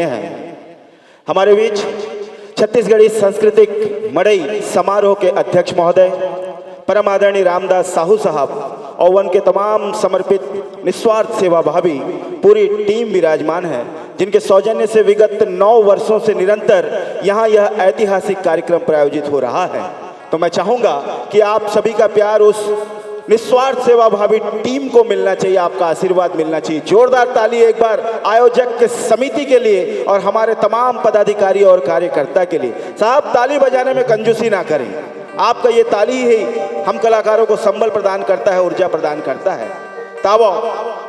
हैं। हमारे बीच छत्तीसगढ़ी सांस्कृतिक मड़ई समारोह के अध्यक्ष महोदय परम आदरणीय रामदास साहू साहब और वन के तमाम समर्पित निस्वार्थ सेवा भावी पूरी टीम विराजमान है, जिनके सौजन्य से विगत 9 वर्षों से निरंतर यहाँ यह ऐतिहासिक कार्यक्रम प्रायोजित हो रहा है। तो मैं चाहूँगा कि आप सभी का प्यार उस निस्वार्थ सेवा भावी टीम को मिलना चाहिए, आपका आशीर्वाद मिलना चाहिए। जोरदार ताली एक बार आयोजक के समिति के लिए और हमारे तमाम पदाधिकारी और कार्यकर्ता के लिए। साहब ताली बजाने में कंजूसी ना करें, आपका ये ताली ही हम कलाकारों को संबल प्रदान करता है, ऊर्जा प्रदान करता है। ताबो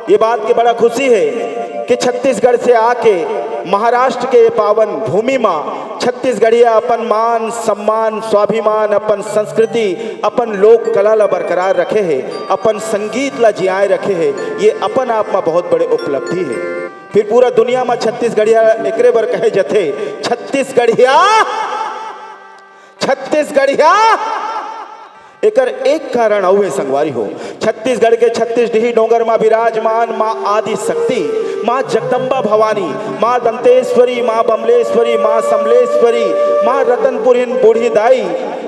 ये बात की बड़ा खुशी है कि छत्तीसगढ़ से आके महाराष्ट्र के पावन भूमि माँ छत्तीसगढ़िया अपन मान सम्मान स्वाभिमान अपन संस्कृति अपन लोक कला ला बरकरार रखे है, अपन संगीत ला जियाए रखे है। ये अपन आप में बहुत बड़े उपलब्धि है। फिर पूरा दुनिया में छत्तीसगढ़िया एकरे बर कहे जथे छत्तीसगढ़िया छत्तीसगढ़िया। एकर एक कारण अवे संगवारी हो, छत्तीसगढ़ के 36 डिही डोंगर माँ विराजमान माँ आदि शक्ति माँ जगदम्बा भवानी, माँ दंतेश्वरी, माँ बमलेश्वरी, माँ समलेश्वरी, माँ रतनपुरिन बूढ़ी दाई,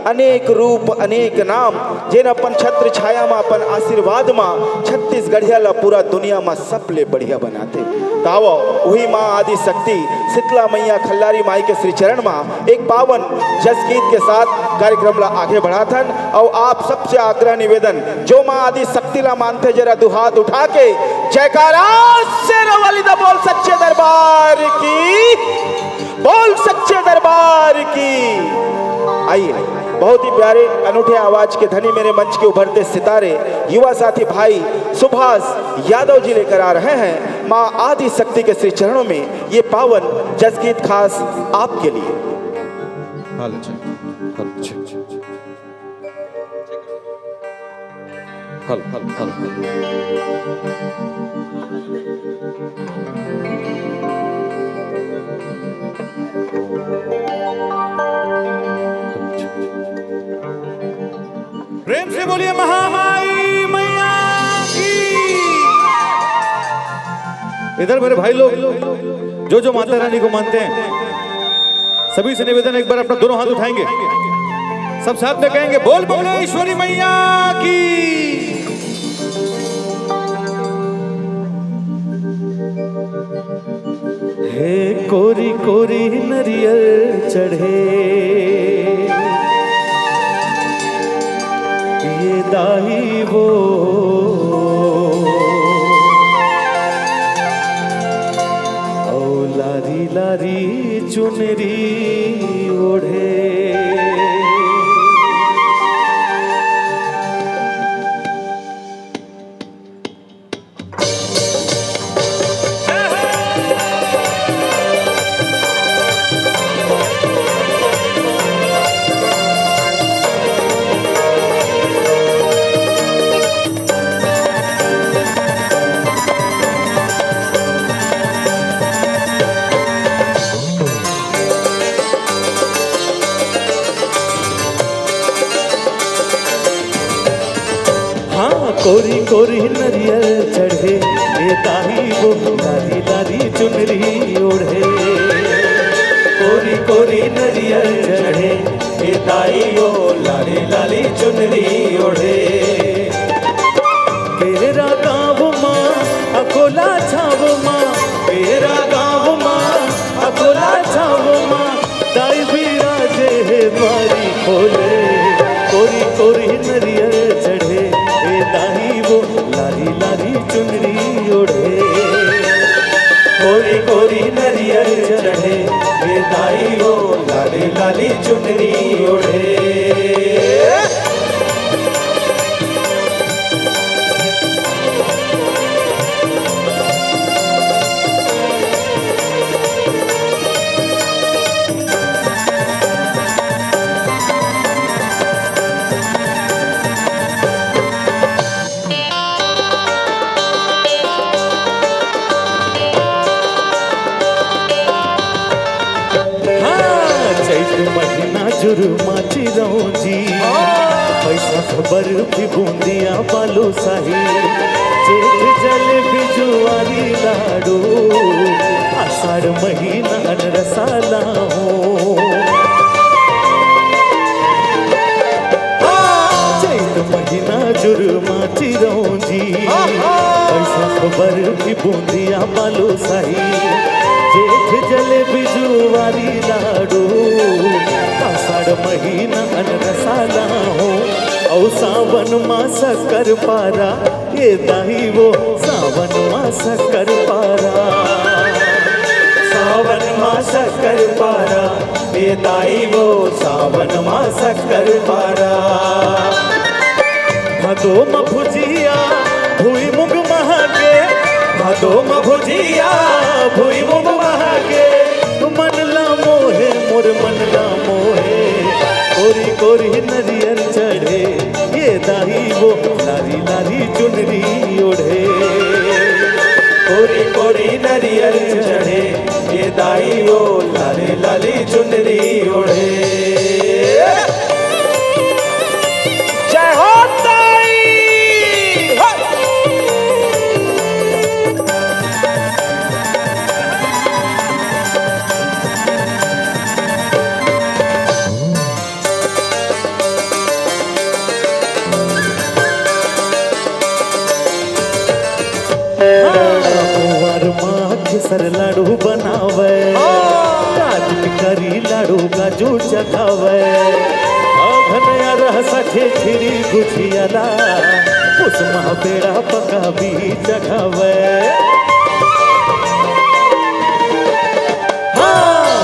अनेक रूप अनेक नाम, जिन अपन छत्र छाया में अपन आशीर्वाद में छत्तीसगढ़िया ला पूरा दुनिया में सबले बढ़िया बनाते। तावो वही माँ आदि शक्ति शीतला मैया खल्लारी माई के श्री चरण में एक पावन जस गीत के साथ कार्यक्रम ला आगे बढ़ाथन। और आप सबसे आग्रह निवेदन, जो माँ आदि शक्ति ला मानते जरा दो हाथ उठा के जयकारा शेरों वाली दा बोल सच्चे दरबार की, बोल सच्चे दरबार की। आइए बहुत ही प्यारे अनूठे आवाज के धनी मेरे मंच के उभरते सितारे युवा साथी भाई सुभाष यादव जी लेकर आ रहे हैं माँ आदि शक्ति के श्री चरणों में ये पावन जस गीत खास आपके लिए। प्रेम से बोलिए महामाई मैया की। इधर मेरे भाई लोग जो जो माता रानी को मानते हैं सभी से निवेदन, एक बार अपना दोनों हाथ उठाएंगे, सब साथ में कहेंगे बोल बोले ईश्वरी मैया की। हे कोरी कोरी नरियल चढ़े ये दाई वो औ लारी लारी चुनरी ओढ़े। कोरी कोरी नरियल चढ़े ये दाही वो लारी लारी चुनरी ओढ़े। कोरी कोरी नरियल चढ़े ये दाही वो लारी लारी चुनरी ओढ़े। केरा गाँव माँ अकोला छाव माँ, केरा गाँव माँ अकोला छाव माँ, दाई भी राजे है द्वारी खोले। कोरी कोरी नरियल चढ़े दाही वो लारी लारी चुनरी ओढ़े। कोरी कोरी नरियल चढ़े ये दाई वो लारी लारी चुनरी ओढ़े। महीना जुर्मा चिरौजी पैसा बर्फी बूंदिया बालू शाही जेठ जल बिजुआरी लाडू आषाढ़ महीना रसाला हो चैत महीना जुर्मा चिरौंजी पैसा बर्फी बूंदिया बालू शाही जेठ जल बिजुआरी लाडू आषाढ़ महीना रसाला हो औ सावन मास कर पारा ये दाही वो सावन मास कर पारा सावन मास कर पारा ये दाई वो सावन मास कर पारा भादो म भुजिया भुई मुग महागे भादो म भुजिया भुई मुग महागे मन ला मोहे मोर मन ला मोहे कोरी कोरी नरियर चढ़े ये दाही वो लारी लारी चुनरी ओढ़े कोरी कोरी नरियर चढ़े ये दाई वो लाली लाली चुनरी ओढ़े। जय हो दाई हो। सर लाडू बनावे काजू करी लाडू काजू चखावे घनया रह सके खीरी गुजियाला उसमा पेड़ा पका भी चखावे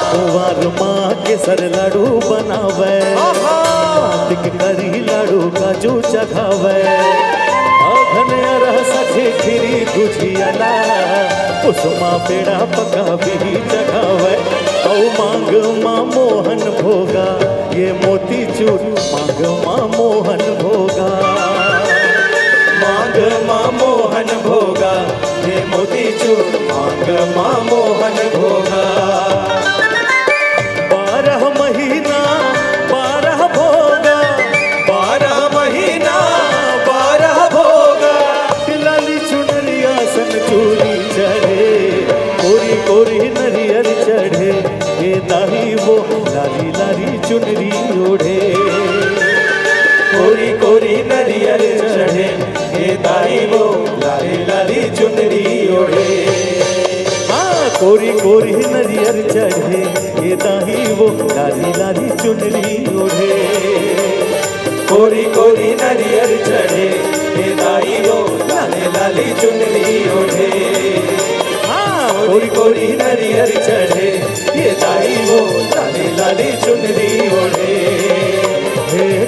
कुंवर माँ के सर लाडू बनावे काजू करी लाडू काजू चखावे घनया रह सके खीरी गुजियाला उसमा पेड़ा पका भी चखावे औ मांग माँ मोहन भोगा ये मोती चूर मांग माँ मोहन भोगा मांग माँ मोहन भोगा ये मोती चूर मांग माँ मोहन भोगा। 12 महीना 12 भोगा 12 महीना 12 भोगा लाली चुनरिया सन चूड़ी चढ़े कोरी कोरी नरियर चढ़े ये दाही वो लाली लाली चुनरी ओढ़े कोरी कोरी नरियर चढ़े ये दाई वो लाली लाली चुनरी ओढ़े। हाँ कोरी कोरी नरियर चढ़े ये दाही वो लाली लाली चुनरी ओढ़े कोरी कोरी नरियर चढ़े ये दाई वो लाली लाली चुनरी ओढ़े। कोरी कोरी नरियर चढ़े ये दाई वो लाली लाली चुनरी ओढ़े।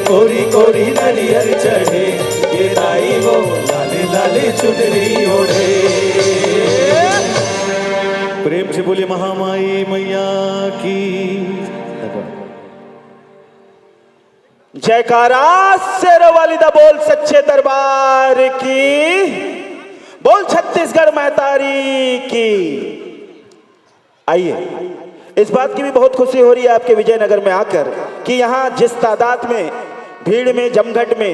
कोरी कोरी नरियर चढ़े ये दाई वो लाली लाली चुनरी ओढ़े। प्रेम से बोले महामाई मैया की जयकारा शेरों वाली दा बोल सच्चे दरबार की बोल छत्तीसगढ़ महतारी की। आइए इस बात की भी बहुत खुशी हो रही है आपके विजयनगर में आकर कि यहाँ जिस तादाद में भीड़ में जमघट में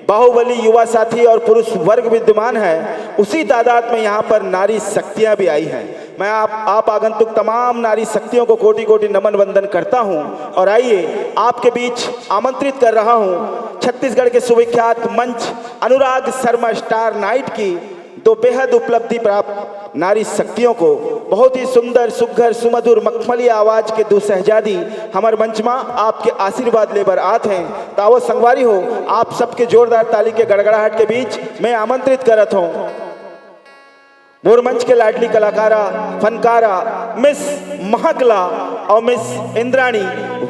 बाहुबली युवा साथी और पुरुष वर्ग विद्यमान है उसी तादाद में यहाँ पर नारी शक्तियाँ भी आई हैं। मैं आप आगंतुक तमाम नारी शक्तियों को कोटि कोटि नमन वंदन करता हूँ और आइए आपके बीच आमंत्रित कर रहा हूँ छत्तीसगढ़ के सुविख्यात मंच अनुराग शर्मा स्टार नाइट की दो बेहद उपलब्धि प्राप्त नारी शक्तियों को बहुत ही सुंदर सुघर सुमधुर मखमली आवाज के दो सहजादी हमारे मंच में आपके आशीर्वाद लेकर आते हैं। तावो संगवारी हो आप सबके जोरदार ताली के गड़गड़ाहट के बीच मैं आमंत्रित करत हूँ मोरमंच के लाडली कलाकारा फनकारा मिस महकला और मिस इंद्राणी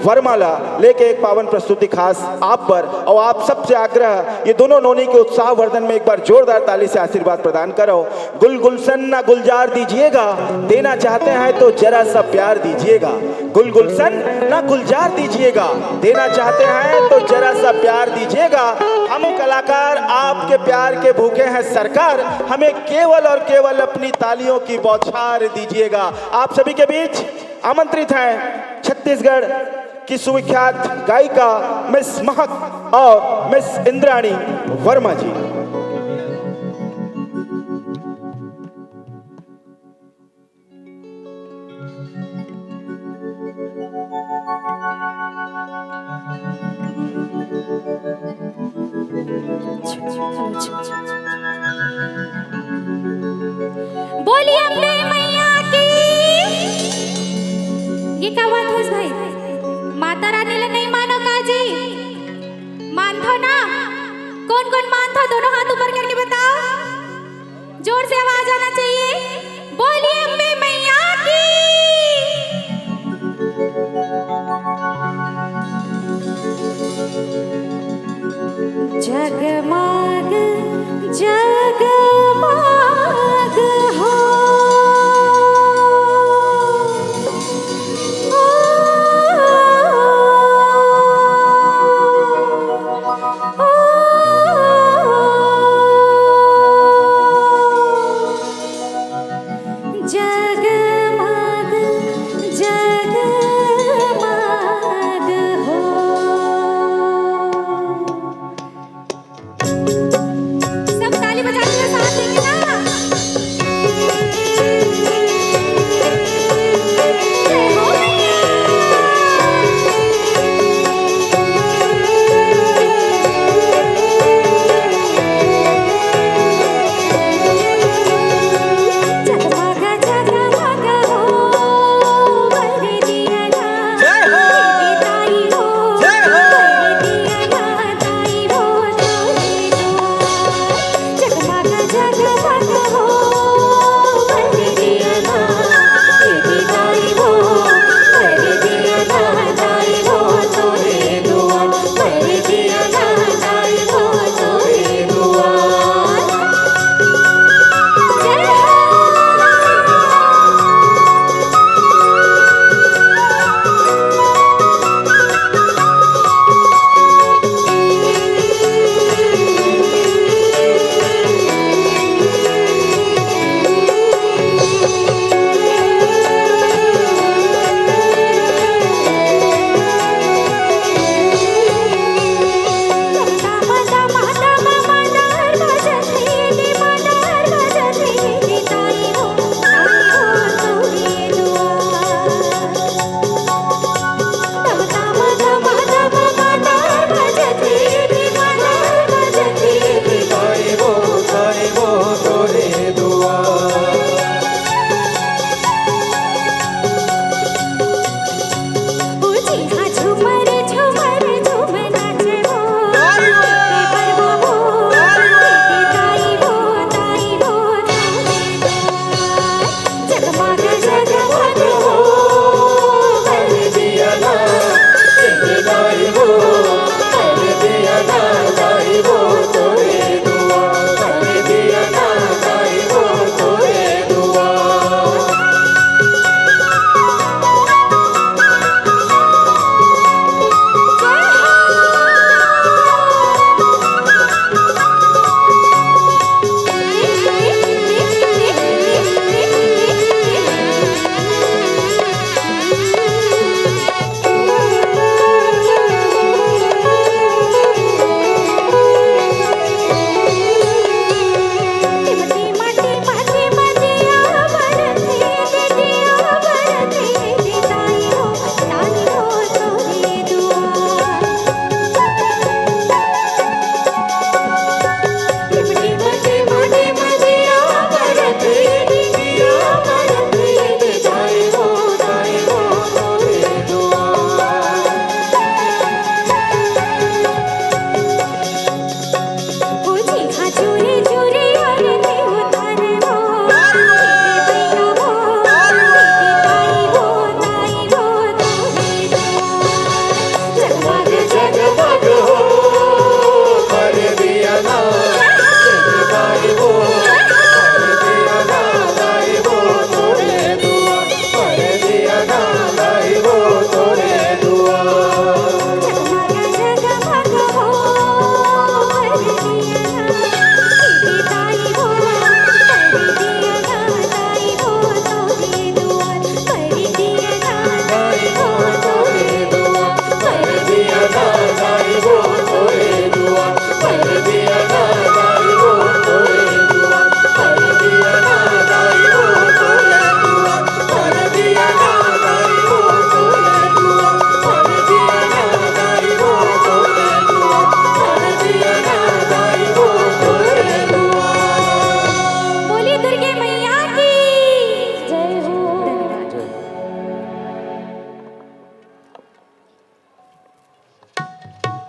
वर्माला लेके एक पावन प्रस्तुति खास आप पर और आप सबसे आग्रह ये दोनों नोनी के उत्साह वर्धन में एक बार जोरदार ताली से आशीर्वाद प्रदान करो। गुल गुलशन ना गुलजार दीजिएगा देना चाहते हैं तो जरा सा प्यार दीजिएगा। गुल गुलशन ना गुलजार दीजिएगा देना चाहते हैं तो जरा सा प्यार दीजिएगा। हम कलाकार आपके प्यार के भूखे हैं सरकार हमें केवल और केवल अपनी तालियों की बौछार दीजिएगा। आप सभी के बीच आमंत्रित हैं छत्तीसगढ़ की सुविख्यात गायिका मिस महक और मिस इंद्राणी वर्मा जी। बोलिए अम्बे मैया की। ये क्या बात है भाई? माता रानी ले नहीं मानो काजी? मानथो ना? कौन कौन मानथो? दोनों हाथ ऊपर करके बताओ। जोर से आवाज आना चाहिए। बोलिए अम्बे मैया की। जगमग जगमग हो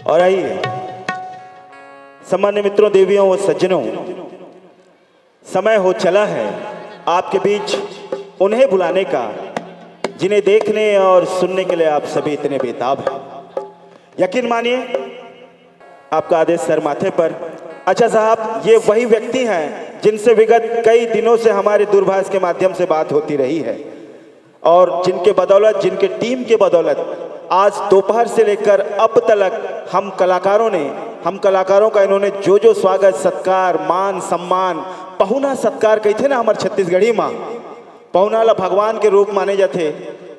और आइए सम्मान्य मित्रों, देवियों व सज्जनों, समय हो चला है आपके बीच उन्हें बुलाने का जिन्हें देखने और सुनने के लिए आप सभी इतने बेताब हैं। यकीन मानिए आपका आदेश सर माथे पर। अच्छा साहब, ये वही व्यक्ति हैं जिनसे विगत कई दिनों से हमारे दूरभाष के माध्यम से बात होती रही है और जिनके बदौलत, जिनके टीम के बदौलत आज दोपहर से लेकर अब तक हम कलाकारों का इन्होंने जो जो स्वागत, सत्कार, मान सम्मान, पहुना सत्कार कही थे ना हमारे छत्तीसगढ़ी माँ, पहुनाला भगवान के रूप माने जाते।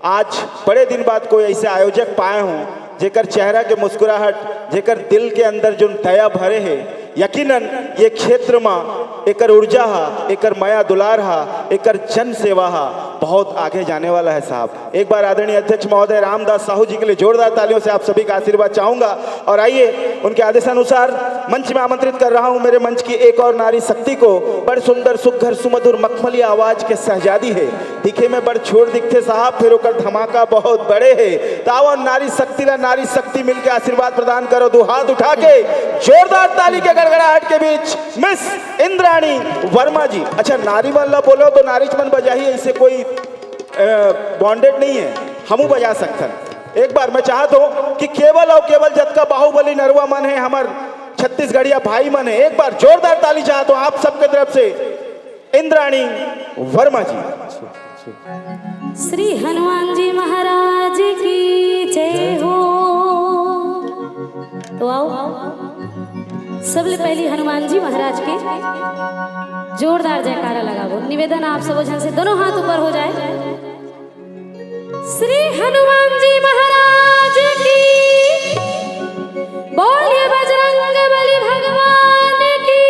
आज बड़े दिन बाद कोई ऐसे आयोजक पाए हों जेकर चेहरा के मुस्कुराहट, जेकर दिल के अंदर जो दया भरे है। यकीनन ये क्षेत्र में एकर ऊर्जा हा, एकर माया दुलार हा, एकर जन सेवा हा, बहुत आगे जाने वाला है साहब। एक बार आदरणीय अध्यक्ष महोदय रामदास साहू जी के लिए जोरदार तालियों से आप सभी का आशीर्वाद चाहूंगा। और आइए उनके आदेशानुसार मंच में आमंत्रित कर रहा हूं मेरे मंच की एक और नारी शक्ति को। बड़ सुंदर, सुघर, सुमधुर, मखमली आवाज के शहजादी है, दिखे में बड़ छोड़ दिखते साहब, फिर ओकर धमाका बहुत बड़े है। तावन नारी शक्ति ला नारी शक्ति मिलकर आशीर्वाद प्रदान करो, दो हाथ उठा के जोरदार ताली के गड़गड़ाहट के बीच मिस इंद्राणी वर्मा जी। अच्छा, नारी वाला बोलो तो नारीच मन बजाही, ऐसे कोई बॉन्डेड नहीं है, हमू बजा सकते। एक बार मैं चाहता हूं कि केवल और केवल जतका बाहुबली नरवा मन है हमार छत्तीसगढ़िया भाई मन है, एक बार जोरदार ताली चाहता हूं आप सबके तरफ से इंद्राणी वर्मा जी। श्री हनुमान जी महाराज की जय हो। तो आओ सबले पहली हनुमान जी महाराज के जोरदार जयकारा लगाओ। निवेदन आप सब जन से दोनों हाथ ऊपर हो जाए। श्री हनुमान जी महाराज की बोलिए, बजरंग बली भगवान की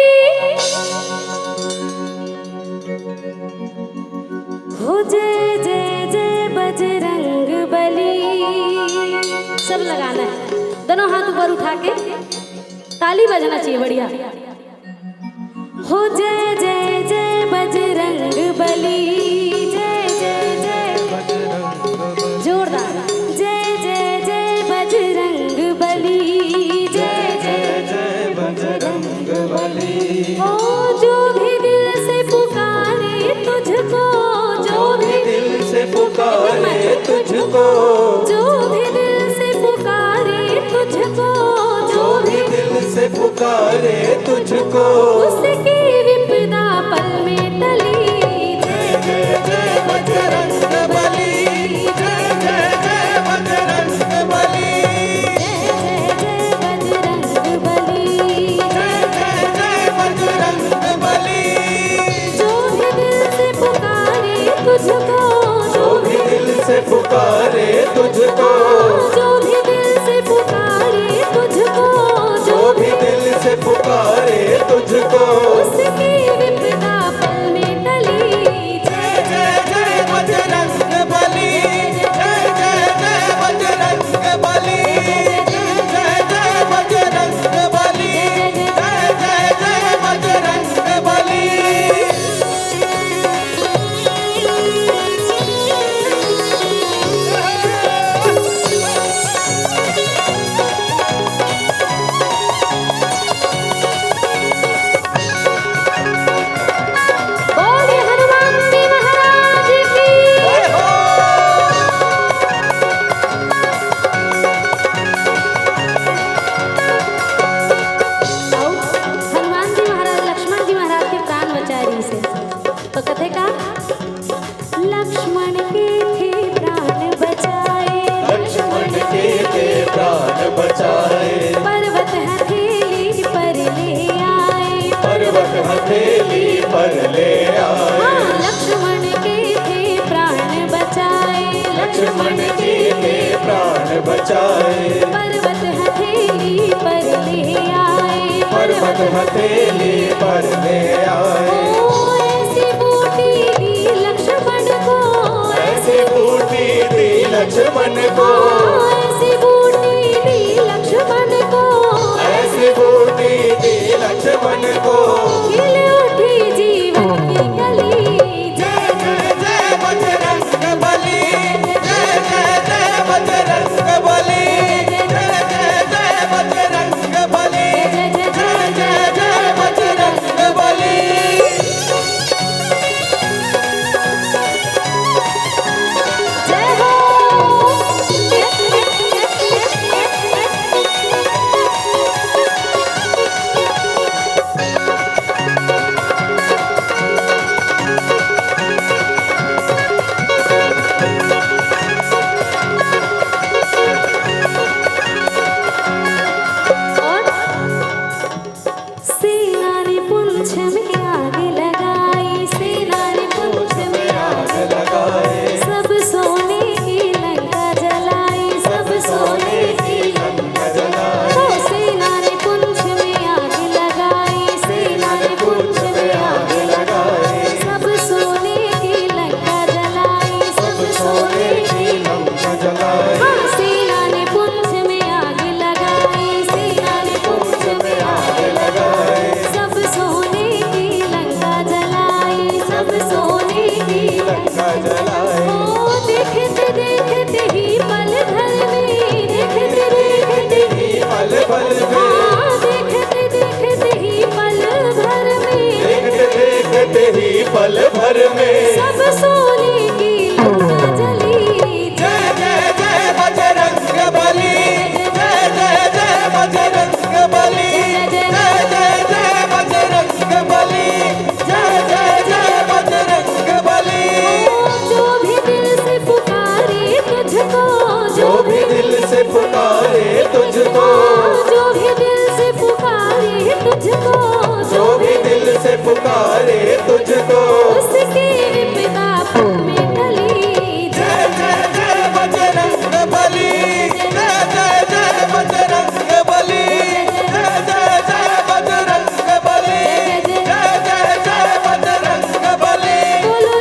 हो। जय जय जय बजरंग बली। सब लगाना है, दोनों हाथ ऊपर उठा के ताली बजना चाहिए बढ़िया। हो जय जय जय बजरंग बली, जय जय जय जोरदार, जय जय जय बजरंग बली, जय जय जय बजरंग बली। ओ जो भी दिल से पुकारे तुझको, जो भी दिल से पुकारे तुझको, जो भी दिल से पुकारे तुझको, जो भी दिल से पुकारे तुझको, उसकी विपदा पल में टली। जय जय जय बजरंग बली, जय जय जय बजरंग बली, जय जय जय बजरंग बली, जय जय जय बजरंग बली। जो भी दिल से पुकारे तुझको, जो भी दिल से पुकारे तुझको, जो भी दिल से पुकारे तुझको, जो भी दिल से पुकारे तुझको, उसकी विपदा पल में टली। जय जय जय बजरंग बली, जय जय जय बजरंग बली, जय जय जय बजरंग बली, जय जय जय बजरंग बली। हथेली पर ले आए, लक्ष्मण के थे प्राण बचाए, लक्ष्मण जी ने प्राण बचाए। पर्वत हथेली पर ले आए, पर्वत हथेली पर ले आए। ऐसी बूटी दी लक्ष्मण को, ऐसी बूटी दी लक्ष्मण को, ऐसी बूटी दी लक्ष्मण को, ऐसी बूटी दी लक्ष्मण को। खिल उठी जीवन की कली। जय जय जय बजरंग बली, जय जय जय बजरंग बली, जय जय जय बजरंग जो भी दिल से पुकारे तुझको, जो भी दिल से पुकारे तुझको, जो भी दिल से पुकारे तुझको, उसके विपदा में टली। जय जय जय बजरंग बली, जय जय जय बजरंग बली, जय जय जय बजरंग बली, जय जय जय बजरंग बली। बोलो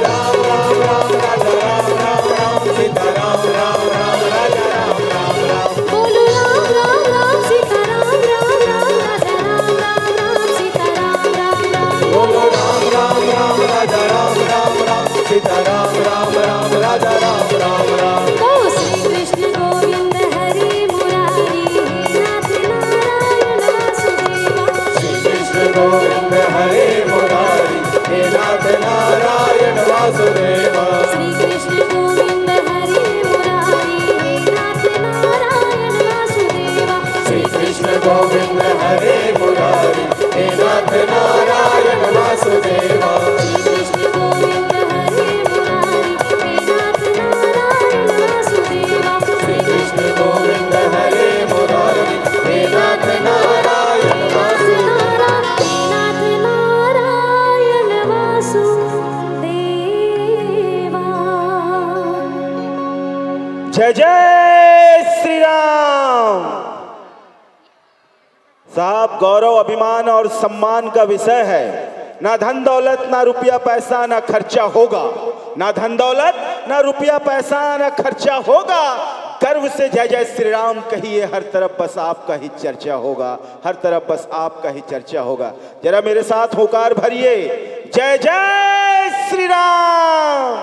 राम राम राम राजा राम राम राम सीता राम राम राम राजा राम राम राम। बोलो राम राम राम राजा राम राम राम सीता राम राम राम राजा राम राम राम। बोलो राम राम राम सीता राम राम राम राजा राम राम राम सीता राम राम राम। बोलो राम राम राम राजा राम राम राम सीता राम राम राम राजा राम राम राम। ओ श्री कृष्ण गोविंद हरि मुरारी हे नाथ नारायण वासुदेवा। श्री कृष्ण गोविंद हरे मुरारी हे नाथ नारायण वासुदेवा। श्री कृष्ण गोविंद हरि मुरारी हे नाथ नारायण वासुदेवा। श्री कृष्ण गोविंद हरे मुरारी हे नाथ नारायण वासुदेवा। श्री कृष्ण गोविंद हरि मुरारी हे नाथ नारायण वासुदेवा। श्री कृष्ण गोविंद हरे मुरारी हे नाथ नारायण वासुदेवा। नाथ नारायण वासुदेवा। जय जय श्री राम। साहब, गौरव, अभिमान और सम्मान का विषय है। ना धन दौलत, ना रुपया पैसा, ना खर्चा होगा। ना धन दौलत, ना रुपया पैसा, ना खर्चा होगा। गर्व से जय जय श्री राम कहिए, हर तरफ बस आपका ही चर्चा होगा। हर तरफ बस आपका ही चर्चा होगा। जरा मेरे साथ होकार भरिए, जय जय श्री राम,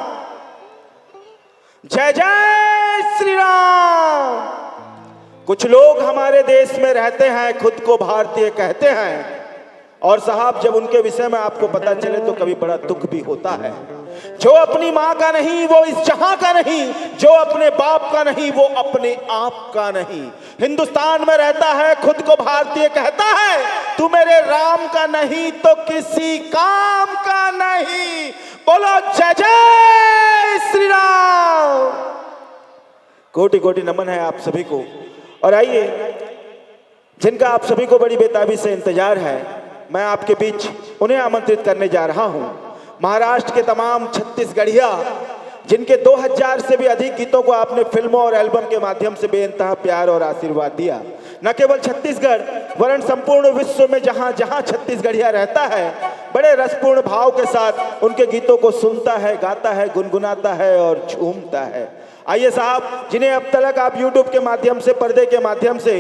जय जय श्री राम। कुछ लोग हमारे देश में रहते हैं, खुद को भारतीय कहते हैं, और साहब जब उनके विषय में आपको पता चले तो कभी बड़ा दुख भी होता है। जो अपनी माँ का नहीं वो इस जहां का नहीं, जो अपने बाप का नहीं वो अपने आप का नहीं। हिंदुस्तान में रहता है, खुद को भारतीय कहता है, तू मेरे राम का नहीं तो किसी काम का नहीं। बोलो जय जय श्री राम। कोटि कोटि नमन है आप सभी को। और आइए, जिनका आप सभी को बड़ी बेताबी से इंतजार है, मैं आपके बीच उन्हें आमंत्रित करने जा रहा हूं। महाराष्ट्र के तमाम छत्तीसगढ़िया, जिनके 2000 से भी अधिक गीतों को आपने फिल्मों और एल्बम के माध्यम से बेइंतहा प्यार और आशीर्वाद दिया। न केवल छत्तीसगढ़ वरन संपूर्ण विश्व में जहां जहां छत्तीसगढ़िया रहता है, बड़े रसपूर्ण भाव के साथ उनके गीतों को सुनता है, गाता है, गुनगुनाता है और झूमता है। आइए साहब, जिन्हें अब तक आप YouTube के माध्यम से, पर्दे के माध्यम से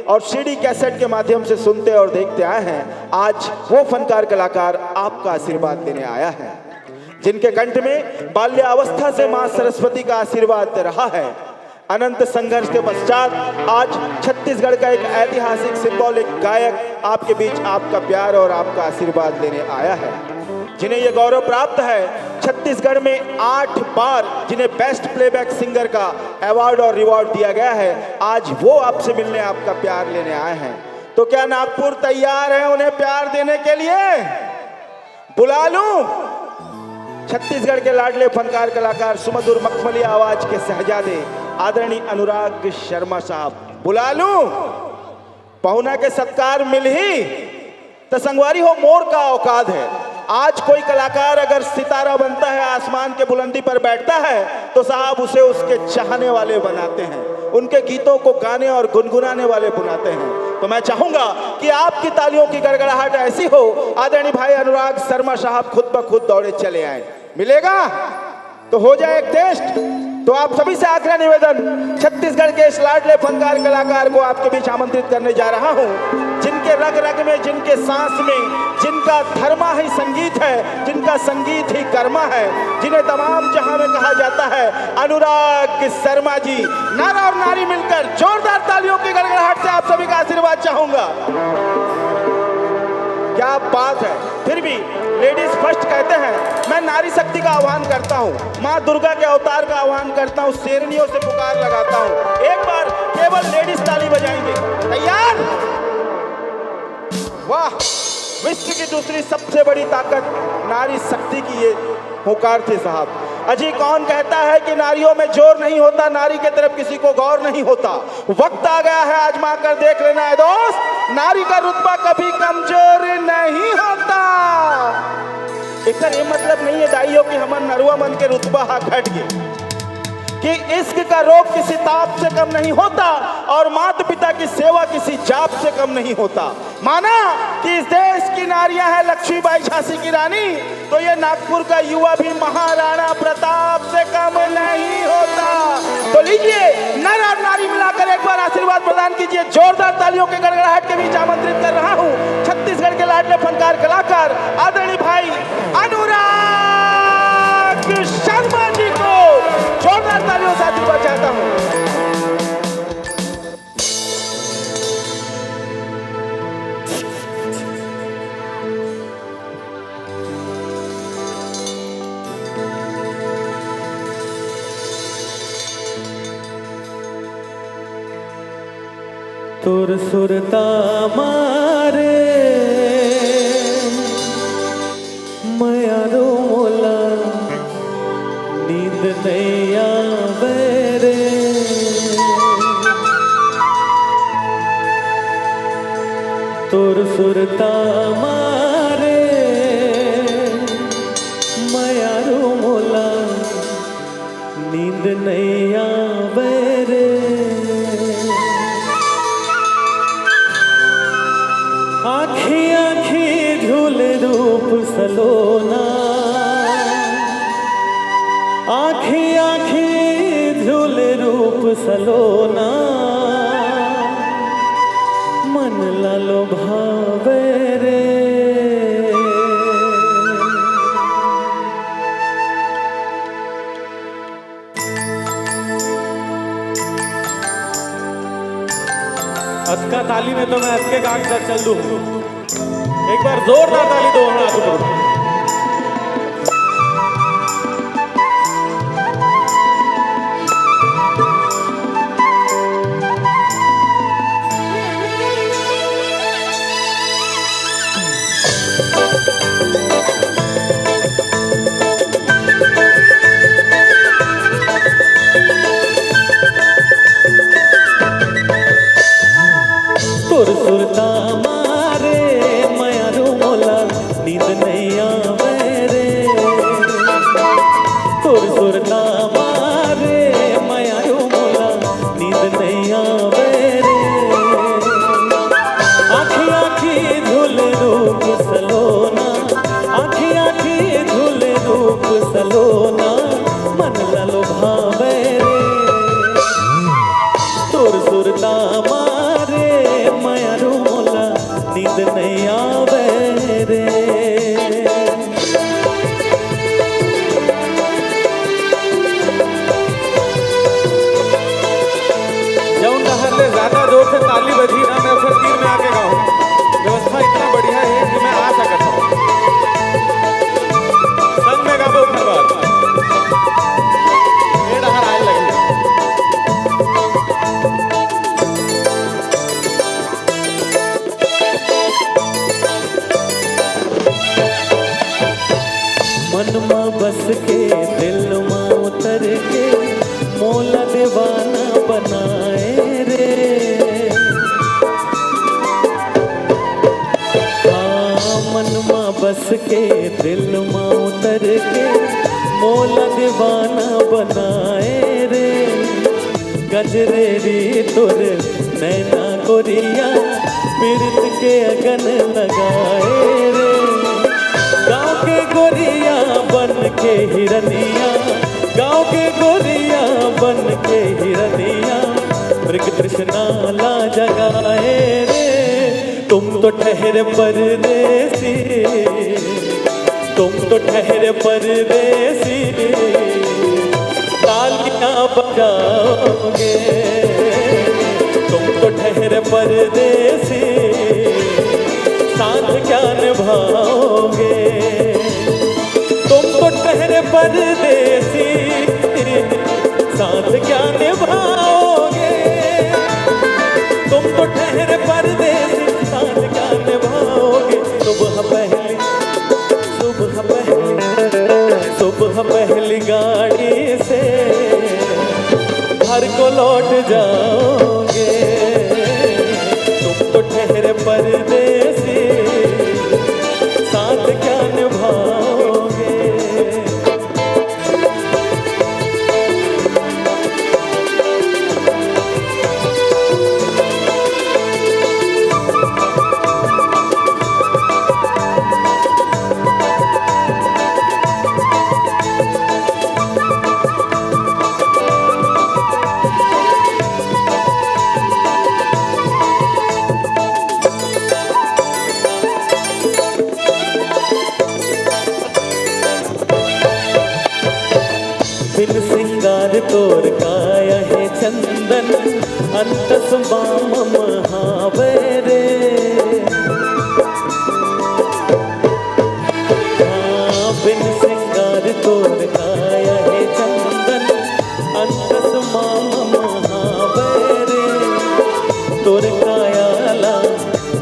और CD कैसेट के माध्यम से सुनते और देखते आए हैं, आज वो फनकार कलाकार आपका आशीर्वाद देने आया है, जिनके कंठ में बाल्यावस्था से मां सरस्वती का आशीर्वाद रहा है। अनंत संघर्ष के पश्चात आज छत्तीसगढ़ का एक ऐतिहासिक सिंबॉलिक गायक आपके बीच आपका प्यार और आपका आशीर्वाद लेने आया है, जिन्हें यह गौरव प्राप्त है। छत्तीसगढ़ में 8 बार जिन्हें बेस्ट प्लेबैक सिंगर का अवार्ड और रिवॉर्ड दिया गया है, आज वो आपसे मिलने, आपका प्यार लेने आए हैं। तो क्या नागपुर तैयार है उन्हें प्यार देने के लिए? बुला लूं छत्तीसगढ़ के लाडले फनकार कलाकार, सुमधुर मखमली आवाज के शहजादे आदरणीय अनुराग शर्मा साहब। बुला लूं? पहुना के सत्कार मिल ही तो संगवारी हो मोर का औकात है। आज कोई कलाकार अगर सितारा बनता है, आसमान के बुलंदी पर बैठता है, तो साहब उसे उसके चाहने वाले बनाते हैं, उनके गीतों को गाने और गुनगुनाने वाले बनाते हैं। तो मैं चाहूंगा कि आपकी तालियों की गड़गड़ाहट ऐसी हो, आदरणीय भाई अनुराग शर्मा साहब खुद ब खुद दौड़े चले आए। मिलेगा तो हो जाए एक टेस्ट। तो आप सभी से आग्रह निवेदन, छत्तीसगढ़ के इस लाडले फनकार कलाकार को आपके बीच आमंत्रित करने जा रहा हूं, जिनके रग रग में, जिनके सांस में, जिनका धर्मा ही संगीत है, जिनका संगीत ही कर्मा है, जिन्हें तमाम जहां में कहा जाता है अनुराग शर्मा जी। नर और नारी मिलकर जोरदार तालियों की गड़गड़ाहट से आप सभी का आशीर्वाद चाहूंगा। क्या बात है। फिर भी लेडीज फर्स्ट कहते हैं, मैं नारी शक्ति का आह्वान करता हूँ, माँ दुर्गा के अवतार का आह्वान करता हूँ, शेरनियों से पुकार लगाता हूँ। एक बार केवल लेडीज ताली बजाएंगे। तैयार? वाह, विश्व की दूसरी सबसे बड़ी ताकत नारी शक्ति की ये हुंकार थी साहब। अजी कौन कहता है कि नारियों में जोर नहीं होता, नारी के तरफ किसी को गौर नहीं होता। वक्त आ गया है आजमा कर देख लेना है दोस्त, नारी का रुतबा कभी कमजोर नहीं होता। इसका ये मतलब नहीं है दाइयों कि हमर नरुआ मन के रुतबा हा घट गए, कि इश्क का रोग किसी ताप से कम नहीं होता और माता पिता की सेवा किसी जाप से कम नहीं होता। माना कि इस देश की नारियां हैं लक्ष्मीबाई झांसी की रानी, तो ये नागपुर का युवा भी महाराणा प्रताप से कम नहीं होता। तो लीजिए नर और नारी मिलाकर एक बार आशीर्वाद प्रदान कीजिए। जोरदार तालियों के गड़गड़ाहट के बीच आमंत्रित कर रहा हूं छत्तीसगढ़ के लाडले फनकार कलाकार आदरणीय भाई अनुराग शर्मा जी को जोरदार तालियों से आशीर्वाद चाहता हूं। तुर सुरता मारे मयारो मोला नींद नहीं आवे रे। तुर सुरता मारे मयारो मोला नींद नहीं आवे रे। आँखी आँखी झूले रूप सलोना, आँखी आँखी झूले रूप सलोना, मन लालो भावे रे। अटका ताली में तो मैं अटके गांठ तक चल दूं। एक बार जोरदार ताली दो हाथ ऊपर। तुर सुरता मारे मयारो मोला नींद नहीं आवे रे। तुर सुरता मारे मयारो मोला नींद नहीं आवे रे। आँखी आँखी झूले रूप सलोना, आँखी आँखी झूले रूप सलोना, मन लालो भावे रे। तुर सुरता मारे मयारो मोला नींद नहीं आवे रे। जौन डहर ले ज्यादा जोर से ताली बजी ना, मैं फिर तीर में आके गाऊं। व्यवस्था इतना बढ़िया है कि मैं आ सकता हूं। संग में गाबो खरबार ये डहर आए लगी। मन में बस के दिल में उतर के मोला दीवाना बनाए रे। हाँ मन में बस के दिल में उतर के मोला दीवाना बनाए रे। गजरेरी तुर नैना गोरिया पीरत के अगन लगाए रे। गाँव के गोरिया बन के हिरनिया, गाँव के गोरिया बन के हिरनिया, मृग तृष्णा ला जगाए रे। तुम तो ठहरे परदेसी, तुम तो ठहरे परदेसी, तालियां बजाओगे। तुम तो ठहरे परदेसी, साथ क्या निभाओगे। तुम तो ठहरे परदेसी, साथ क्या निभाओगे। तुम तो ठहरे परदेसी, साथ क्या निभाओगे। सुबह पहली सुबह पहली गाड़ी से घर को लौट जाओगे। तुम तो ठहरे परदेसी, साथ क्या निभाओगे। बिन सिंगार तोर काया है चंदन, अंतस बाम महावरे। हाँ, बिन सिंगार तोर काया है चंदन, अंतस बाम महावरे। तोर कायाला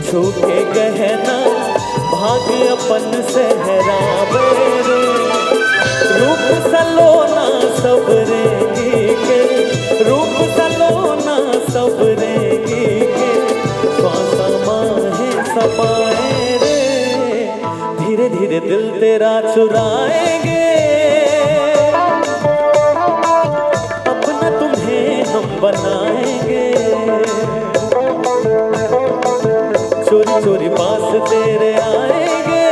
छू के गहना, भाग्य अपन सहरावे रे। रूप सलोना सबरेगी के, रूप सलोना सबरेगी के, श्वासा माहे सपाए रे। धीरे धीरे दिल तेरा चुराएंगे, अपना तुम्हें हम बनाएंगे। चोरी चोरी पास तेरे आएंगे,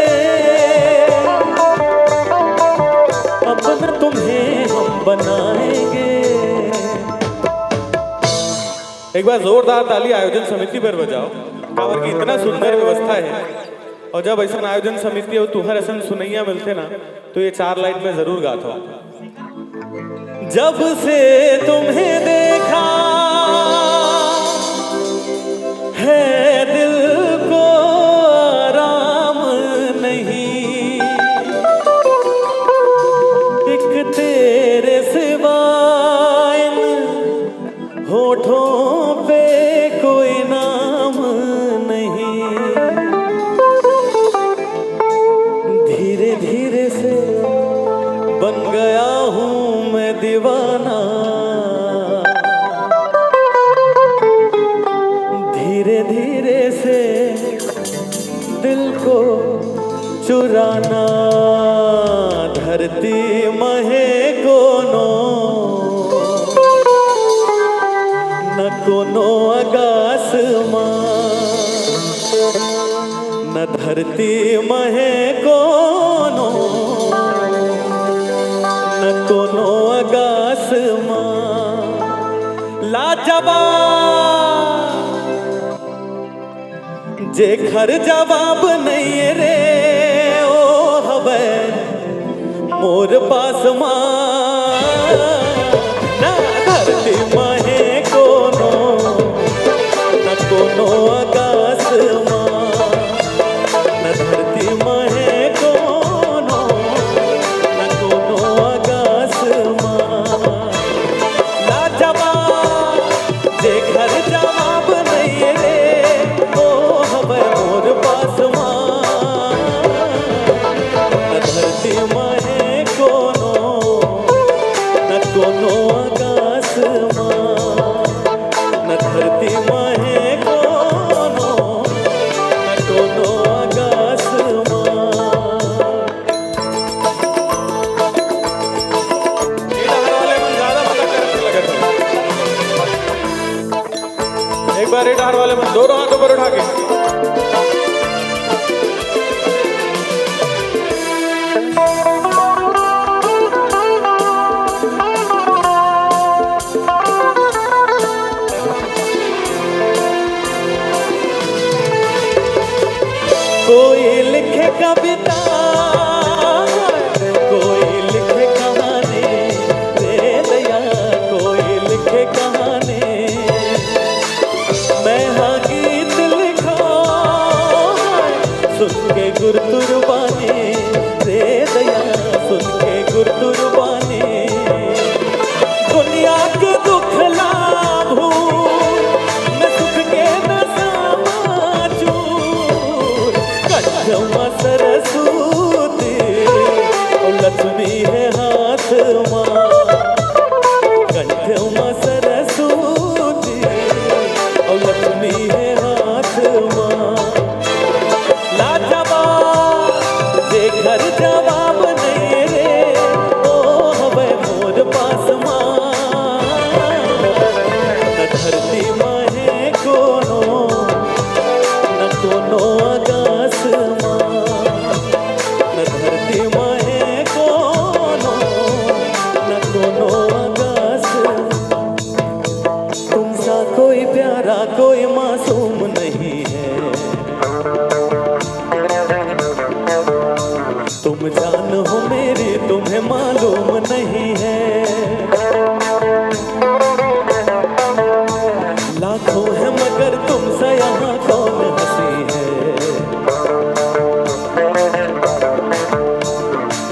अपना तुम्हें हम बनाएंगे। एक बार जोरदार ताली आयोजन समिति पर बजाओ। कांवर की इतना सुंदर व्यवस्था है, और जब ऐसा आयोजन समिति और तुहर ऐसा सुनैया मिलते ना, तो ये 4 लाइन में जरूर गाता हूँ। जब से तुम्हें देखा है दिल को आराम नहीं, एक तेरे सिवा इन होठों पे कोई नाम नहीं। धीरे धीरे से बन गया हूँ मैं दीवाना, धीरे धीरे से दिल को चुराना। धरती महे कोनो, न कोनो आकाशमां, न धरती महे कोनो, न कोनो आकाशमां। लाजवाब जेखर जवाब नहीं रे, ओ हवे मोर पास मां। न धरती महे कोनो, न कोनो आकाश मां, न धरती महे कोनो, न कोनो आकाश मां। लाजवाब जेखर जवाब नहीं रे, ओ हवे मोर पास मां। न धरती महे कोनो, न कोनो आकाश मां, न धरती महे कोनो, न कोनो आकाश मां। एक बार रेड हार वाले में दोनों हाथों पर उठा के कोई लिखे कविता, कोई लिखे कहानी रे दया, कोई लिखे कहानी। मैं हाँ गीत लिखो सुन के गुरतुरबानी रे दया, सुन के गुरतुरबानी। दुनिया के दुख लाभू, मैं सुख के न समाचू। कच्चमा सरसू माँ कंठ माँ सरस्वती और लक्ष्मी है हाथ माँ लाजवाब जे घर जवाब नहीं रे ओ हवे मोर पास माँ न धरती माँ है कोनो न कोनो आकाश माँ न धरती माँ है कोनो न कोनो आकाश तुम सा कोई प्यारा कोई मासूम नहीं है तुम जान हो मेरी तुम्हें मालूम नहीं है लाखों है मगर तुमसे यहाँ कौन हंसी है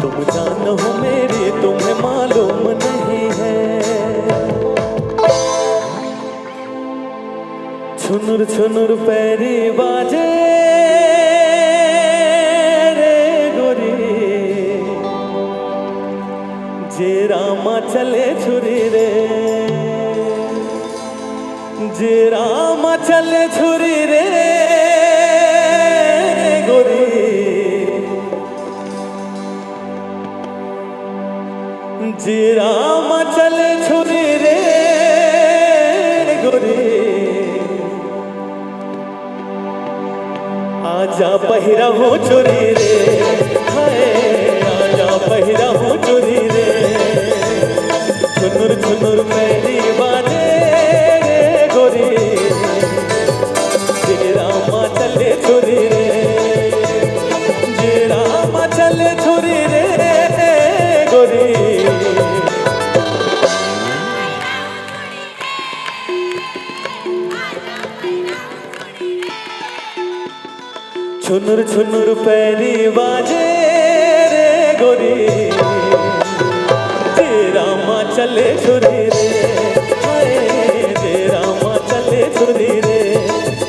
तुम जान हो मेरी तुम्हें मालूम नहीं है छुनुर छुनुर पैरी बाजे जे रामा चले छुरी रे जे रामा चले छुरी रे गोरी जे रामा चले छुरी रे गोरी आजा पहिरा हो चुरी रे हाय आजा पहिरा हो चुरी रे छुनुर छुनुर पैरी बाजे रे गोरी जे रामा चले छुरी रे जे रामा चले छुरी रे गोरी छुनुर छुनुर पैरी बाजे रे गोरी जे रामा चले छुरी रे हाय जे रामा चले छुरी रे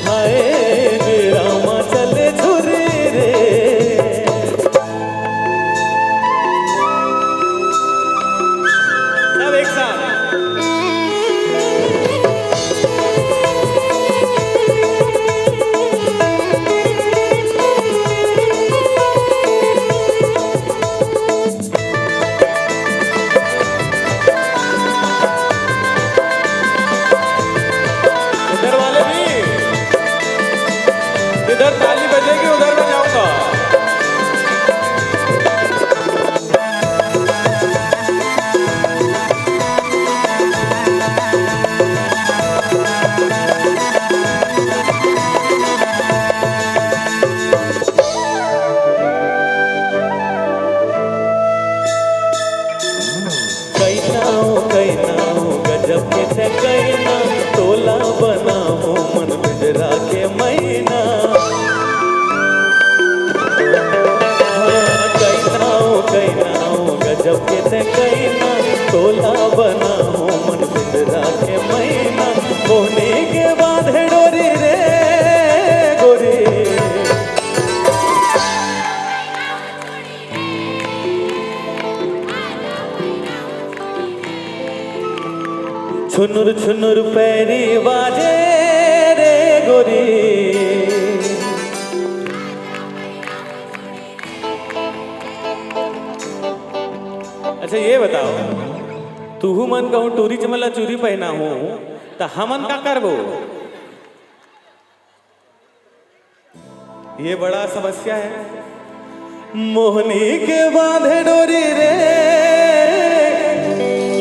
हाय जे रामा चले छुरी रे सब एक साथ इधर ताली बजेगी उधर मैं जाऊंगा कैनाओ गजब के थे कैना तोला बनाओ मन बिजरा के मैना कैनाओ गजब के थे कैना तोला बनाओ मन बिजरा के मैना कोने के बांधे डोरी रे गोरी छुनुर छुनुर पैरी बाजे रे गोरी अच्छा ये बताओ तू मन कहूँ टूरी चमला चूरी पहना हूँ तो हमन का करबो ये बड़ा समस्या है मोहनी के बांधे डोरी रे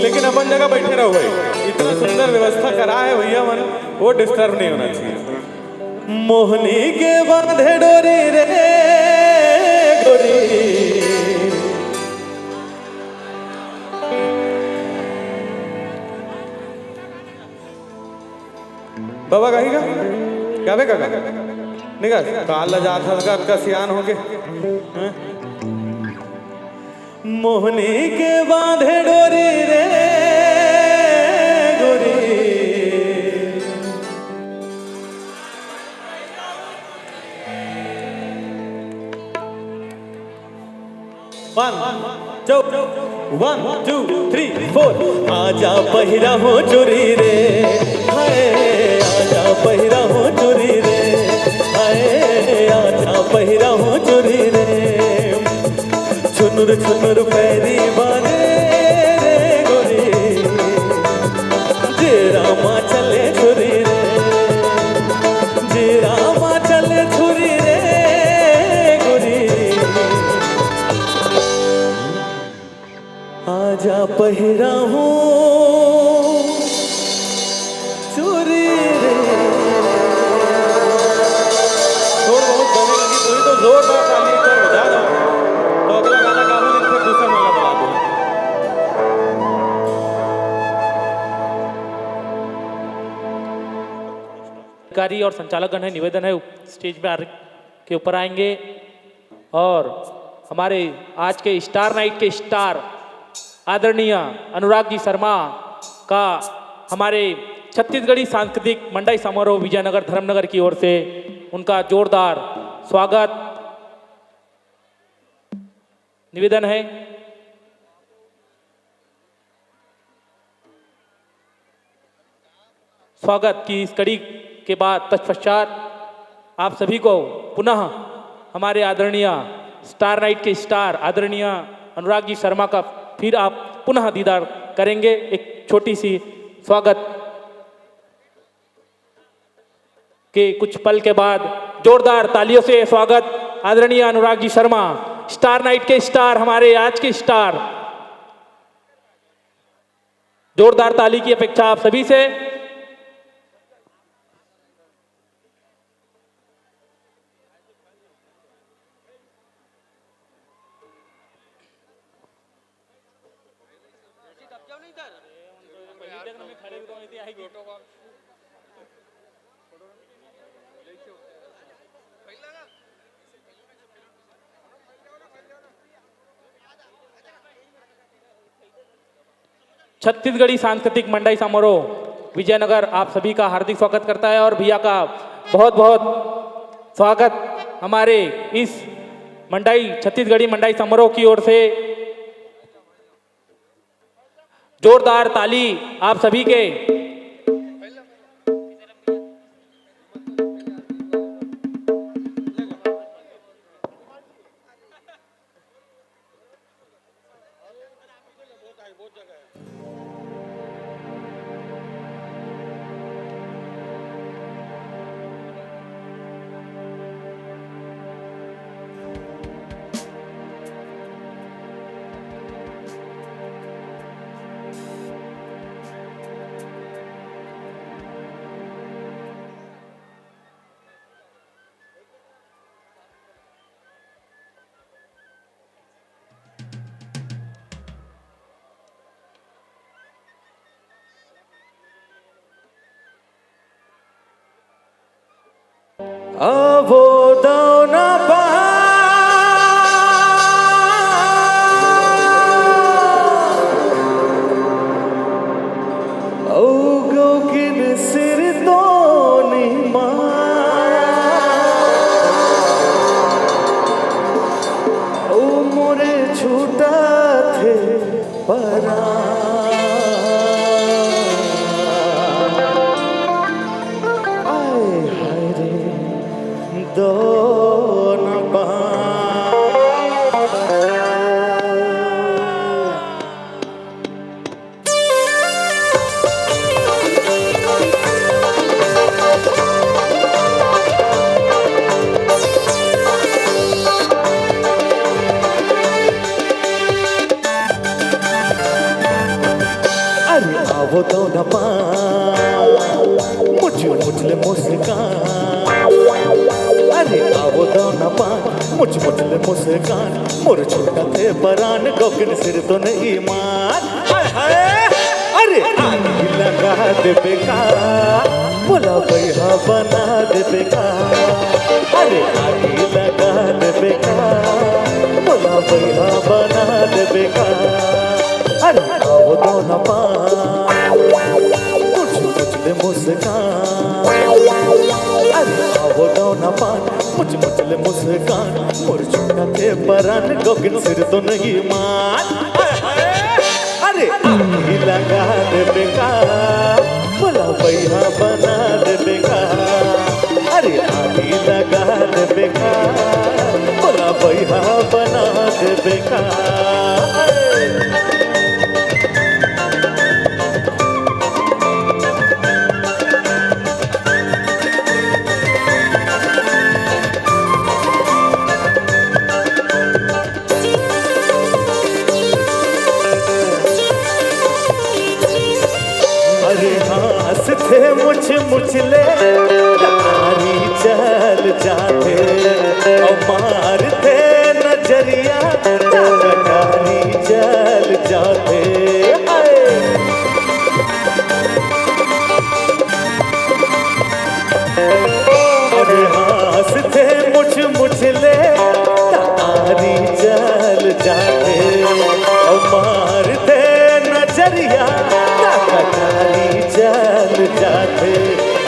लेकिन अपन जगह बैठे रहो भाई इतना सुंदर व्यवस्था करा है भैया मन वो डिस्टर्ब नहीं होना चाहिए मोहनी के बांधे डोरी रे गोरी बाबा कहेगा गावे का निकाल काल जात का सियान हो गए मोहनी के बांधे डोरी रे गोरी वन 1 2 3 4 आजा पहिरा हो चोरी रे हाय आजा पहिरा हो चोरी रे हाय आजा पहिरा हो चोरी रे चुनुर चुनुर पैरी बारे रे गोरी जेरा माँ चले छुरी रे जेरा माँ चले छुरी रे गोरी आजा पहिरा हूँ चोरी रे थोड़ा बहुत बने लगी तो ही तो जोरदार ताली एक बार बजा दो तो अगला गाना गाऊं नहीं फिर दूसरा गाना बजा दो। अधिकारी और संचालकगण है निवेदन है स्टेज पे के ऊपर आएंगे और हमारे आज के स्टार नाइट के स्टार आदरणीय अनुराग जी शर्मा का हमारे छत्तीसगढ़ी सांस्कृतिक मंडई समारोह विजयनगर धर्मनगर की ओर से उनका जोरदार स्वागत निवेदन है। स्वागत की इस कड़ी के बाद तत्पश्चात आप सभी को पुनः हमारे आदरणीय स्टार नाइट के स्टार आदरणीय अनुराग जी शर्मा का फिर आप पुनः दीदार करेंगे। एक छोटी सी स्वागत के कुछ पल के बाद जोरदार तालियों से स्वागत आदरणीय अनुराग जी शर्मा स्टार नाइट के स्टार हमारे आज के स्टार। जोरदार ताली की अपेक्षा आप सभी से। छत्तीसगढ़ी सांस्कृतिक मंडई समारोह विजयनगर आप सभी का हार्दिक स्वागत करता है और भैया का बहुत बहुत स्वागत हमारे इस मंडई छत्तीसगढ़ी मंडई समारोह की ओर से। जोरदार ताली आप सभी के। आवो दाना पा औगो किन सिर तो निमा ओ मोरे छूटा थे परा वो तो नपा मुझे मुझले मुस्कान अरे आवो तो नपा मुझे मुझले मुस्कान मोर छोटा थे परान गोकिन सिर तो नहीं मान अरे आग लगा दे बेकार बोला भैया बना दे बेकार अरे आग लगा दे बेकार बोला भैया बना दे बेकार अरे आवो तो नपा मुझले मुस्कान अरे आवो तो नपा मुझ मुचले मुस्कान मोर छोटा थे परान गोगिन सिर तो नहीं मान अरे आगी लगा दे बेकार बोला भैया बना दे बेकार अरे आगी लगा दे बेकार बोला भैया बना दे बेकार अरे हास थे मुझले तारी चल जाते और मार थे नजरिया तारी चल जाते अरे हास थे मुझले तारी चल जाते और मार थे नजरिया तारी चल जाते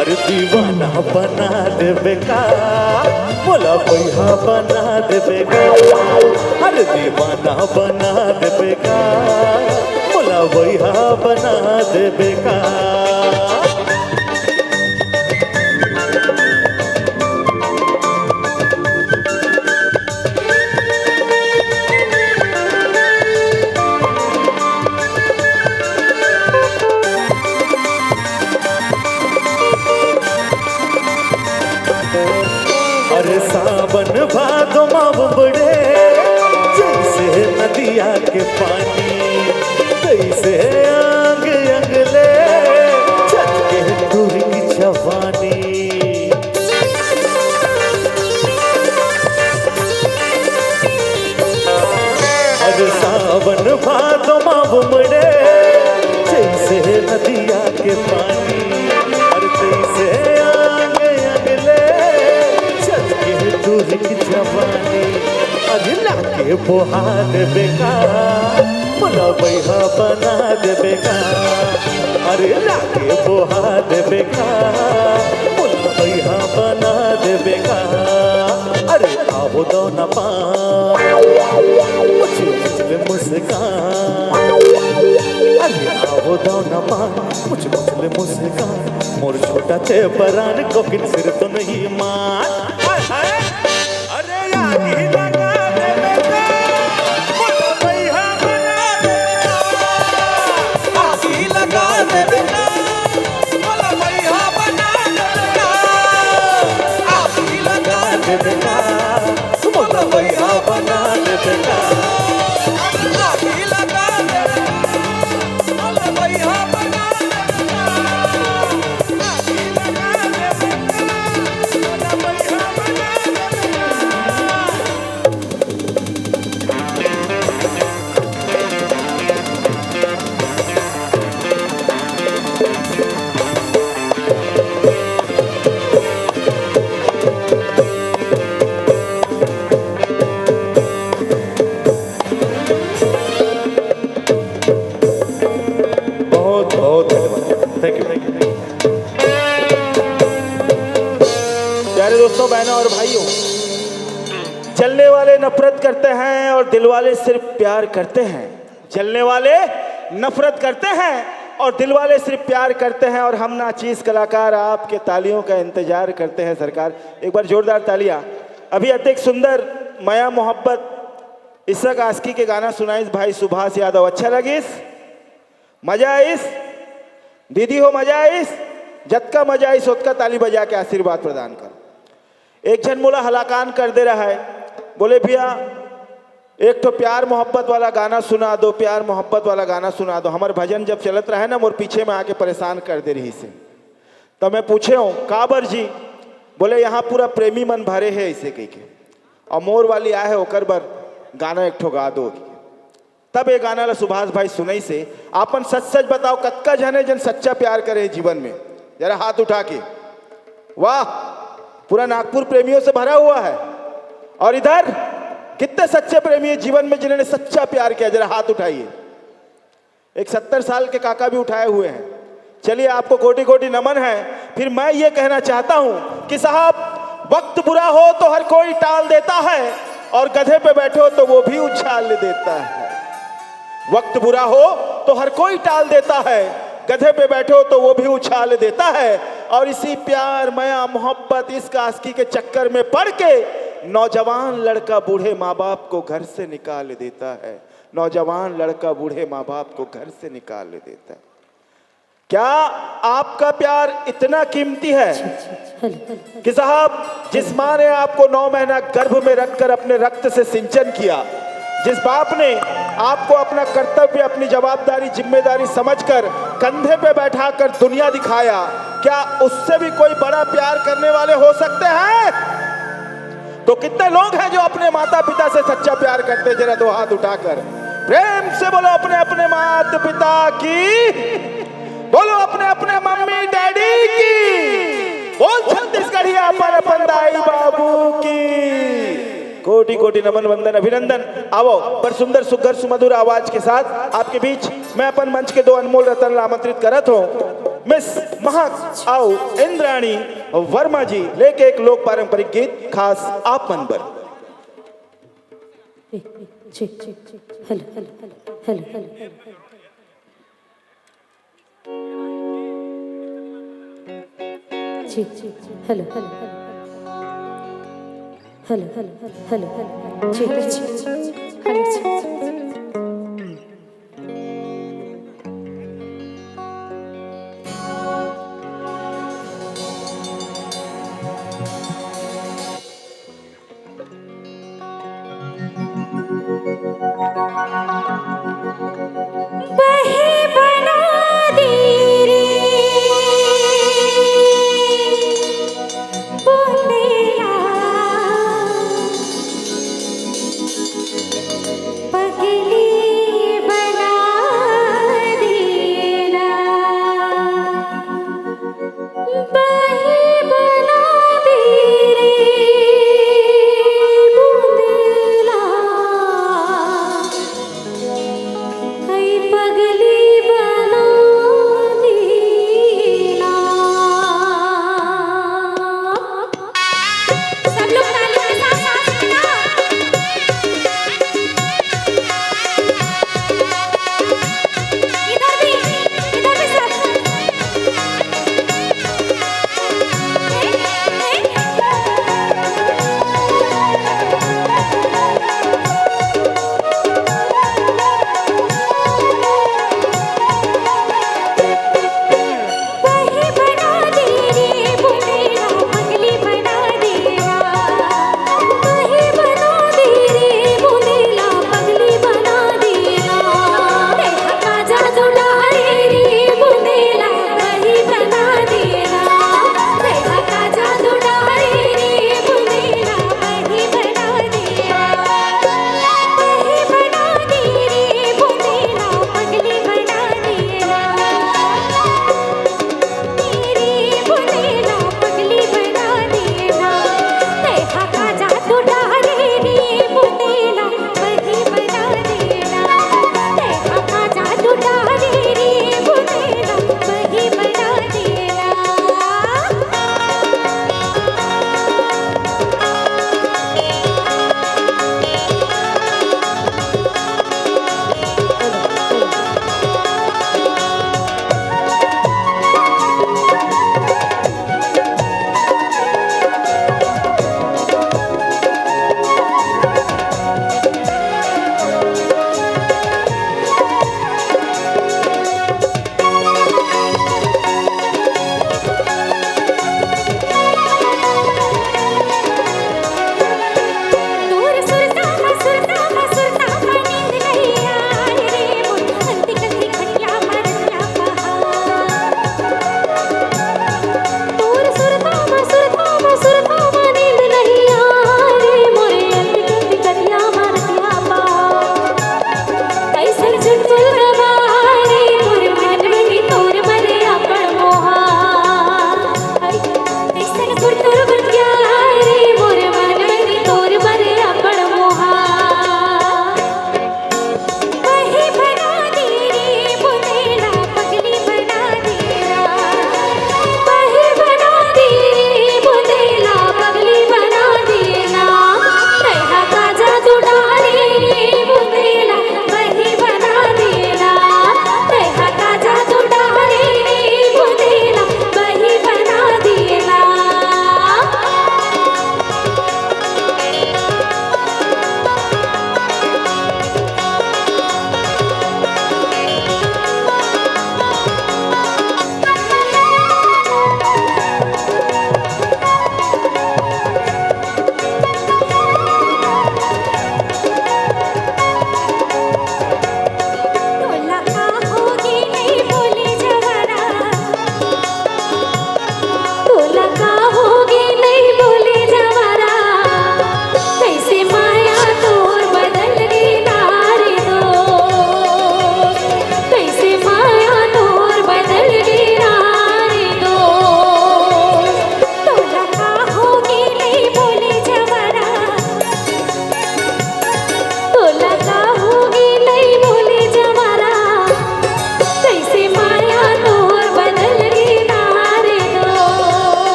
अरे दीवाना बना दे बेकार बोला भैया बना दे बेकार अरे दीवाना बना दे बेकार बोला भैया बना दे बेकार अरे सावन भादो माव बड़े जैसे नदिया के पानी जैसे अंग अंगले छत के दूरी की जवानी अरे सावन भादो माव बड़े जैसे नदिया के पानी अरे जैसे अंग अंगले दूर की जवानी अगला के बोहा दे बेकार बोला भैया बना दे बेकार अरे लाके बोहा दे बेकार बोला भैया बना दे बेकार अरे आओ दो न पा मुझे मुस्कान अरे आओ दो न पा मुझे मुस्कान मोर छोटा थे परान कोकिन सिर तो नहीं मान अरे आगी लगा दे बेकार बोला भैया बना दे आगी लगा दे बेकार बोला भैया बना दे आगी लगा दे बेकार बोला भैया बना दे बेकार आगी लगा दे बोला भैया बना दोस्तों बहनों और भाइयों, जलने वाले नफरत करते हैं और दिल वाले सिर्फ प्यार करते हैं। जलने वाले नफरत करते हैं और दिल वाले सिर्फ प्यार करते हैं। और हम नाचीज कलाकार आपके तालियों का इंतजार करते हैं। सरकार एक बार जोरदार तालियां। अभी अत्यंत सुंदर माया मोहब्बत इसक आस्की के गाना सुनाइस भाई सुभाष यादव। अच्छा लगिस, मजा आइस दीदी हो, मजा आइस जतका मजा आइस उतका ताली बजा के आशीर्वाद प्रदान कर। एक जन मोला हलाकान कर दे रहा है, बोले भैया एक तो प्यार मोहब्बत वाला गाना सुना दो, प्यार मोहब्बत वाला गाना सुना दो। हमारे भजन जब चलत रहा है ना, मोर पीछे में आके परेशान कर दे रही से। तो मैं पूछे हूँ काबर जी, बोले यहाँ पूरा प्रेमी मन भरे है इसे कह के, और मोर वाली आए है ओकर बर गाना एक ठो गा दो। तब ये गाना ला सुभाष भाई सुनई से आपन सच सच बताओ कत्का जने जन सच्चा प्यार करे जीवन में, जरा हाथ उठा के। वाह, पूरा नागपुर प्रेमियों से भरा हुआ है। और इधर कितने सच्चे प्रेमी है जीवन में जिन्होंने सच्चा प्यार किया, जरा हाथ उठाइए। एक 70 साल के काका भी उठाए हुए हैं। चलिए आपको कोटि कोटि नमन है। फिर मैं ये कहना चाहता हूं कि साहब वक्त बुरा हो तो हर कोई टाल देता है और गधे पे बैठो तो वो भी उछाल देता है। वक्त बुरा हो तो हर कोई टाल देता है, गधे पे बैठो तो वो भी उछाल देता है। और इसी प्यार मया मोहब्बत इस आशिकी के चक्कर में पड़ के नौजवान लड़का बूढ़े माँ बाप को घर से निकाल देता है। नौजवान लड़का बूढ़े माँ बाप को घर से निकाल देता है। क्या आपका प्यार इतना कीमती है कि साहब जिस माँ ने आपको 9 महीना गर्भ में रखकर अपने रक्त से सिंचन किया, जिस बाप ने आपको अपना कर्तव्य, अपनी जवाबदारी, जिम्मेदारी समझकर कंधे पे बैठाकर दुनिया दिखाया, क्या उससे भी कोई बड़ा प्यार करने वाले हो सकते हैं? तो कितने लोग हैं जो अपने माता पिता से सच्चा प्यार करते? जरा 2 हाथ उठाकर प्रेम से बोलो अपने अपने माता पिता की, बोलो अपने अपने मम्मी डैडी की, बोल छत्तीसगढ़िया पर अपन दाई बाबू की। कोटि कोटि नमन वंदन अभिनंदन। आओ पर सुंदर सुघर सुमधुर आवाज के साथ आपके बीच मैं अपन मंच के 2 अनमोल रत्न आमंत्रित करत हूँ। मिस महक आओ इंद्राणी वर्मा जी लेके एक लोक पारंपरिक गीत खास आप मन पर। हेलो हेलो हेलो हेलो जी hello hello hello hello hello hello जी बहे बना दे रे बोलेला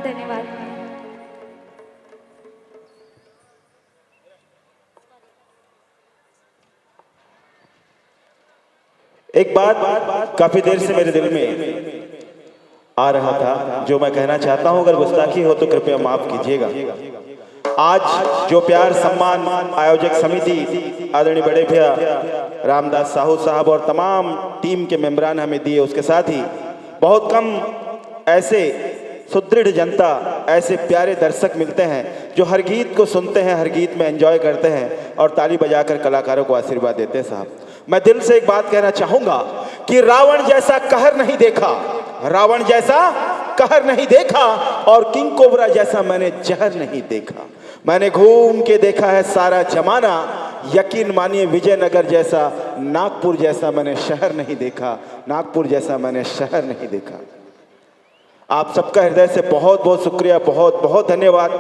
धन्यवाद। एक बात काफी देर से मेरे दिल में आ रहा था जो मैं कहना चाहता हूं, अगर गुस्ताखी हो तो कृपया माफ कीजिएगा। आज जो प्यार सम्मान आयोजक समिति आदरणीय बड़े भैया रामदास साहू साहब और तमाम टीम के मेंबरान हमें दिए, उसके साथ ही बहुत कम ऐसे सुदृढ़ जनता, ऐसे प्यारे दर्शक मिलते हैं जो हर गीत को सुनते हैं, हर गीत में एंजॉय करते हैं और ताली बजाकर कलाकारों को आशीर्वाद देते हैं। साहब, मैं दिल से एक बात कहना चाहूंगा कि रावण जैसा कहर नहीं देखा, रावण जैसा कहर नहीं देखा और किंग कोबरा जैसा मैंने जहर नहीं देखा। मैंने घूम के देखा है सारा जमाना, यकीन मानिए विजयनगर जैसा, नागपुर जैसा मैंने शहर नहीं देखा, नागपुर जैसा मैंने शहर नहीं देखा। आप सबका हृदय से बहुत बहुत शुक्रिया, बहुत बहुत धन्यवाद।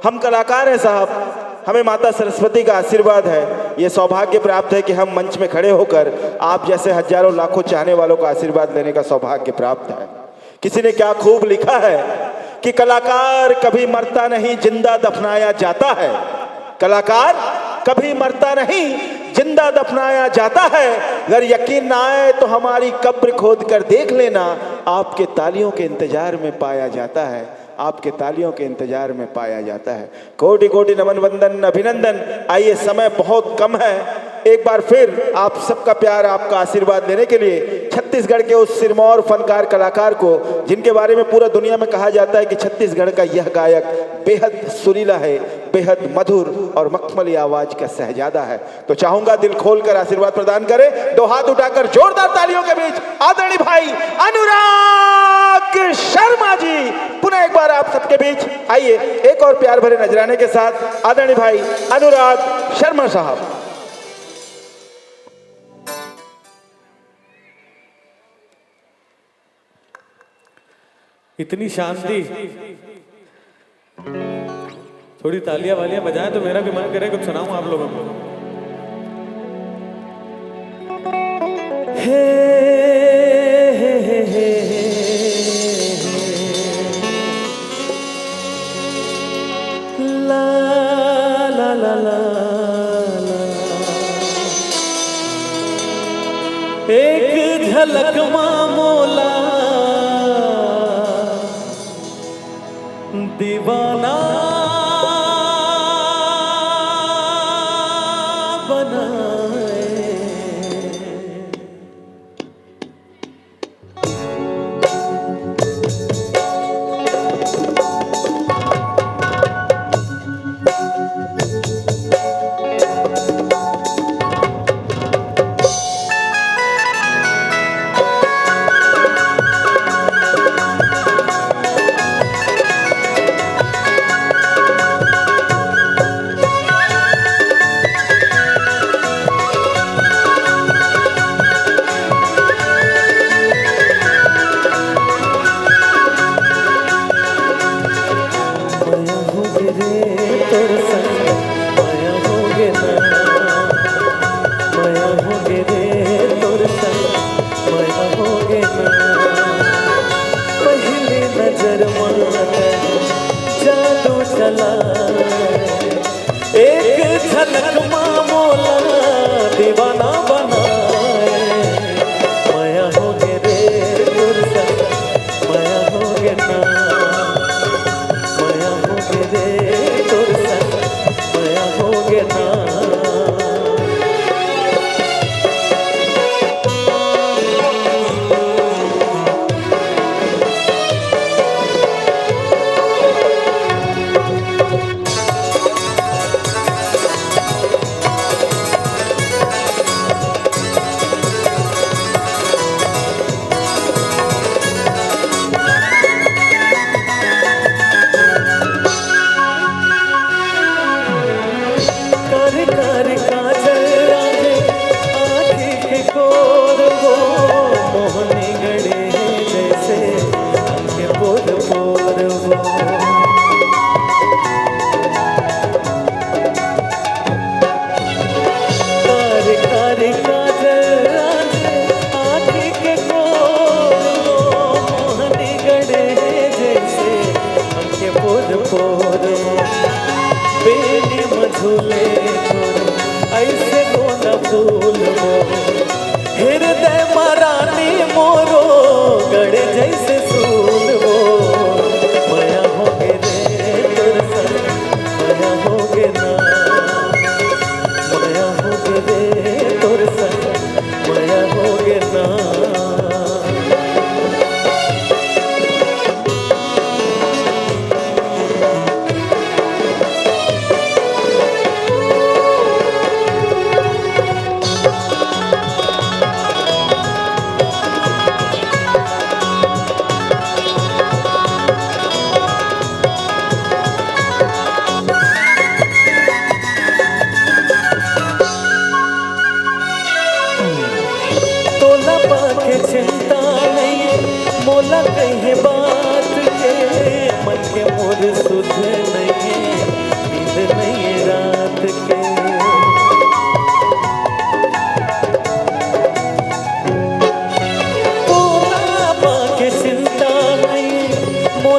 हम कलाकार हैं साहब, हमें माता सरस्वती का आशीर्वाद है, ये सौभाग्य प्राप्त है कि हम मंच में खड़े होकर आप जैसे हजारों लाखों चाहने वालों का आशीर्वाद लेने का सौभाग्य प्राप्त है। किसी ने क्या खूब लिखा है कि कलाकार कभी मरता नहीं, जिंदा दफनाया जाता है। कलाकार कभी मरता नहीं, जिंदा दफनाया जाता है। अगर यकीन ना आए तो हमारी कब्र खोद कर देख लेना, आपके तालियों के इंतजार में पाया जाता है, आपके तालियों के इंतजार में पाया जाता है। कोटि कोटि नमन वंदन अभिनंदन। आइए, समय बहुत कम है, एक बार फिर आप सबका प्यार, आपका आशीर्वाद लेने के लिए छत्तीसगढ़ के उस सिरमौर फनकार कलाकार को, जिनके बारे में पूरा दुनिया में कहा जाता है कि छत्तीसगढ़ का यह गायक बेहद सुरीला है, बेहद मधुर और मखमली आवाज का शहजादा है, तो चाहूंगा दिल खोलकर आशीर्वाद प्रदान करें। दो हाथ उठाकर जोरदार तालियों के बीच आदरणीय भाई अनुराग शर्मा जी, पुनः एक बार आप सबके बीच आइए, एक और प्यार भरे नजराने के साथ आदरणीय भाई अनुराग शर्मा साहब। इतनी शांति, थोड़ी तालियां वालियां बजाएं तो मेरा भी मन करे कुछ सुनाऊं आप लोगों को। हे ला ला ला ला, एक झलक मामोला दीवाना बनाए। एक झलक मामोला दीवाना बनाए। माया हो गे रे तोर संग, माया हो गे ना, माया हो गे रे तोर संग, माया हो गे ना।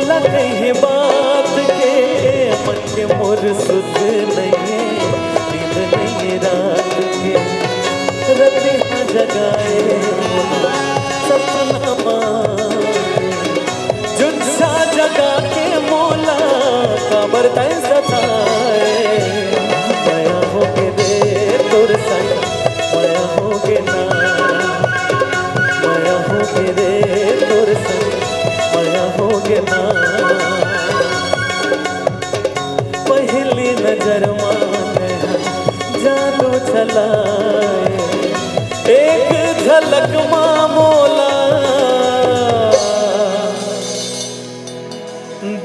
मोला कहीं बात के मन के मोर सुध नहीं है, नींद नहीं है रात के रते हाँ जगाए सपना मारे जुझा जगा के मोला काबर तय सताए माया हो के दे तोर संग माया हो के ना माया हो के दे तोर संग माया हो के ना पहली नजर में जादू चलाए एक झलक माँ मोला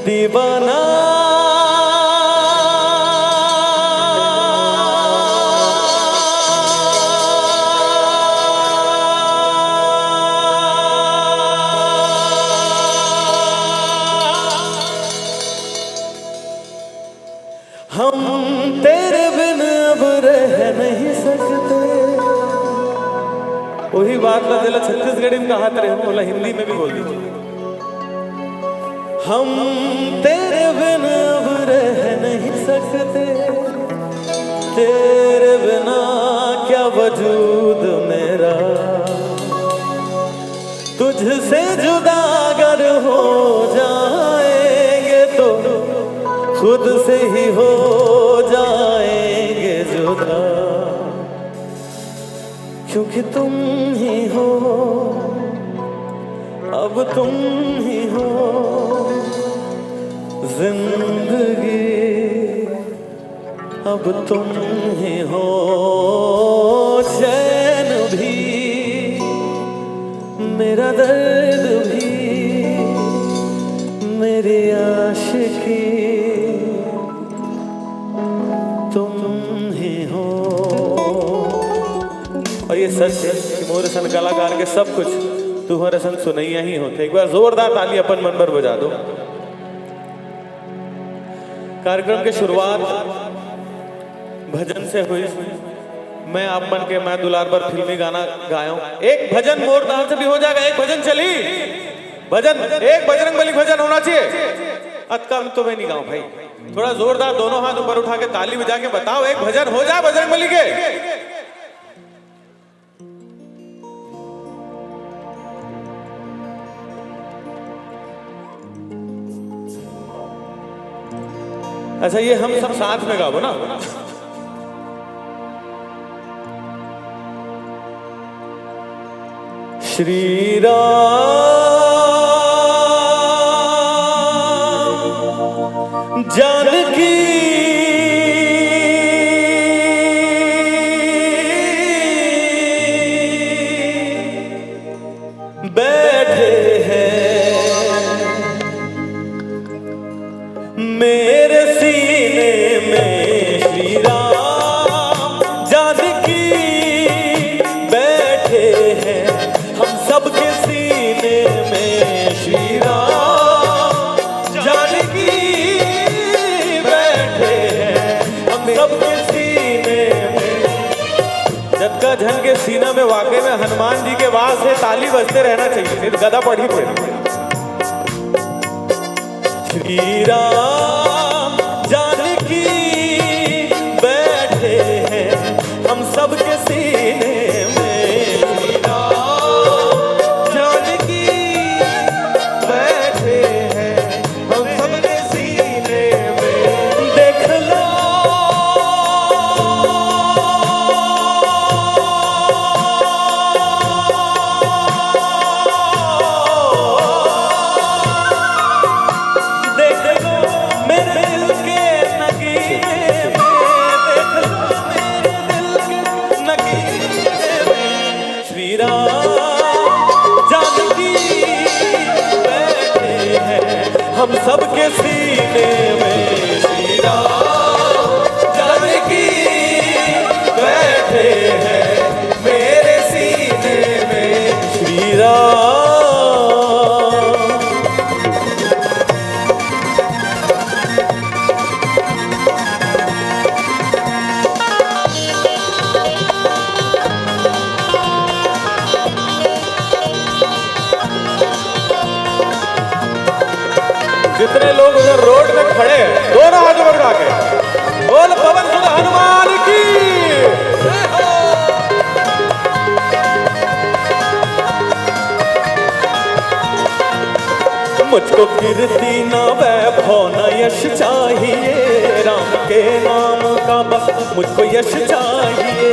दीवाना हम तेरे बिन अब रह नहीं सकते। वही बात ना दिला छत्तीसगढ़ी में कहा तेरे, हम बोला हिंदी में भी बोल दीजिए। हम तेरे बिन अब रह नहीं सकते, तेरे बिना क्या वजूद मेरा, तुझसे जुदा अगर हो जाएंगे तो खुद से ही हो जाएंगे जुदा, क्योंकि तुम ही हो अब तुम ही हो जिंदगी, अब तुम ही हो चैन भी मेरा दर्द भी मेरी आशिकी तुम ही हो। और ये सच है कि मोरे सन कलाकार के सब कुछ तुम्हारे संग सुनैया ही होते। एक बार जोरदार ताली अपन मन पर बजा दो। कार्यक्रम की शुरुआत भजन से हुई। मैं आप मन के मैं दुलार पर फिल्मी गाना गाया हूं। एक भजन मोरदार से भी हो जाएगा। एक भजन चली, भजन एक बजरंगबली भजन होना चाहिए। अतका तो मैं नहीं गाऊं भाई, थोड़ा जोरदार दोनों हाथ ऊपर उठा के ताली बजा के बताओ एक भजन हो जाए बजरंगबली के। अच्छा ये हम सब साथ में गाओ ना। श्री राम जानकी बैठे हैं मेरे सीने में, श्री राम जानकी बैठे हैं हम सबके सीने में, श्री राम जानकी बैठे हैं हम सबके सीने में। जब का झन के सीना में वाकई में हनुमान जी के वास है, ताली बजते रहना चाहिए, फिर गदा पड़ी पड़े। श्री राम जानकी बैठे हैं हम सबके सीने में, श्री राम जानकी बैठे हैं हम सबके सीने में। देख लो हम सबके सीने में, श्री राम जानकी बैठे हैं मेरे सीने में, श्री राम। जितने लोग उधर रोड में खड़े हैं दोनों हाथों पर उठा के बोल पवन सुत हनुमान की जय हो। मुझको कीर्ति न वैभव न यश चाहिए, राम के नाम का बस मुझको यश चाहिए।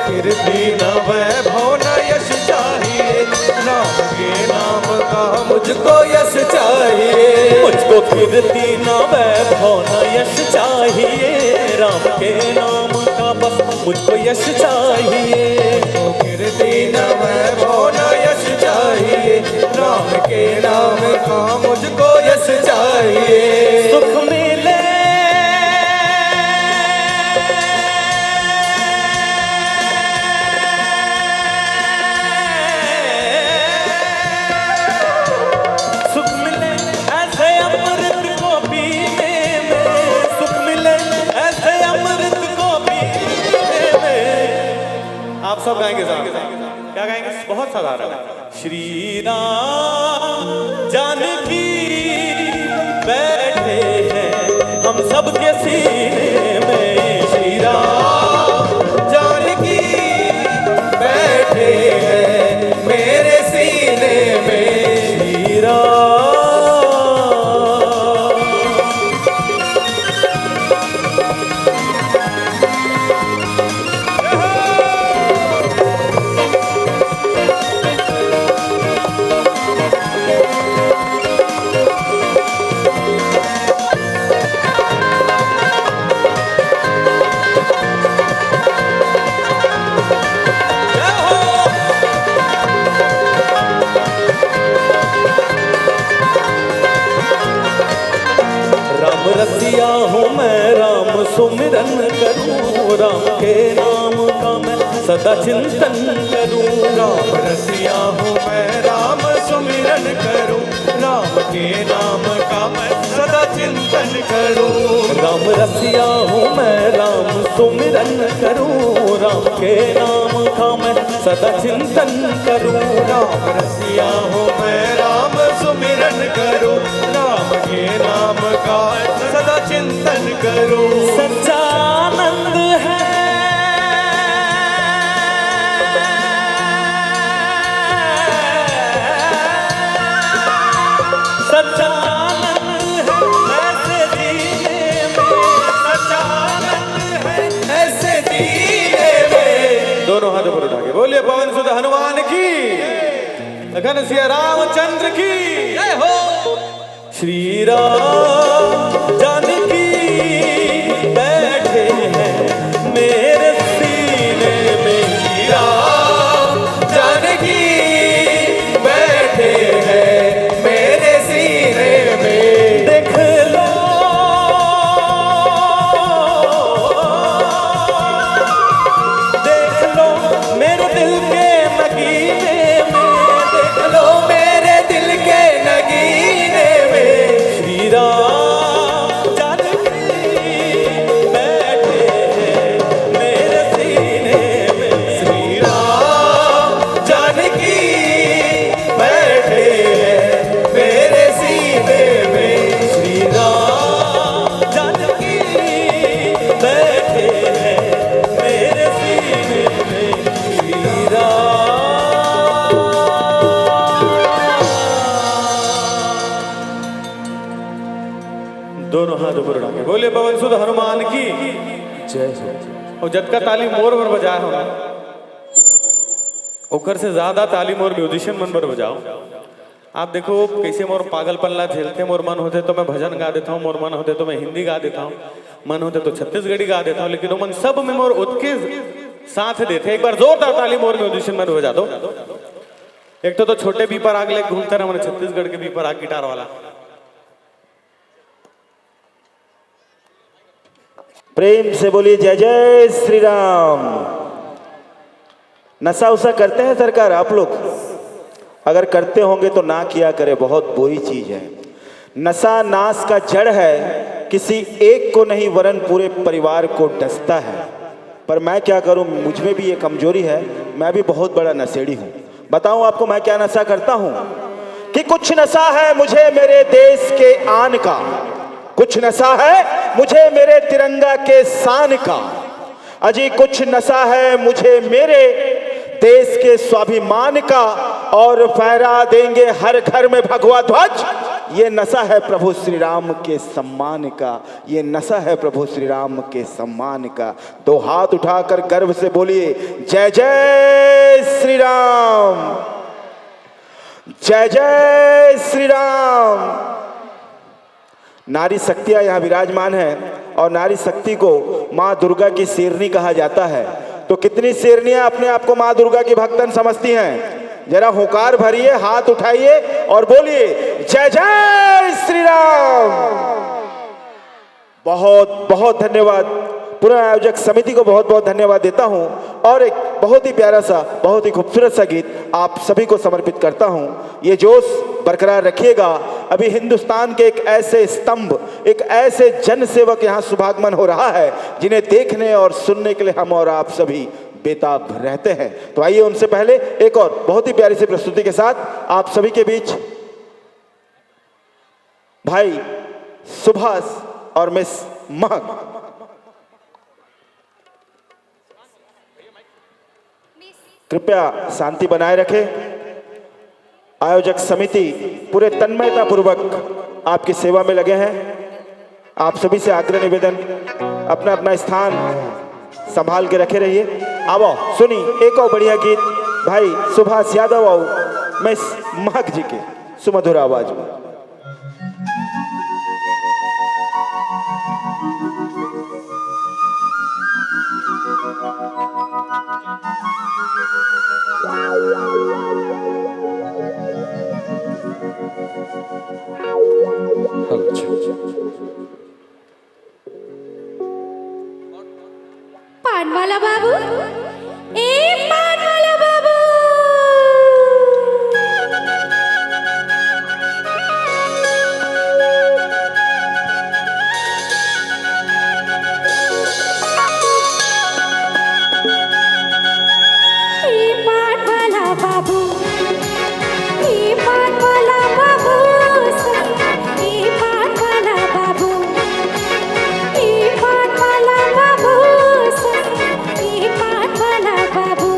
कीर्ति न वैभव न यश चाहिए, राम के नाम का मुझको यश चाहिए। मुझको कीर्ति न वैभव न यश चाहिए, राम के नाम का बस मुझको यश चाहिए। कीर्ति न वैभव न यश चाहिए, राम के नाम का मुझको यश चाहिए। सुख मिले सुख मिले ऐसे अमृत को पीने में, सुख मिले ऐसे अमृत को पीने में। आप सब गाएंगे साहब, क्या गाएंगे? बहुत साधारण है। श्री राम जानकी बैठे हैं हम सबके सीने में। श्री राम जानकी बैठे हैं मेरे सीने में। श्री राम रसिया हूँ मैं, राम सुमिरन करूँ, राम के नाम का मैं सदा चिंतन करूँ। राम रसिया हूँ मैं, राम सुमिरन करूँ, राम के नाम का मैं सदा चिंतन करूँ। राम रसिया हूँ मैं, राम सुमिरन करूँ, राम के नाम का मैं सदा चिंतन करूँ। राम रसिया हूँ मैं, राम सुमिरन करूँ, राम के नाम का सदा चिंतन करूँ। सच्चा आनंद है सच्चा आनंद है ऐसे जीने में, सच्चा आनंद है ऐसे जीने में। दोनों हाथों पर उठा के बोलिए पवन सुत हनुमान की, घन सिया रामचंद्र की जय हो। श्री राम जानकी बैठे हैं मेरे सीने में। श्री राम जानकी बैठे हैं मेरे सीने में। देख लो देख लो मेरे दिल के नगीने में, देख लो मेरे दिल के नगीने में। श्री राम जानकी बैठे हैं मेरे सीने में। श्री राम जानकी बैठे हैं मेरे सीने में। श्री राम जानकी बैठे हैं मेरे सीने में। श्री राम दोनों हाथ ऊपर उठा के बोले पवन सुत हनुमान की जय। और जब का ताली मोर पर बजाया हो ओकर से ज्यादा ताली मोर म्यूजिशियन मन पर बजाओ। आप देखो कैसे मोर पागलपन ला झेलते। मोर मन होते तो मैं भजन गा देता हूँ, मोर मन होते तो मैं हिंदी गा देता हूँ, मन होते तो छत्तीसगढ़ी गा देता हूँ, लेकिन वो मन सब में मोर उतके साथ देते। एक बार जोरदार ताली मोर म्यूजिशियन मन बजा दो। एक तो छोटे बीपर आग ले घूमता रहा मैंने छत्तीसगढ़ के बीपर आग गिटार वाला। प्रेम से बोलिए जय जय श्री राम। नशा उसा करते हैं सरकार आप लोग? अगर करते होंगे तो ना किया करे, बहुत बुरी चीज है। नशा नाश का जड़ है, किसी एक को नहीं वरन पूरे परिवार को डसता है। पर मैं क्या करूं, मुझ में भी ये कमजोरी है, मैं भी बहुत बड़ा नशेड़ी हूं। बताऊं आपको मैं क्या नशा करता हूं? कि कुछ नशा है मुझे मेरे देश के आन का, कुछ नशा है मुझे मेरे तिरंगा के शान का, अजी कुछ नशा है मुझे मेरे देश के स्वाभिमान का, और फहरा देंगे हर घर में भगवा ध्वज, ये नशा है प्रभु श्री राम के सम्मान का, ये नशा है प्रभु श्री राम के सम्मान का। दो हाथ उठाकर गर्व से बोलिए जय जय श्री राम, जय जय श्री राम। नारी शक्तियां यहाँ विराजमान है और नारी शक्ति को माँ दुर्गा की शेरनी कहा जाता है। तो कितनी शेरनियां अपने आप को माँ दुर्गा की भक्तन समझती हैं? जरा हुंकार भरिए, हाथ उठाइए और बोलिए जय जय श्री राम। बहुत बहुत धन्यवाद, पुनः आयोजक समिति को बहुत बहुत धन्यवाद देता हूं और एक बहुत ही प्यारा सा, बहुत ही खूबसूरत सा गीत आप सभी को समर्पित करता हूं। ये जोश बरकरार रखिएगा। अभी हिंदुस्तान के एक ऐसे स्तंभ, एक ऐसे जन सेवक यहाँ शुभागमन हो रहा है जिन्हें देखने और सुनने के लिए हम और आप सभी बेताब रहते हैं। तो आइए उनसे पहले एक और बहुत ही प्यारी सी प्रस्तुति के साथ आप सभी के बीच भाई सुभाष और मिस महक। कृपया शांति बनाए रखें। आयोजक समिति पूरे तन्मयता पूर्वक आपकी सेवा में लगे हैं। आप सभी से आग्रह निवेदन, अपना अपना स्थान संभाल के रखे रहिए। आओ सुनी एक और बढ़िया गीत भाई सुभाष यादव और मिस महक जी के सुमधुर आवाज में। पानवाला बाबू, ए पानवाला बाबू, ए पानवाला बाबू, ए पानवाला बाबू, ए पानवाला बाबू, ए पानवाला बाबू, ए पानवाला बाबू।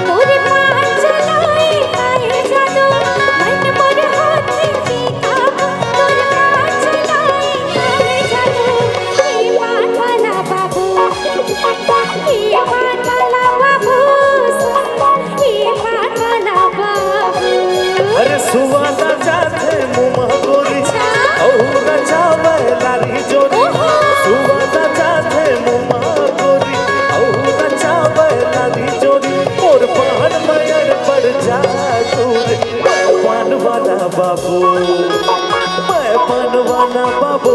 मोरे पान चलाए काहे जादू, मन मोर हाथ की काबू। मोरे पान चलाए काहे जादू, ए पानवाला बाबू, ए पानवाला बाबू, ए पानवाला बाबू। अरे सुवादा जाते मुँह गोरी और नचावे लारी जोरी, सुवादा जाते मुँह गोरी और नचावे लारी जोरी, और पान मयर पड़ जा दूर। पान वाला बाबू, मैं पान वाला बाबू।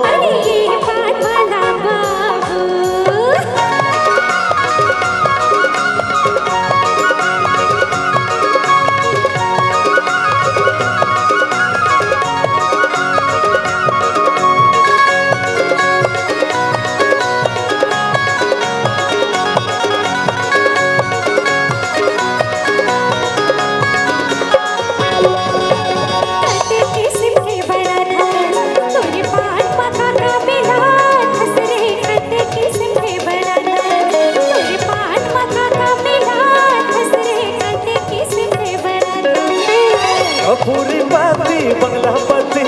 अरे ये पानवाला बाबू, कते किस्म के बड़ा था तोरे पान मखा का मिला हंस रे। कते किस्म के बड़ा था तोरे पान मखा का मिला हंस रे। कते किस्म के बड़ा था। अपूरी बाती बंगलापति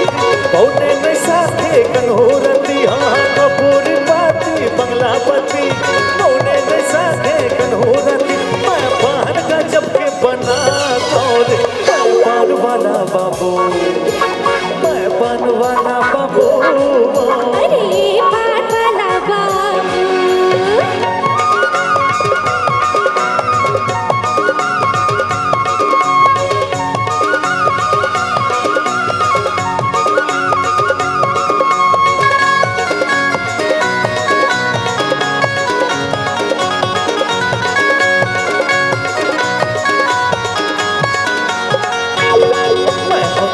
बहुने में साथे कन्होरती। हाँ अपूरी बाती बंगलापति बहुने में साथे कन्होरती। मैं पान का जब के बना तोरे, मैं पान वाला बाबू, मैं पान वाला बाबू। अरे ये पानवाला बाबू,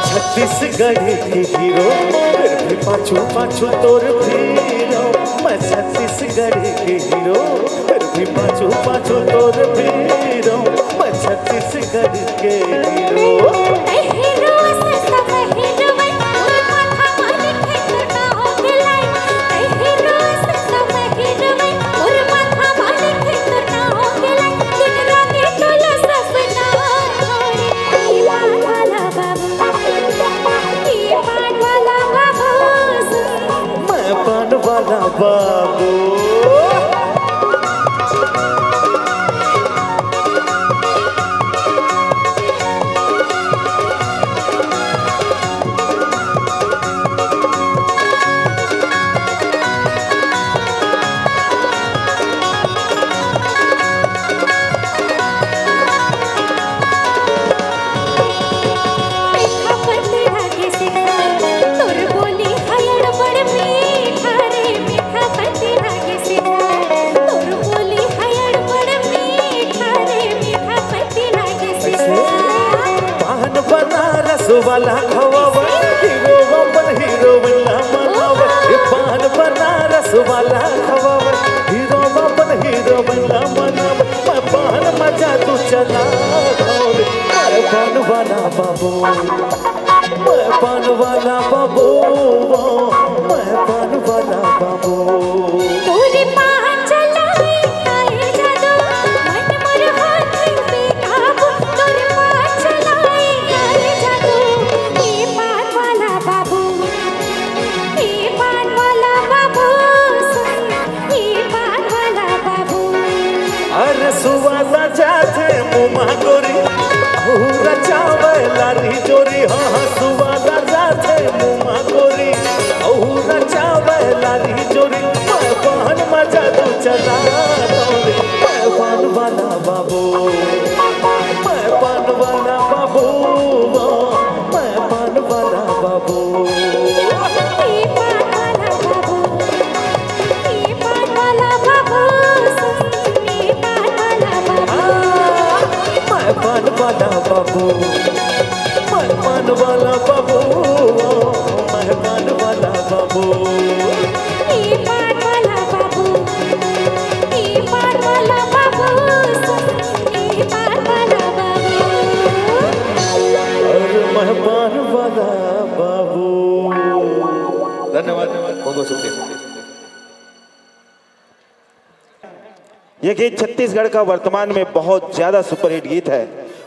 छत्तीसगढ़ की हीरो फिर भी पाछू पाछू तोर भीरो। मैं छत्तीसगढ़ की हीरो फिर भी पाछू पाछू तोर भीरो। मैं छत्तीसगढ़ के हीरो। बाबू मीठा पति धागे सिक्का तोर बोली हयड़ बड़ मीठा रे मीठा पति धागे सिक्का तोर बोली हयड़ बड़ मीठा रे मीठा पति धागे सिक्का पान बनारस वाला खवावा हीरो बन हीरो बनला मनावा ये पान बनारस वाला खवावा हीरो बनला मनावा मैं पान मजा तू चला खाओगे मैं पान वाला बाबू मैं पान वाला बाबू मैं पान वाला बाबू तोरे पान चलाए काए जादू मन मोर हाथ पे काबू तोरे पान चलाए काए जादू ये पान वाला बाबू ये पान वाला बाबू ये पान वाला बाबू अरे सुवादा जाते मुमा गोरी हुरा चावे लारी जोरी हाँ हाँ सुवादा जाते मुमा गोरी हुरा चावे लारी जोरी मैं पान मजा तू चला तोरे मैं पान वाला बाबू मैं पान वाला बाबू मैं पान वाला बाबू ये पान वाला बाबू ये पान वाला बाबू ये पान वाला बाबू मैं पान वाला बाबू मैं पान वाला बाबू मैं पान वाला बाबू ये पान वाला बाबू ये पान वाला बाबू ये पान वाला बाबू और मैं पान वाला बाबू। धन्यवाद बहुत बहुत शुक्रिया। ये गीत छत्तीसगढ़ का वर्तमान में बहुत ज़्यादा सुपरहिट गीत है,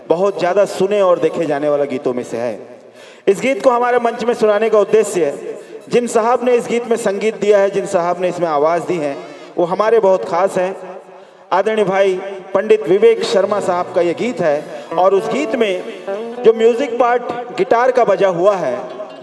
बहुत ज़्यादा सुने और देखे जाने वाला गीतों में से है। इस गीत को हमारे मंच में सुनाने का उद्देश्य है, जिन साहब ने इस गीत में संगीत दिया है, जिन साहब ने इसमें आवाज़ दी है, वो हमारे बहुत खास हैं। आदरणीय भाई पंडित विवेक शर्मा साहब का ये गीत है और उस गीत में जो म्यूज़िक पार्ट गिटार का बजा हुआ है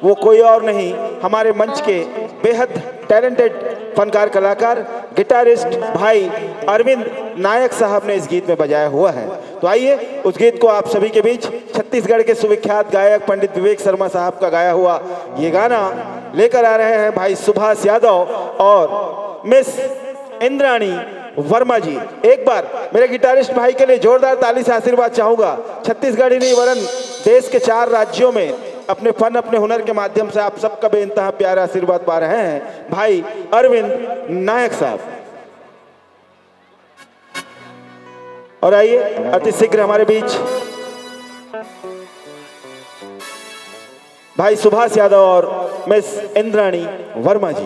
वो कोई और नहीं, हमारे मंच के बेहद टैलेंटेड फनकार कलाकार गिटारिस्ट भाई अरविंद नायक साहब ने इस गीत में बजाया हुआ है। तो आइए उस गीत को आप सभी के बीच छत्तीसगढ़ के सुविख्यात गायक पंडित विवेक शर्मा साहब का गाया हुआ ये गाना लेकर आ रहे हैं भाई सुभाष यादव और मिस इंद्राणी वर्मा जी। एक बार मेरे गिटारिस्ट भाई के लिए जोरदार ताली से आशीर्वाद चाहूंगा। छत्तीसगढ़ ही नहीं वरन देश के 4 राज्यों में अपने फन अपने हुनर के माध्यम से आप सबका बेइंतहा प्यारा आशीर्वाद पा रहे हैं भाई अरविंद नायक साहब। और आइए अति शीघ्र हमारे बीच भाई सुभाष यादव और मिस इंद्राणी वर्मा जी।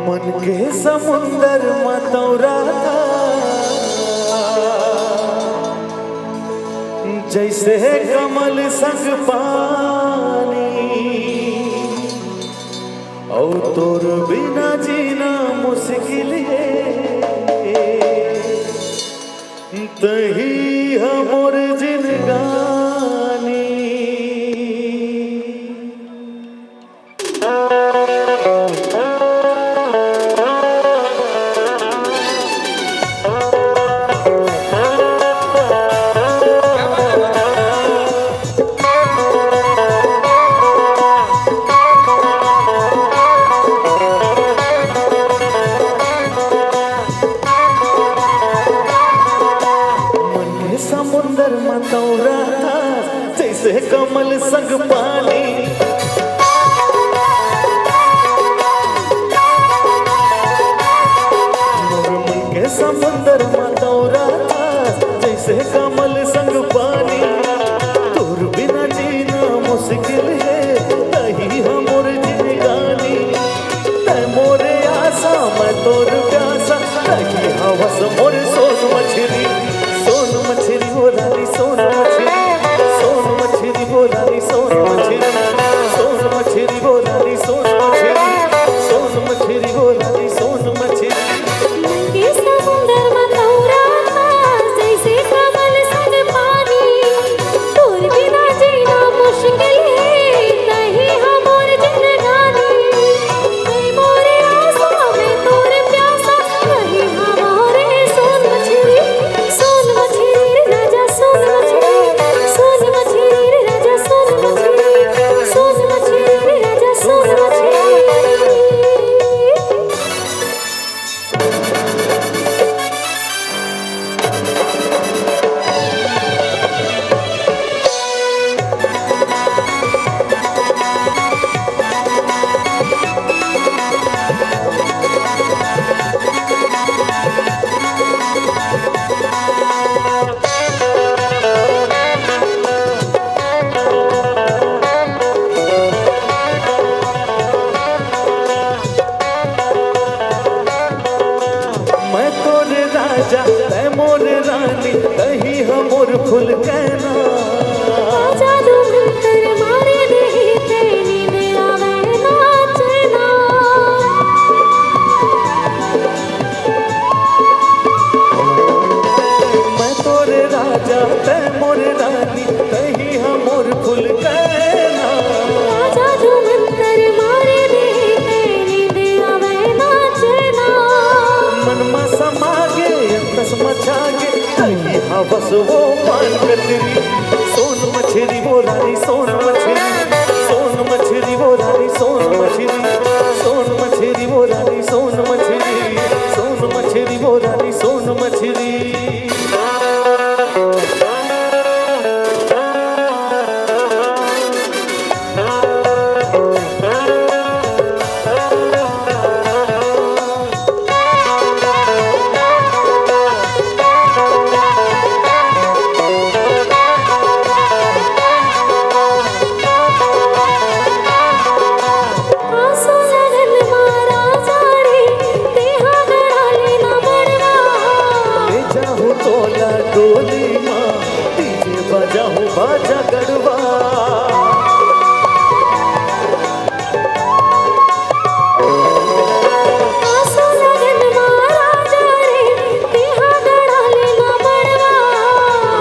मन के समुंदर मतौरा था जैसे कमल संग पानी और तोर बिना जीना मुश्किल है तही हमर जिंदगानी। समुंदर मतौरा था जैसे कमल संग पानी मोर मन के समुंदर मतौरा था जैसे कमल संग पानी तोर बिना जीना मुश्किल है तही हमर जिंदगानी। हवस वो पान कतरी सोन मछली वो रानी सोन मछली वो रानी सोन मछली वो रानी सोन मछली वो रानी सोन मछली। बाजा गढ़वा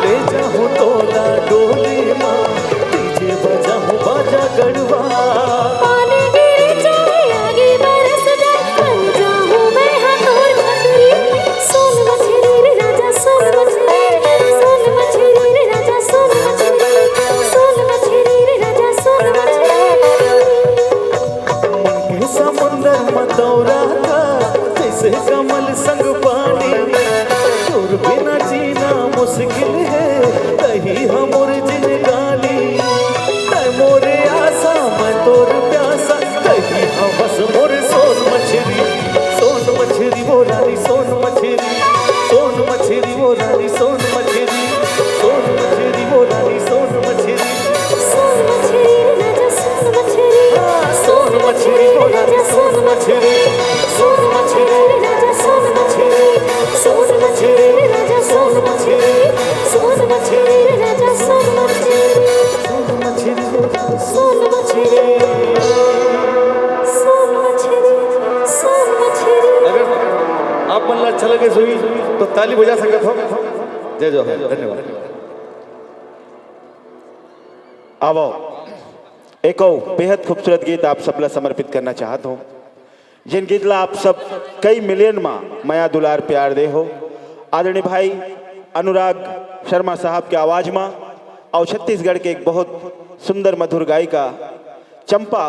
ले जाऊं तोला डोली माँ डीजे बजाऊं बाजा गढ़वा जैसे कमल संग पानी तोर बिना जीना मुश्किल है कहीं हमर जिंदगानी मोरे आशा मैं तोर प्यासा कहीं हवस मोर सोन मछली वो रानी सोन मछली वो रानी सोन मछली वो रानी सोन मछली वो रानी सोन मछली आप मन अच्छा लगे सोई तो ताली बजा सकते हो। जय जय धन्यवाद। आवो एक बेहद खूबसूरत गीत आप सबला समर्पित करना चाहता हूँ जिन गीत ला आप सब कई मिलियन माँ माया दुलार प्यार दे हो। आदरणीय भाई अनुराग शर्मा साहब के आवाज में और छत्तीसगढ़ के एक बहुत सुंदर मधुर गायिका चंपा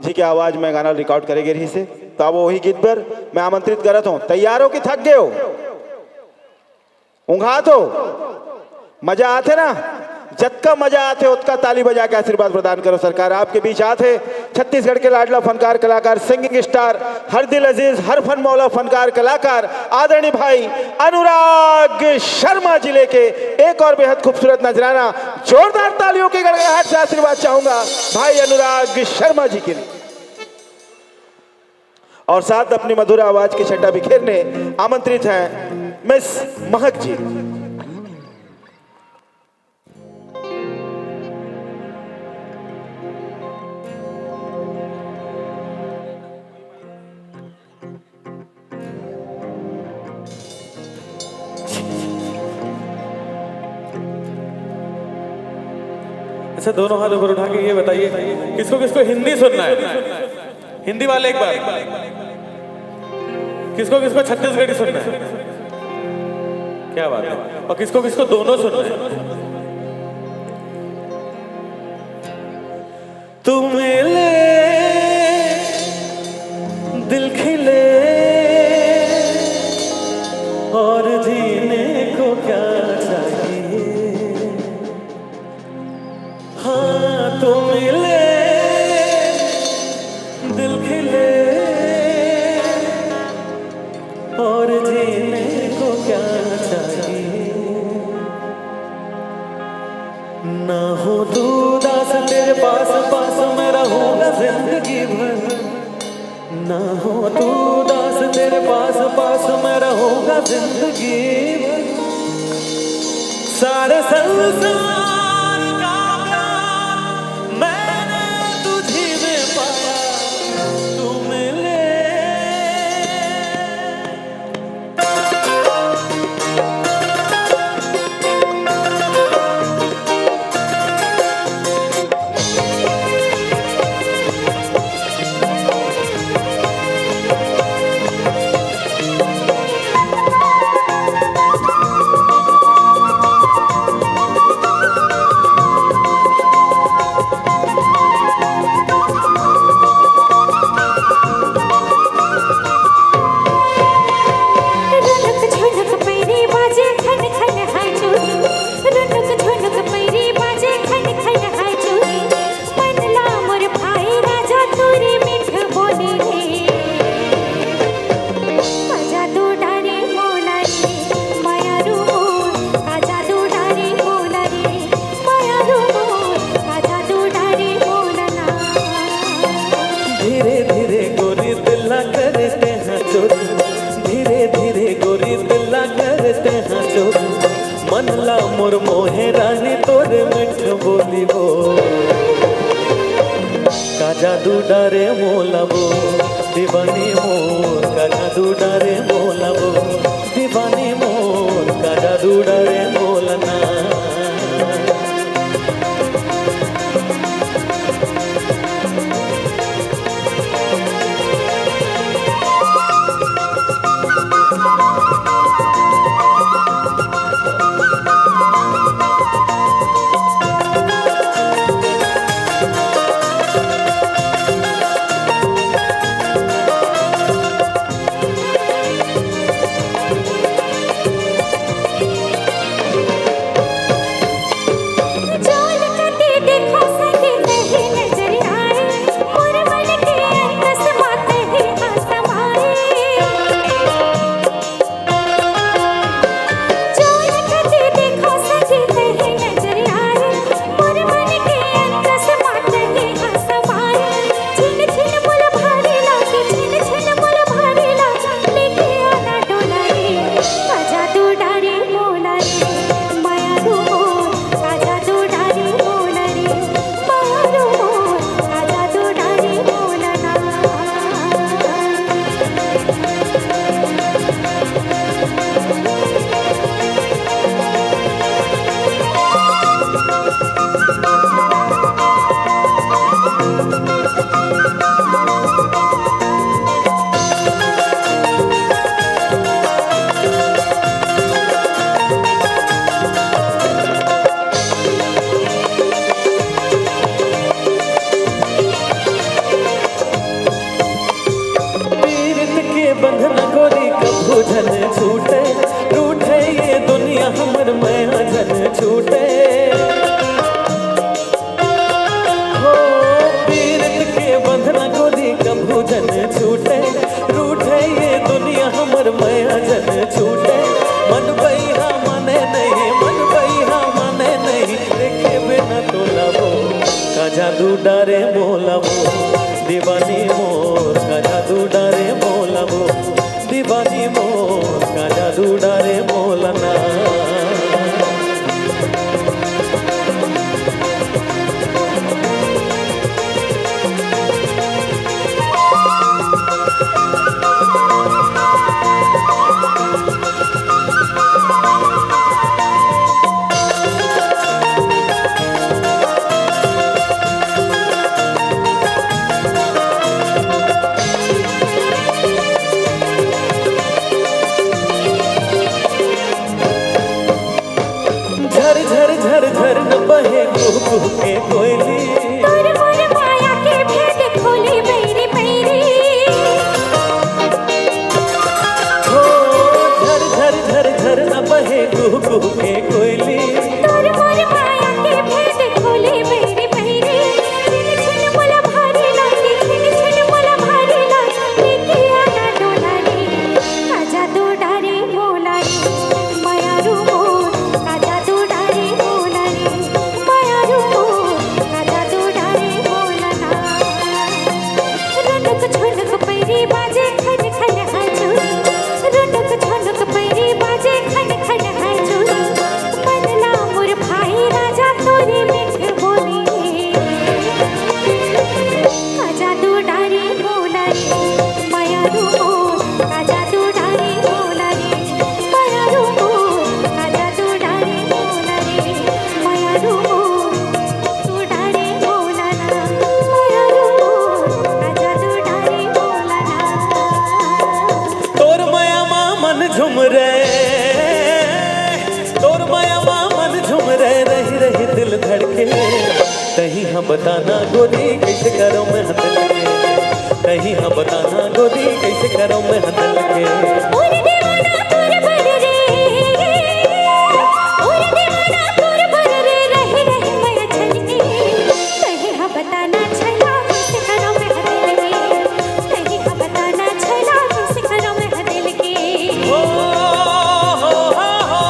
जी के आवाज में गाना रिकॉर्ड करेगी रही से तो अब वही गीत पर मैं आमंत्रित करता हूँ। तैयार हो कि थक गए हो, ऊँघात हो, मजा आते ना, जतका मजा आते उतका ताली बजा के आशीर्वाद प्रदान करो। सरकार आपके बीच आते छत्तीसगढ़ के लाडला फनकार कलाकार सिंगिंग स्टार हर दिल अजीज हर फन मौला फनकार कलाकार आदरणीय भाई अनुराग शर्मा जिले के एक और बेहद खूबसूरत नजराना जोरदार तालियों की गड़गड़ाहट से आशीर्वाद चाहूंगा भाई अनुराग शर्मा जी के लिए और साथ अपनी मधुर आवाज की छटा बिखेरने आमंत्रित हैं मिस महक जी। अच्छा दोनों हाथ ऊपर उठा के ये बताइए किसको किसको हिंदी सुनना है? हिंदी वाले एक बार, किसको किसको छत्तीसगढ़ी सुनना है? क्या बात है। और किसको किसको दोनों सुनना है? तू मिले दिल खिले और जीने को क्या चाहिए। हाँ तू मिले दिल खिले और जीने को क्या चाहिए। ना हो तू दास तेरे पास पास मैं रहूंगा जिंदगी भर। ना हो तू दास तेरे पास पास मैं रहूंगा जिंदगी भर। सारे संसार का प्यार मैंने तुझी में पाया। तू मिले मोर मोहे रानी तोरे मिठ बोली वो का जादू डारे मोलाबो दीवानी मोर का जादू डारे मोलाबो दीवानी मोर का जादू डारे मोलना बंधन गोरी कभू झन छूटे रूठे ये दुनिया हमर माया झन छूटे हो पीरत के बंधन गोरी कभू झन छूटे रूठे ये दुनिया हमर माया झन छूटे मन बहिहा माने नहीं मन बहिहा माने नहीं देखे बिना तोलाबो का जादू डारे मोलाबो दीवानी मोर का जादू डारे मोलाबो दीवानी मोर का जादू डारे मोलना झर झर झर झर न बहे कुहू के कोयली तोर मोर माया के भेद खोले मेरी मेरी हो झर झर झर झर न बहे कुहू के कोयली तोर मोर माया के भेद खोले मेरी मेरी छिन छिन मोला भारी लागे छिन छिन मोला भारी लागे लेके आना डोला रे का जादू डारे मोला रे माया रू मोर का जादू डारे मोला रे माया रू मोर का जादू डारे मोला ना रुनक झुनक पैरी बाजे खन खन हाजू रुनक झुनक पैरी बाजे खन खन हाजू मनला मोर भाई राजा तोरे मीठ बोली का जादू डारे मोला रे माया रू मोर का जादू डारे मोला रे माया रू मोर का जादू डारे मोला रे माया रू मोर तू डारे मोला ना माया रू मोर का जादू डारे मोला ना तोर माया माँ मन झुम रे तोर माया माँ मन झुम रे रही रही दिल धड़के कहीं हम बताना गोरी कैसे करो मैं हंदल के कहीं हम बताना गोरी कैसे करो मैं हंदल के और दीवाना तोर भर रे और दीवाना तोर भर रे रही रही मैं छलके कहीं हम बताना छला कैसे करो मैं हदिल के कहीं हम बताना छला कैसे करो मैं हदिल के हो हो हो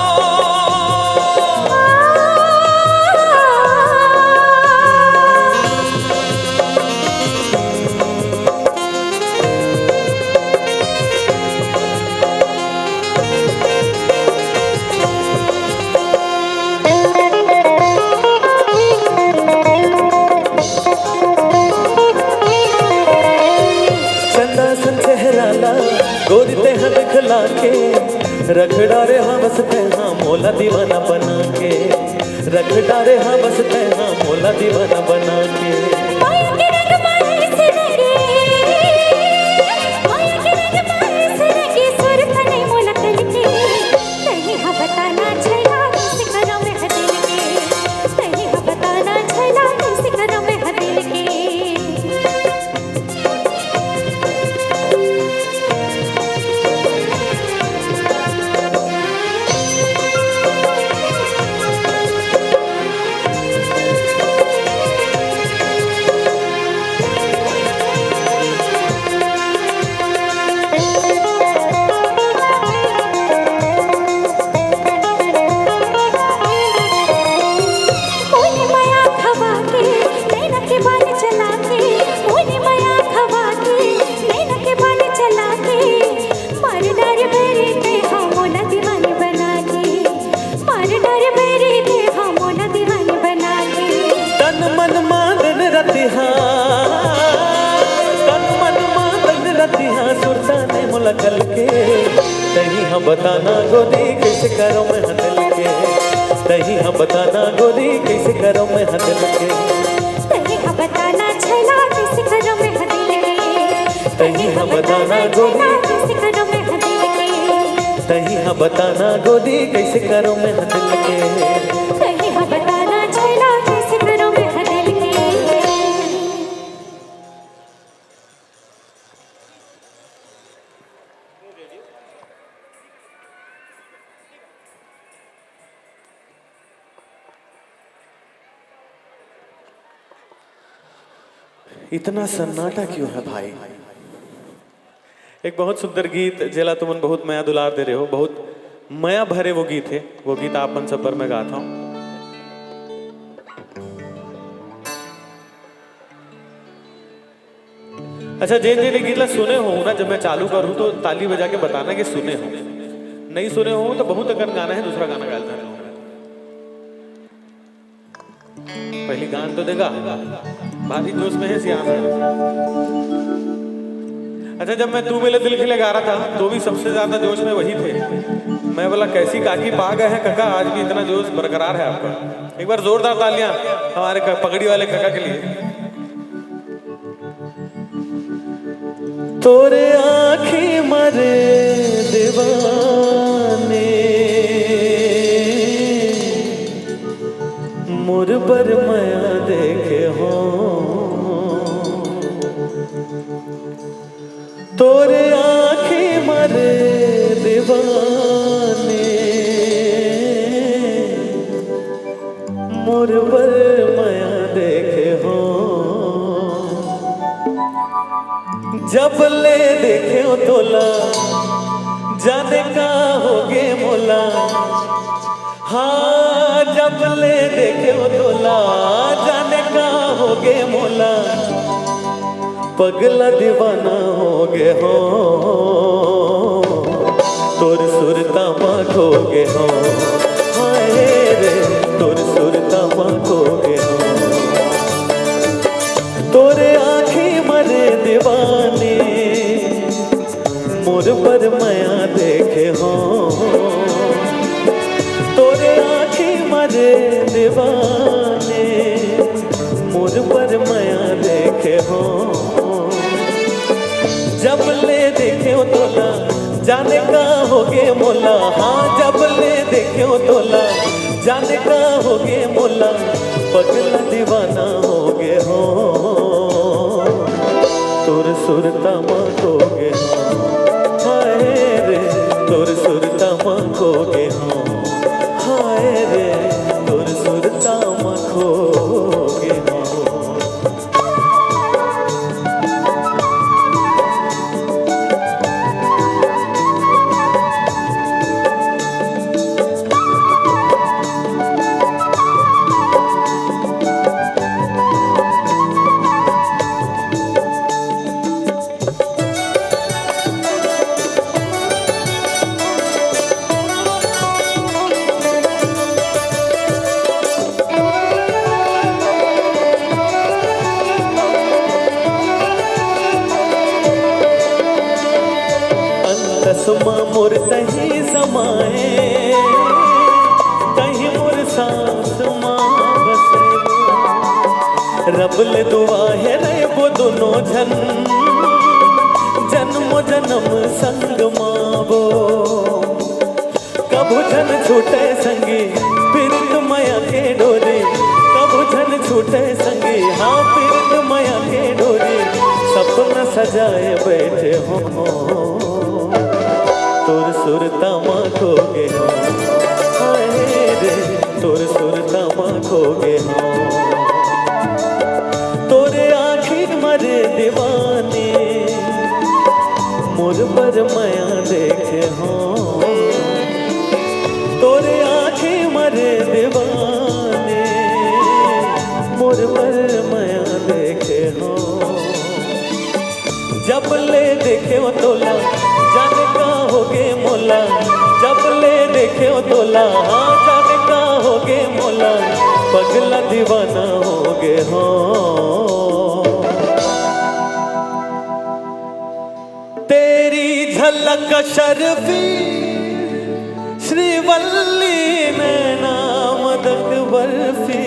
चला के रख डारे हाँ बस हाँ मोला दीवाना बना के रख डारे हाँ बस हाँ मोला दीवाना बना के माया के रंग मारे से रंगे माया के रंग मारे से रंगे सुरत नहीं मोला कल के नहीं हाँ बताना छला किस करो में दिल के नहीं हाँ बताना छला किस करो में दिल के कल के तही हम बताना गोरी कैसे करो मैं दिल के तही हम बताना गोरी कैसे करो मैं दिल के तही हाँ बताना छला किस करो में दिल के तही हम बताना गोरी किस करो में दिल के तही हम बताना गोरी कैसे करो मैं दिल के तही हाँ बताना छला किस करो में दिल के इतना सन्नाटा क्यों है भाई? एक बहुत सुंदर गीत जेला तुमन बहुत माया दुलार दे रहे हो, बहुत माया भरे वो गीत है। वो गीत आप मन सब पर मैं गाता हूँ। अच्छा, जे जे गीत ला सुने हो ना, जब मैं चालू करूँ तो ताली बजा के बताना कि सुने हो। नहीं सुने हो तो बहुत अगर गाना है, दूसरा गाना गाता है। पहली गान तो देगा, भारी जोश में है सियाना। अच्छा, जब मैं तू मेरे दिल खिले गा रहा था तो भी सबसे ज्यादा जोश में वही थे। मैं बोला कैसी काकी पा गए हैं काका, आज भी इतना जोश बरकरार है आपका। एक बार जोरदार तालियां हमारे पगड़ी वाले काका के लिए। तोरे आँखी मरे दीवाने मोर पर माया देखे हो, तोरे आँखी मरे दीवाने मोर पर माया देखे हो। जब ले देखे हो तोला जाने का होगे मोला, हाँ जब ले देखे हो तोला जाने का होगे मोला, पगला दीवाना होगे हो, तोर सुरता माँ खोगे हो, हाय रे तोर सुरता माँ खोगे हो। तोरे आँखी मरे दीवाने मोर पर माया देखे हो, तोरे आँखी मरे दीवाने मोर पर माया देखे हो। जब ले देखे हो तोला जाने का होगे मोला, हाँ जब ले देखे हो तोला जाने का होगे मोला, पगला दीवाना होगे हो, तोर सुरता माँ खोगे हो, हाय रे तोर सुरता माँ खोगे हो, हाय रे तोर सुरता माँ खोगे हो। चश्मा मोर तही समाए तही मोर सांस माँ बसे रब ले दुआ है रे वो दोनों जन जन्म जन्म संग मावो कबू जन छूटे संगी पीरत माया के डोरे कबू जन छूटे संगी हाँ पीरत माया के डोरे सपना सजाए बैठे हो तोर सुरता माँ खोगे हो हाय रे तोर सुरता माँ खोगे हो तोरे आखिर मरे दीवाने मोर पर माया देखे हो तोरे आँखें मरे दीवाने मोर पर माया देखे हो जब ले देखे हो तोला जाने का होगे मोला जब ले देखे हो तोला हाँ जाने का होगे मोला पगला दीवाना होगे हो तेरी झलक शर्फी श्रीवल्ली नैना मदक बर्फी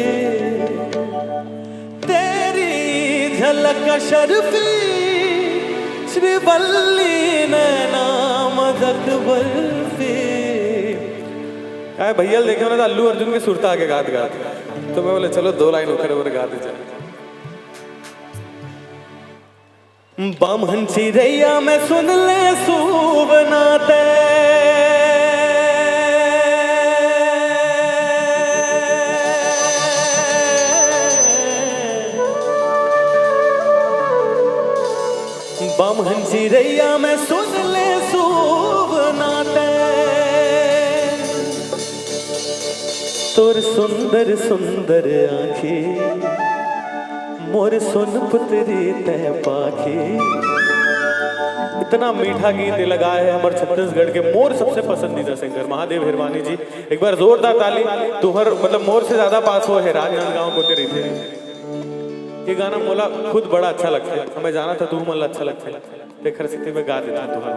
तेरी झलक शर्फी श्रीवल्ली नैना मदक बर्फी काय भैया देखे ना तो अल्लू अर्जुन के सुरता आगे गात गात तो मैं बोले चलो 2 लाइन उखड़े उखड़े गा दे चले बामहन चिरैया में सुन ले सूवनाते बामहन चिरैया में सुन ले सूवनाते तोर सुंदर सुंदर आँखें मोर सोन पुत्री तह पाखी इतना मीठा गीत लगा है हमारे छत्तीसगढ़ के मोर सबसे पसंदीदा सिंगर महादेव हिरवानी जी एक बार जोरदार ताली तुहर मतलब मोर से ज्यादा पास हो है राजनांदगांव को तेरे थे ये गाना मोला खुद बड़ा अच्छा लगता है हमें जाना था तू मला अच्छा लगता है देखर स्थिति में गा देता तुहर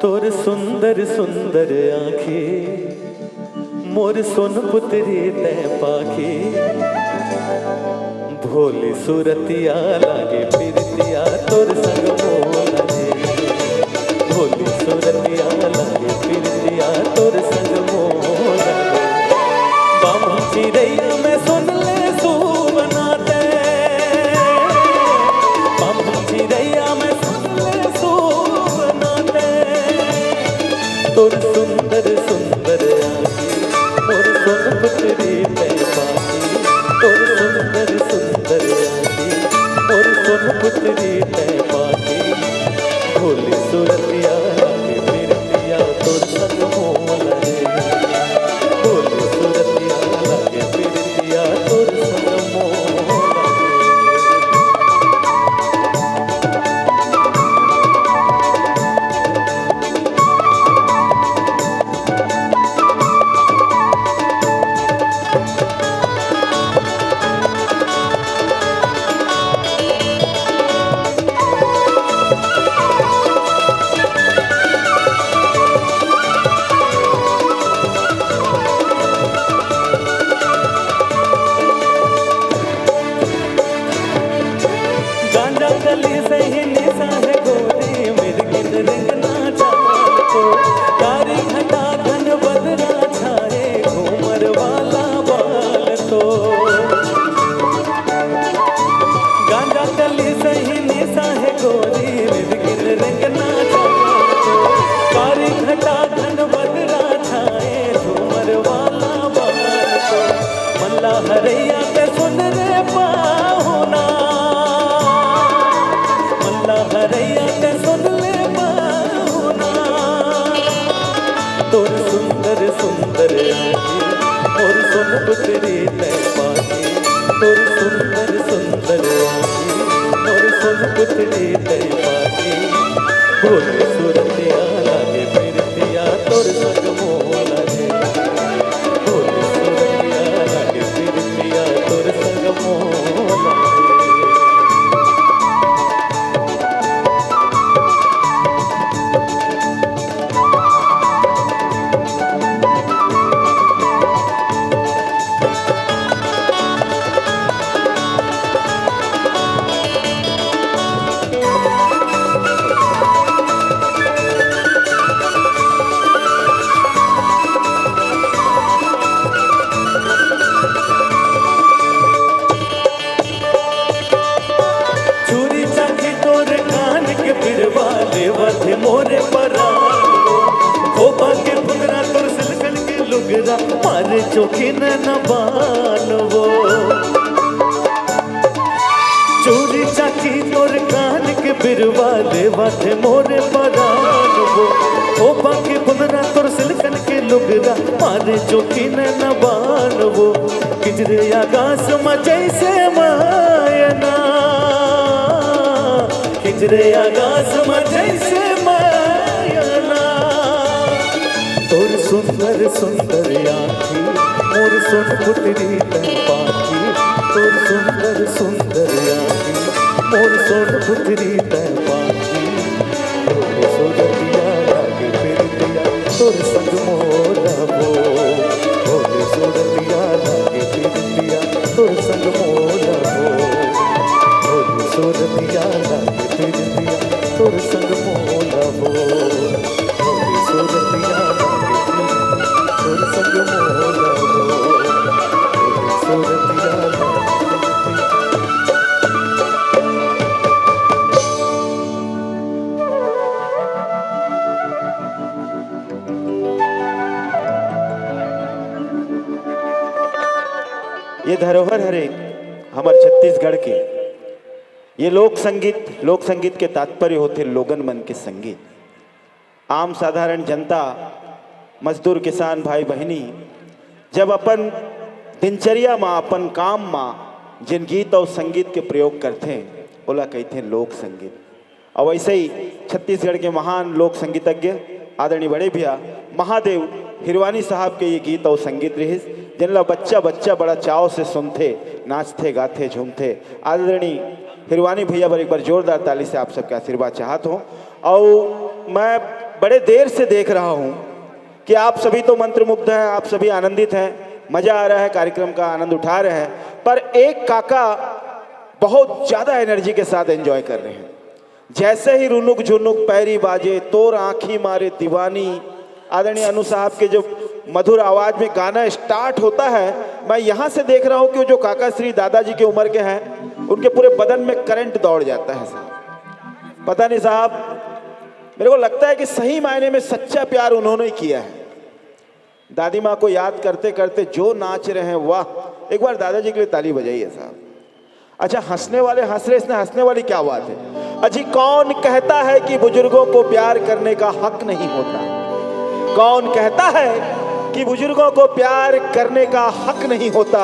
तोर सुंदर सुंदर आँखें मोर सोन पुत्री तह पाखी भोली सूरतिया लागे पिरतिया तोर संग मोला रे भोली सूरतिया लागे पिरतिया तोर संग मोला रे बाम चिरैया में सुन ले सूवनाते बाम चिरैया में सुन ले सूवनाते तोर सुंदर सुंदर आँखें मोर सोन पुत्री तह पाखी तोर सुंदर सुंदर आँखें मोर सोन पुत्री तह पाखी भोली सूरतिया लागे पिरतिया तोर संग मोला रे भोली सूरतिया लागे पिरतिया तोर संग मोला जोखिन न बानवो चोरी चाकी तोर कान के बिरवा लेवा थे मोरे परानवो ओ बाकी बुनरा तोर सिलकन के लुगरा मारे जोखिन न बानवो किजरे आकाश में जैसे मायना किजरे आकाश में जैसे मायना तोर सुंदर सुंदर आँखी मोर सुन पुतरी तन पाखी तोर सुंदर सुंदर आँखी मोर सुन पुतरी तन पाखी तोर सोजतिया लागे फिरतिया तोर संग मोलबो तोर सोजतिया लागे फिरतिया तोर संग मोलबो तोर सोजतिया लागे फिरतिया तोर संग मोलबो तोर सोजतिया तोर संग मोलबो तोर सोजतिया ये धरोहर हरे हमार छत्तीसगढ़ के ये लोक संगीत के तात्पर्य होते लोगन मन के संगीत। आम साधारण जनता मजदूर किसान भाई बहनी जब अपन दिनचर्या में अपन काम में जिन गीत और संगीत के प्रयोग करते हैं ओला कहते हैं लोक संगीत। और वैसे ही छत्तीसगढ़ के महान लोक संगीतज्ञ आदरणीय बड़े भैया महादेव हिरवानी साहब के ये गीत और संगीत रहे जिनला बच्चा बच्चा बड़ा चाव से सुनते नाचते गाते झूमते। आदरणीय हिरवानी भैया पर एक बार जोरदार ताली से आप सबके आशीर्वाद चाहता हूँ। और मैं बड़े देर से देख रहा हूँ कि आप सभी तो मंत्रमुग्ध हैं, आप सभी आनंदित हैं, मज़ा आ रहा है, कार्यक्रम का आनंद उठा रहे हैं, पर एक काका बहुत ज़्यादा एनर्जी के साथ एंजॉय कर रहे हैं। जैसे ही रुनुक झुनुक पैरी बाजे तोर आँखी मारे दीवानी आदरणीय अनु साहब के जो मधुर आवाज़ में गाना स्टार्ट होता है, मैं यहाँ से देख रहा हूँ कि जो काका श्री दादाजी की उम्र के हैं उनके पूरे बदन में करंट दौड़ जाता है साहब। पता नहीं साहब, मेरे को लगता है कि सही मायने में सच्चा प्यार उन्होंने ही किया है। दादी माँ को याद करते करते जो नाच रहे हैं, वाह! एक बार दादाजी के लिए ताली बजाइए साहब। अच्छा, हंसने वाले हंस रहे, इसमें हंसने वाली क्या बात है? अजी कौन कहता है कि बुजुर्गों को प्यार करने का हक नहीं होता? कौन कहता है कि बुजुर्गों को प्यार करने का हक नहीं होता?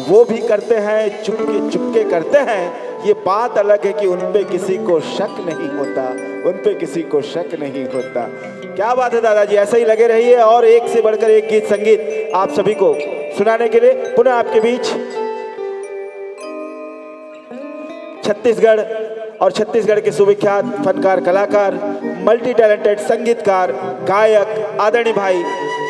वो भी करते हैं, चुपके चुपके करते हैं। ये बात अलग है कि उन पे किसी को शक नहीं होता, उन पे किसी को शक नहीं होता। क्या बात है दादाजी, ऐसे ही लगे रहिए और एक से बढ़कर एक गीत संगीत आप सभी को सुनाने के लिए पुनः आपके बीच छत्तीसगढ़ और छत्तीसगढ़ के सुविख्यात फनकार, कलाकार, मल्टी टैलेंटेड संगीतकार, गायक आदरणीय भाई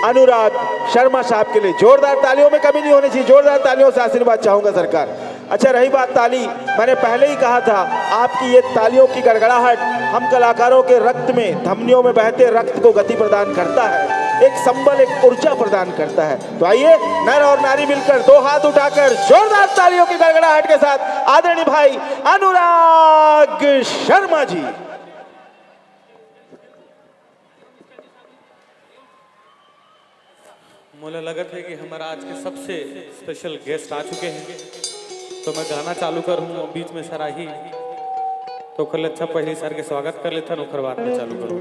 अनुराग शर्मा साहब के लिए जोरदार तालियों में कमी नहीं होनी चाहिए, जोरदार तालियों से आशीर्वाद चाहूंगा सरकार। अच्छा, रही बात ताली, मैंने पहले ही कहा था आपकी ये तालियों की गड़गड़ाहट हम कलाकारों के रक्त में, धमनियों में बहते रक्त को गति प्रदान करता है, एक संबल, एक ऊर्जा प्रदान करता है। तो आइए नर और नारी मिलकर दो हाथ उठाकर जोरदार तालियों की गड़गड़ाहट के साथ आदरणीय भाई अनुराग शर्मा जी। मुझे लगत है कि हमारा आज के सबसे स्पेशल गेस्ट आ चुके हैं, तो मैं गाना चालू करूँ बीच में सर ही तो कल अच्छा पहले सर के स्वागत कर लेता ओकर बाद में चालू करूँ।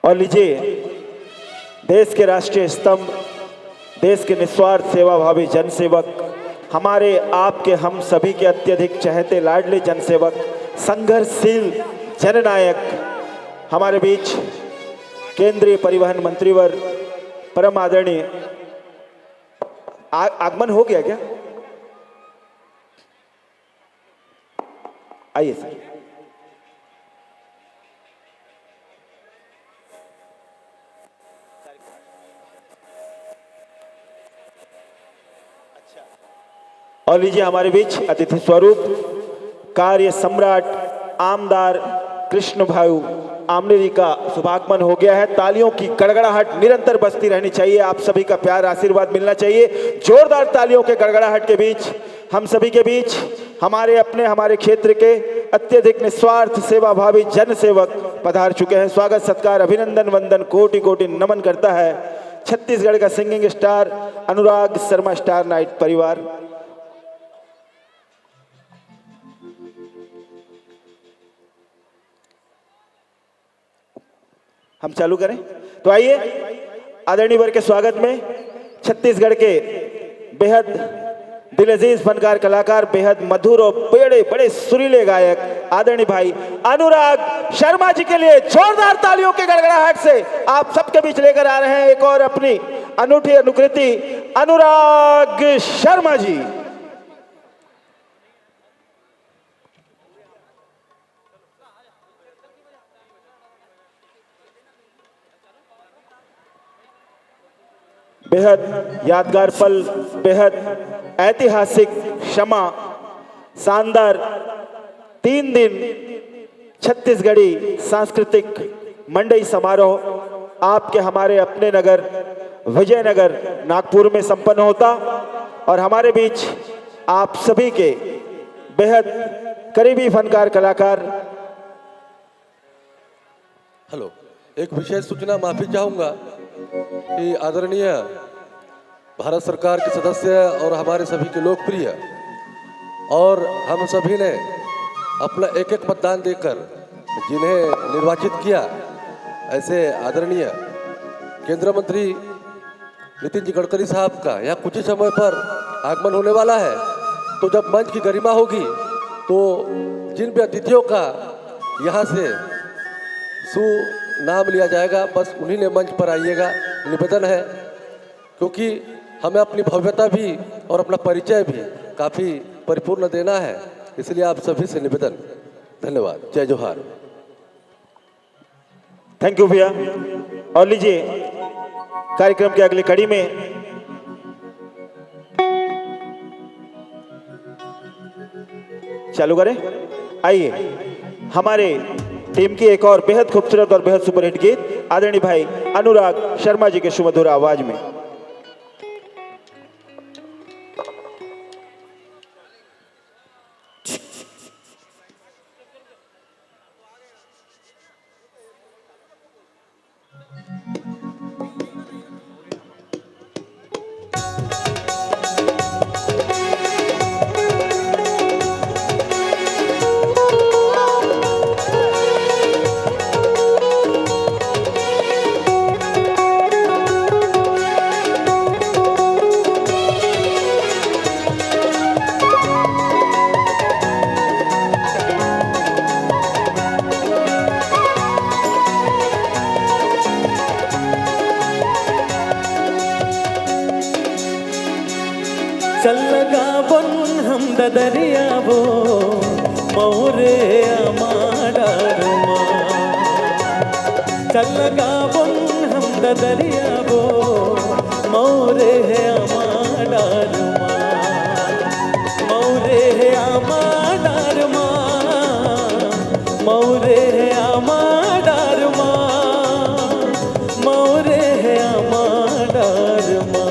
और लीजिए, देश के राष्ट्रीय स्तंभ, देश के निस्वार्थ सेवा भावी जनसेवक, हमारे आपके हम सभी के अत्यधिक चहेते लाडले जनसेवक, संघर्षशील जननायक, हमारे बीच केंद्रीय परिवहन मंत्रीवर परम आदरणीय आगमन हो गया क्या? आइए सर। और लीजिए हमारे बीच अतिथि स्वरूप कार्य सम्राट आमदार कृष्ण भाई आमने जी का शुभागमन हो गया है। तालियों की गड़गड़ाहट निरंतर बजती रहनी चाहिए, आप सभी का प्यार आशीर्वाद मिलना चाहिए। जोरदार तालियों के गड़गड़ाहट के बीच हम सभी के बीच हमारे अपने हमारे क्षेत्र के अत्यधिक निस्वार्थ सेवाभावी जन सेवक पधार चुके हैं। स्वागत सत्कार अभिनंदन वंदन कोटि कोटि नमन करता है छत्तीसगढ़ का singing star Anurag Sharma star night परिवार। हम चालू करें तो आइए आदरणीय वर के स्वागत में छत्तीसगढ़ के बेहद दिलअजीज फनकार कलाकार, बेहद मधुर और बड़े सुरीले गायक आदरणीय भाई अनुराग शर्मा जी के लिए जोरदार तालियों के गड़गड़ाहट से आप सबके बीच लेकर आ रहे हैं एक और अपनी अनूठी अनुकृति अनुराग शर्मा जी। बेहद यादगार पल, बेहद ऐतिहासिक क्षमा, शानदार 3 दिन छत्तीसगढ़ी सांस्कृतिक मंडई समारोह आपके हमारे अपने नगर विजयनगर नागपुर में संपन्न होता और हमारे बीच आप सभी के बेहद करीबी फनकार कलाकार। हेलो, एक विशेष सूचना माफी चाहूँगा कि आदरणीय भारत सरकार के सदस्य और हमारे सभी के लोकप्रिय और हम सभी ने अपना एक मतदान देकर जिन्हें निर्वाचित किया, ऐसे आदरणीय केंद्रीय मंत्री नितिन जी गडकरी साहब का यहाँ कुछ ही समय पर आगमन होने वाला है। तो जब मंच की गरिमा होगी तो जिन भी अतिथियों का यहाँ से नाम लिया जाएगा, बस उन्हीं ने मंच पर आइएगा, निवेदन है, क्योंकि हमें अपनी भव्यता भी और अपना परिचय भी काफ़ी परिपूर्ण देना है, इसलिए आप सभी से निवेदन। धन्यवाद, जय जोहार। थैंक यू भैया। और लीजिए कार्यक्रम के अगली कड़ी में चालू करें। आइए हमारे टीम की एक और बेहद खूबसूरत और बेहद सुपरहिट गीत आदरणीय भाई अनुराग शर्मा जी के सुमधुर आवाज में। चल लगा बन हम दरियाबो मोरे अमाडारुमा, चल लगा बन हम दरियाबो मोरे अमाडारुमा, मोरे अमाडारुमा, मोरे अमाडारुमा, मोरे अमाडारुमा।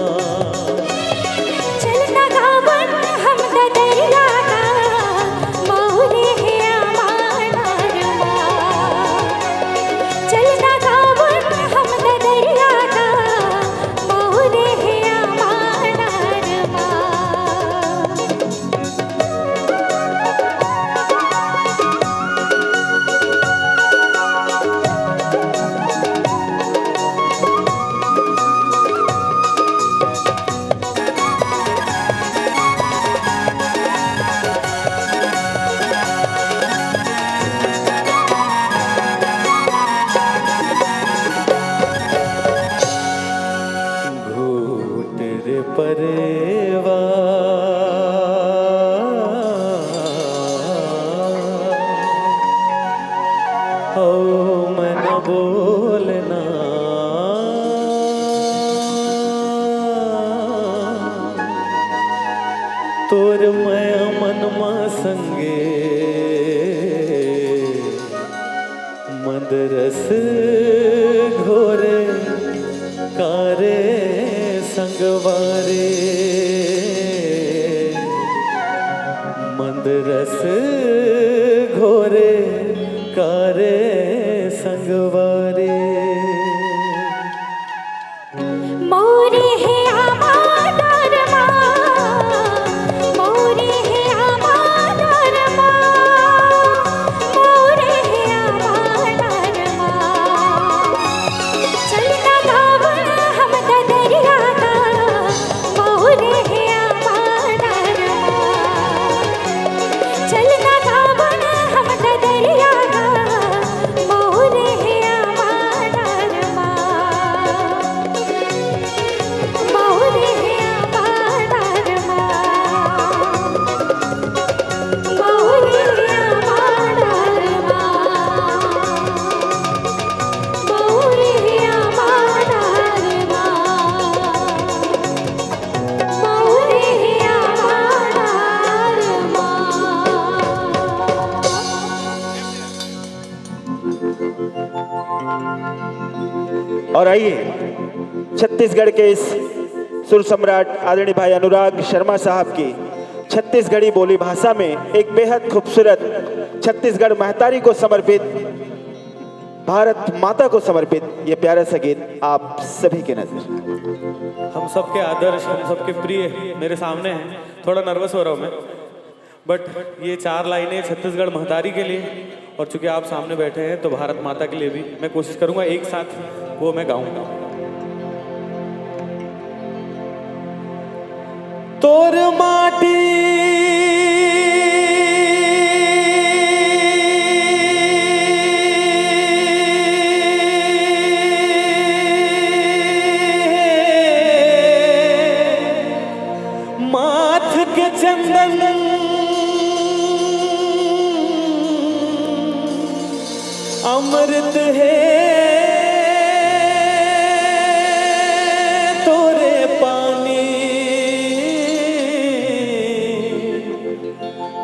परेवा ओ मन बोलना, तोर मैं मनमा संगे मदरस घोरे कारे संगवारे मंदिर रस घोरे कारे संगवारे मोरे हे आमार मोरे हे आमार मोरे हे आमार चलना गावन हम दरिया का मोरे हे आमार चलना गावन हम दरिया का मोरे हे आमार मोरे हे आमार मोरे हे आमार मोरे हे आमार मोरे हे और आइए छत्तीसगढ़ के इस सुर सम्राट आदरणीय भाई अनुराग शर्मा साहब की छत्तीसगढ़ी बोली भाषा में एक बेहद खूबसूरत छत्तीसगढ़ महतारी को समर्पित, भारत माता को समर्पित ये प्यारा सा गीत आप सभी के नजर। हम सबके आदर्श, हम सबके प्रिय मेरे सामने हैं। थोड़ा नर्वस हो रहा हूँ मैं, बट ये 4 लाइनें छत्तीसगढ़ महतारी के लिए, और चूंकि आप सामने बैठे हैं तो भारत माता के लिए भी मैं कोशिश करूंगा एक साथ वो मैं गाऊंगा। तोर माटी माथ के चंदन अमृत है तोरे पानी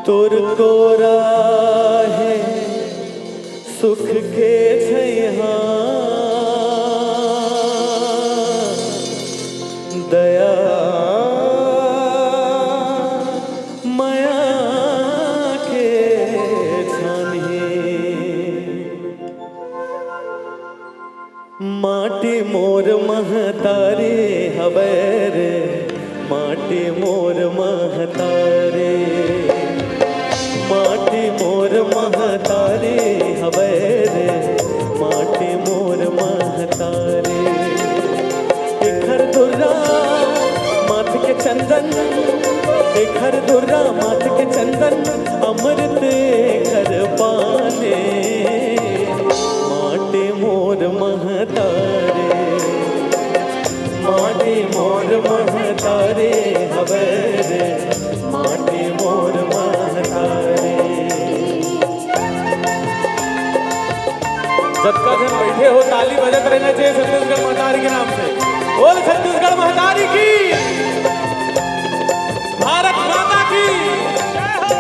तोर कोरा है सुख के छैहा दया माया के छानी माटी मोर महतारे हबर माटी मोर महतारे माटी मोर महतारे हबर माटी मोर महतारे एखर दुर्रा माथ के चंदन एखर दुर्रा माथ के चंदन अमृत घर पाने माटी मोर महतारे माटी मोर महतारे हबर माटी मोर महतारे। सबका जन बैठे हो, ताली बजत रहना चाहिए छत्तीसगढ़ महतारी के नाम से। बोल छत्तीसगढ़ महतारी की, भारत माता की जय हो।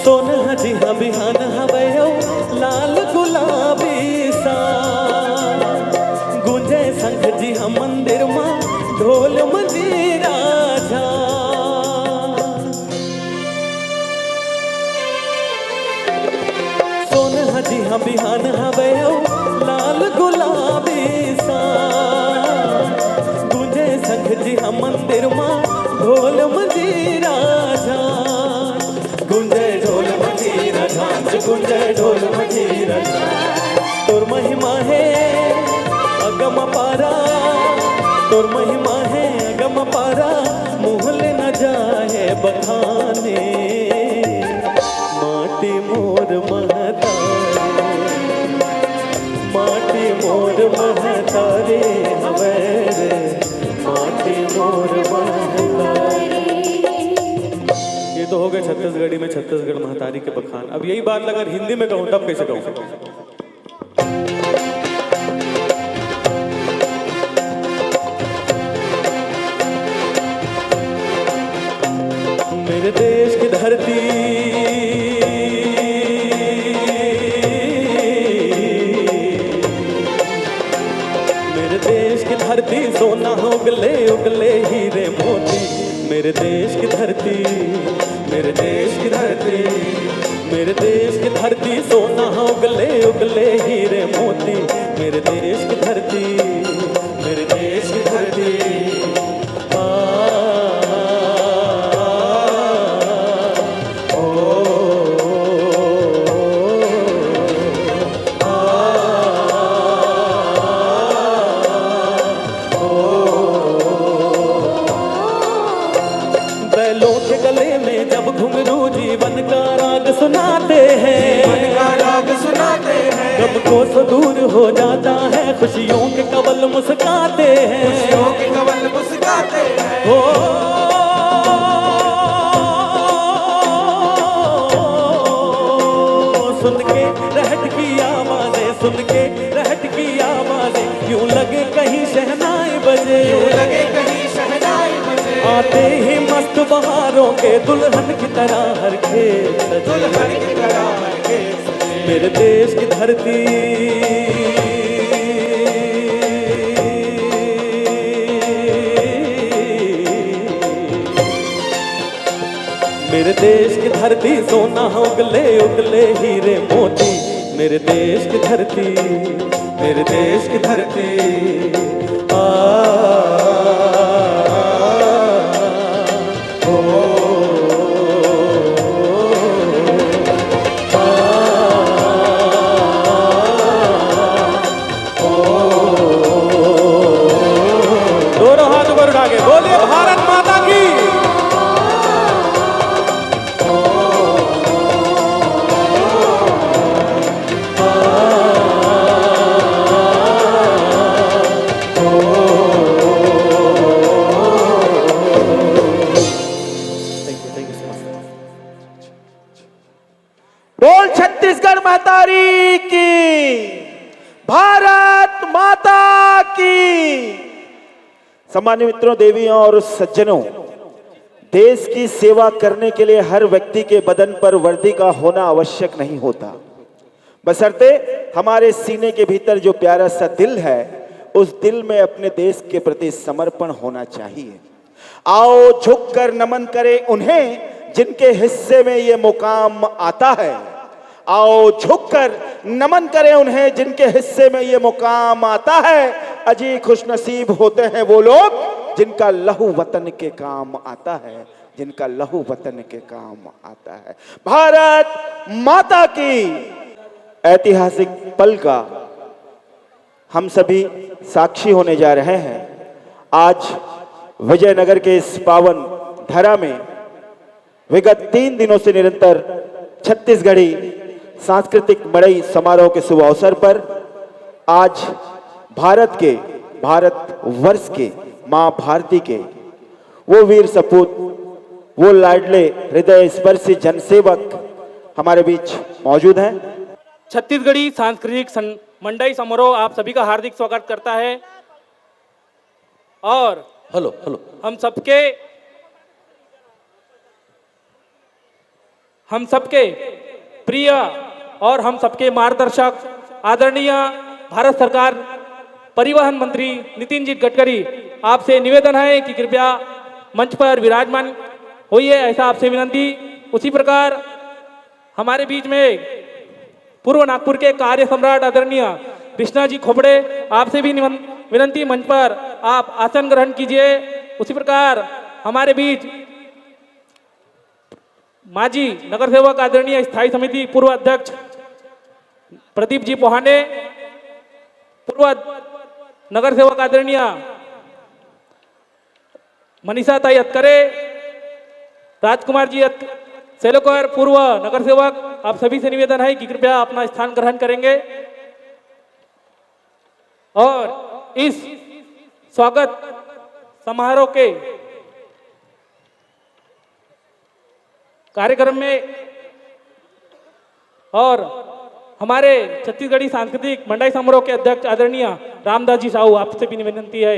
सोनह जी हाँ बिहान हवयो लाल गुलाबी सा गुंजे संघ जी हाँ मंदिर माँ ढोल मंजीरा झा सोनह जी हाँ बिहान हवयो लाल गुलाबी सा गुंजे संघ जी हाँ मंदिर माँ ढोल मंजीरा झा गुंजे ढोल मजीरा झांझ गुंजे ढोल मजीरा तोर महिमा है अगम पारा तोर महिमा है अगम पारा मुहल न जाए बखाने माटी मोर महतारे माटी मोर महतारे हवेरे माटी मोर महतारे। ये तो हो गए छत्तीसगढ़ी में छत्तीसगढ़ महतारी के बखान। अब यही बात अगर हिंदी में कहूँ तब कैसे कहूँ? मेरे देश की धरती मेरे देश की धरती सोना उगले उगले हीरे मोती, मेरे देश की धरती, मेरे देश की धरती, मेरे देश की धरती सोना उगले उगले हीरे मोती, मेरे देश की धरती, मेरे देश की धरती। बैलों के गले में जब घुंघरू जीवन का राग सुनाते हैं, जीवन का राग सुनाते हैं, जब कोस दूर हो जाता है खुशियों के कवल मुस्काते हैं, खुशियों के कवल मुस्काते हैं। हो सुन के रहट की आवाजें, सुन के रहट की आवाजें, यूं लगे कहीं शहनाई बजे, यूं लगे कहीं शहनाई बजे, आते ही मस्त बहारों के दुल्हन की तरह हर खेत सजे, दुल्हन की तरह हर खेत सजे। मेरे देश की धरती, मेरे देश की धरती सोना उगले उगले हीरे मोती, मेरे देश की धरती, मेरे देश की धरती। दोनों हाथ ऊपर उठा के बोलिए भारत माता की। बोल छत्तीसगढ़ महतारी की, भारत माता की। सम्मानित मित्रों, देवियों और सज्जनों, देश की सेवा करने के लिए हर व्यक्ति के बदन पर वर्दी का होना आवश्यक नहीं होता, बशर्ते हमारे सीने के भीतर जो प्यारा सा दिल है, उस दिल में अपने देश के प्रति समर्पण होना चाहिए। आओ झुककर नमन करें उन्हें जिनके हिस्से में ये मुकाम आता है। आओ झुककर नमन करें उन्हें जिनके हिस्से में ये मुकाम आता है। अजी खुशनसीब होते हैं वो लोग जिनका लहू वतन के काम आता है, जिनका लहू वतन के काम आता है। भारत माता की। ऐतिहासिक पल का हम सभी साक्षी होने जा रहे हैं। आज विजयनगर के इस पावन धरा में विगत 3 दिनों से निरंतर छत्तीसगढ़ी सांस्कृतिक मड़ई समारोह के शुभ अवसर पर आज भारत वर्ष के मां भारती के वो वीर सपूत, वो लाडले हृदय स्पर्शी जनसेवक हमारे बीच मौजूद हैं। छत्तीसगढ़ी सांस्कृतिक मंडई समारोह आप सभी का हार्दिक स्वागत करता है और हेलो हेलो हम सबके प्रिय और हम सबके मार्गदर्शक आदरणीय भारत सरकार परिवहन मंत्री नितिन जी गडकरी, आपसे निवेदन है कि कृपया मंच पर विराजमान होइए, ऐसा आपसे विनंती। उसी प्रकार हमारे बीच में पूर्व नागपुर के कार्य सम्राट आदरणीय कृष्णा जी खोपड़े, आपसे भी विनंती मंच पर आप आसन ग्रहण कीजिए। उसी प्रकार हमारे बीच माजी नगर सेवक आदरणीय स्थायी समिति पूर्व अध्यक्ष प्रदीप जी पोहाने, पूर्व नगर सेवक आदरणीय मनीषा ताई अतकरे, राजकुमार जी सेलोकर, पूर्व नगर सेवक, आप सभी से निवेदन है कि कृपया अपना स्थान ग्रहण करेंगे और इस स्वागत समारोह के कार्यक्रम में और हमारे छत्तीसगढ़ी सांस्कृतिक मंडई समारोह के अध्यक्ष आदरणीय रामदास जी साहू, आपसे भी विनती है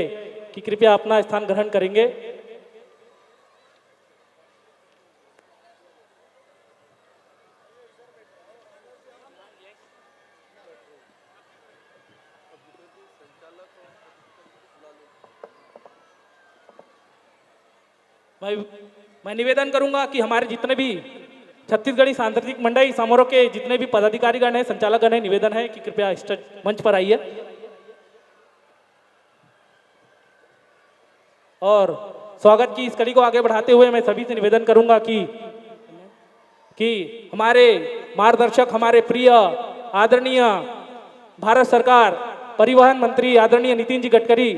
कि कृपया अपना स्थान ग्रहण करेंगे। मैं निवेदन करूंगा कि हमारे जितने भी छत्तीसगढ़ी सांस्कृतिक मंडली समारोह के जितने भी पदाधिकारीगण हैं, संचालकगण हैं, निवेदन है कि कृपया स्टेज मंच पर आइए और स्वागत की इस कड़ी को आगे बढ़ाते हुए मैं सभी से निवेदन करूंगा कि हमारे मार्गदर्शक, हमारे प्रिय आदरणीय भारत सरकार परिवहन मंत्री आदरणीय नितिन जी गडकरी,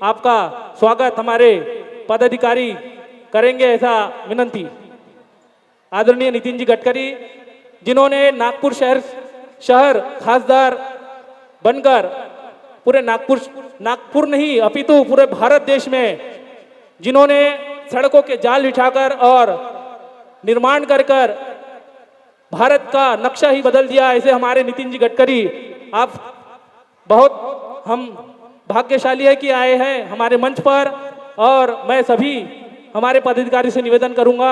आपका स्वागत हमारे पदाधिकारी करेंगे, ऐसा विनंती। आदरणीय नितिन जी गडकरी, जिन्होंने नागपुर शहर खासदार बनकर पूरे नागपुर नहीं अपितु पूरे भारत देश में जिन्होंने सड़कों के जाल बिछाकर और निर्माण कर भारत का नक्शा ही बदल दिया, ऐसे हमारे नितिन जी गडकरी, आप बहुत हम भाग्यशाली है कि आए हैं हमारे मंच पर। और मैं सभी हमारे पदाधिकारी से निवेदन करूंगा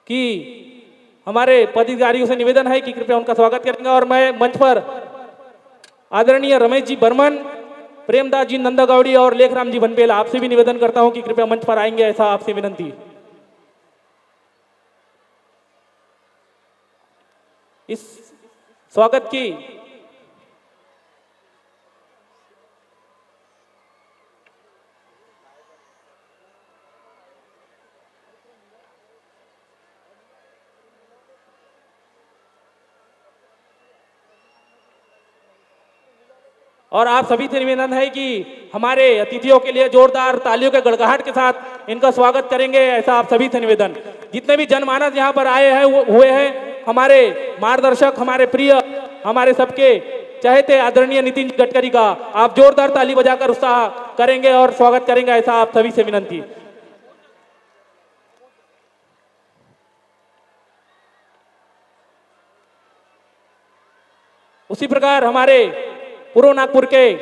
कि हमारे पदाधिकारियों से निवेदन है कि कृपया उनका स्वागत करेंगे। और मैं मंच पर आदरणीय रमेश जी बर्मन, प्रेमदास जी नंदागौड़ी और लेखराम जी बनपेला, आपसे भी निवेदन करता हूं कि कृपया मंच पर आएंगे, ऐसा आपसे विनंती। इस स्वागत की और आप सभी से निवेदन है कि हमारे अतिथियों के लिए जोरदार तालियों के गड़गड़ाहट के साथ इनका स्वागत करेंगे, ऐसा आप सभी से निवेदन। जितने भी जनमानस यहाँ पर आए हैं हुए हैं, हमारे मार्गदर्शक, हमारे प्रिय, हमारे सबके चाहते आदरणीय नितिन गडकरी का आप जोरदार ताली बजाकर उत्साह करेंगे और स्वागत करेंगे, ऐसा आप सभी से विनंती। उसी प्रकार हमारे पूर्व नागपुर के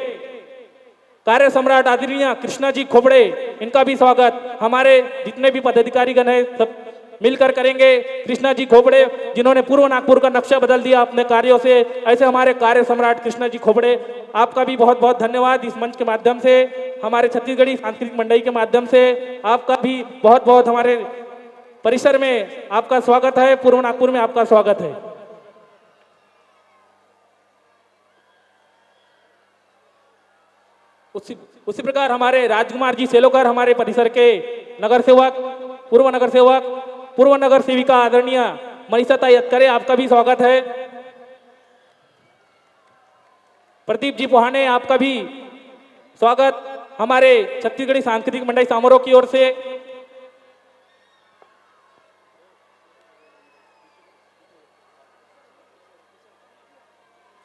कार्य सम्राट आदरणीय कृष्णा जी खोपड़े, इनका भी स्वागत हमारे जितने भी पदाधिकारीगण हैं सब मिलकर करेंगे। कृष्णा जी खोपड़े, जिन्होंने पूर्व नागपुर का नक्शा बदल दिया अपने कार्यों से, ऐसे हमारे कार्य सम्राट कृष्णा जी खोपड़े, आपका भी बहुत बहुत धन्यवाद। इस मंच के माध्यम से, हमारे छत्तीसगढ़ी सांस्कृतिक मंडली के माध्यम से आपका भी बहुत बहुत हमारे परिसर में आपका स्वागत है, पूर्व नागपुर में आपका स्वागत है। उसी प्रकार हमारे राजकुमार जी सेलोकर, हमारे परिसर के नगर सेवक, पूर्व नगर सेविका आदरणीय मनीषा ताई अतकरे, आपका भी स्वागत है। प्रदीप जी पोहाने, आपका भी स्वागत हमारे छत्तीसगढ़ी सांस्कृतिक मंडली समारोह की ओर से।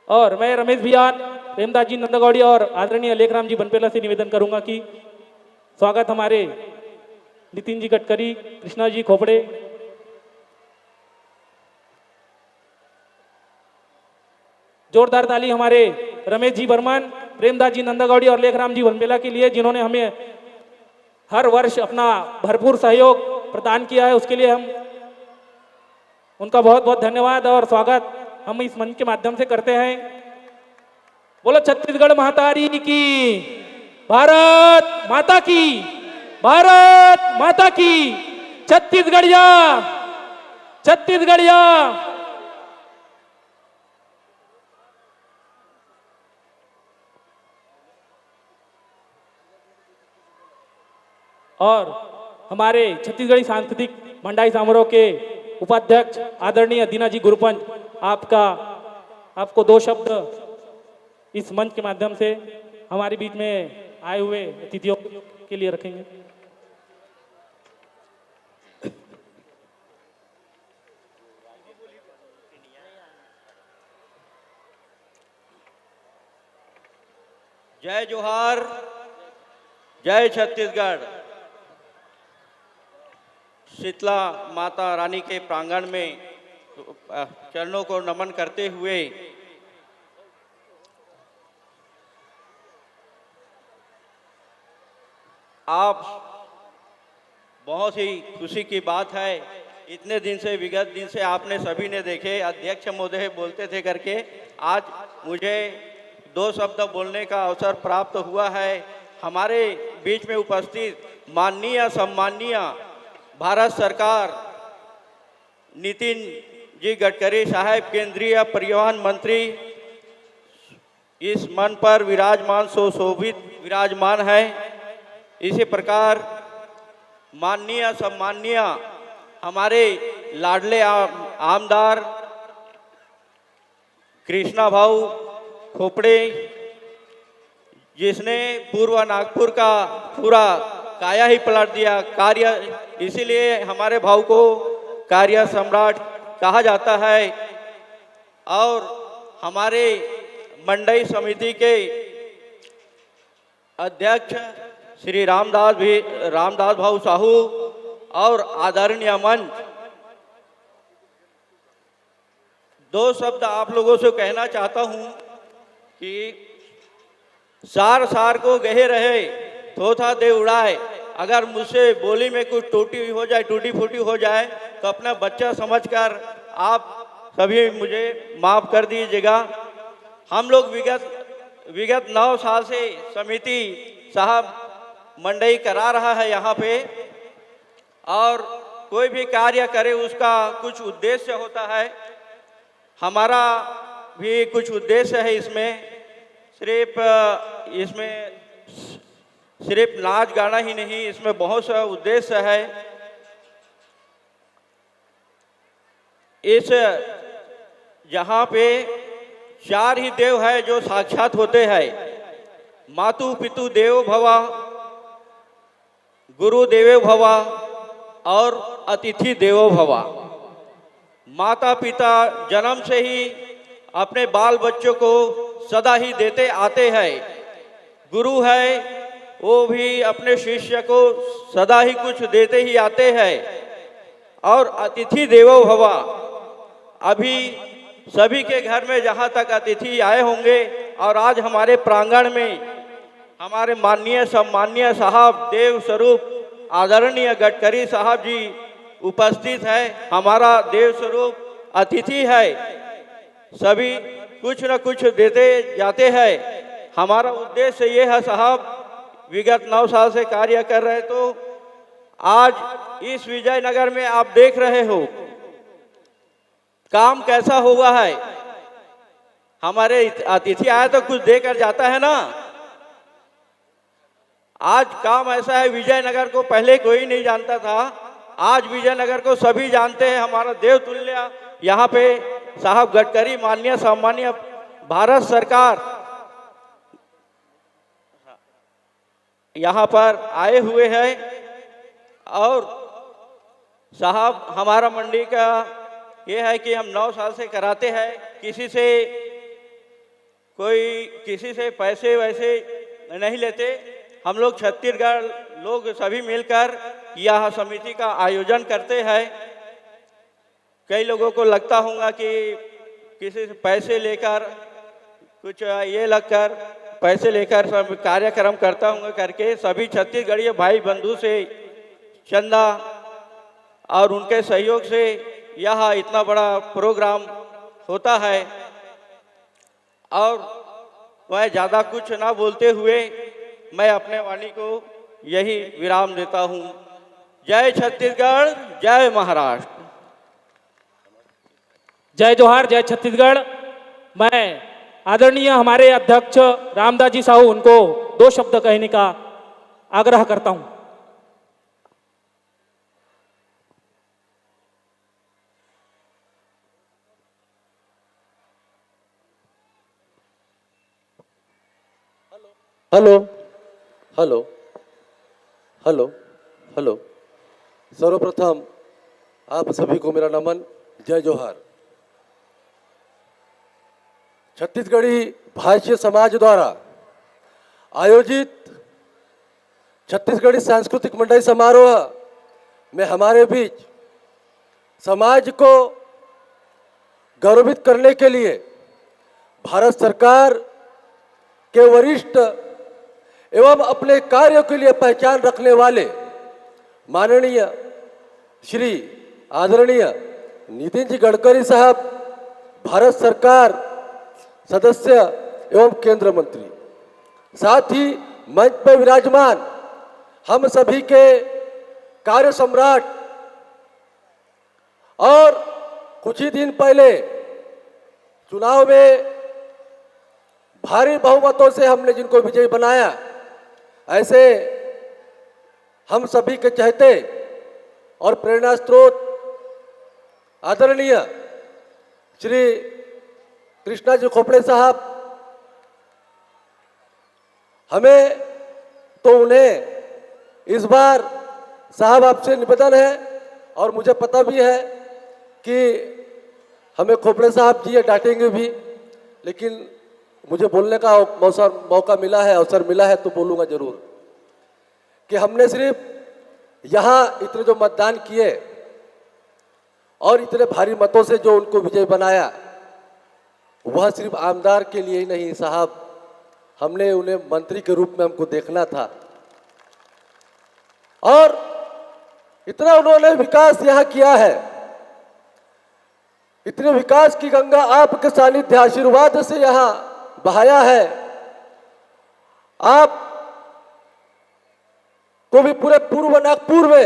और मैं रमेश भैया, प्रेमदास जी नंदागौड़ी और आदरणीय लेखराम जी बनपेला से निवेदन करूंगा कि स्वागत हमारे नितिन जी गडकरी, कृष्णा जी खोपड़े, जोरदार ताली हमारे रमेश जी बर्मन, प्रेमदास जी नंदागौड़ी और लेखराम जी बनपेला के लिए, जिन्होंने हमें हर वर्ष अपना भरपूर सहयोग प्रदान किया है, उसके लिए हम उनका बहुत बहुत धन्यवाद और स्वागत हम इस मंच के माध्यम से करते हैं। बोलो छत्तीसगढ़ महातारी की, भारत माता की, भारत माता की, छत्तीसगढ़िया, छत्तीसगढ़िया। और हमारे छत्तीसगढ़ी सांस्कृतिक मंडली समारोह के उपाध्यक्ष आदरणीय दीना जी गुरुपंच, आपको दो शब्द इस मंच के माध्यम से हमारे बीच में आए हुए अतिथियों के लिए रखेंगे। जय जोहार, जय छत्तीसगढ़। शीतला माता रानी के प्रांगण में चरणों को नमन करते हुए आप बहुत ही खुशी की बात है, इतने दिन से, विगत दिन से आपने सभी ने देखे अध्यक्ष महोदय बोलते थे करके, आज मुझे दो शब्द बोलने का अवसर प्राप्त हुआ है। हमारे बीच में उपस्थित माननीय सम्माननीय भारत सरकार नितिन जी गडकरी साहब केंद्रीय परिवहन मंत्री इस मन पर विराजमान सुशोभित विराजमान है। इसी प्रकार माननीय सम्माननीय हमारे लाडले आमदार कृष्णा भाऊ खोपड़े, जिसने पूर्व नागपुर का पूरा काया ही पलट दिया कार्य, इसीलिए हमारे भाऊ को कार्य सम्राट कहा जाता है। और हमारे मंडई समिति के अध्यक्ष श्री रामदास भाऊ साहू और आदरणीय मंच, दो शब्द आप लोगों से कहना चाहता हूं कि सार को गहे रहे थोथा दे उड़ाए। अगर मुझसे बोली में कुछ टूटी फूटी हो जाए तो अपना बच्चा समझकर आप सभी मुझे माफ कर दीजिएगा। हम लोग विगत 9 साल से समिति साहब मंडई करा रहा है यहाँ पे, और कोई भी कार्य करे उसका कुछ उद्देश्य होता है। हमारा भी कुछ उद्देश्य है इसमें, सिर्फ नाच गाना ही नहीं, इसमें बहुत सा उद्देश्य है। इस जहाँ पे 4 ही देव है जो साक्षात होते हैं, मातु पितु देवो भवा, गुरु देवो भवा और अतिथि देवो भवा। माता पिता जन्म से ही अपने बाल बच्चों को सदा ही देते आते हैं। गुरु है वो भी अपने शिष्य को सदा ही कुछ देते ही आते हैं। और अतिथि देवो भवा, अभी सभी के घर में जहाँ तक अतिथि आए होंगे, और आज हमारे प्रांगण में हमारे माननीय सम्माननीय साहब देव स्वरूप आदरणीय गडकरी साहब जी उपस्थित है। हमारा देव स्वरूप अतिथि है, सभी कुछ न कुछ देते जाते हैं। हमारा उद्देश्य ये है साहब, विगत 9 साल से कार्य कर रहे, तो आज इस विजयनगर में आप देख रहे हो काम कैसा हुआ है। हमारे अतिथि आए तो कुछ देकर जाता है ना। आज काम ऐसा है, विजयनगर को पहले कोई नहीं जानता था, आज विजयनगर को सभी जानते हैं। हमारा देवतुल्य यहाँ पे साहब गडकरी माननीय सम्माननीय भारत सरकार यहाँ पर आए हुए हैं। और साहब हमारा मंडी का ये है कि हम 9 साल से कराते हैं, किसी से पैसे वैसे नहीं लेते। हम लोग छत्तीसगढ़ लोग सभी मिलकर यह समिति का आयोजन करते हैं। कई लोगों को लगता होगा कि किसी से पैसे लेकर कुछ ये लगकर पैसे लेकर सब कार्यक्रम करता हूँ करके, सभी छत्तीसगढ़ी भाई बंधु से चंदा और उनके सहयोग से यह इतना बड़ा प्रोग्राम होता है। और वह ज़्यादा कुछ ना बोलते हुए मैं अपने वाणी को यही विराम देता हूँ। जय छत्तीसगढ़, जय महाराष्ट्र। जय जोहार, जय छत्तीसगढ़। मैं आदरणीय हमारे अध्यक्ष रामदास जी साहू, उनको 2 शब्द कहने का आग्रह करता हूं। Hello hello hello hello. सर्वप्रथम आप सभी को मेरा नमन, जय जोहार। छत्तीसगढ़ी भाषी समाज द्वारा आयोजित छत्तीसगढ़ी सांस्कृतिक मंडई समारोह में हमारे बीच समाज को गौरवित करने के लिए भारत सरकार के वरिष्ठ एवं अपने कार्यों के लिए पहचान रखने वाले माननीय श्री आदरणीय नितिन जी गडकरी साहब, भारत सरकार सदस्य एवं केंद्र मंत्री, साथ ही मंच पर विराजमान हम सभी के कार्य सम्राट और कुछ ही दिन पहले चुनाव में भारी बहुमतों से हमने जिनको विजयी बनाया, ऐसे हम सभी के चहेते और प्रेरणा स्रोत आदरणीय श्री कृष्णा जी खोपड़े साहब, हमें तो उन्हें इस बार साहब आपसे निवेदन है और मुझे पता भी है कि हमें खोपड़े साहब जी ये डांटेंगे भी, लेकिन मुझे बोलने का मौका मिला है, अवसर मिला है तो बोलूँगा जरूर कि हमने सिर्फ यहाँ इतने जो मतदान किए और इतने भारी मतों से जो उनको विजय बनाया, वह सिर्फ आमदार के लिए ही नहीं साहब, हमने उन्हें मंत्री के रूप में हमको देखना था। और इतना उन्होंने विकास यहाँ किया है, इतने विकास की गंगा आपके सानिध्य आशीर्वाद से यहाँ बहाया है। आप को भी पूरे पूर्व नागपुर में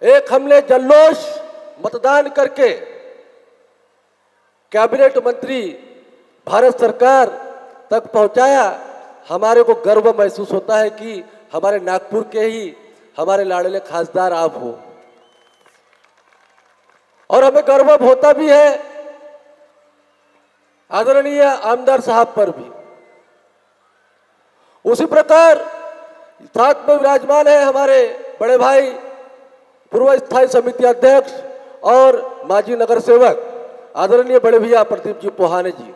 एक हमने जल्लोष मतदान करके कैबिनेट मंत्री भारत सरकार तक पहुंचाया। हमारे को गर्व महसूस होता है कि हमारे नागपुर के ही हमारे लाडले खासदार आप हो, और हमें गर्व होता भी है आदरणीय आमदार साहब पर भी। उसी प्रकार साथ में विराजमान है हमारे बड़े भाई पूर्व स्थायी समिति अध्यक्ष और माजी नगर सेवक आदरणीय बड़े भैया प्रदीप जी पोहाने जी।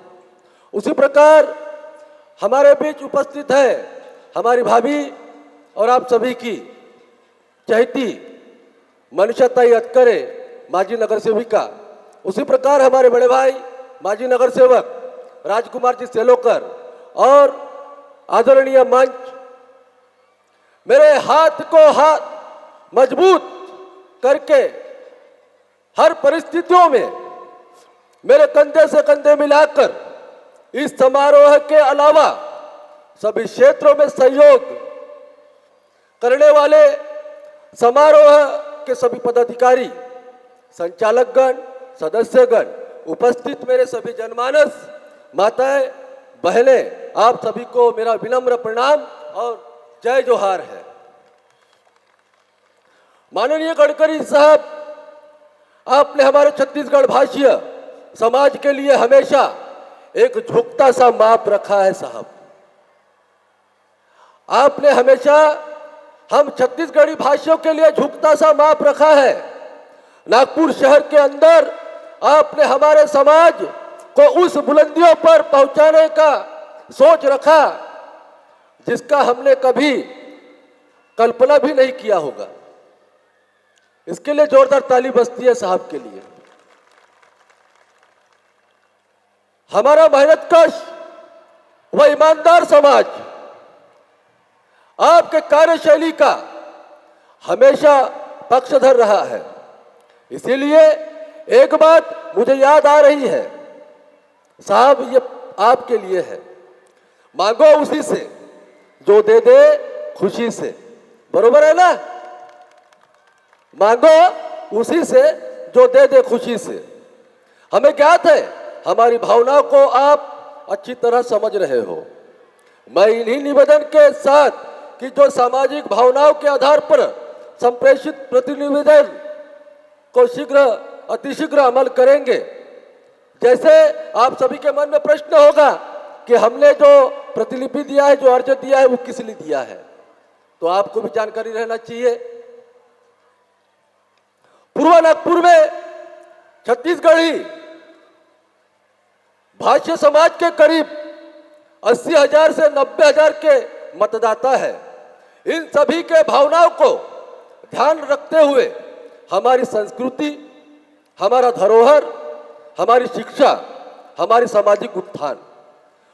उसी प्रकार हमारे बीच उपस्थित है हमारी भाभी और आप सभी की चहेती मनीषाताई अतकरे, माजी नगर सेविका। उसी प्रकार हमारे बड़े भाई माजी नगर सेवक राजकुमार जी सेलोकर और आदरणीय मंच, मेरे हाथ को हाथ मजबूत करके हर परिस्थितियों में मेरे कंधे से कंधे मिलाकर इस समारोह के अलावा सभी क्षेत्रों में सहयोग करने वाले समारोह के सभी पदाधिकारी, संचालकगण, सदस्यगण, उपस्थित मेरे सभी जनमानस, माताएं, बहनें, आप सभी को मेरा विनम्र प्रणाम और जय जोहार है। माननीय गडकरी साहब, आपने हमारे छत्तीसगढ़ भाषीय समाज के लिए हमेशा एक झुकता सा माप रखा है साहब। आपने हमेशा हम छत्तीसगढ़ी भाषियों के लिए झुकता सा माप रखा है। नागपुर शहर के अंदर आपने हमारे समाज को उस बुलंदियों पर पहुंचाने का सोच रखा जिसका हमने कभी कल्पना भी नहीं किया होगा। इसके लिए जोरदार ताली बजती है साहब के लिए। हमारा मेहनतकश व ईमानदार समाज आपके कार्यशैली का हमेशा पक्षधर रहा है। इसीलिए एक बात मुझे याद आ रही है साहब, ये आपके लिए है, मांगो उसी से जो दे दे खुशी से। बरोबर है ना? मांगो उसी से जो दे दे खुशी से। हमें ज्ञात है हमारी भावनाओं को आप अच्छी तरह समझ रहे हो। मैं इन्हीं निवेदन के साथ कि जो सामाजिक भावनाओं के आधार पर संप्रेषित प्रतिनिवेदन को शीघ्र अतिशीघ्र अमल करेंगे। जैसे आप सभी के मन में प्रश्न होगा कि हमने जो प्रतिलिपि दिया है, जो अर्ज दिया है, वो किस लिए दिया है, तो आपको भी जानकारी रहना चाहिए। पूर्व नागपुर में छत्तीसगढ़ी भाषा समाज के करीब 80,000 से 90,000 के मतदाता है। इन सभी के भावनाओं को ध्यान रखते हुए हमारी संस्कृति, हमारा धरोहर, हमारी शिक्षा, हमारी सामाजिक उत्थान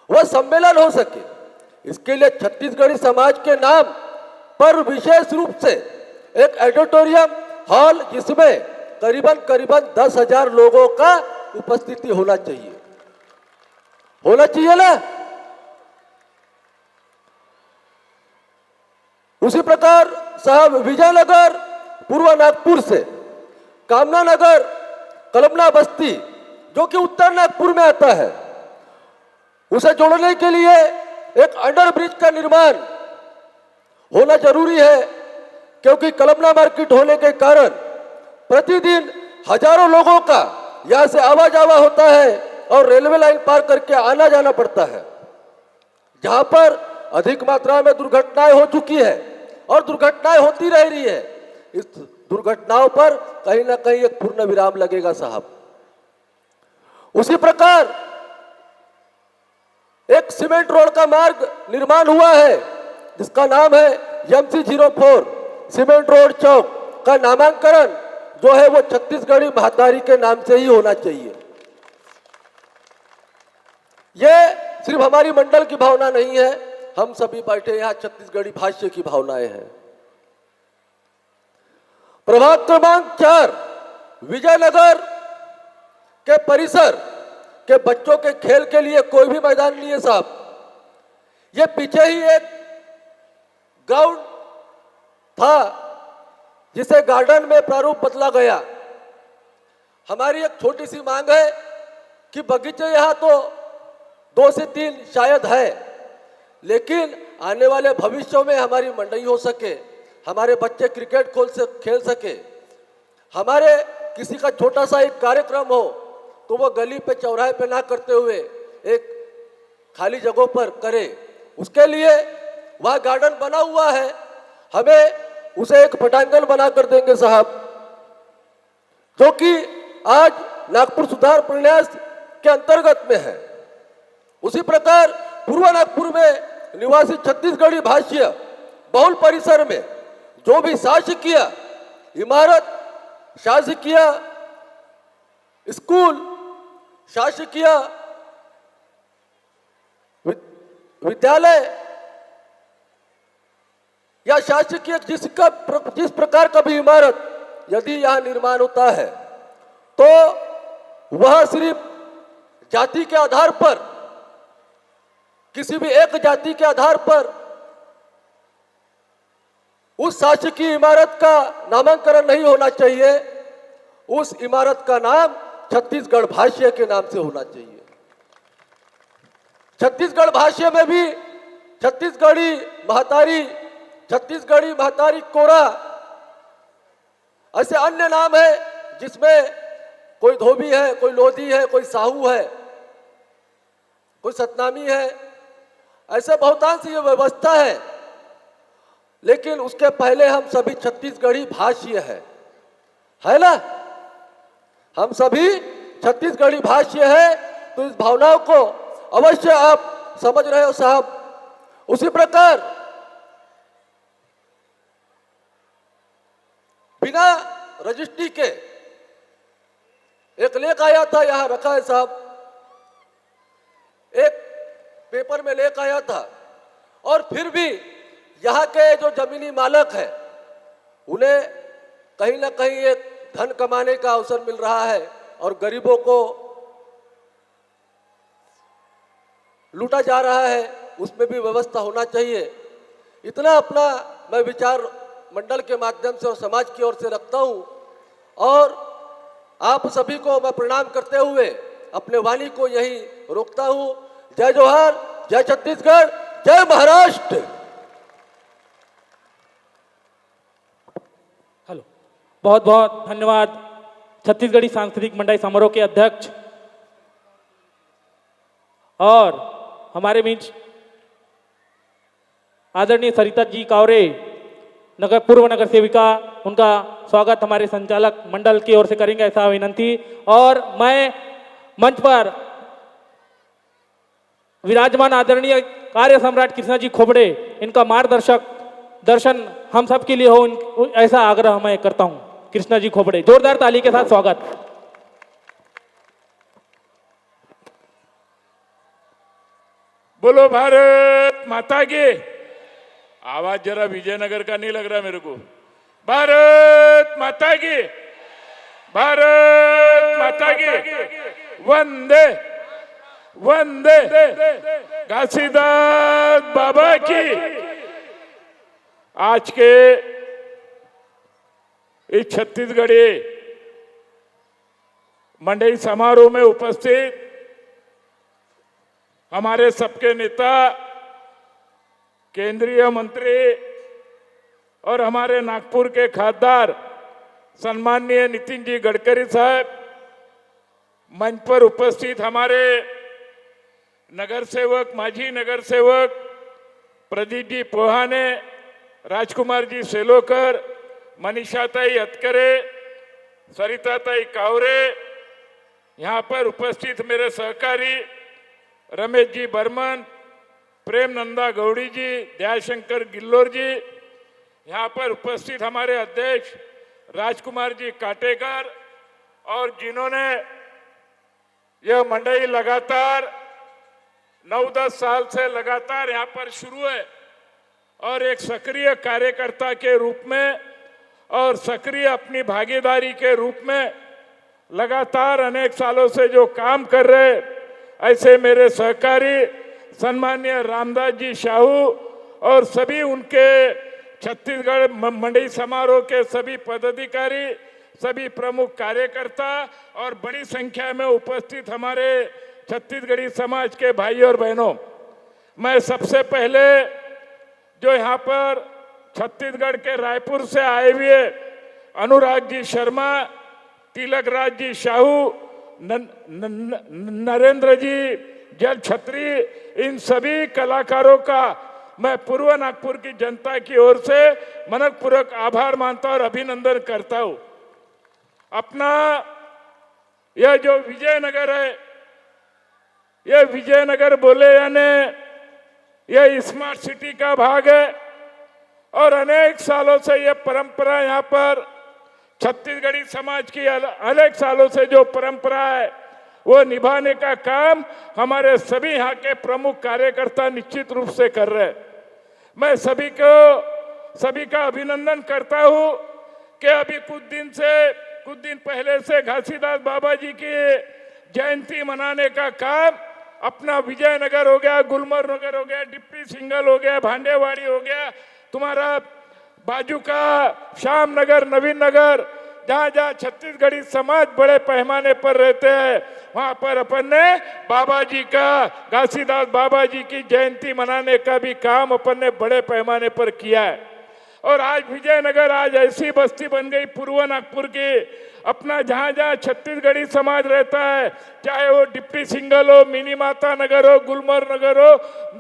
वह सम्मेलन हो सके, इसके लिए छत्तीसगढ़ी समाज के नाम पर विशेष रूप से एक ऑडिटोरियम हॉल जिसमें करीबन 10,000 लोगों का उपस्थिति होना चाहिए ना। उसी प्रकार साहब विजयनगर पूर्व नागपुर से कामना नगर कलमना बस्ती जो कि उत्तर नागपुर में आता है, उसे जोड़ने के लिए एक अंडर ब्रिज का निर्माण होना जरूरी है, क्योंकि कलमना मार्केट होने के कारण प्रतिदिन हजारों लोगों का यहां से आवा जावा होता है और रेलवे लाइन पार करके आना जाना पड़ता है, जहां पर अधिक मात्रा में दुर्घटनाएं हो चुकी है और दुर्घटनाएं होती रह रही है। इस दुर्घटनाओं पर कहीं ना कहीं एक पूर्ण विराम लगेगा साहब। उसी प्रकार एक सीमेंट रोड का मार्ग निर्माण हुआ है जिसका नाम है MC04 सीमेंट रोड चौक का नामांकन जो है वो छत्तीसगढ़ी महतारी के नाम से ही होना चाहिए। ये सिर्फ हमारी मंडल की भावना नहीं है, हम सभी बैठे यहाँ छत्तीसगढ़ी भाष्य की भावनाएं हैं। प्रभाग क्रमांक 4 विजयनगर के परिसर के बच्चों के खेल के लिए कोई भी मैदान नहीं है साहब। ये पीछे ही एक ग्राउंड था जिसे गार्डन में प्रारूप बदला गया। हमारी एक छोटी सी मांग है कि बगीचे यहाँ तो 2 से 3 शायद है, लेकिन आने वाले भविष्य में हमारी मंडई हो सके, हमारे बच्चे क्रिकेट खेल सके, हमारे किसी का छोटा सा एक कार्यक्रम हो तो वो गली पे चौराहे पे ना करते हुए एक खाली जगहों पर करे। उसके लिए वह गार्डन बना हुआ है, हमें उसे एक पटांगण बना कर देंगे साहब, जो कि आज नागपुर सुधार प्रन्यास के अंतर्गत में है। उसी प्रकार पूर्व नागपुर में निवासी छत्तीसगढ़ी भाष्य बहुल परिसर में जो भी शासकीय इमारत, शासकीय स्कूल, शासकीय विद्यालय या शासकीय जिस प्रकार का भी इमारत यदि यहाँ निर्माण होता है तो वह सिर्फ जाति के आधार पर, किसी भी एक जाति के आधार पर उस शासकीय इमारत का नामांकन नहीं होना चाहिए। उस इमारत का नाम छत्तीसगढ़ भाष्य के नाम से होना चाहिए। छत्तीसगढ़ भाष्य में भी छत्तीसगढ़ी महतारी कोरा ऐसे अन्य नाम है जिसमें कोई धोबी है, कोई लोधी है, कोई साहू है, कोई सतनामी है, ऐसे बहुतांश ये व्यवस्था है। लेकिन उसके पहले हम सभी छत्तीसगढ़ी भाष्य है ना, हम सभी छत्तीसगढ़ी भाष्य है, तो इस भावनाओं को अवश्य आप समझ रहे हो साहब। उसी प्रकार बिना रजिस्ट्री के एक लेख आया था, यहां रखा है साहब, एक पेपर में लेख आया था, और फिर भी यहाँ के जो जमीनी मालक है उन्हें कहीं ना कहीं एक धन कमाने का अवसर मिल रहा है और गरीबों को लूटा जा रहा है। उसमें भी व्यवस्था होना चाहिए। इतना अपना मैं विचार मंडल के माध्यम से और समाज की ओर से रखता हूं, और आप सभी को मैं प्रणाम करते हुए अपने वाणी को यही रोकता हूं। जय जोहार, जय छत्तीसगढ़, जय महाराष्ट्र। हेलो, बहुत बहुत धन्यवाद छत्तीसगढ़ी सांस्कृतिक मंडल समारोह के अध्यक्ष और हमारे बीच आदरणीय सरिता जी कावरे, पूर्व नगर सेविका, उनका स्वागत हमारे संचालक मंडल की ओर से करेंगे, ऐसा विनंती। और मैं मंच पर विराजमान आदरणीय कार्य सम्राट कृष्णा जी खोपड़े, इनका दर्शन हम सब के लिए हो, ऐसा आग्रह मैं करता हूं। कृष्णा जी खोपड़े, जोरदार ताली के साथ स्वागत। बोलो भारत माता की। आवाज जरा विजयनगर का नहीं लग रहा मेरे को। भारत माता की, भारत माता की, वंदे वंदे, घासीदास बाबा की, आज के इस छत्तीसगढ़ी मंडई समारोह में उपस्थित हमारे सबके नेता, केंद्रीय मंत्री और हमारे नागपुर के खासदार सम्माननीय नितिन जी गडकरी साहब, मंच पर उपस्थित हमारे नगर सेवक, माजी नगर सेवक प्रदीप जी पोहाने, राजकुमार जी सेलोकर, मनीषाताई अतकरे, सरिताताई कावरे, यहाँ पर उपस्थित मेरे सहकारी रमेश जी बर्मन, प्रेम नंदा गौड़ी जी, दयाशंकर गिल्लोर जी, यहाँ पर उपस्थित हमारे अध्यक्ष राजकुमार जी काटेकर, और जिन्होंने यह मंडई लगातार 9-10 साल से लगातार यहाँ पर शुरू है और एक सक्रिय कार्यकर्ता के रूप में और सक्रिय अपनी भागीदारी के रूप में लगातार अनेक सालों से जो काम कर रहे, ऐसे मेरे सहकारी सम्माननीय रामदास जी साहू और सभी उनके छत्तीसगढ़ मंडई समारोह के सभी पदाधिकारी, सभी प्रमुख कार्यकर्ता और बड़ी संख्या में उपस्थित हमारे छत्तीसगढ़ी समाज के भाई और बहनों, मैं सबसे पहले जो यहाँ पर छत्तीसगढ़ के रायपुर से आए हुए अनुराग जी शर्मा, तिलक राज जी साहू, नरेंद्र जी जल छत्री, इन सभी कलाकारों का मैं पूर्व नागपुर की जनता की ओर से मनपूर्वक आभार मानता और अभिनंदन करता हूं। अपना यह जो विजयनगर है, यह विजयनगर बोले यानी यह स्मार्ट सिटी का भाग है और अनेक सालों से यह परंपरा यहाँ पर छत्तीसगढ़ी समाज की अनेक सालों से जो परंपरा है वो निभाने का काम हमारे सभी यहाँ के प्रमुख कार्यकर्ता निश्चित रूप से कर रहे हैं। मैं सभी का अभिनंदन करता हूँ कि अभी कुछ दिन पहले से घासीदास बाबा जी की जयंती मनाने का काम अपना विजयनगर हो गया, गुलमर्ग नगर हो गया, डिप्टी सिंगल हो गया, भांडेवाड़ी हो गया, तुम्हारा बाजू का श्याम नगर, नवीन नगर, जहाँ जहाँ छत्तीसगढ़ी समाज बड़े पैमाने पर रहते हैं वहाँ पर अपन ने बाबा जी का, घासीदास बाबा जी की जयंती मनाने का भी काम अपन ने बड़े पैमाने पर किया है। और आज विजयनगर आज ऐसी बस्ती बन गई पूर्व नागपुर की, अपना जहाँ जहाँ छत्तीसगढ़ी समाज रहता है, चाहे वो डिप्टी सिंगल हो, मिनी माता नगर हो, गुलमर्ग नगर हो,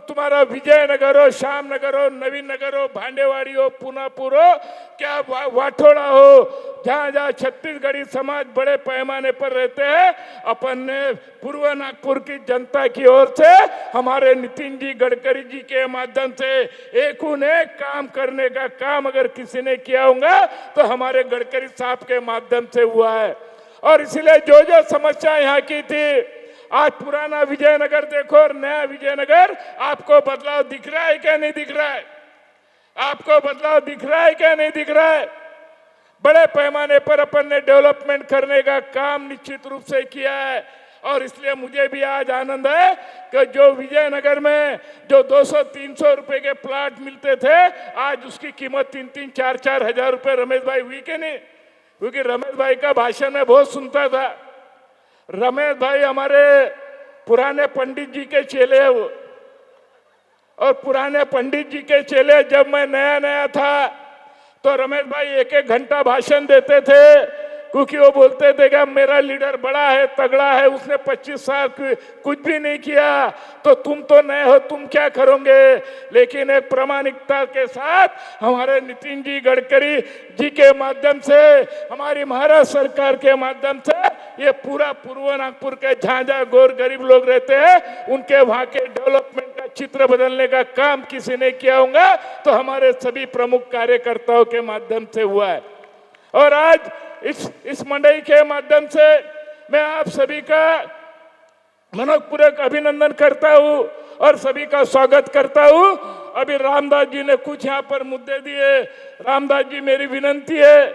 तुम्हारा विजयनगर हो, श्याम नगर हो, नवीन नगर हो, भांडेवाड़ी हो, पूनापुर हो, क्या वाठोड़ा हो, जहाँ जहाँ छत्तीसगढ़ी समाज बड़े पैमाने पर रहते हैं, अपन ने पूर्व नागपुर की जनता की ओर से हमारे नितिन जी गडकरी जी के माध्यम से एक काम करने का काम अगर किसी ने किया होगा तो हमारे गडकरी साहब के माध्यम से हुआ है। और इसलिए जो जो समस्या यहाँ की थी, आज पुराना विजयनगर देखो और नया विजयनगर, आपको बदलाव दिख रहा है क्या नहीं दिख रहा है? आपको बदलाव दिख रहा है क्या नहीं दिख रहा है? बड़े पैमाने पर अपन ने डेवलपमेंट करने का काम निश्चित रूप से किया है। और इसलिए मुझे भी आज आनंद है कि जो विजयनगर में जो 200-300 रुपए के प्लाट मिलते थे, आज उसकी कीमत 3-3, 4-4 हजार रुपए रमेश भाई हुई कि नहीं? क्योंकि रमेश भाई का भाषण में बहुत सुनता था। रमेश भाई हमारे पुराने पंडित जी के चेले हैं वो, और पुराने पंडित जी के चेले जब मैं नया था तो रमेश भाई 1-1 घंटा भाषण देते थे, क्योंकि वो बोलते थे कि मेरा लीडर बड़ा है, तगड़ा है, उसने 25 साल कुछ भी नहीं किया, तो तुम तो नए हो, तुम क्या करोगे? लेकिन एक प्रामाणिकता के साथ हमारे नितिन जी गडकरी जी के माध्यम से, हमारी महाराष्ट्र सरकार के माध्यम से ये पूरा पूर्व नागपुर के जहाँ जहाँ गौर गरीब लोग रहते हैं उनके वहाँ के डेवलपमेंट का चित्र बदलने का काम किसी ने किया होगा तो हमारे सभी प्रमुख कार्यकर्ताओं के माध्यम से हुआ है। और आज इस मंडई के माध्यम से मैं आप सभी का मनपूर्वक अभिनंदन करता हूं और सभी का स्वागत करता हूं। अभी रामदास जी ने कुछ यहाँ पर मुद्दे दिए। रामदास जी, मेरी विनंती है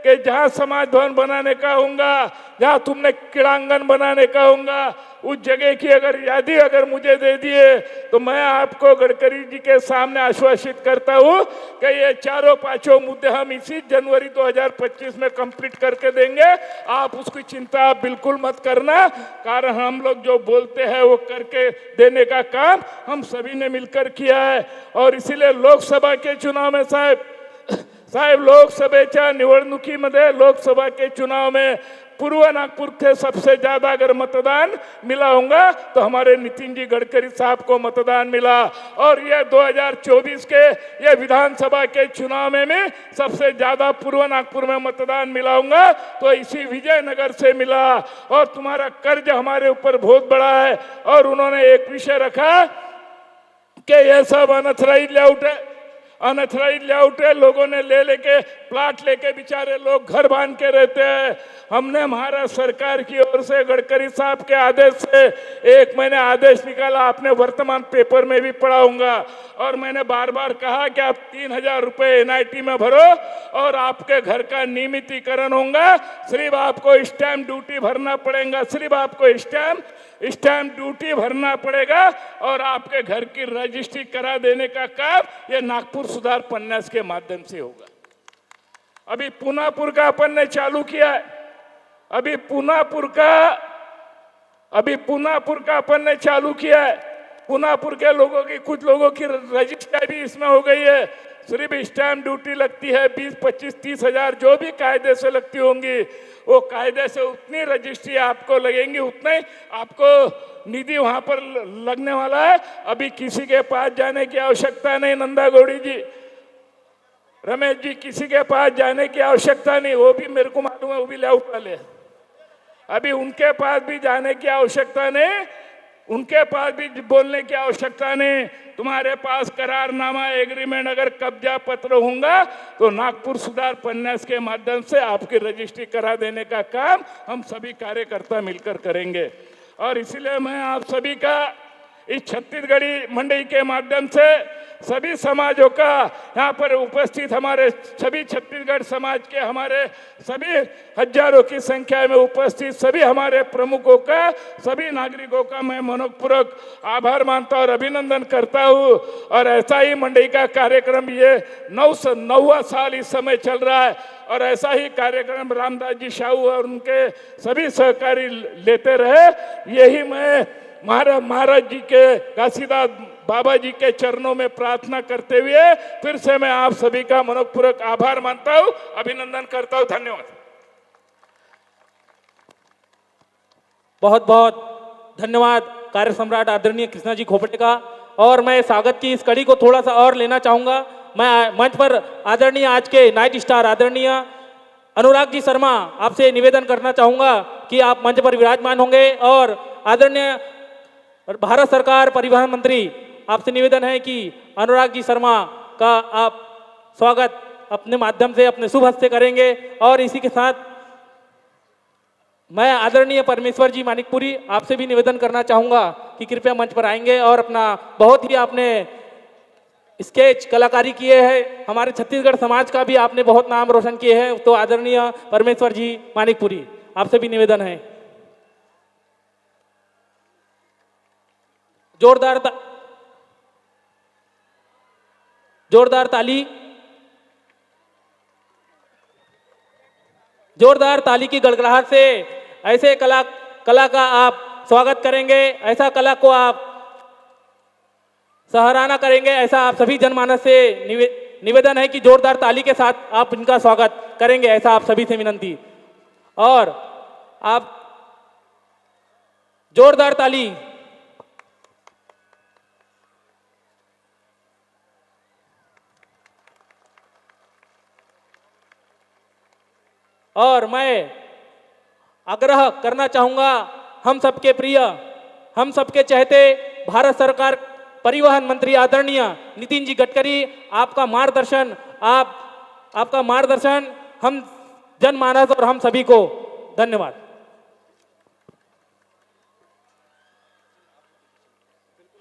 कि जहाँ समाज भवन बनाने का होगा, जहाँ तुमने क्रीड़ांगन बनाने का होगा उस जगह की अगर मुझे दे दिए तो मैं आपको गडकरी जी के सामने आश्वासित करता हूँ कि ये चारों पांचों मुद्दे हम इसी जनवरी 2025 में कंप्लीट करके देंगे। आप उसकी चिंता आप बिल्कुल मत करना, कारण हम लोग जो बोलते हैं वो करके देने का काम हम सभी ने मिलकर किया है। और इसीलिए लोकसभा के चुनाव में साहेब लोकसभेच्या निवडणुकीमध्ये लोकसभा के चुनाव में पूर्व नागपुर के सबसे ज्यादा अगर मतदान मिला होगा तो हमारे नितिन जी गडकरी साहब को मतदान मिला। और ये 2024 के ये विधानसभा के चुनाव में सबसे ज्यादा पूर्व नागपुर में मतदान मिला होगा तो इसी विजयनगर से मिला। और तुम्हारा कर्ज हमारे ऊपर बहुत बड़ा है। और उन्होंने एक विषय रखा कि ये सब अनथराइज लेआउट है, अनथराइज लेआउट है, लोगों ने लेके प्लाट लेके बेचारे लोग घर बांध के रहते हैं। हमने महाराष्ट्र सरकार की ओर से गडकरी साहब के आदेश से एक मैंने आदेश निकाला, आपने वर्तमान पेपर में भी पढ़ा होगा। और मैंने बार बार कहा कि आप 3000 रुपये NIT में भरो और आपके घर का नियमितीकरण होगा। सिर्फ आपको स्टैम्प ड्यूटी भरना पड़ेगा, सिर्फ आपको स्टैम्प ड्यूटी भरना पड़ेगा और आपके घर की रजिस्ट्री करा देने का काम ये नागपुर सुधार प्रन्यास के माध्यम से होगा। अभी पुनापुर का अपन ने चालू किया है, अभी पुनापुर का अपन ने चालू किया है। पुनापुर के लोगों की कुछ लोगों की रजिस्ट्री भी इसमें हो गई है। सिर्फ स्टैम्प ड्यूटी लगती है 20, 25, 30 हजार जो भी कायदे से लगती होंगी, वो कायदे से उतनी रजिस्ट्री आपको लगेंगी, उतने आपको निधि वहां पर लगने वाला है। अभी किसी के पास जाने की आवश्यकता नहीं, नंदा गौड़ी जी, रमेश जी, किसी के पास जाने की आवश्यकता नहीं। वो भी मेरे को मालूम है, वो भी लेआउट वाले हैं। अभी उनके पास भी जाने की आवश्यकता नहीं, उनके पास भी बोलने की आवश्यकता नहीं। तुम्हारे पास करारनामा एग्रीमेंट अगर कब्जा पत्र होगा तो नागपुर सुधार प्रन्यास के माध्यम से आपकी रजिस्ट्री करा देने का काम हम सभी कार्यकर्ता मिलकर करेंगे। और इसलिए मैं आप सभी का इस छत्तीसगढ़ी मंडई के माध्यम से सभी समाजों का यहाँ पर उपस्थित हमारे सभी छत्तीसगढ़ समाज के हमारे सभी हजारों की संख्या में उपस्थित सभी हमारे प्रमुखों का, सभी नागरिकों का मैं मनोपूर्वक आभार मानता और अभिनंदन करता हूँ। और ऐसा ही मंडई का कार्यक्रम ये 9वां साल इस समय चल रहा है और ऐसा ही कार्यक्रम रामदास जी साहू और उनके सभी सहकारी लेते रहे। यही मैं महाराज जी के, घासीदास बाबा जी के चरणों में प्रार्थना करते हुए फिर से मैं आप सभी का मनोपूर्वक आभार मानता हूं, अभिनंदन करता हूं। धन्यवाद। बहुत बहुत धन्यवाद कार्य सम्राट आदरणीय कृष्णा जी खोपटे का। और मैं स्वागत की इस कड़ी को थोड़ा सा और लेना चाहूँगा। मैं मंच पर आदरणीय आज के नाइट स्टार आदरणीय अनुराग जी शर्मा आपसे निवेदन करना चाहूँगा कि आप मंच पर विराजमान होंगे। और आदरणीय भारत सरकार परिवहन मंत्री आपसे निवेदन है कि अनुराग जी शर्मा का आप स्वागत अपने माध्यम से अपने शुभ हस्ते करेंगे। और इसी के साथ मैं आदरणीय परमेश्वर जी मानिकपुरी आपसे भी निवेदन करना चाहूँगा कि कृपया मंच पर आएंगे और अपना बहुत ही आपने स्केच कलाकारी किए हैं, हमारे छत्तीसगढ़ समाज का भी आपने बहुत नाम रोशन किए हैं। तो आदरणीय परमेश्वर जी मानिकपुरी आपसे भी निवेदन है, जोरदार ताली की गड़गड़ाहट से ऐसे कला का आप स्वागत करेंगे, ऐसा कला को आप सराहना करेंगे, ऐसा आप सभी जनमानस से निवेदन है कि जोरदार ताली के साथ आप इनका स्वागत करेंगे, ऐसा आप सभी से विनंती। और आप जोरदार ताली। और मैं आग्रह करना चाहूँगा, हम सबके प्रिय, हम सबके चहेते भारत सरकार परिवहन मंत्री आदरणीय नितिन जी गडकरी, आपका मार्गदर्शन हम जनमानस और हम सभी को धन्यवाद।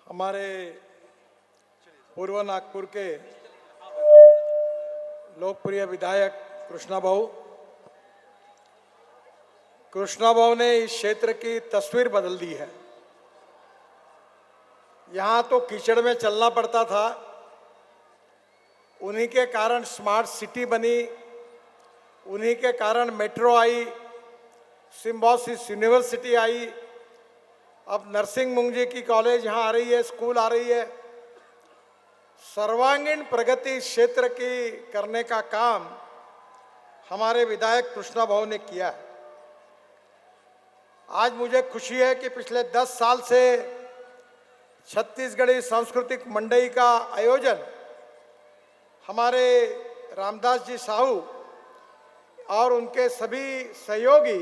हमारे पूर्व नागपुर के लोकप्रिय विधायक कृष्णा भाऊ, कृष्णा भाऊ ने इस क्षेत्र की तस्वीर बदल दी है। यहाँ तो कीचड़ में चलना पड़ता था, उन्हीं के कारण स्मार्ट सिटी बनी, उन्हीं के कारण metro I, Symbiosis university I, अब नरसिंह मुंगजी की कॉलेज यहाँ आ रही है, स्कूल आ रही है। सर्वांगीण प्रगति क्षेत्र की करने का काम हमारे विधायक कृष्णा भाऊ ने किया है। आज मुझे खुशी है कि पिछले 10 साल से छत्तीसगढ़ी सांस्कृतिक मंडई का आयोजन हमारे रामदास जी साहू और उनके सभी सहयोगी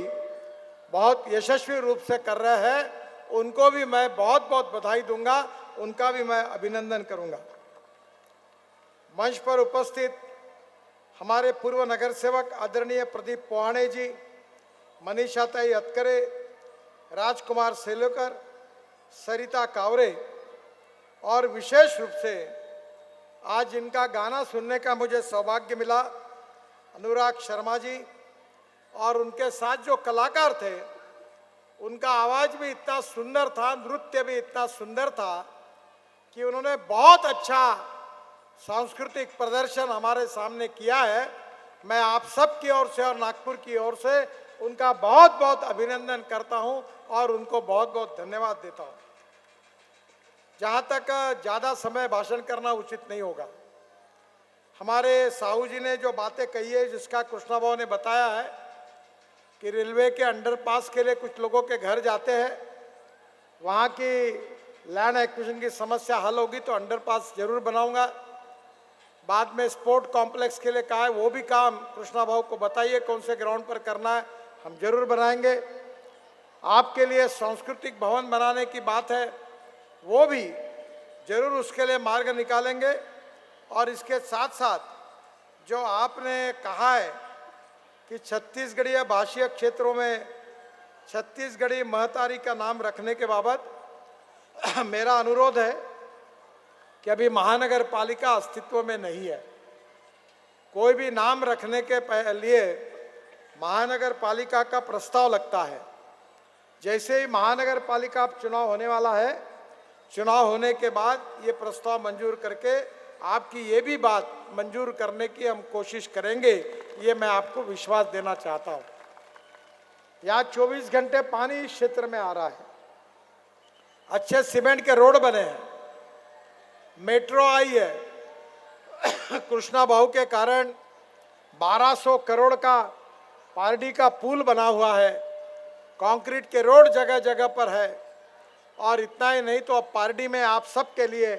बहुत यशस्वी रूप से कर रहे हैं। उनको भी मैं बहुत बहुत बधाई दूंगा, उनका भी मैं अभिनंदन करूंगा। मंच पर उपस्थित हमारे पूर्व नगर सेवक आदरणीय प्रदीप पोहाणे जी, मनीषा ताई अतकरे, राजकुमार सेलोकर, सरिता कावरे और विशेष रूप से आज जिनका गाना सुनने का मुझे सौभाग्य मिला, अनुराग शर्मा जी, और उनके साथ जो कलाकार थे उनका आवाज़ भी इतना सुंदर था, नृत्य भी इतना सुंदर था कि उन्होंने बहुत अच्छा सांस्कृतिक प्रदर्शन हमारे सामने किया है। मैं आप सब की ओर से और नागपुर की ओर से उनका बहुत बहुत अभिनंदन करता हूं और उनको बहुत बहुत धन्यवाद देता हूं। जहां तक ज़्यादा समय भाषण करना उचित नहीं होगा, हमारे साहू जी ने जो बातें कही है, जिसका कृष्णा भाऊ ने बताया है कि रेलवे के अंडरपास के लिए कुछ लोगों के घर जाते हैं, वहाँ की लैंड एक्विजिशन की समस्या हल होगी तो अंडरपास जरूर बनाऊंगा। बाद में स्पोर्ट कॉम्प्लेक्स के लिए कहा है, वो भी काम कृष्णा भाऊ को बताइए कौन से ग्राउंड पर करना है, हम जरूर बनाएंगे। आपके लिए सांस्कृतिक भवन बनाने की बात है, वो भी जरूर उसके लिए मार्ग निकालेंगे। और इसके साथ साथ जो आपने कहा है कि छत्तीसगढ़ीय भाषीय क्षेत्रों में छत्तीसगढ़ी महतारी का नाम रखने के बाबत मेरा अनुरोध है कि अभी महानगर पालिका अस्तित्व में नहीं है। कोई भी नाम रखने के लिए महानगर पालिका का प्रस्ताव लगता है। जैसे ही महानगर पालिका चुनाव होने वाला है, चुनाव होने के बाद ये प्रस्ताव मंजूर करके आपकी ये भी बात मंजूर करने की हम कोशिश करेंगे, ये मैं आपको विश्वास देना चाहता हूँ। यहाँ 24 घंटे पानी इस क्षेत्र में आ रहा है, अच्छे सीमेंट के रोड बने हैं, मेट्रो आई है। कृष्णा भाऊ के कारण 1200 करोड़ का पारडी का पुल बना हुआ है, कंक्रीट के रोड जगह जगह पर है। और इतना ही नहीं तो अब पारडी में आप सब के लिए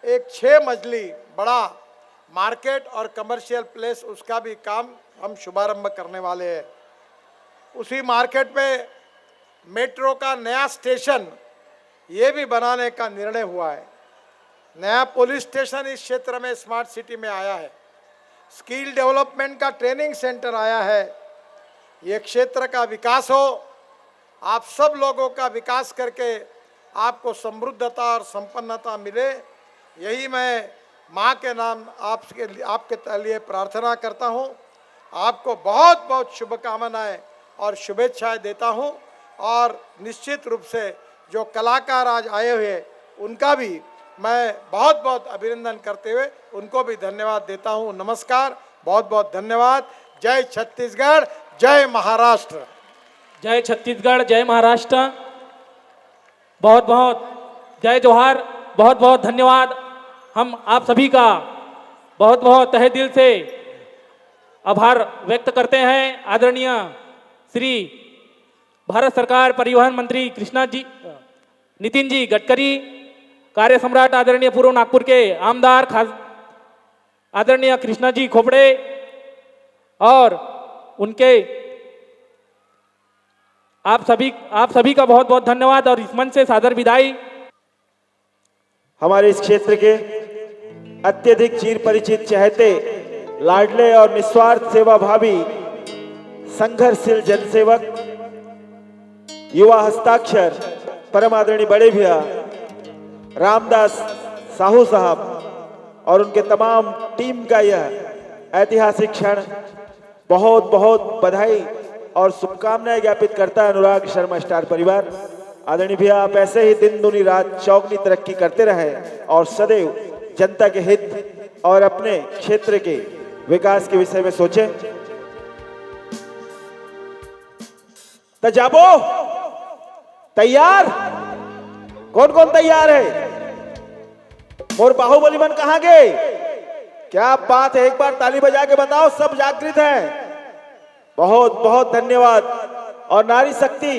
एक 6 मंजिली बड़ा मार्केट और कमर्शियल प्लेस, उसका भी काम हम शुभारंभ करने वाले हैं। उसी मार्केट में मेट्रो का नया स्टेशन ये भी बनाने का निर्णय हुआ है। नया पुलिस स्टेशन इस क्षेत्र में स्मार्ट सिटी में आया है, स्किल डेवलपमेंट का ट्रेनिंग सेंटर आया है। ये क्षेत्र का विकास हो, आप सब लोगों का विकास करके आपको समृद्धता और संपन्नता मिले, यही मैं माँ के नाम आपके लिए प्रार्थना करता हूँ। आपको बहुत बहुत शुभकामनाएं और शुभेच्छाएं देता हूँ। और निश्चित रूप से जो कलाकार आज आए हुए उनका भी मैं बहुत बहुत अभिनंदन करते हुए उनको भी धन्यवाद देता हूँ। नमस्कार, बहुत बहुत धन्यवाद। जय छत्तीसगढ़, जय महाराष्ट्र। जय छत्तीसगढ़, जय महाराष्ट्र। बहुत बहुत जय जोहार, बहुत बहुत धन्यवाद। हम आप सभी का बहुत बहुत तहे दिल से आभार व्यक्त करते हैं। आदरणीय श्री भारत सरकार परिवहन मंत्री नितिन जी गडकरी, कार्य सम्राट आदरणीय पूर्व नागपुर के आमदार आदरणीय कृष्णा जी खोपड़े और उनके आप सभी का बहुत बहुत धन्यवाद। और इस मंच से सादर विदाई हमारे इस क्षेत्र के अत्यधिक चिर परिचित, चहेते, लाडले और निस्वार्थ सेवा भावी संघर्षशील जनसेवक, युवा हस्ताक्षर, परम आदरणीय बड़े भैया रामदास साहू साहब और उनके तमाम टीम का यह ऐतिहासिक क्षण बहुत बहुत बधाई और शुभकामनाएं ज्ञापित करता है अनुराग शर्मा स्टार परिवार। आदरणीय भैया, आप ऐसे ही दिन दुनी रात चौगनी तरक्की करते रहे और सदैव जनता के हित और अपने क्षेत्र के विकास के विषय में सोचें। तो जाबो तैयार, कौन कौन तैयार है? और बाहुबली मन कहां गए? क्या बात है, एक बार ताली बजा के बताओ, सब जागृत हैं। बहुत बहुत धन्यवाद। और नारी शक्ति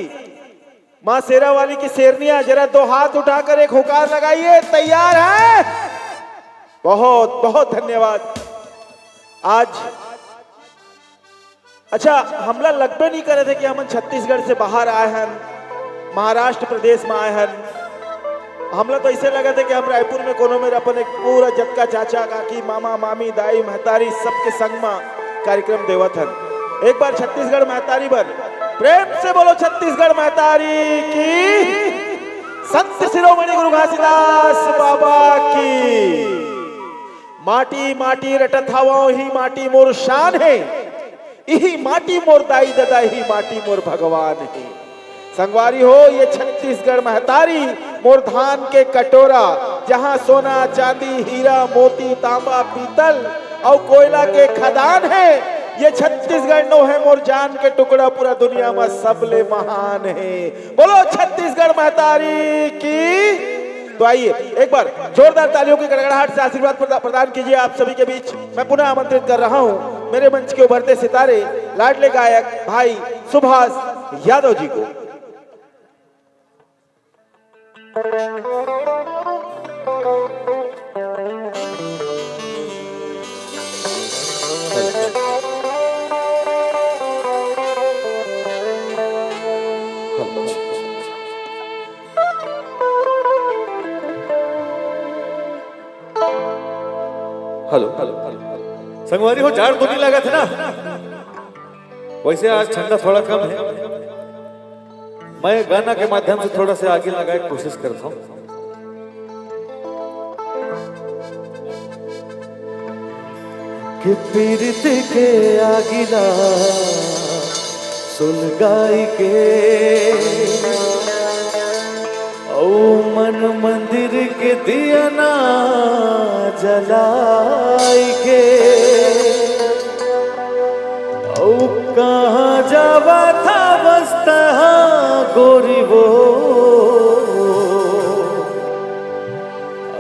मां शेरा वाली की शेरनियां जरा 2 हाथ उठाकर एक हुकार लगाइए, तैयार है? बहुत बहुत धन्यवाद। आज अच्छा, हमला लगभग नहीं कर रहे थे कि हम छत्तीसगढ़ से बाहर आए हैं, महाराष्ट्र प्रदेश में आए हैं। हमला तो ऐसे लगा था कि हम रायपुर में कोनो में अपन एक पूरा जतका चाचा काकी मामा मामी दाई महतारी सबके संग में कार्यक्रम देवत हन। एक बार छत्तीसगढ़ महतारी बर प्रेम से बोलो, छत्तीसगढ़ महतारी की, संत शिरोमणि गुरु घासीदास बाबा की। माटी माटी रटत हवो, ही माटी मोर शान है, यही माटी मोर दाई दादा, ही माटी मोर भगवान है। संगवारी हो, ये छत्तीसगढ़ महतारी मोर धान के कटोरा, जहां सोना चांदी हीरा मोती तांबा पीतल और कोयला के खदान है। ये छत्तीसगढ़ नो है मोर जान के टुकड़ा, पूरा दुनिया में सबले महान है। बोलो छत्तीसगढ़ महतारी की। तो आइए एक बार जोरदार तालियों की गड़गड़ाहट से आशीर्वाद प्रदान कीजिए आप सभी के बीच। मैं पुनः आमंत्रित कर रहा हूं मेरे मंच के उभरते सितारे लाडले गायक भाई सुभाष यादव जी को। हेलो संगवारी हो, झाड़ तो नहीं लगा था ना? वैसे आज ठंडा थोड़ा कम है, मैं गाना के माध्यम से थोड़ा सा आगे लगाने की कोशिश करता हूँ। कि पीरित के आगिला सुलगाई के ओ मन मंदिर के दिया ना जलाई के ओ कहाँ जावा था बसता गोरी वो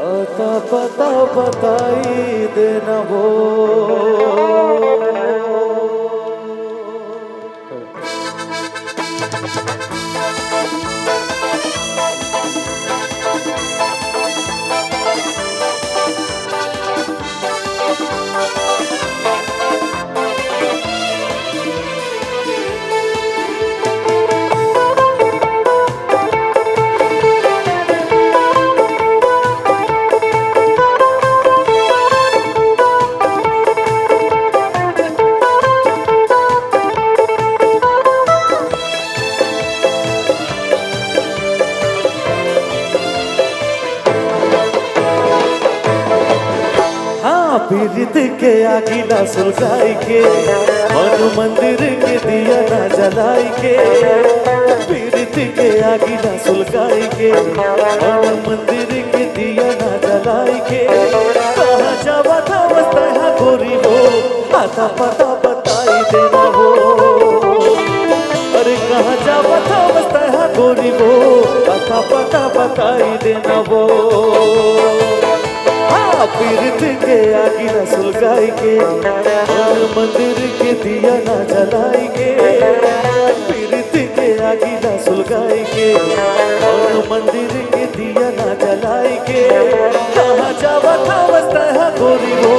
आता पता बताई देना वो। पीरित के आगिला सुलगाई के मन मंदिर के दिया ना जलाई के। पीरित के आगिला सुलगाई के मन मंदिर के दिया ना जलाई के। कहाँ जावा था बस्ता गोरी हो आता पता बताई देना हो। अरे कहाँ जावा था बस्ता गोरी हो आता पता बताई देना हो। पीरित के आगिला सुलगाई के और मंदिर के दिया ना जलाई के। पीरित के आगिला सुलगाई के और मंदिर के दिया ना जलाई के। कहाँ जावा था बस्ता है गोरी हो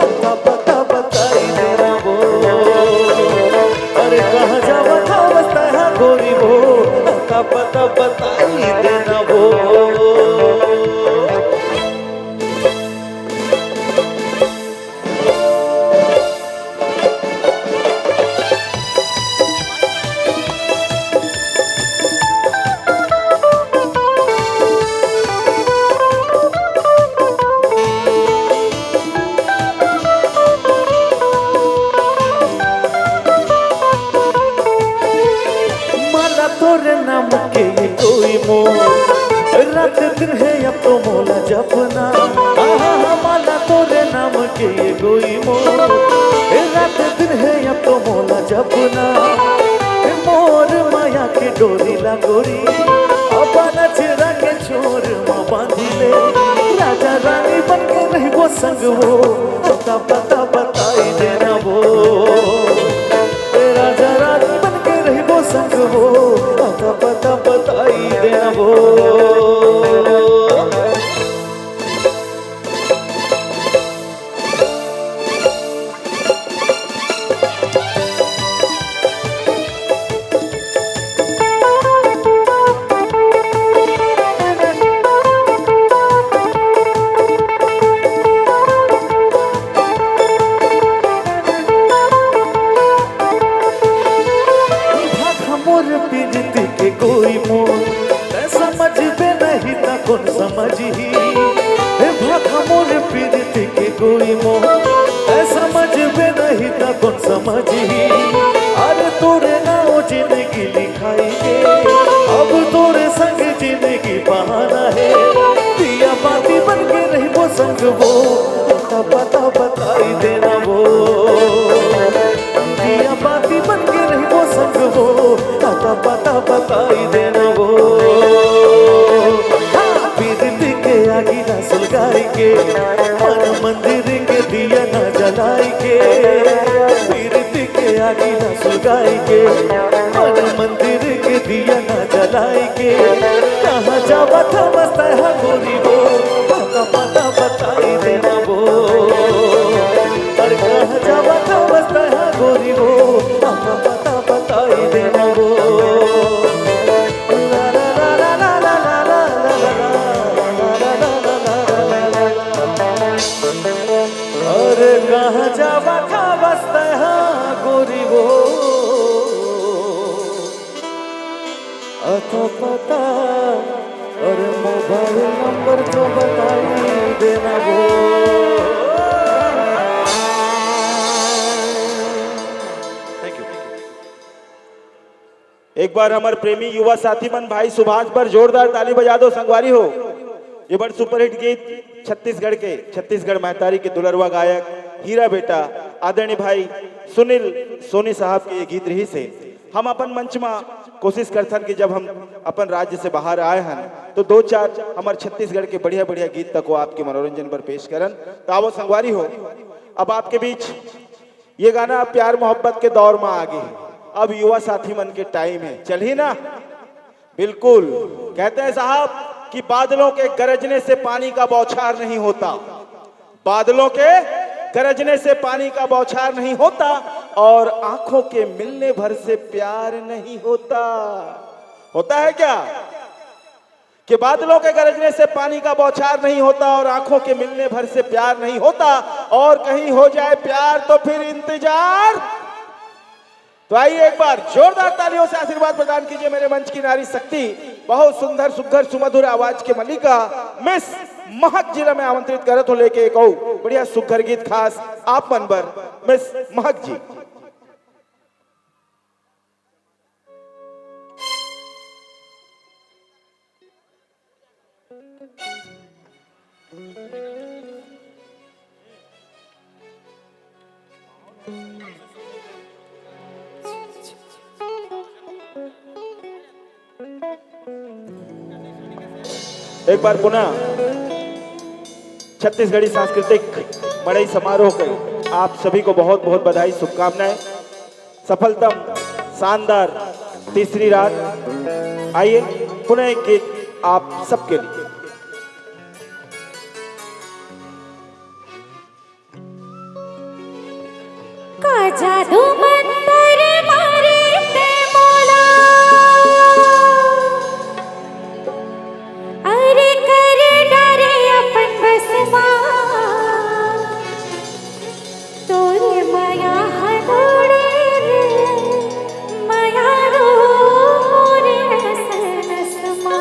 पता पता बताई देना वो। अरे कहाँ जावा था बस्ता है गोरी हो पता पता बताई देना वो। मोर रात दिन है अब तो मोला जपना माला तोरे नाम के ये गोई मोर रात दिन है अब तो मोला जपना मोर माया के डोरी लगोरी अब नचरा के छोर माँ बांधिले राजा रानी बन के रही वो संग वो पता पता बताई देना वो राजा रानी बन के रही वो संग वो पता पता बताई देना वो मोर पीड़ित के कोई मोर समझ में नहीं था कौन समझी भाखा मोर पीड़ित के कोई मोर समझ में नहीं था कौन समझी अरे तोरे नाव जिंदगी लिखाई के अब तोरे संग जिंदगी बहाना है पिया बाती बन के रही वो संग वो पता पता बताई देना वो पिया बाती बन के रही वो संग वो पता पता बताई देना वो पीरती के आगे ना सुलगाई के मन मंदिर के दिया ना जलाई के पीरती के आगे ना सुलगाई के मन मंदिर के दिया ना जलाई के कहाँ जावा था बसता है गोरी वो पता पता बताई देना वो और कहाँ जावा था बसता है गोरी वो पता पता बताई देना वो अरे कहाँ जावा था बसता है गोरी वो अतो पता और मोबाइल नंबर तो बताई देना वो एक बार हमारे प्रेमी युवा साथी मन भाई सुभाष पर जोरदार ताली बजा दो संगवारी हो। ये बड़ सुपरहिट गीत छत्तीसगढ़ के छत्तीसगढ़ महतारी के दुलरवा गायक हीरा बेटा आदरणीय भाई सुनील सोनी साहब के ये गीत रही से हम अपन मंच में कोशिश करथन कि जब हम अपन राज्य से बाहर आए हैं तो दो चार हमारे छत्तीसगढ़ के बढ़िया बढ़िया गीत तक को आपके मनोरंजन पर पेश करन। तो आवो संगवारी हो, अब आपके बीच ये गाना प्यार मोहब्बत के दौर में आ गए, अब युवा साथी मन के टाइम है, चल ही ना। बिल्कुल कहते हैं साहब कि बादलों के गरजने से पानी का बौछार नहीं होता, बादलों के गरजने से पानी का बौछार नहीं होता और आंखों के मिलने भर से प्यार नहीं होता। होता है क्या कि बादलों के गरजने से पानी का बौछार नहीं होता और आंखों के मिलने भर से प्यार नहीं होता, और कहीं हो जाए प्यार तो फिर इंतजार। तो आइए एक बार जोरदार तालियों से आशीर्वाद प्रदान कीजिए मेरे मंच की नारी शक्ति, बहुत सुंदर सुघर सुमधुर आवाज के मलिका मिस महक जिला में आमंत्रित करत हो लेके एक और बढ़िया सुघर गीत खास आप मन पर मिस महक जी। एक बार पुनः छत्तीसगढ़ी सांस्कृतिक मड़ई समारोह के आप सभी को बहुत बहुत बधाई, शुभकामनाएं, सफलतम शानदार तीसरी रात। आइए पुनः एक गीत आप सबके लिए। का जादू मंतर मारे ते मोला, अरे करे डरे अपन बसमा, तोरे माया हदोड़े रे माया रो मोरे रसनसमा।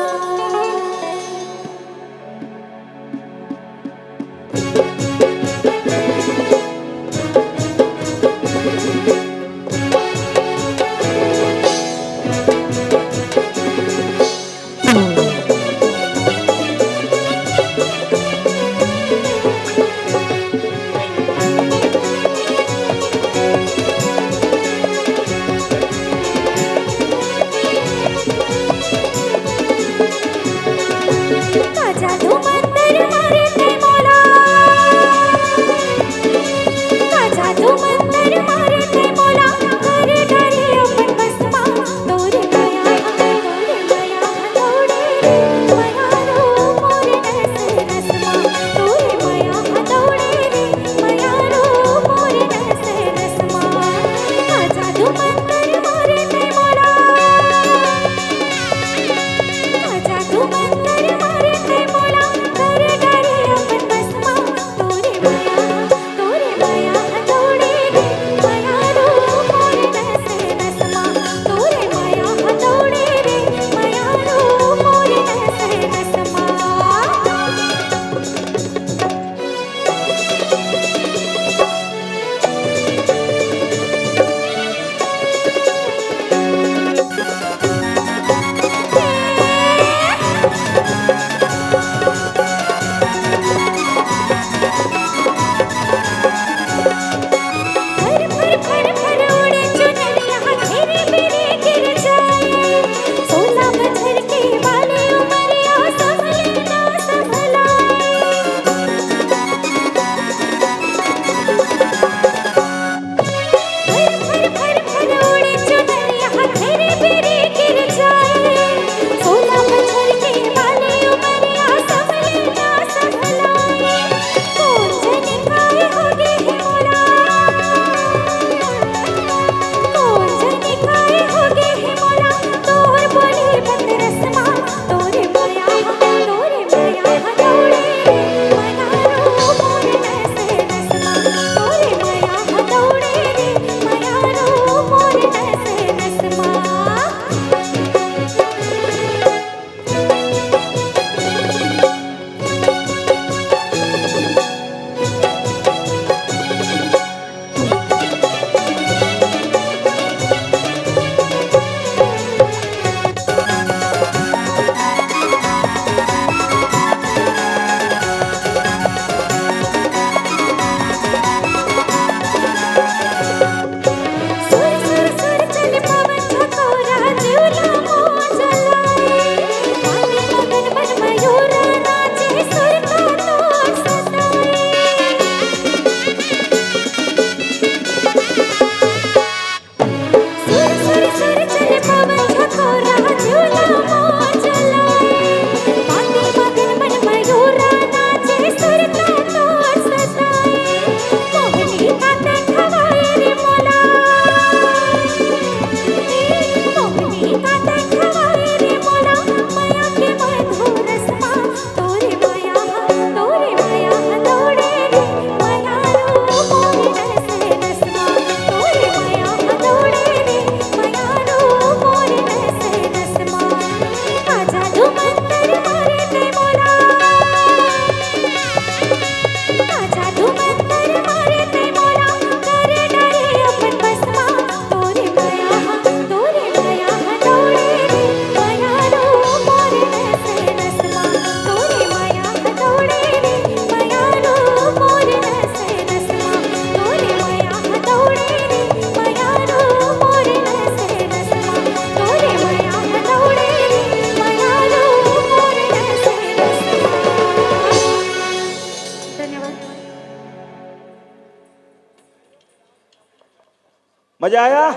मजा आया?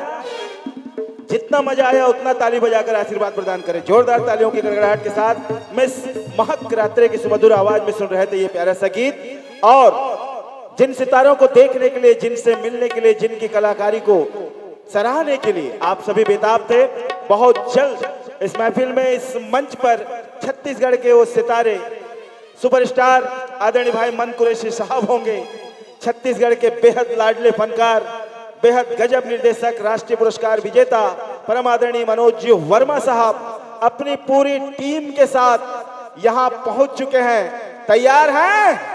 जितना मजा आया उतना ताली बजाकर आशीर्वाद प्रदान करें। जोरदार तालियों की गड़गड़ाहट के साथ मिस महक रात्रे की सुमधुर आवाज में सुन रहे थे ये प्यारा सा गीत। और जिन सितारों को देखने के लिए, जिनसे मिलने के लिए, जिनकी कलाकारी को सराहने के लिए आप सभी बेताब थे। बहुत जल्द इस महफिल में, इस मंच पर छत्तीसगढ़ के वो सितारे सुपरस्टार आदरणीय भाई मन कुरैशी साहब होंगे। छत्तीसगढ़ के बेहद लाडले फनकार, बेहद गजब निर्देशक, राष्ट्रीय पुरस्कार विजेता परम आदरणीय मनोज जी वर्मा साहब अपनी पूरी टीम के साथ यहां पहुंच चुके हैं। तैयार हैं?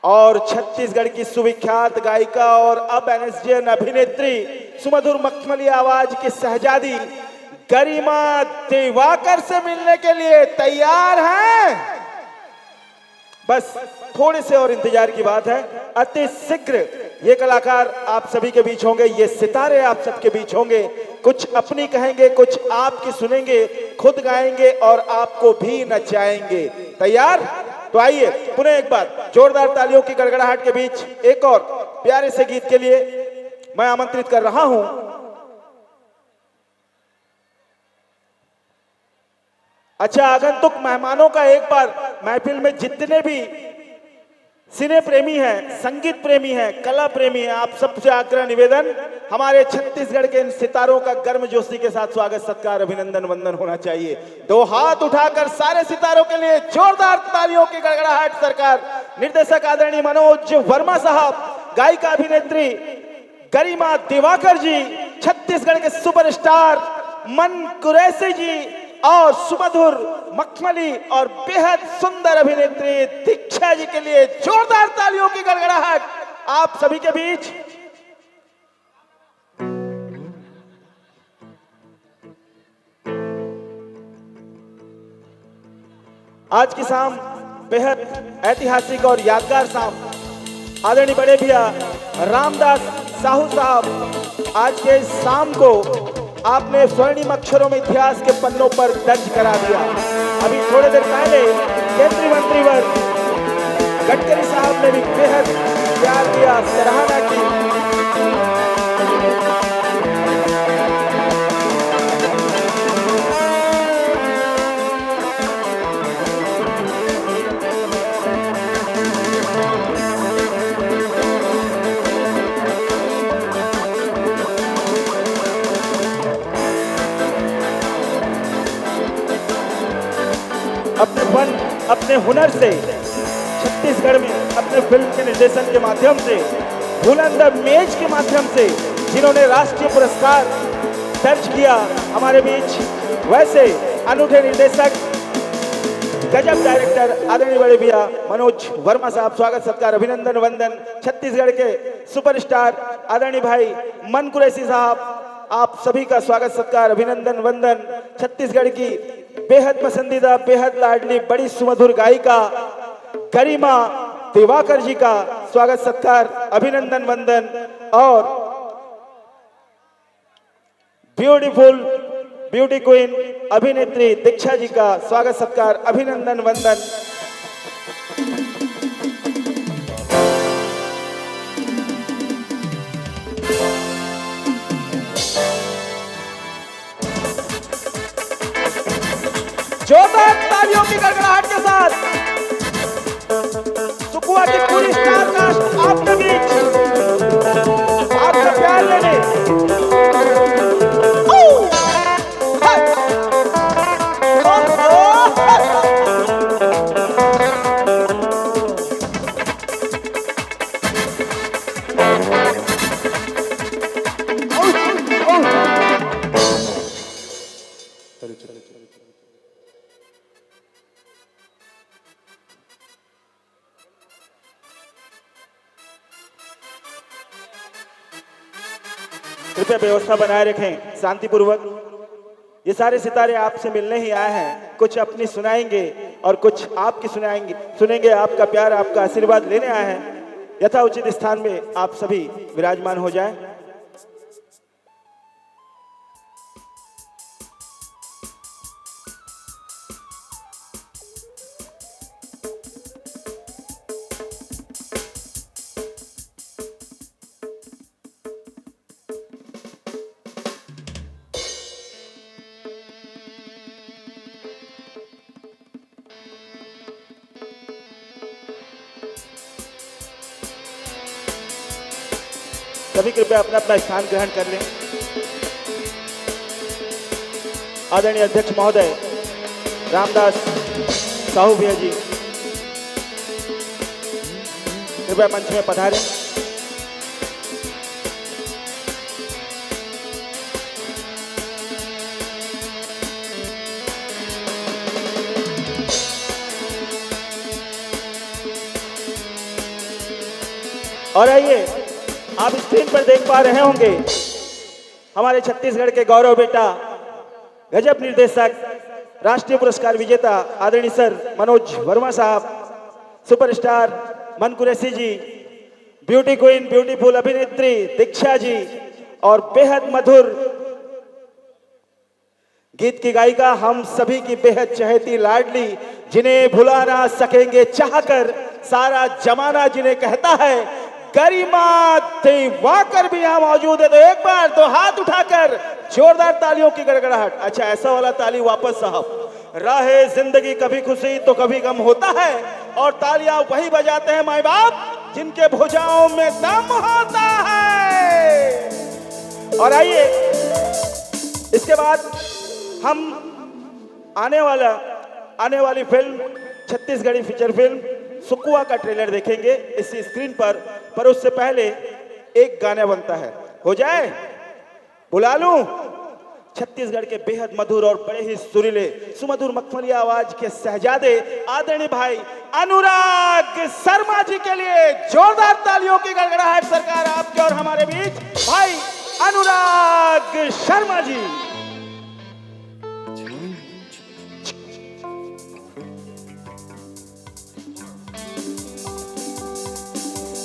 और छत्तीसगढ़ की सुविख्यात गायिका और अब एनएसडीएन अभिनेत्री, सुमधुर मखमली आवाज की शहजादी गरिमा दिवाकर से मिलने के लिए तैयार हैं? बस थोड़े से और इंतजार की बात है। अति शीघ्र ये कलाकार आप सभी के बीच होंगे, ये सितारे आप सबके बीच होंगे। कुछ अपनी कहेंगे, कुछ आपकी सुनेंगे, खुद गाएंगे और आपको भी नचाएंगे। तैयार? तो आइए पुनः एक बार जोरदार तालियों की गड़गड़ाहट के बीच एक और प्यारे से गीत के लिए मैं आमंत्रित कर रहा हूं अच्छा आगंतुक मेहमानों का। एक बार महफिल में जितने भी सिने प्रेमी हैं, संगीत प्रेमी हैं, कला प्रेमी हैं, आप सबसे आग्रह निवेदन, हमारे छत्तीसगढ़ के इन सितारों का गर्मजोशी के साथ स्वागत, सत्कार, अभिनंदन, वंदन होना चाहिए। दो हाथ उठाकर सारे सितारों के लिए जोरदार तालियों की गड़गड़ाहट। सरकार निर्देशक आदरणीय मनोज वर्मा साहब, गायिका अभिनेत्री गरिमा दिवाकर जी, छत्तीसगढ़ के सुपरस्टार मन कुरैशी जी और सुमधुर मखमली और बेहद सुंदर अभिनेत्री दीक्षा जी के लिए जोरदार तालियों की गड़गड़ाहट आप सभी के बीच। आज की शाम बेहद ऐतिहासिक और यादगार शाम। आदरणीय बड़े भैया रामदास साहू साहब, आज के इस शाम को आपने स्वर्णिम अक्षरों में इतिहास के पन्नों पर दर्ज करा दिया। अभी थोड़ी देर पहले केंद्रीय मंत्री वर्ग गडकरी साहब ने भी बेहद प्यार दिया, सराहना की। अपने फन, अपने हुनर से छत्तीसगढ़ में अपने फिल्म के निर्देशन के माध्यम से, बुलंद मेज के माध्यम से जिन्होंने राष्ट्रीय पुरस्कार दर्ज किया हमारे बीच, वैसे अनूठे निर्देशक, गजब डायरेक्टर आदरणीय बड़े भैया मनोज वर्मा साहब, स्वागत, सत्कार, अभिनंदन, वंदन। छत्तीसगढ़ के सुपरस्टार आदरणीय भाई मन कुरैशी साहब, आप सभी का स्वागत, सत्कार, अभिनंदन, वंदन। छत्तीसगढ़ की बेहद पसंदीदा, बेहद लाडली, बड़ी सुमधुर गायिका गरिमा दिवाकर जी का स्वागत, सत्कार, अभिनंदन, वंदन। और ब्यूटीफुल ब्यूटी क्वीन अभिनेत्री दीक्षा जी का स्वागत, सत्कार, अभिनंदन, वंदन। जोरदार तालियों की गड़गड़ाहट के साथ सुकुआ की पूरी स्टार कास्ट आपके बीच आपका प्यार लेने। कृपया व्यवस्था बनाए रखें शांतिपूर्वक। ये सारे सितारे आपसे मिलने ही आए हैं, कुछ अपनी सुनाएंगे और कुछ आपकी सुनेंगे। आपका प्यार, आपका आशीर्वाद लेने आए हैं। यथा उचित स्थान में आप सभी विराजमान हो जाएं। सभी कृपया अपना अपना स्थान ग्रहण कर लें। आदरणीय अध्यक्ष महोदय रामदास साहू भैया जी कृपया मंच में पधारें। और आइए, आप स्क्रीन पर देख पा रहे होंगे हमारे छत्तीसगढ़ के गौरव बेटा, गजब निर्देशक, राष्ट्रीय पुरस्कार विजेता आदरणीय सर मनोज वर्मा साहब, सुपरस्टार मन कुरैशी जी, ब्यूटी क्वीन, ब्यूटीफुल अभिनेत्री दीक्षा जी और बेहद मधुर गीत की गायिका, हम सभी की बेहद चहेती लाडली, जिन्हें भुला ना सकेंगे चाहकर सारा जमाना, जिन्हें कहता है गरिमा दिवाकर भी यहाँ मौजूद है। तो एक बार तो हाथ उठाकर जोरदार तालियों की गड़गड़ाहट। अच्छा, ऐसा वाला ताली वापस साहब। राहे जिंदगी कभी खुशी तो कभी गम होता है, और तालियां वही बजाते हैं माए बाप जिनके भुजाओं में दम होता है। और आइए, इसके बाद हम आने वाली film, Chhattisgarhi feature film Sukua का ट्रेलर देखेंगे इस स्क्रीन पर उससे पहले एक गाना बनता है। हो जाए, बुला लूं छत्तीसगढ़ के बेहद मधुर और बड़े ही सुरीले सुमधुर मखमली आवाज के शहजादे आदरणीय भाई अनुराग शर्मा जी के लिए जोरदार तालियों की गड़गड़ाहट सरकार आपके और हमारे बीच भाई अनुराग शर्मा जी।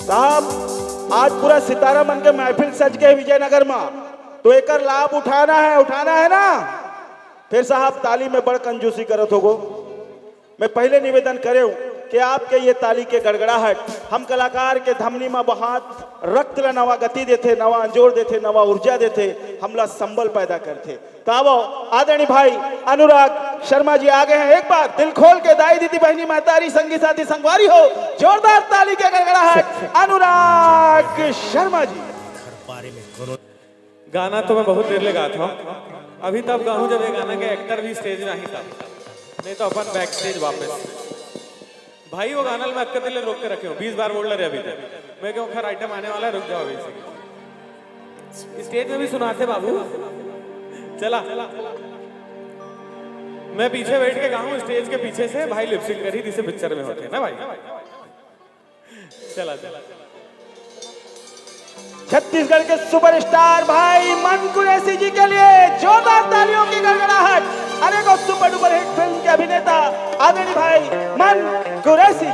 साहब, आज पूरा सितारा मन के महफिल सज गए विजयनगर में, तो एक लाभ उठाना है ना। फिर साहब ताली में बड़ कंजूसी करत होगो। मैं पहले निवेदन करे कि आपके ये ताली के गड़गड़ाहट हम कलाकार के धमनी में बहात रक्त ला नवा गति देते, नवा अंजोर देते, नवा ऊर्जा देते, हमला संबल पैदा करते। तो अब आदरणीय भाई अनुराग शर्मा जी आ गए हैं। एक बार दिल खोल के दाई दीदी बहनी महतारी संगी साथी संगवारी हो, जोरदार ताली के गड़गड़ाहट अनुराग शर्मा जी। गाना तो मैं बहुत देर ले गाता हूँ, अभी तब गाऊं जब ये गाना के एक्टर भी स्टेज में ही था, नहीं तो अपन बैक स्टेज वापस। भाई वो गाना मैं अक्का दिल रोक के रखे हूँ, 20 बार बोल रहे अभी तक। मैं क्यों खैर आइटम आने वाला है, रुक जाओ अभी। स्टेज में भी सुनाते बाबू, चला मैं पीछे बैठ के गाऊं स्टेज के पीछे से, भाई लिपसिंग करी जिसे पिक्चर में होते हैं ना भाई। चला छत्तीसगढ़ के सुपरस्टार भाई मन कुरैशी जी के लिए जोरदार तालियों की गड़गड़ाहट। अरे को सुपर डुपर हिट फिल्म के अभिनेता आदरणीय भाई मन कुरैशी।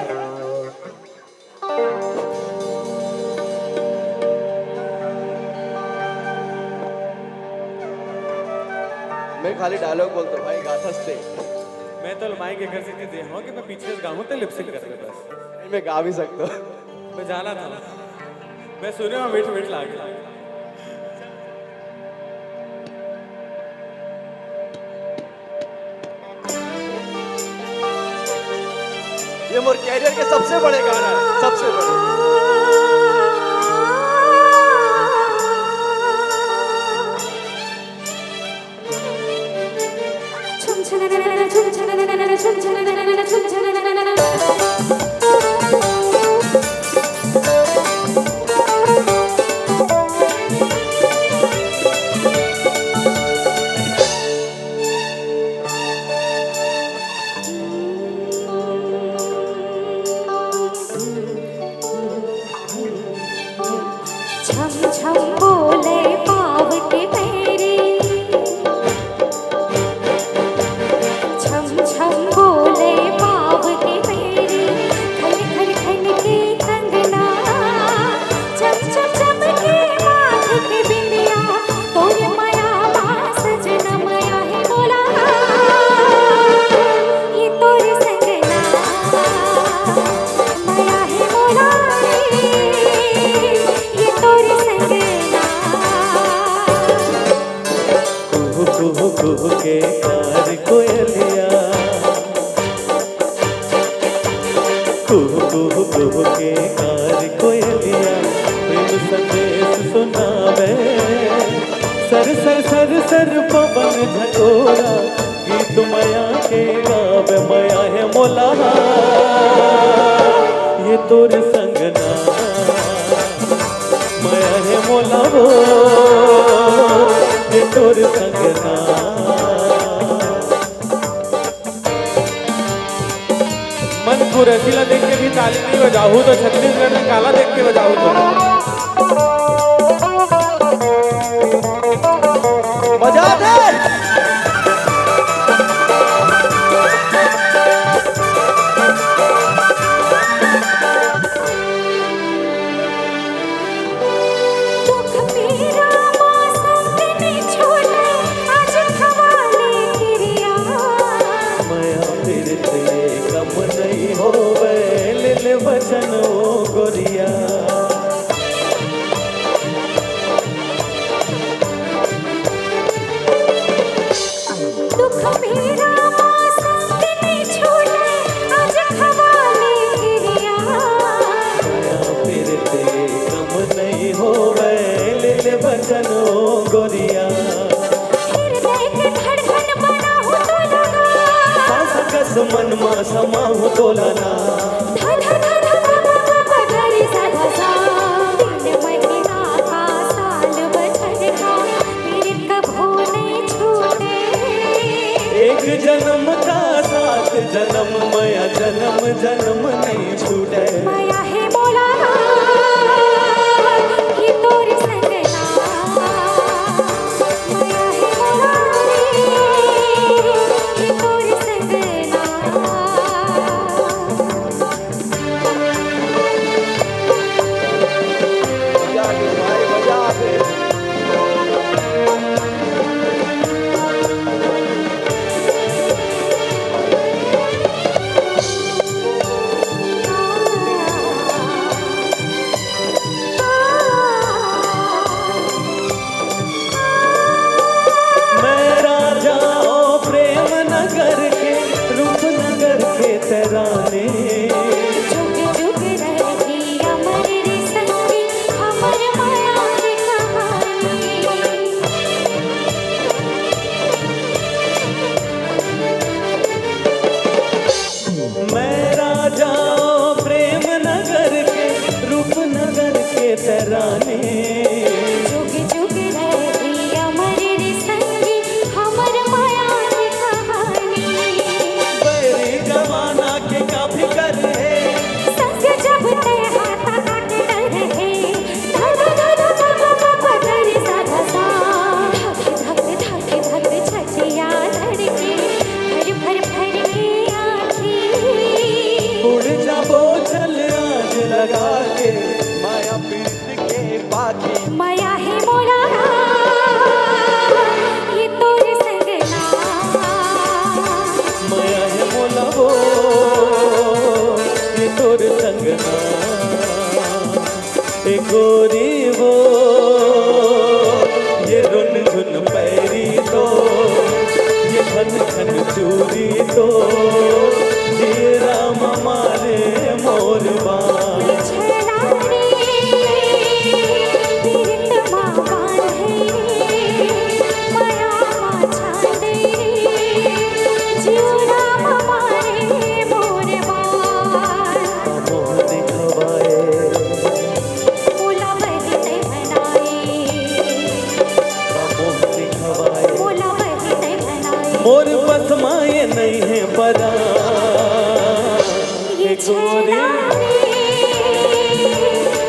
मैं खाली डायलॉग बोलता हूँ भाई, गाथा से मैं तो माइक एक ऐसी चीज हूँ कि मैं पीछे से गाऊं तो लिपसिंग कर दे बस। मैं गा भी सकता हूँ। मैं जाना था, मैं सुने वहां वेट ला गया। ये मोर कैरियर के सबसे बड़े गाना है, सबसे बड़े। छम छम बोले पाव के पैरी, छम छम बोले पाव के पैरी, खल खल खल के कंगना, चम चम चम के माथ के बिंदिया, तोर माया बा सजना माया है बोला, ये तोर संगना माया है बोला, कुहू के कार कोयलिया, कुहू के कार कोयलिया, प्रेम संदेश सुन सुंदर पवन झकोरा गीत मया के गावे मया है मोला ये तोर संगना मया है मोला वो ये तोर संगना मनपुर रसीला देख के भी ताली नहीं बजाऊ तो छत्तीसगढ़ में काला देख के बजाऊ तो बजा दे। दुख मेरा मौसम ने छोड़ा आज खवाले गिरिया मया फिर से कम नहीं होवे ले वचन ओ गोरिया दुख मेरा मौसम ने छोड़ा आज खवाले गिरिया मया फिर से कम नहीं होवे ले वचन ओ गोरिया हृदय के धड़कन बना हो तो लगा सास कस मन मा समा हो तोलना धा धा धा धा पगरी साधा सा दिन महीना का साल बचन का मेरे कभो नहीं छूटे एक जन्म का साथ जन्म मया जन्म जन्म नहीं छूटे माया है बोला ये तोरी संगना माया है बोला ये तोरी संगना बजा दे भाई बजा दे। मैं राजा ओ प्रेम नगर के रूप नगर के तराने जुग जुग रहेगी अमर रे संगी हमर माया की कहानी मैं राजा ओ प्रेम नगर के रूप नगर के तराने जुग जुग रहेगी अमर रे संगी हमर माया की कहानी बैरी जमाना के काफी कर है संग जब ते हाथ हाथ रहे धा धा धा धा पगरी साधा सा धक धक धक धक छचिया धड़के भर भर के आँखी उड़ जाबो चल आज लगा के माया पीत के बाकी माया है मोला ये तोरे संगना माया है मोला वो ये तोर संगना ए गोरी वो ये रुन झुन पैरी तो ये खन खन चूरी तो ये राम मारे मोर बाण छला रे तीरथ माँ बांधे माया माँ छांदे जीवना हमारे मोर बाण मोहन खवाए मोला वही नहीं बनाए मोहन खवाए मोला वही नहीं बनाए मोर बस माए नहीं है परा ये छला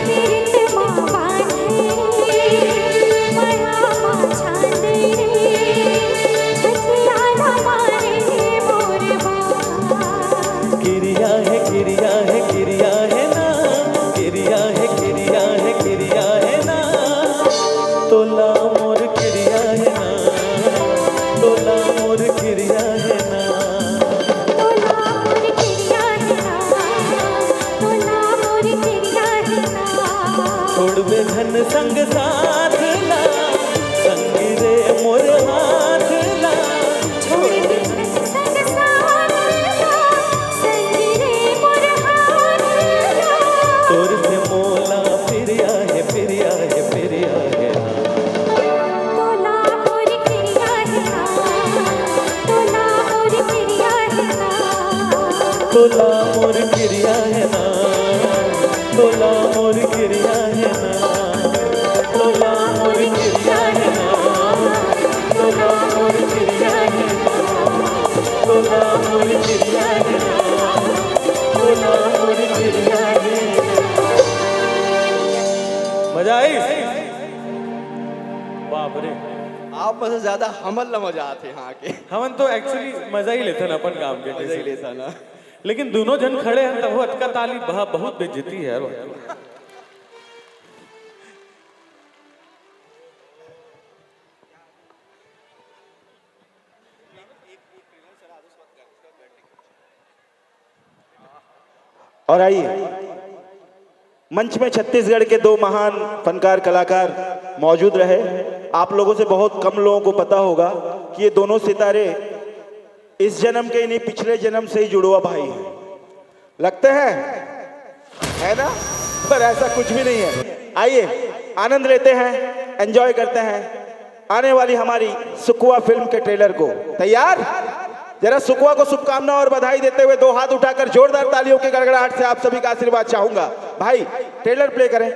तीरथ माँ बांधे माया माँ छांदे छछिया हमारे मोर बाण किरिया है किरिया है किरिया है ना किरिया है किरिया है किरिया है ना तोला मोर किरिया है ना तोला मोर किरिया है ना तोला मोर किरिया है ना तोला मोर किरिया है ना छोड़बे धन संग साथ ला संग रे मोर हाथ ला छोड़ दे संग साथ ला संग रे मोर हाथ ला तोर से मोला फिरिया है फिरिया है फिरिया है ना तोला मोर किरिया तोला मोर गिरिया है ना, तोला मोर गिरिया है ना, तोला मोर गिरिया है ना, तोला मोर गिरिया है ना, तोला मोर गिरिया है ना। मजा आई? बाप रे, आप में से ज्यादा हमल न मजा आते यहाँ के। हमन तो एक्चुअली मजा ही लेते ना अपन काम के मजा ही लेता ना। लेकिन दोनों जन खड़े हैं तब अटका ताली बहुत बेइज्जती है यार। और आइए मंच में छत्तीसगढ़ के दो महान फनकार कलाकार मौजूद रहे। आप लोगों से बहुत कम लोगों को पता होगा कि ये दोनों सितारे इस जन्म के नहीं पिछले जन्म से ही जुड़वा भाई हैं। लगते हैं, है ना? पर ऐसा कुछ भी नहीं है। आइए आनंद लेते हैं, एंजॉय करते हैं आने वाली हमारी सुकुआ फिल्म के ट्रेलर को। तैयार? जरा सुकुआ को शुभकामना और बधाई देते हुए दो हाथ उठाकर जोरदार तालियों के गड़गड़ाहट से आप सभी का आशीर्वाद चाहूंगा। भाई ट्रेलर प्ले करें।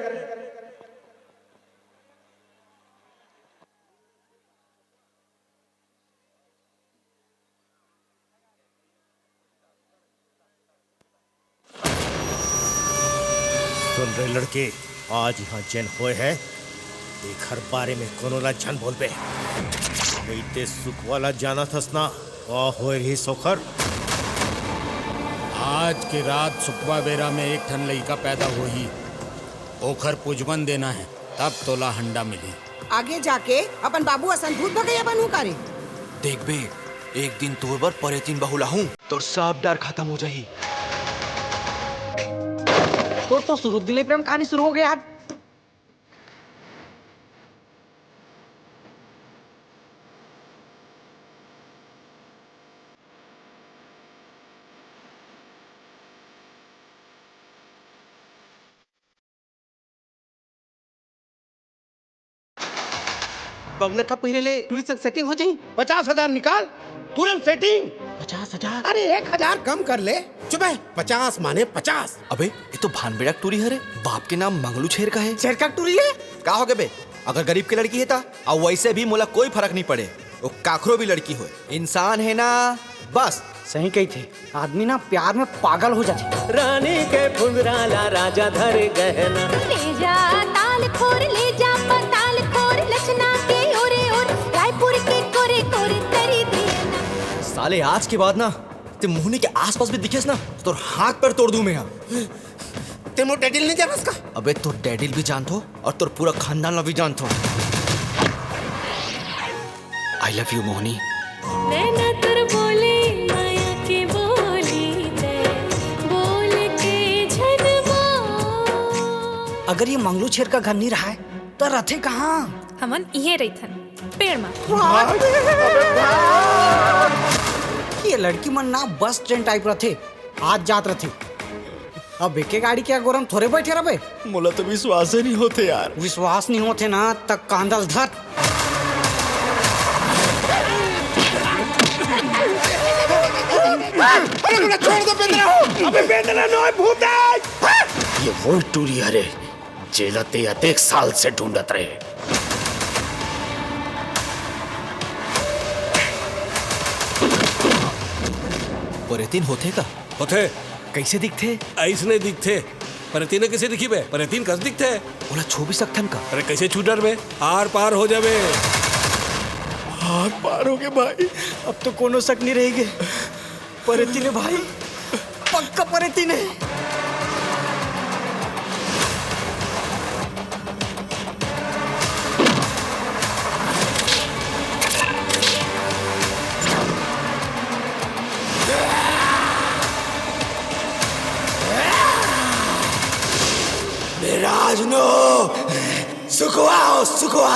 सुन रहे लड़के, आज यहाँ जन होए है देख हर बारे में कोनो ला जन बोल बे, नहीं ते सुख वाला जाना थस ना होए रही सोखर। आज के रात सुखबा बेरा में एक ठन लड़का पैदा हो ही ओखर पुजवन देना है, तब तोला हंडा मिली। आगे जाके अपन बाबू असन भूत भगैया बनू करे। देख बे, एक दिन तोर बर परेतीन बहुला हूँ, तोर सब डर खत्म हो जाही। तो शुरू दिले प्रेम कहानी शुरू हो गया यार। बगले का पहले ले टूरिस्ट सेटिंग हो जाए। 50,000 निकाल तुरंत सेटिंग। 50,000? अरे 1,000 कम कर ले। चुप है, 50 माने 50। अबे ये तो भानबेड़ा टूरी है रे, बाप के नाम मंगलू छेर का है। छेर का टूरी है? का हो गए बे, अगर गरीब की लड़की है ता और वैसे भी मोला कोई फर्क नहीं पड़े, वो काखरो भी लड़की हो, इंसान है ना बस। सही कही थे, आदमी ना प्यार में पागल हो जाते। रानी के फुंदराला राजा धर गहना, ले जा ताल खोर, ले जा पताल खोर, लचना के ओरे और रायपुर के कोरे कोरे तेरी देना। साले आज के बाद ना ते मुहनी के आसपास भी दिखेस ना तो हाथ पर तोड़ दूं मैं यहाँ। ते मो डैडिल नहीं जाना इसका? अबे तो डैडिल भी जानतो और तोर पूरा खानदान भी जानतो। आई लव यू मोहनी। नैना तुर बोले माया के बोली ते बोल के झनवा। अगर ये मंगलू छेर का घर नहीं रहा है तो रथे कहाँ? हमन इहे रहिथन पेड़ में। ये लड़की मन ना बस ट्रेन टाइप रथे, आज जात रथे। अब एके गाड़ी के गोरम थोड़े बैठे रहे। मोला तो विश्वास ही नहीं होते यार। विश्वास नहीं होते ना तक कांदल धर। छोड़ दो बेंदरा हो। अबे बेंदरा नो भूत है। ये वो टूरी हरे जेलते अनेक साल से ढूंढत रहे। परेतीन होते का? होते कैसे दिखते? ऐसने दिखते। परेतीन कैसे दिखी बे? परेतीन कस दिखते? बोला छो भी सकथन का? अरे कैसे छूटर बे? आर पार हो जावे। आर पार हो गए भाई। अब तो कोनो शक नहीं रहेगी। परेतीन है भाई, पक्का परेतीन है। राजनो सुखवा हो सुखवा।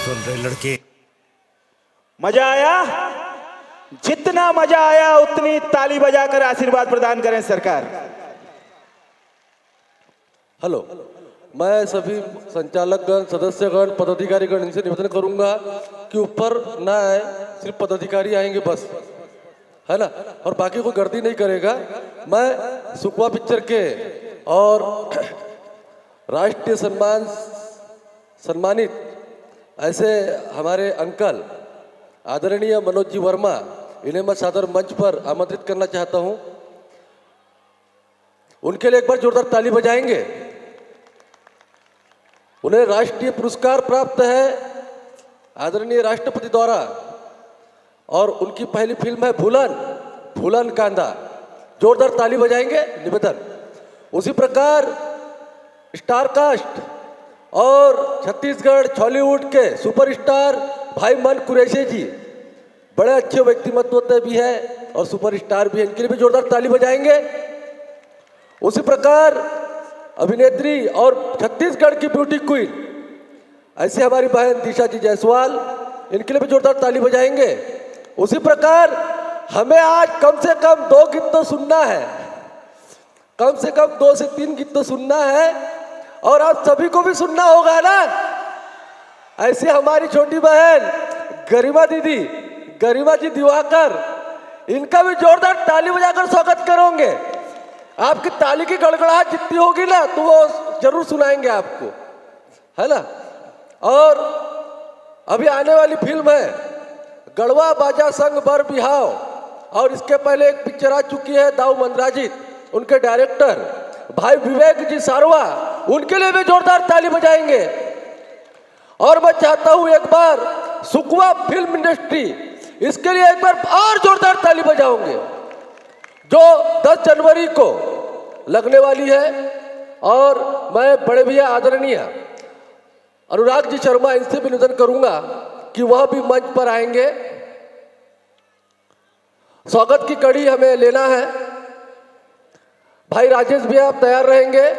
सुन रहे लड़के, मजा आया? जितना मजा आया उतनी ताली बजाकर आशीर्वाद प्रदान करें सरकार। हेलो, मैं सभी संचालकगण, सदस्यगण, पदाधिकारीगण इनसे निवेदन करूंगा कि ऊपर ना आए, सिर्फ पदाधिकारी आएंगे बस, है ना, और बाकी कोई गर्दी नहीं करेगा। मैं सुकमा पिक्चर के और राष्ट्रीय सम्मानित ऐसे हमारे अंकल आदरणीय मनोज जी वर्मा, इन्हें मैं सादर मंच पर आमंत्रित करना चाहता हूं। उनके लिए एक बार जोरदार ताली बजाएंगे। उन्हें राष्ट्रीय पुरस्कार प्राप्त है आदरणीय राष्ट्रपति द्वारा, और उनकी पहली फिल्म है फूलन कांदा। जोरदार ताली बजाएंगे निवेदन। उसी प्रकार स्टार कास्ट और छत्तीसगढ़ बॉलीवुड के सुपरस्टार भाई मन कुरैशी जी, बड़े अच्छे व्यक्तिमत्व भी है और सुपरस्टार भी है, इनके लिए भी जोरदार ताली बजाएंगे। उसी प्रकार अभिनेत्री और छत्तीसगढ़ की ब्यूटी क्वीन ऐसे हमारी बहन दिशा जी जायसवाल, इनके लिए भी जोरदार ताली बजाएंगे। उसी प्रकार हमें आज कम से कम 2 गीत तो सुनना है, कम से कम 2 से 3 गीत तो सुनना है, और आप सभी को भी सुनना होगा ना। ऐसे हमारी छोटी बहन गरिमा दीदी, गरिमा जी दिवाकर, इनका भी जोरदार ताली बजाकर स्वागत करोगे। आपकी ताली की गड़गड़ाहट जितनी होगी ना तो वो जरूर सुनाएंगे आपको, है ना। और अभी आने वाली फिल्म है गढ़वा बाजा संग बर बिहाव, और इसके पहले एक पिक्चर आ चुकी है दाऊ मंदराजित, उनके डायरेक्टर भाई विवेक जी सारवा, उनके लिए भी जोरदार ताली बजाएंगे। और मैं चाहता हूं एक बार सुकमा फिल्म इंडस्ट्री, इसके लिए एक बार और जोरदार ताली बजाओगे, जो 10 जनवरी को लगने वाली है। और मैं बड़े भैया आदरणीय अनुराग जी शर्मा, इनसे भी निवेदन करूंगा कि वह भी मंच पर आएंगे। स्वागत की कड़ी हमें लेना है। भाई राजेश भैया आप तैयार रहेंगे।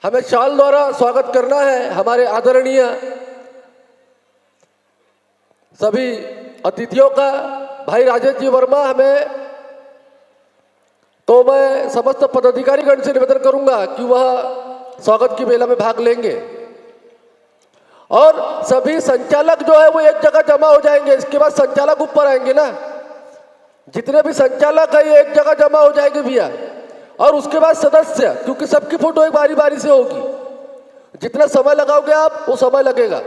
हमें शाल द्वारा स्वागत करना है हमारे आदरणीय सभी अतिथियों का। भाई राजेश जी वर्मा हमें, तो मैं समस्त पदाधिकारीगण से निवेदन करूंगा कि वह स्वागत की मेला में भाग लेंगे, और सभी संचालक जो है वो एक जगह जमा हो जाएंगे। इसके बाद संचालक ऊपर आएंगे ना, जितने भी संचालक है ये एक जगह जमा हो जाएंगे भैया, और उसके बाद सदस्य, क्योंकि सबकी फोटो एक बारी बारी से होगी। जितना समय लगाओगे आप वो समय लगेगा।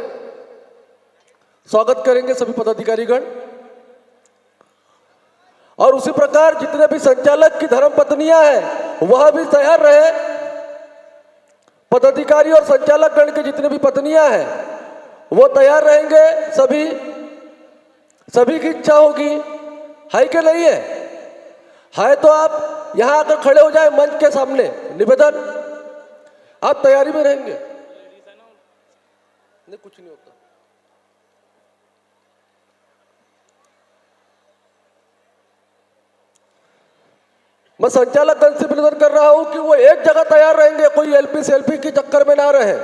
स्वागत करेंगे सभी पदाधिकारीगण। और उसी प्रकार जितने भी संचालक की धर्मपत्नियां हैं वह भी तैयार रहे। पदाधिकारी और संचालक गण के जितने भी पत्नियां हैं वो तैयार रहेंगे। सभी की इच्छा होगी, है कि नहीं है तो आप यहां आकर खड़े हो जाए मंच के सामने। निवेदन, आप तैयारी में रहेंगे। नहीं, कुछ नहीं होता। मैं संचालक गण से निवेदन कर रहा हूं कि वो एक जगह तैयार रहेंगे, कोई एलपी सेल्फी के चक्कर में ना रहे।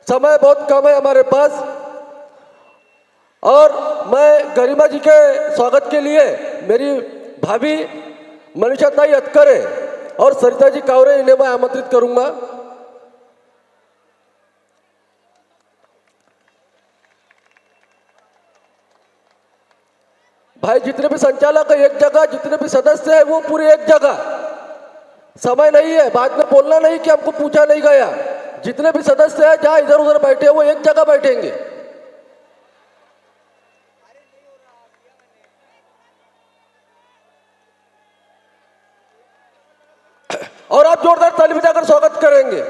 समय बहुत कम है हमारे पास। और मैं गरिमा जी के स्वागत के लिए मेरी भाभी मनीषा ताई अतकरे और सरिता जी कावरे, इन्हें मैं आमंत्रित करूंगा। भाई जितने भी संचालक है एक जगह, जितने भी सदस्य है वो पूरे एक जगह। समय नहीं है, बाद में बोलना नहीं कि हमको पूछा नहीं गया। जितने भी सदस्य है जहां इधर उधर बैठे वो एक जगह बैठेंगे। और आप जोरदार ताली बजाकर स्वागत करेंगे।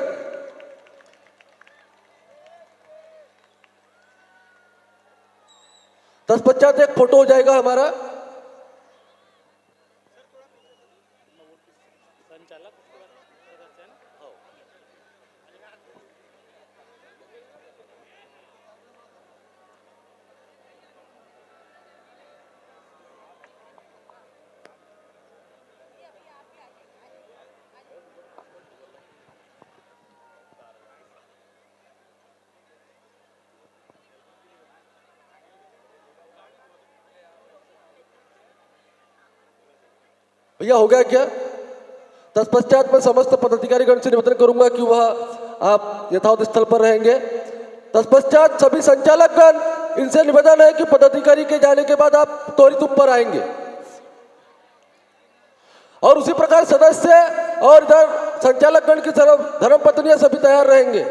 तत्पश्चात एक फोटो हो जाएगा हमारा। भैया हो गया क्या? तत्पश्चात मैं समस्त पदाधिकारीगण से निवेदन करूंगा कि वह आप यथावत स्थल पर रहेंगे। तत्पश्चात सभी संचालकगण, इनसे निवेदन है कि पदाधिकारी के जाने के बाद आप त्वरित ऊपर आएंगे और उसी प्रकार सदस्य और इधर संचालकगण की तरफ धर्मपत्नियां सभी तैयार रहेंगे,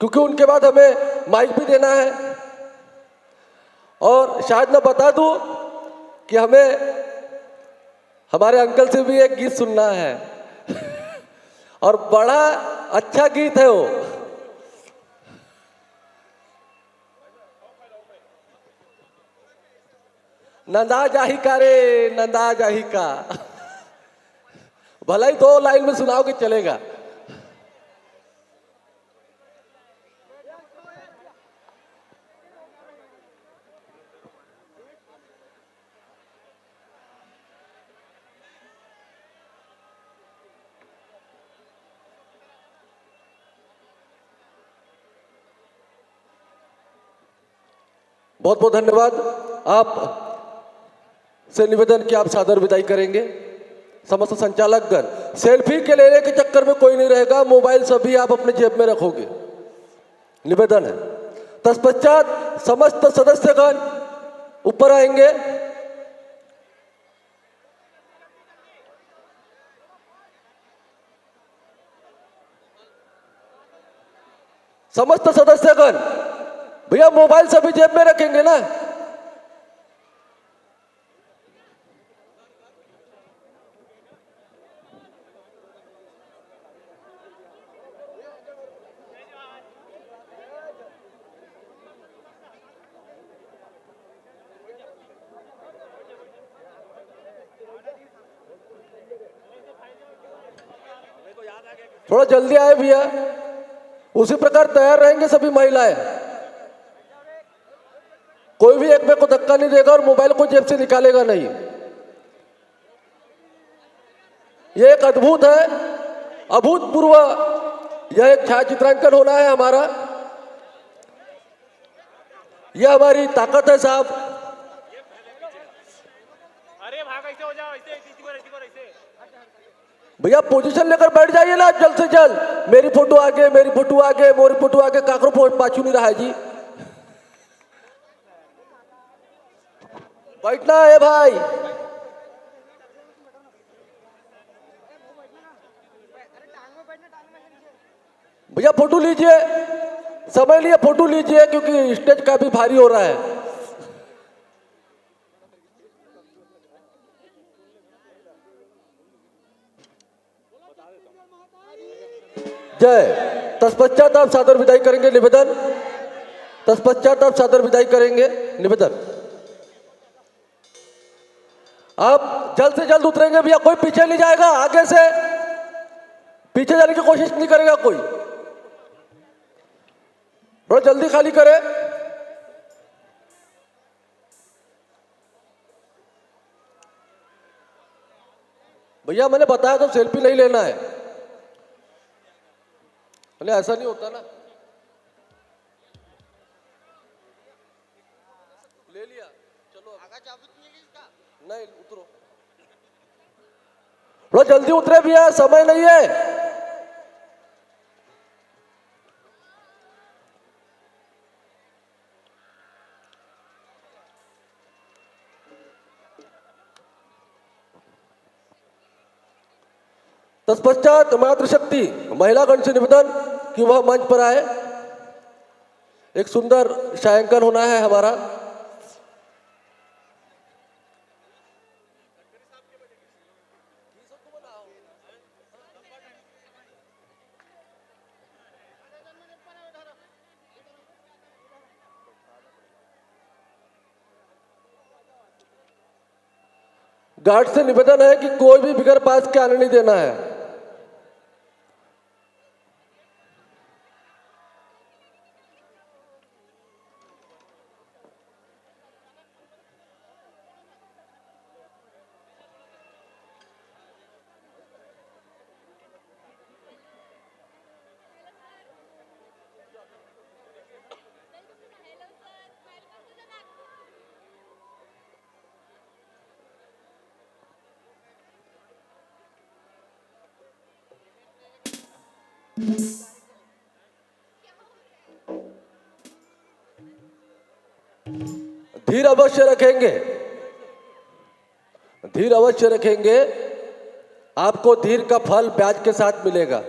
क्योंकि उनके बाद हमें माइक भी देना है। और शायद मैं बता दूं कि हमें हमारे अंकल से भी एक गीत सुनना है और बड़ा अच्छा गीत है वो। नंदा जाही का रे, नंदा जाही का। भला ही 2 लाइन में सुनाओगे चलेगा। बहुत बहुत धन्यवाद। आप से निवेदन कि आप सादर विदाई करेंगे। समस्त संचालकगण, सेल्फी के लेने के चक्कर में कोई नहीं रहेगा, मोबाइल सभी आप अपने जेब में रखोगे, निवेदन है। तत्पश्चात समस्त सदस्यगण ऊपर आएंगे। समस्त सदस्यगण, भैया मोबाइल सभी जेब में रखेंगे ना। थोड़ा जल्दी आए भैया। उसी प्रकार तैयार रहेंगे सभी महिलाएं। कोई भी एक को धक्का नहीं देगा और मोबाइल को जेब से निकालेगा नहीं। यह एक अद्भुत है, अभूतपूर्व यह एक छायाचित्रांकन होना है हमारा। यह हमारी ताकत है साहब। अरे भाग, ऐसे हो जाओ, ऐसे भैया पोजीशन लेकर बैठ जाइए ना जल्द से जल्द। मेरी फोटो आगे, मेरी फोटो आगे, मोरी फोटो आगे, काकरो पाछू नहीं रहा है जी। बैठना है भाई। भैया फोटो लीजिए, समय लिए फोटो लीजिए, क्योंकि स्टेज काफी भारी हो रहा है। जय। तत्पश्चात आप सादर विदाई करेंगे, निवेदन। तत्पश्चात आप सादर विदाई करेंगे, निवेदन। आप जल्द से जल्द उतरेंगे भैया, कोई पीछे नहीं जाएगा। आगे से पीछे जाने की कोशिश नहीं करेगा कोई। थोड़ा जल्दी खाली करे। भैया मैंने बताया तो सेल्फी नहीं लेना है। अरे ऐसा नहीं होता ना। ले लिया, चलो नहीं उतरो। थोड़ा जल्दी उतरे भैया, समय नहीं है। तत्पश्चात मातृशक्ति महिलागण से निवेदन कि वह मंच पर आए। एक सुंदर छायांकन होना है हमारा। गार्ड से निवेदन है कि कोई भी बिगर पास के आने नहीं देना है। धीर अवश्य रखेंगे, धीर अवश्य रखेंगे। आपको धीर का फल ब्याज के साथ मिलेगा।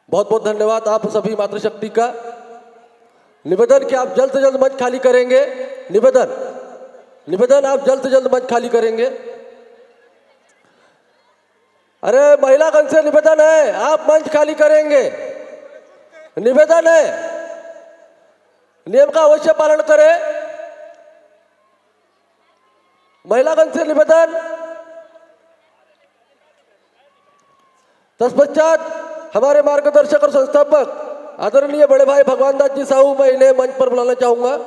बहुत बहुत धन्यवाद आप सभी मातृशक्ति का। निवेदन कि आप जल्द से जल्द मंच खाली करेंगे। निवेदन निवेदन आप जल्द से जल्द मंच खाली करेंगे। अरे महिलागण से निवेदन है, आप मंच खाली करेंगे। निवेदन है, नियम का अवश्य पालन करें। महिलागण से निवेदन। तत्पश्चात हमारे मार्गदर्शक और संस्थापक आदरणीय बड़े भाई भगवान दास जी साहू, मैं इन्हें मंच पर बुलाना चाहूंगा।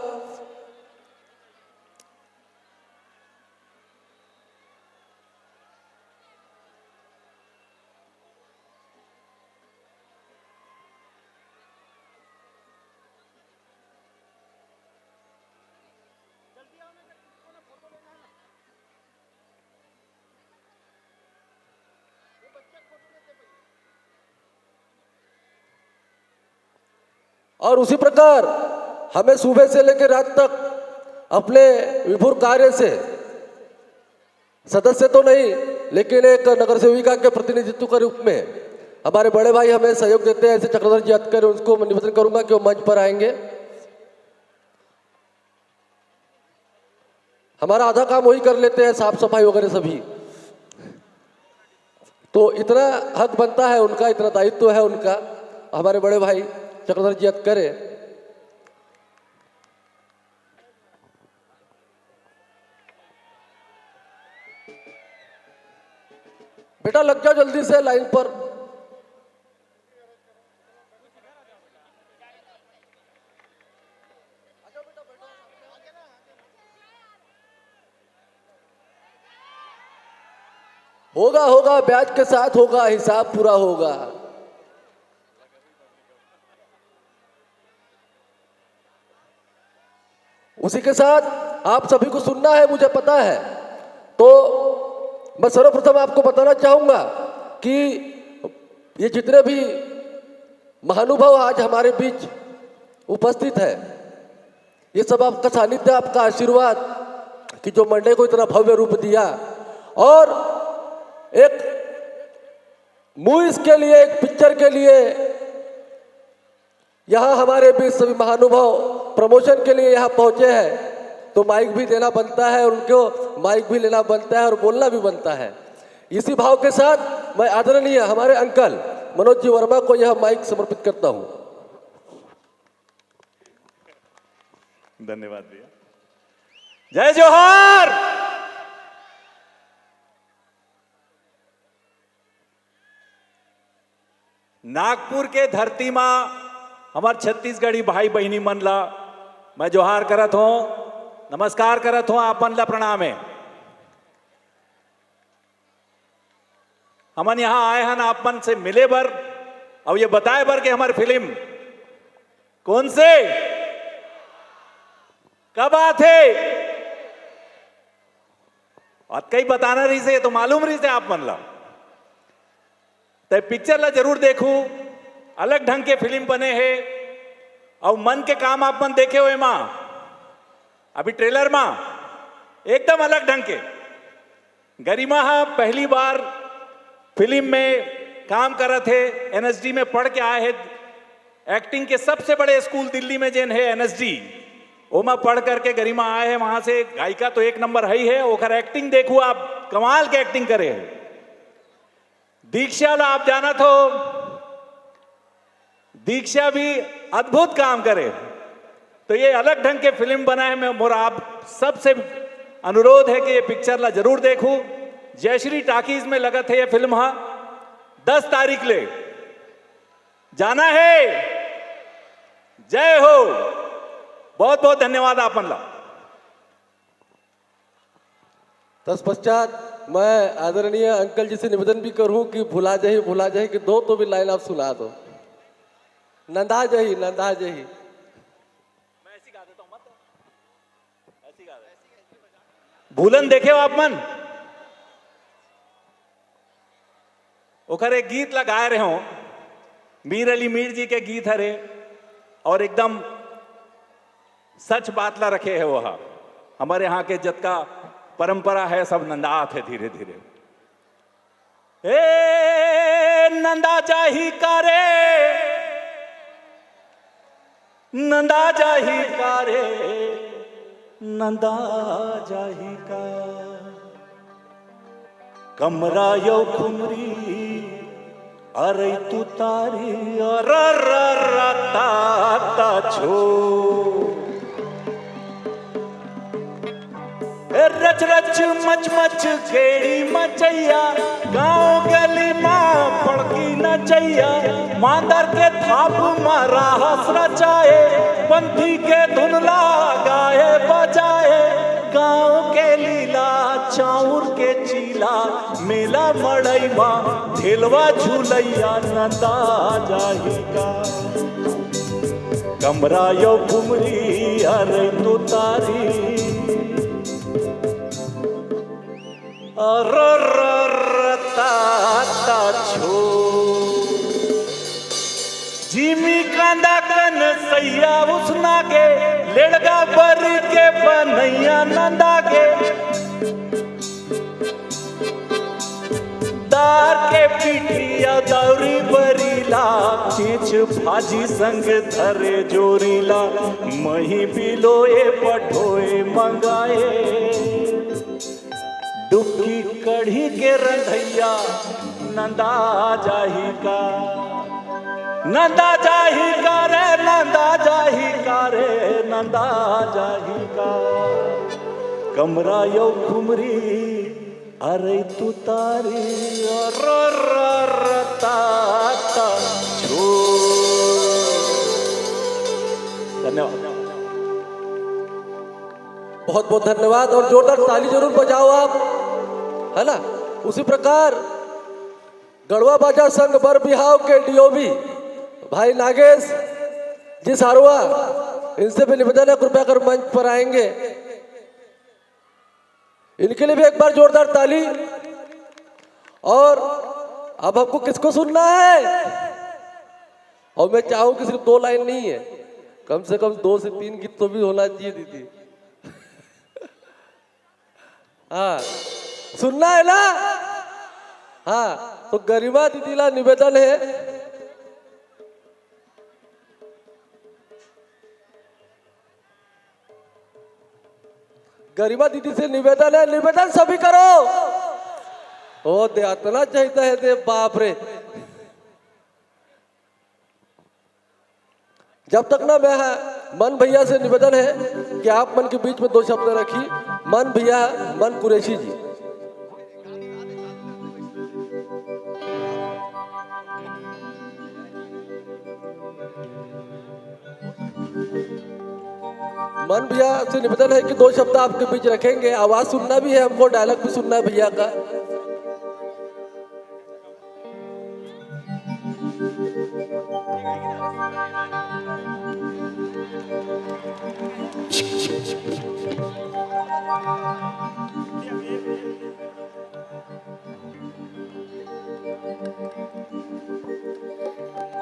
और उसी प्रकार हमें सुबह से लेकर रात तक अपने विभुर कार्य से सदस्य तो नहीं लेकिन एक नगर सेविका के प्रतिनिधित्व के रूप में हमारे बड़े भाई हमें सहयोग देते हैं। ऐसे चक्रधर जी अतकर, उनको मैं निवेदन करूंगा कि वो मंच पर आएंगे। हमारा आधा काम वही कर लेते हैं, साफ सफाई वगैरह सभी। तो इतना हक बनता है उनका, इतना दायित्व है उनका। हमारे बड़े भाई चक्रधर जी करे। बेटा लग जाओ जल्दी से लाइन पर। होगा होगा, ब्याज के साथ होगा, हिसाब पूरा होगा। उसी के साथ आप सभी को सुनना है, मुझे पता है। तो मैं सर्वप्रथम आपको बताना चाहूंगा कि ये जितने भी महानुभाव आज हमारे बीच उपस्थित है, ये सब आपका सानिध्य, आपका आशीर्वाद कि जो मंडे को इतना भव्य रूप दिया और एक मूवीज के लिए, एक पिक्चर के लिए यहाँ हमारे बीच सभी महानुभाव प्रमोशन के लिए यहाँ पहुंचे हैं। तो माइक भी देना बनता है, उनको माइक भी लेना बनता है और बोलना भी बनता है। इसी भाव के साथ मैं आदरणीय हमारे अंकल मनोज जी वर्मा को यह माइक समर्पित करता हूं। धन्यवाद भैया। जय जोहार। नागपुर के धरती मां हमार छत्तीसगढ़ी भाई बहनी मन ला मैं जोहार करत हूं, नमस्कार करत हूं, आपन ला प्रणाम है। हमन यहां आए हैं आपन से मिले बर और ये बताए बर कि हमारी फिल्म कौन से कब आते और कई बताना रही से, ये तो मालूम रही से आप मन ला। तो पिक्चर ला जरूर देखू, अलग ढंग के फिल्म बने हैं और मन के काम आप मन देखे हुए मां अभी ट्रेलर मां एकदम अलग ढंग के गरिमा पहली बार फिल्म में काम कर रहे थे। एनएसडी में पढ़ के आए हैं। एक्टिंग के सबसे बड़े स्कूल दिल्ली में जेन है एनएसडी, वो में पढ़ करके गरिमा आए हैं। वहां से गायिका तो एक नंबर है ही है, ओखर एक्टिंग देखो आप, कमाल के एक्टिंग करे है। दीक्षा ला आप जाना तो दीक्षा भी अद्भुत काम करे। तो ये अलग ढंग के फिल्म बना है। मैं मोरा आप सबसे अनुरोध है कि ये पिक्चर ला जरूर देखूं। जयश्री टाकीज में लगत है ये फिल्म। 10 तारीख ले जाना है। जय हो। बहुत बहुत धन्यवाद आपन ला। तत्पश्चात मैं आदरणीय अंकल जी से निवेदन भी करूं कि भुला जाए कि दो तो भी लाइन आप सुना दो। नंदा जही भूलन देखे हो आप मन? ओकर एक गीत लगाए रहे हो, मीर अली मीर जी के गीत हरे, और एकदम सच बात ला रखे है। वह हमारे यहाँ के जतका परंपरा है सब नंदात है धीरे धीरे। ए नंदा जाही कारे, नंदा जाही कारे, नंदा जाही का कमरा यो कुमरी अरे तू तारी ता छो रच रच मच मच केड़ी मचैया, गाँव गली माँ पड़की नचैया, मांदर के थाप मारा हंस रचाए, पंथी के धुनला गाए बजाए, गाँव के लीला चाउर के चीला, मेला मड़ैबा झेलवा झूलैया, नंदा जाही का कमरा यो घुमरी अरे तू तारी छो जिमी कांदा कन सैया उसना के लेड़गा बर के बनैया नंदा के दार के पीठिया दौरी बरीला, चीच भाजी संग धरे जोरीला, मही बिलोए पठोए मंगाए, डुबकी कढ़ी के रंधैया, नंदा जाही का, नंदा जाही का रे, नंदा जाही का रे, नंदा जाही का कमरा यो घुमरी अरे तू तारी छो। धन्यवाद, बहुत बहुत धन्यवाद और जोरदार ताली जरूर बजाओ आप, है ना। उसी प्रकार गढ़वा बाजार संघ बर बिहाव के डीओबी भाई नागेश जी सारवा, इनसे भी निवेदन है कृपया कर मंच पर आएंगे, इनके लिए भी एक बार जोरदार ताली। और अब हमको किसको सुनना है, और मैं चाहूं कि सिर्फ 2 लाइन नहीं है, कम से कम 2 से 3 गीत तो भी होना चाहिए दीदी। हाँ सुनना है ना। हाँ तो गरिमा दीदी ला निवेदन है, गरिमा दीदी से निवेदन है, निवेदन सभी करो। ओ दे इतना चाहिए है दे, बाप रे। जब तक ना मैं मन भैया से निवेदन है कि आप मन के बीच में 2 शब्द रखिए। मन भैया, मन कुरैशी जी। मन भैया से निवेदन है कि 2 शब्द आपके बीच रखेंगे। आवाज सुनना भी है हमको, डायलॉग भी सुनना है भैया का।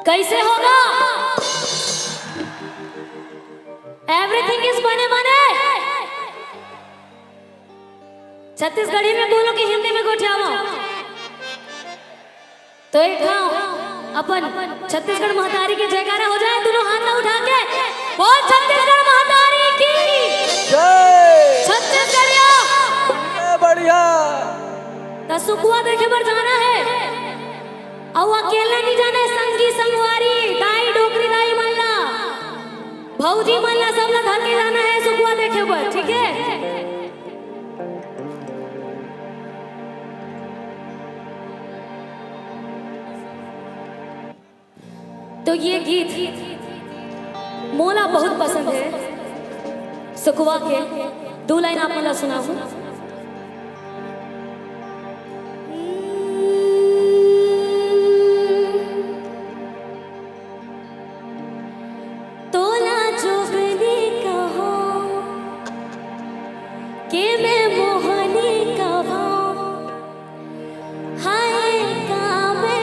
कैसे होगा? एवरीथिंग इज बने बने। छत्तीसगढ़ी में बोलो कि हिंदी में गोठियावा। तो एक गाँव अपन छत्तीसगढ़ महतारी की जयकारा हो जाए, दोनों हाथ ना उठा के बोल छत्तीसगढ़ महतारी की जय। छत्तीसगढ़िया बढ़िया। तो सुकुआ देखे पर जाना है, और अकेला नहीं जाना है, संगी संगवारी दाई डोकरी दाई मल्ला भौजी मल्ला सब लोग धर के जाना है सुकुआ देखे पर, ठीक है। तो ये गीत मोला बहुत पसंद है, सुकुआ के 2 लाइन आप मला सुनाओ। हाय का मैं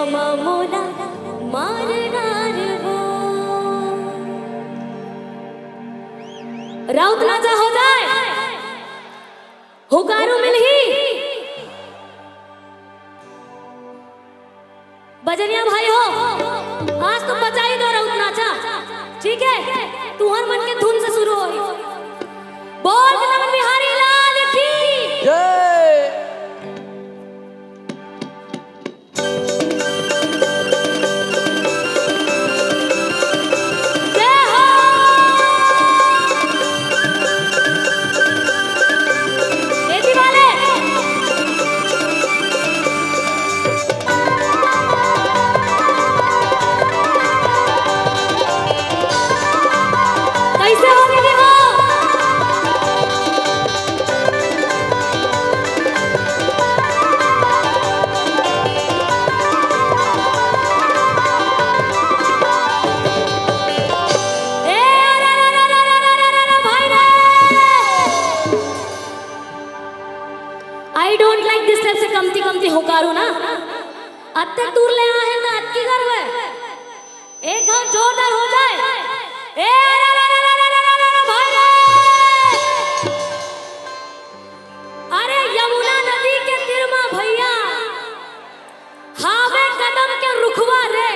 हमा मोला मारणार वो राउत नाचा हो जाए हुकारू मिल ही बजनिया भाई हो आज तुम बचाई दो राउत नाचा ठीक है तू हर मन के धुन से शुरू हो बोल नमन बिहारी लाल की जय। जय हो बेटी वाले कैसे हो दीदी हो ए अरे भाई रे I don't like this type से कमती कमती हुकारू ना अत्ते दूर ले आए हैं ना अत्ती घर में एक घाव जोरदार हो जाए ए अरे भाई रे अरे यमुना नदी के तीर में भैया हावे कदम के रुखवा रे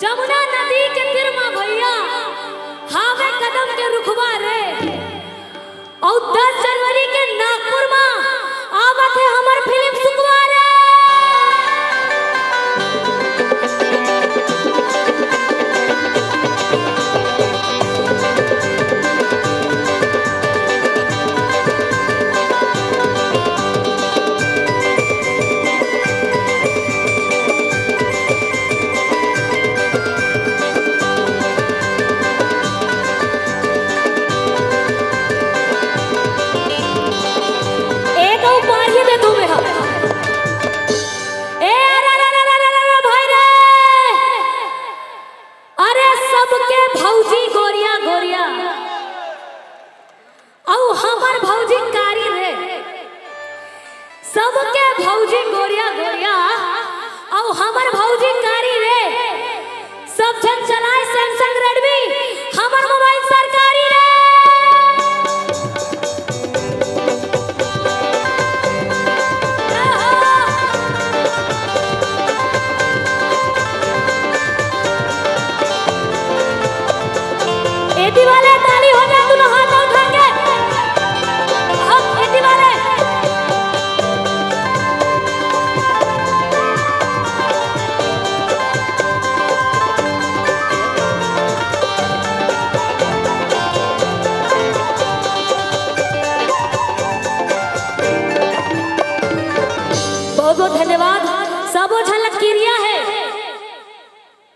जमुना नदी के तीर में भैया हावे कदम के रुखवा रे और 10 जनवरी के नागपुर में आवत है हमर फिल्म सुकवा रे एक और पार ही दे तुम्हें हम ए अरे भाई रे अरे सबके भौजी गोरिया गोरिया औ हमर भौजी कारी रे सबके भौजी गोरिया गोरिया औ हमर भौजी कारी रे सब जन चलाए सैमसंग रेडमी हमर मोबाइल सरकारी रे एदी वाले ताली हो जाए दोनों हाथ उठा के हम एदी वाले बहुत बहुत धन्यवाद सब झलक क्रिया है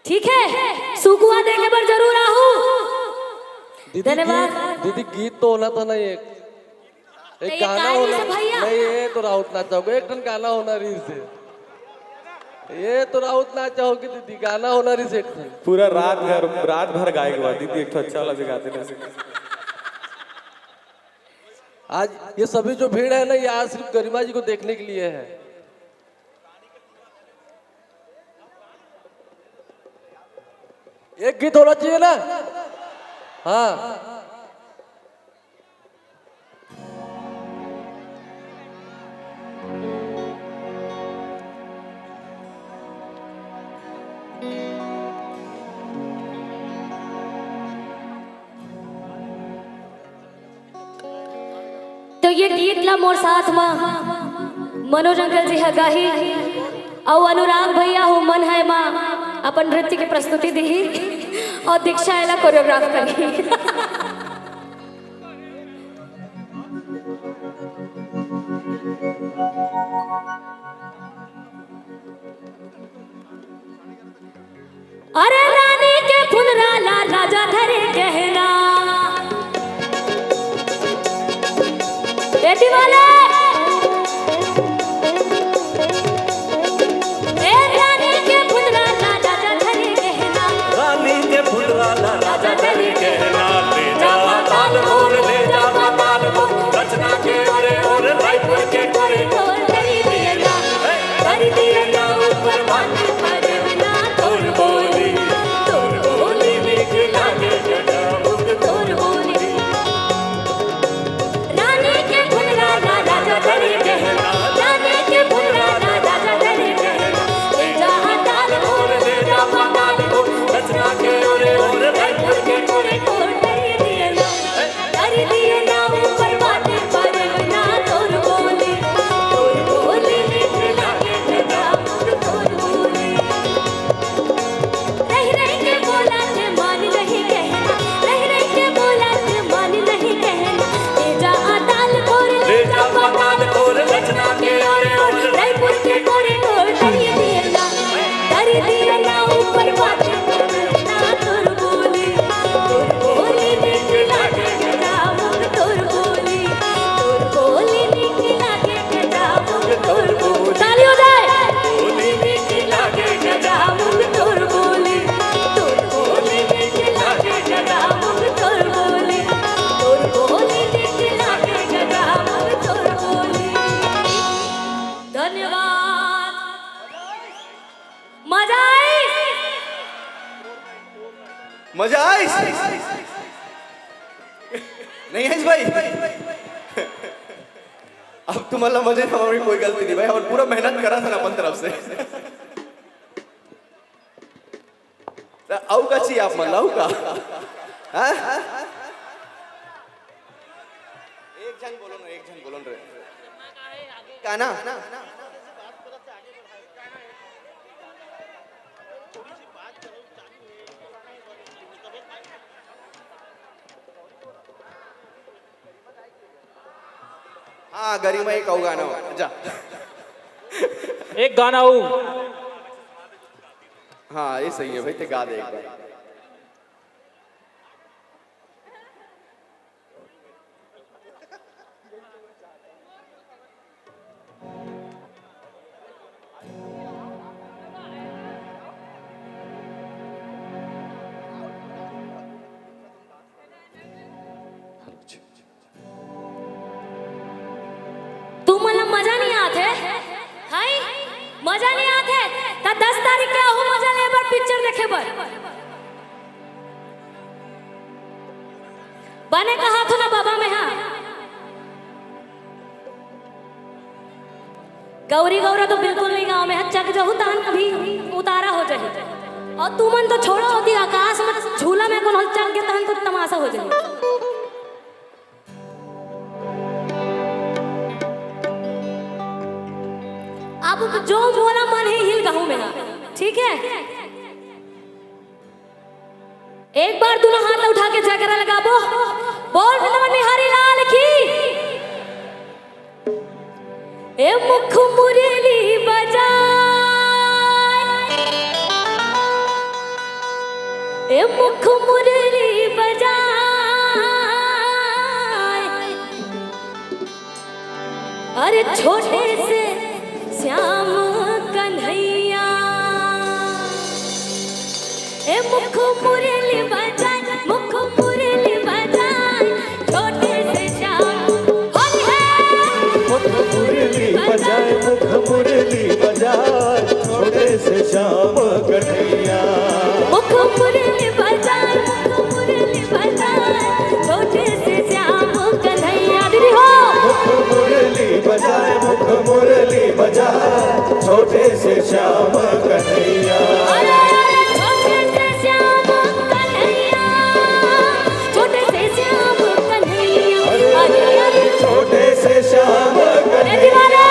ठीक है सुकुआ देखे पर जरूर आहू धन्यवाद दीदी गीत तो होना था ना एक ये गाना गाने होना से भैया। नहीं ये तो राउत ना चाहोगे एक टन गाना होना रील से ये तो राउत ना चाहोगे दीदी गाना होना रील से एक टन पूरा रात भर गाएगा बाद दीदी एक तो अच्छा वाला भी गाते ना आज ये सभी जो भीड़ है ना ये आज सिर्फ गरिमा जी को देखने के लिए है एक गीत होना चाहिए ना हाँ तो ये गीत ला मोर साथ में मनोज अंकल जी है गाही और अनुराग भैया हो मन है माँ अपन नृत्य की प्रस्तुति दी और दीक्षा एला कोरियोग्राफ करी अरे रानी के फुलराला राजा धरे गहना बेटी वाले ए रानी के फुलराला राजा धरे गहना रानी के फुलवाला राजा धरे गहना ले जा माताल मोर ले जा माताल मोर रचना के ओरे और रायपुर के ओरे कर दिए ना भाई अब तुम्हाला मजे हमारी कोई गलती नहीं भाई और पूरा मेहनत करा था ना अपन तरफ से आऊ का चाहिए आप मन आऊ का एक जन बोलो रे का ना हाँ गरिमा एक आऊ गाना जा एक गाना हो हाँ ये सही है भाई ते गा दे एक बार तुम्हाला मजा नहीं आते हाय मजा नहीं आते ता 10 तारीख के आहू मजा ले बर पिक्चर देखे बर बने कहा तो ना बाबा में हाँ गौरी गौरा तो बिल्कुल नहीं गाँव में हच्चा के जहू तान कभी उतारा हो जाए और तू मन तो छोड़ो होती आकाश में झूला में कौन हच्चा के तान तो तमाशा हो जाए अब जो बोला मन ही हिल गाँव में ठीक है एक बार दोनों हाथ उठा के जयकारा लगा बोल वृंदावन बिहारी लाल की ए मुख मुरली बजा ए मुख मुरली बजा अरे छोटे से श्याम कन्हैया ए मुख मुरली बजाए मुख मुरली बजाए छोटे से श्याम होली है मुख मुरली बजाए मुख मुरली बजाए छोटे से श्याम कन्हैया मुख मुरली बजाए मुख मुरली बजाए छोटे से श्याम कन्हैया दीदी हो मुख मुरली बजाए मुख मुरली बजाए छोटे से श्याम कन्हैया छोटे से श्याम कन्हैया छोटे से श्याम कन्हैया अरे छोटे से श्याम कन्हैया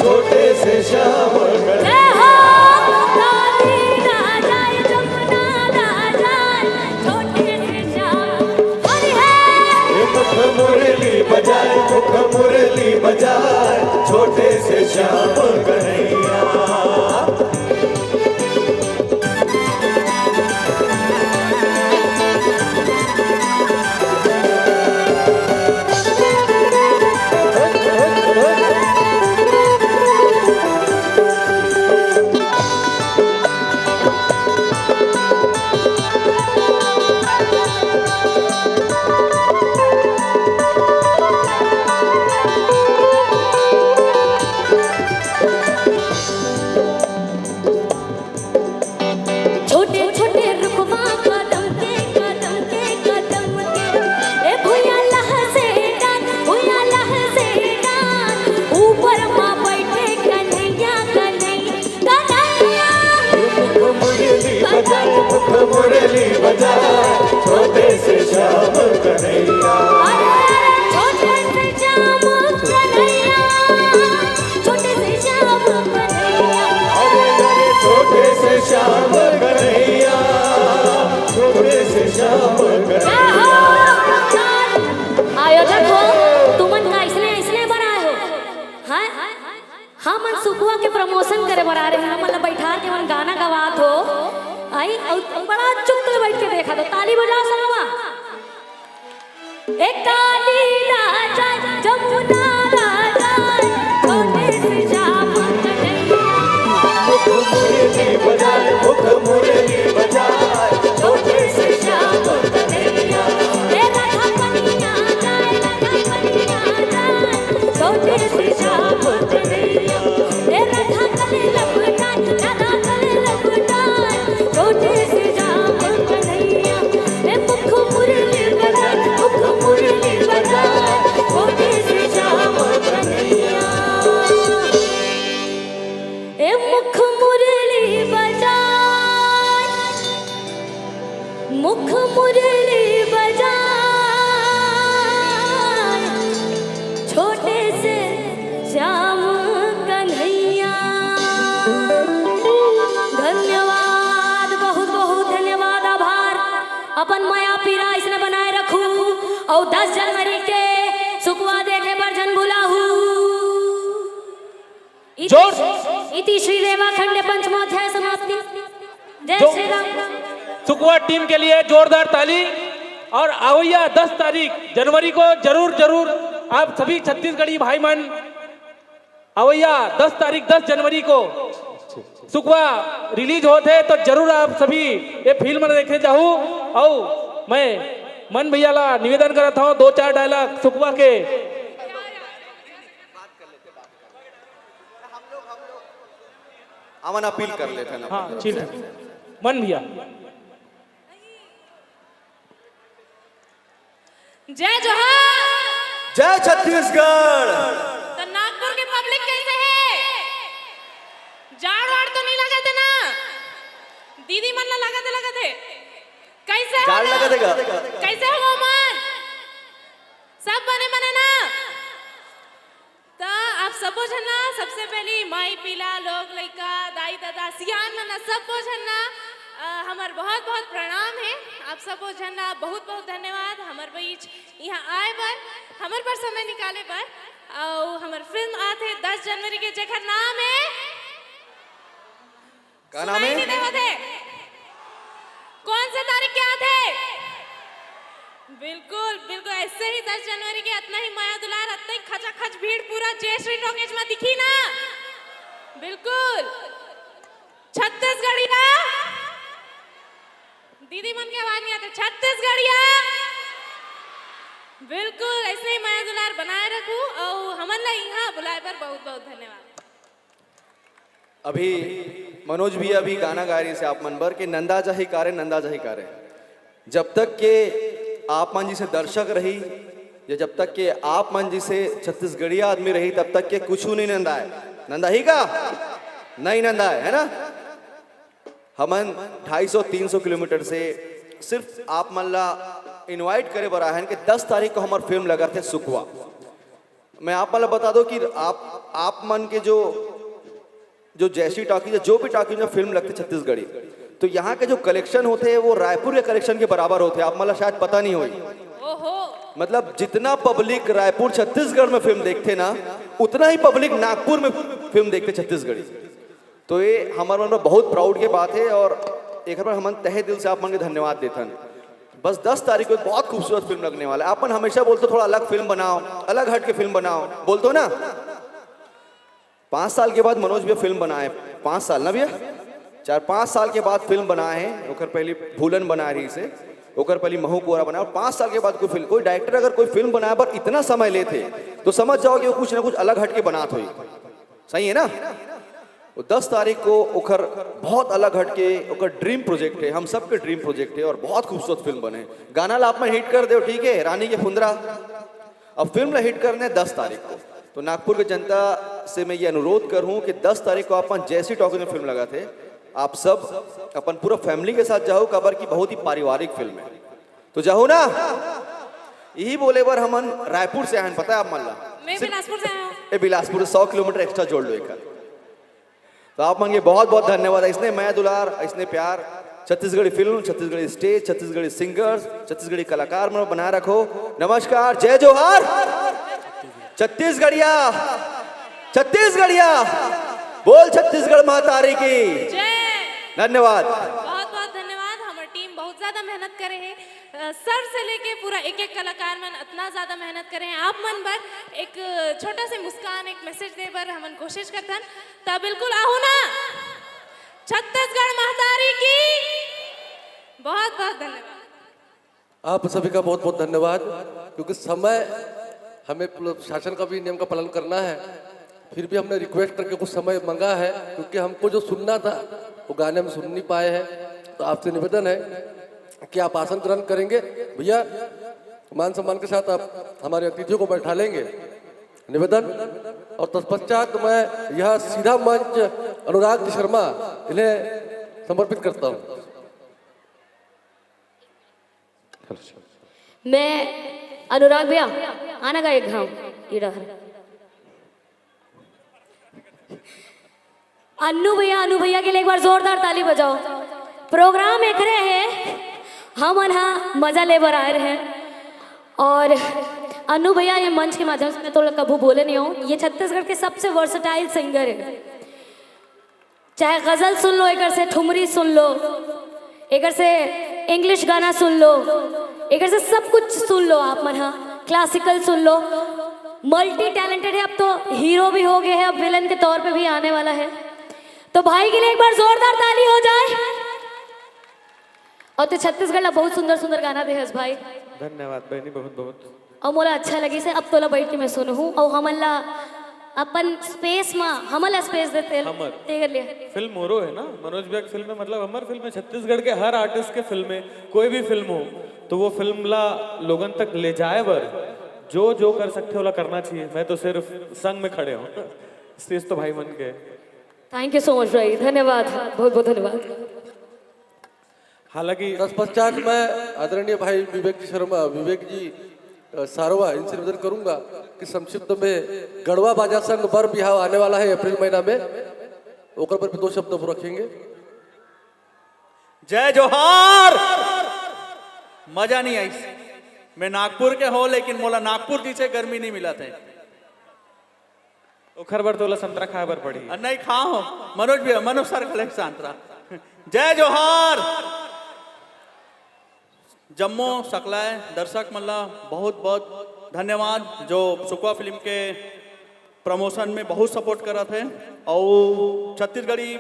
छोटे से श्याम कन्हैया मुख मुरली बजाए मुख मुरली बजाए छोटे से श्याम कन्हैया छोटे छोटे रुकवा कदम के ए भुया लह से डान ऊपर माँ बैठे कन्हैया कन्हैया मुख मुरली बजाए मुख मुरली बजाए छोटे से श्याम कन्हैया छोटे से श्याम कन्हैया छोटे से श्याम कन्हैया अरे छोटे से श्याम कन्हैया छोटे से श्याम कन्हैया आयोजक हो तुमन का इसलिए बनाए हो हाँ हाँ मन सुखुआ के प्रमोशन करे बना रहे हैं मतलब बैठा के मन गाना गवात हो आई बड़ा चुप कर बैठ के देखा तो ताली बजा सकवा एक काली राजा जमुना राजा छोटे से श्याम कन्हैया मुख मुरली बजाए मुख मुरली बजाए छोटे से श्याम कन्हैया राधा कन्हैया छोटे से श्याम कन्हैया राधा कले लपटाए राधा कले लपटाए छोटे से श्याम कन्हैया मुख मुरली बजाए मुख मुरली अपन माया पीरा इसने बनाए रखू और 10 जनवरी के सुकवा देखे पर जन बुलाहू। इति श्री रेवा खंडे पंचमोध्याय समाप्ति। जय श्री राम। सुकवा टीम के लिए जोरदार ताली। और आवैया 10 तारीख जनवरी को जरूर जरूर आप सभी छत्तीसगढ़ी भाई मन आवैया 10 तारीख 10 जनवरी को सुकवा रिलीज होते तो जरूर आप सभी ये फिल्म देखे जाऊँ। और मैं मन भैया ला निवेदन करता हूँ 2-4 डायलॉग सुकवा के। अमन अपील कर लेते हैं। हाँ ठीक है मन भैया। जय जोहार। जय छत्तीसगढ़। तो नागपुर के पब्लिक कैसे है? जाड़ वाड़ तो नहीं लगे थे ना? दीदी मन ला लगा थे कैसे जाड़ लगा देगा? कैसे हो मन? सब बने ना? तो आप सब ना सबसे पहली माई पीला लोग लड़का दाई दादा सियान मना सब ना हमार बहुत बहुत प्रणाम है। आप सब ना बहुत बहुत धन्यवाद हमार बीच यहाँ आए पर हमार पर समय निकाले पर। और हमार फिल्म आते 10 जनवरी के जेकर नाम है क्या नाम है? कौन से तारीख के आते? बिल्कुल बिल्कुल ऐसे ही 10 जनवरी के इतना ही माया दुलार इतना ही खचाखच भीड़ पूरा जय श्री टॉकीज में दिखी ना। बिल्कुल छत्तीसगढ़िया दीदी मन के आवाज नहीं आते छत्तीसगढ़िया। बिल्कुल ऐसे ही माया दुलार बनाए रखू और हमन ला यहाँ बुलाए पर बहुत बहुत धन्यवाद। अभी मनोज भी अभी गाना गा रही से आप मनबर के नंदा जाही कारे नंदा जाही कारे। जब तक के आप मन जी से दर्शक रही या जब तक के आप मन जी से छत्तीसगढ़िया आदमी रही तब तक के कुछ नहीं नंदा है। नंदा ही का नहीं नंदा है ना। हमन 250-300 किलोमीटर से सिर्फ आप मन ला इनवाइट करे बरा है कि 10 तारीख को हमार फिल्म लगा थे सुकवा। मैं आप मन ला बता दो कि आप मन के जो जैसी टॉकीज जो भी टॉकीज में फिल्म लगती छत्तीसगढ़ी तो यहाँ के जो कलेक्शन होते हैं वो रायपुर के कलेक्शन के बराबर होते हैं। आप मतलब शायद पता नहीं होगी। मतलब जितना पब्लिक रायपुर छत्तीसगढ़ में फिल्म देखते ना उतना ही पब्लिक नागपुर में फिल्म देखते छत्तीसगढ़ी। तो ये हमारे मन में बहुत प्राउड की बात है और एक बार हम तहे दिल से आप मन के धन्यवाद देते हैं। बस 10 तारीख को एक बहुत खूबसूरत फिल्म लगने वाला है। अपन हमेशा बोलते थोड़ा अलग फिल्म बनाओ अलग हट के फिल्म बनाओ बोलते हो ना। 5 साल के बाद मनोज भैया फिल्म बनाए 5 साल ना भैया 4-5 साल के बाद फिल्म बनाए हैं। ओकर पहले भूलन बना रही से ओकर पहले महू कोरा बना और 5 साल के बाद कोई फिल्म कोई डायरेक्टर अगर कोई फिल्म बनाए पर इतना समय लेते तो समझ जाओ कि वो कुछ ना कुछ अलग हट के बनात हुई। सही है ना। 10 तारीख को ओकर बहुत अलग हट के ओकर ड्रीम प्रोजेक्ट है। हम सबके ड्रीम प्रोजेक्ट है और बहुत खूबसूरत फिल्म बने। गाना ला आप में हिट कर दो ठीक है रानी के फुंदरा। अब फिल्म ला हिट करने 10 तारीख को। तो नागपुर की जनता से मैं ये अनुरोध करूं कि 10 तारीख को अपन जैसी टॉकीज में फिल्म लगा थे आप सब अपन पूरा फैमिली के साथ जाओ। कबर की बहुत ही पारिवारिक फिल्म है तो जाओ ना। यही बोले बार हम रायपुर से आए पता है आप मल्ला मैं बिलासपुर से आया हूं। बिलासपुर 100 किलोमीटर एक्स्ट्रा जोड़ लो एक। तो आप मंगे बहुत बहुत धन्यवाद। इसने मैं दुलार इसने प्यार Chhattisgarhi film Chhattisgarhi stage Chhattisgarhi singers Chhattisgarhi कलाकार में बना रखो। नमस्कार जय जोहार छत्तीसगढ़िया छत्तीसगढ़िया बोल छत्तीसगढ़ महातारी की धन्यवाद। बहुत बहुत धन्यवाद। हमारी टीम बहुत ज्यादा मेहनत करे है सर से लेके पूरा एक एक कलाकार मन इतना ज्यादा मेहनत करे हैं। आप मन पर एक छोटा से मुस्कान एक मैसेज दे पर हम कोशिश करते तब बिल्कुल आहू ना छत्तीसगढ़ महातारी की बहुत बहुत धन्यवाद। आप सभी का बहुत बहुत धन्यवाद क्योंकि समय हमें शासन का भी नियम का पालन करना है। फिर भी हमने रिक्वेस्ट करके कुछ समय मांगा है क्योंकि हमको जो सुनना था वो गाने में सुन नहीं पाए हैं। तो आपसे निवेदन है कि आप आसन ग्रहण करेंगे। भैया मान सम्मान के साथ आप हमारे अतिथियों को बैठा लेंगे निवेदन। और तत्पश्चात मैं यह सीधा मंच अनुराग जी शर्मा इन्हें समर्पित करता हूँ। मैं अनुराग भैया आना का एक घाव इड़ा अनु भैया के लिए एक बार जोरदार ताली बजाओ। प्रोग्राम एक रहे है हम यहाँ मजा ले बर आए रहे हैं। और अनु भैया ये मंच के माध्यम से मैं तो कभी बोले नहीं हूँ, ये छत्तीसगढ़ के सबसे वर्सटाइल सिंगर है। चाहे गजल सुन लो, एक से ठुमरी सुन लो, एक से इंग्लिश गाना सुन लो, एक से सब कुछ सुन लो आप मन, हाँ क्लासिकल सुन लो, मल्टी टैलेंटेड है। अब तो हीरो भी हो गए हैं, अब विलन के तौर पे भी आने वाला है। तो भाई के लिए एक बार जोरदार ताली हो जाए। और तो छत्तीसगढ़ ला बहुत सुंदर सुंदर गाना दे हस भाई। धन्यवाद बहनी, बहुत बहुत। और मोला अच्छा लगी से अब तोला बैठ के मैं सुनूं। और हमला अपन स्पेस में हमला स्पेस देते हमर देख लिए फिल्म मोरो है ना, मनोज भैया की फिल्म है, मतलब हमार फिल्म है। छत्तीसगढ़ के हर आर्टिस्ट के फिल्म में कोई भी फिल्म हो तो वो फिल्म ला लोगन तक ले जाए बर जो जो कर सकते हो करना चाहिए। मैं तो सिर्फ संग में खड़े हूँ, स्टेज तो भाई मन के। थैंक यू सो मच भाई, धन्यवाद, बहुत बहुत धन्यवाद। हालांकि तत्पश्चात मैं आदरणीय भाई विवेक जी सारवा इनसे निवेदन करूंगा कि संक्षिप्त में गढ़वा बाजा संघ बर बिहाव आने वाला है अप्रैल महीना में, ओकर पर भी 2 शब्द रखेंगे। जय जोहार। मजा नहीं आई। मैं नागपुर के हो, लेकिन मोला नागपुर जी से गर्मी नहीं मिला थे। ओखर बर तोला संतरा खाए बर पड़ी। नहीं खा हो मनोज भैया, मनोज सर खले संतरा। जय जोहार। जम्मो सकलाय दर्शक मल्ला बहुत बहुत धन्यवाद जो सुकवा फिल्म के प्रमोशन में बहुत सपोर्ट करा थे। और छत्तीसगढ़ी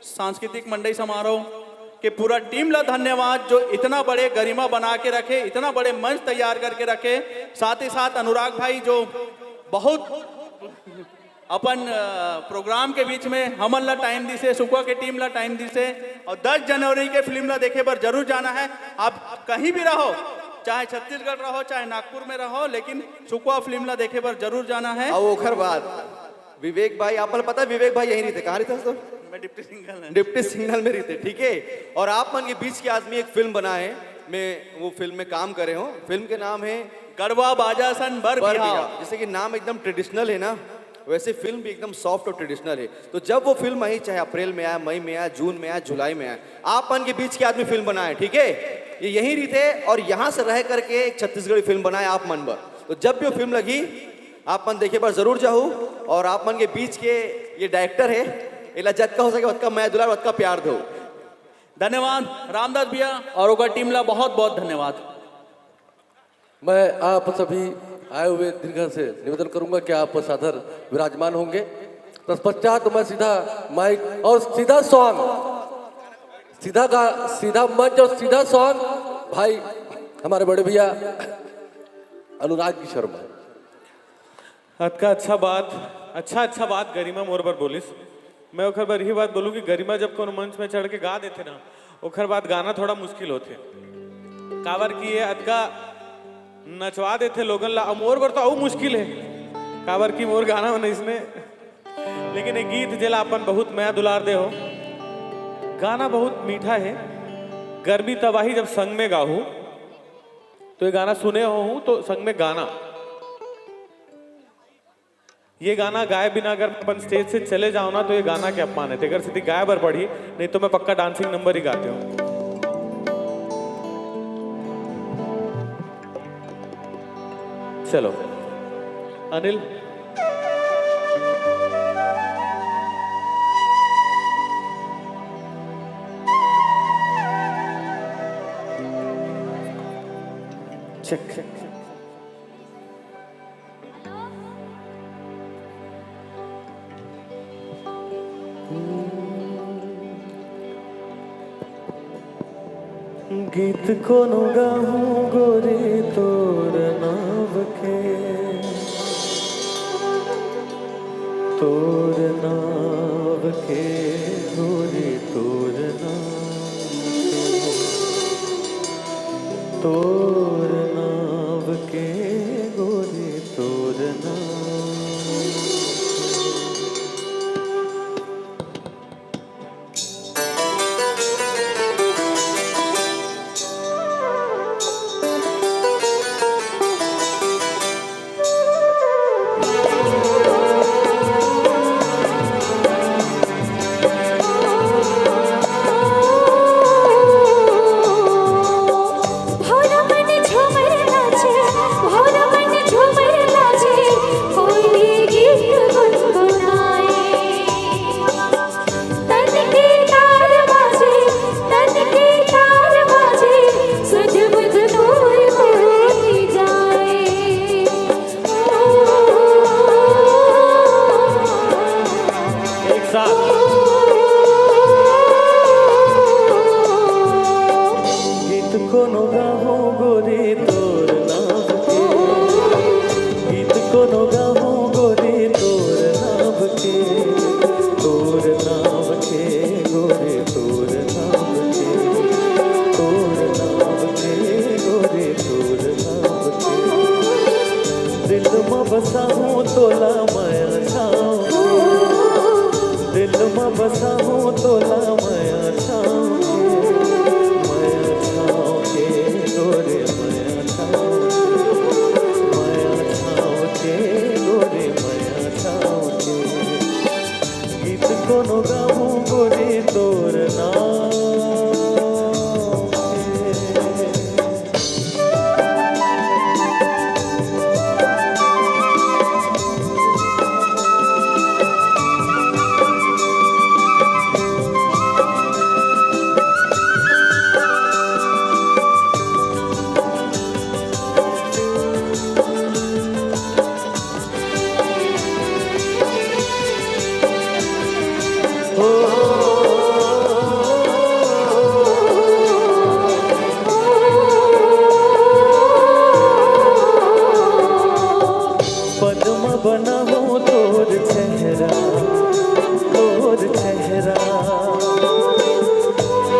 सांस्कृतिक मंडई समारोह के पूरा टीम ला धन्यवाद जो इतना बड़े गरिमा बना के रखे, इतना बड़े मंच तैयार करके रखे। साथ ही साथ अनुराग भाई जो बहुत अपन प्रोग्राम के बीच में हमन ला टाइम दी से, सुकवा के टीम ला टाइम दी से। और 10 जनवरी के फिल्म ला देखे पर जरूर जाना है। आप कहीं भी रहो, चाहे छत्तीसगढ़ रहो चाहे नागपुर में रहो, लेकिन सुकवा फिल्म ला देखे पर जरूर जाना है। और ओखर बाद विवेक भाई, आप पता है विवेक भाई यहीं रहते, कहाँ रहते तो? मैं डिप्टी सिंगल में रहते, ठीक है। और आप मन के बीच के आदमी एक फिल्म बनाए, मैं वो फिल्म में काम करे हूँ। फिल्म के नाम है गढ़वा बाजा सन बर बिहाव। जैसे कि नाम एकदम ट्रेडिशनल है ना, वैसे फिल्म भी एकदम सॉफ्ट और ट्रेडिशनल है। तो जब वो फिल्म आई, चाहे अप्रैल में आया, मई में आया, जून में आया, जुलाई में आया, आप मन के बीच के आदमी फिल्म बनाए, ठीक है। ये यहीं रहते और यहाँ से रह करके एक छत्तीसगढ़ी फिल्म बनाए आप मन पर। तो जब भी वो फिल्म लगी आप मन देखे पर जरूर जाओ। और आप मन के बीच के ये डायरेक्टर है, इला जत का हो सके उसका मैं दुलार उसका प्यार दो। धन्यवाद रामदास भैया और ओकर टीम ला बहुत बहुत धन्यवाद। मैं आप सभी आए हुए दीर्घ से निवेदन करूंगा कि आप सादर विराजमान होंगे। तत्पश्चात मैं सीधा माइक और सीधा सॉन्ग, सीधा मंच और सीधा सॉन्ग भाई हमारे बड़े भैया अनुराग जी शर्मा। अच्छा बात गरिमा मोर पर बोलिस। मैं ओखर बार यही बात बोलूँ कि गरिमा जब कोनो मंच में चढ़ के गा देते ना, ओखर बाद गाना थोड़ा मुश्किल होते। कावर की ये अदका नचवा देते लोगन ला, मोर पर तो और मुश्किल है। कावर की मोर गाना बने इसने, लेकिन एक गीत जेला अपन बहुत मया दुलार दे हो। गाना बहुत मीठा है। गर्मी तबाही जब संग में गाहूं तो ये गाना सुने हो तो संग में गाना, ये गाना गाए बिना अगर अपन स्टेज से चले जाओ ना तो ये गाना के अपमान है। अगर सीधी गाय बर पड़ी, नहीं तो मैं पक्का डांसिंग नंबर ही गाते हूँ। चलो अनिल, चेक गीत कोनो गाहूं गोरे तोर नाव के, तोर नाव के गोरे तोर नाव के, तोर नाव के गोरे तोर नाव। कोनो गाऊं गोरी तोर नाम के गोरे तोर नाम के गोरे तोर नाम के दिल में बसा हूँ तोला माया छाऊं दिल में बसा हूँ तोला माया छाऊं के गोरे माया छाऊं के गोरे माया छाऊं के गीत कोनो गाऊं गोरी तोर नाम बना हूँ तोर चेहरा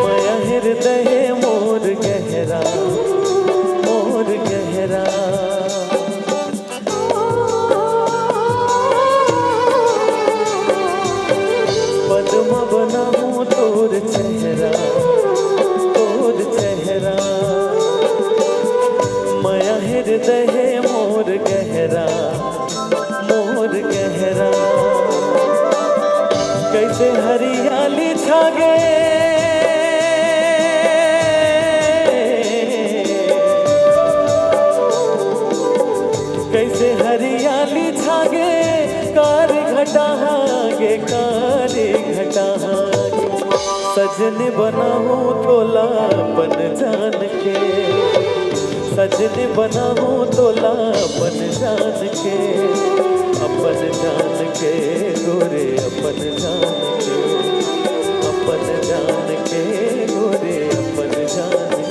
माया हृदय मोर गहरा पद्म बना हूँ तोर चेहरा माया हृदय मोर गहरा कैसे हरियाली छागे कैसे हरियाली छागे कार घटा सजन बना हूँ तोला बन जान के सजन बना हूँ तोला बन जान के अपन जान के गोरे अपन जान के गोरे अपन जान के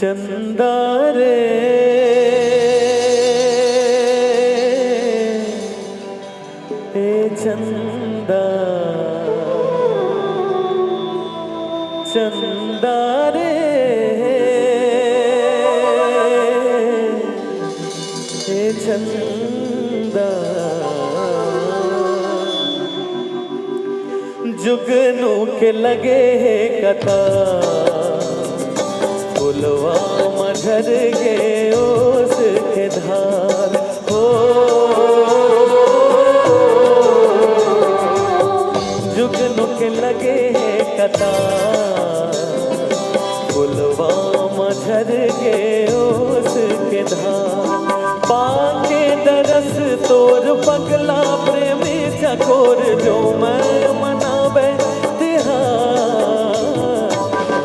चंदा रे ए चंदा चंदा रे चंदा जुगनू के लगे कथा फुलवा मझर गे ओस के धार हो जुगनू के लगे कथा फुलवा मझर गे ओस के धार पाके दरस तोर पगला प्रेमी चकोर जो मैं मनावे तिहार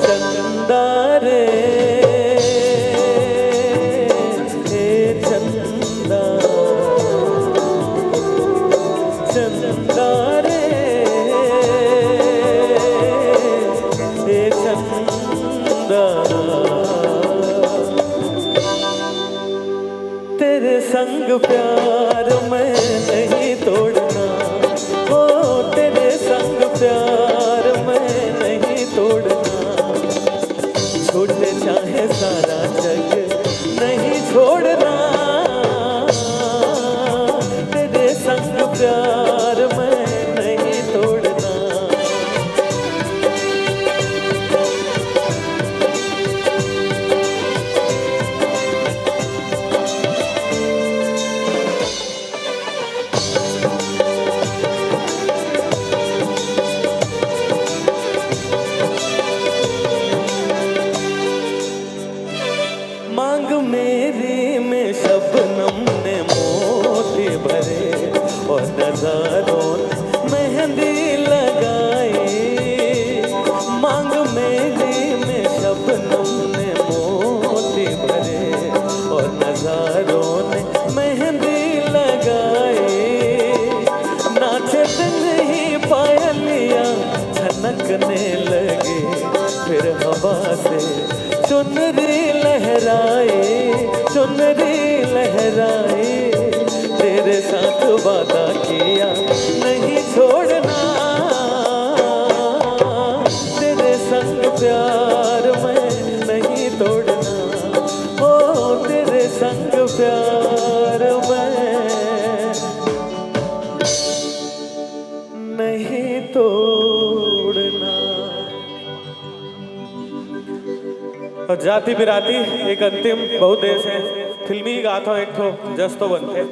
चंदा रे हे चंदा चंदा रे हे चंदा तेरे संग प्यार मैं नहीं तोड़ना हो तेरे संग प्यार मैं नहीं तोड़ना छूटे चाहे सारा जग नहीं छोड़ना तेरे संग प्यार मैं नहीं तोड़ना मांग मेरी में शबनम ने मोती भरे और नजारों मेहंदी लगाई मांग मेरी में शबनम ने मोती भरे और नजारों ने मेहंदी लगाई नाचे दिन ही पायलियां छनकने लगे फिर हवा से चुनरी लहराए चुनरी लहराए, तेरे साथ वादा किया नहीं छोड़ना, तेरे संग प्यार मैं नहीं तोड़ना, ओ तेरे संग प्यार मैं नहीं तोड़ना। और जाति बिराती एक अंतिम बहुत देर से फिल्मी गाथा एक ठो जस तो बनते।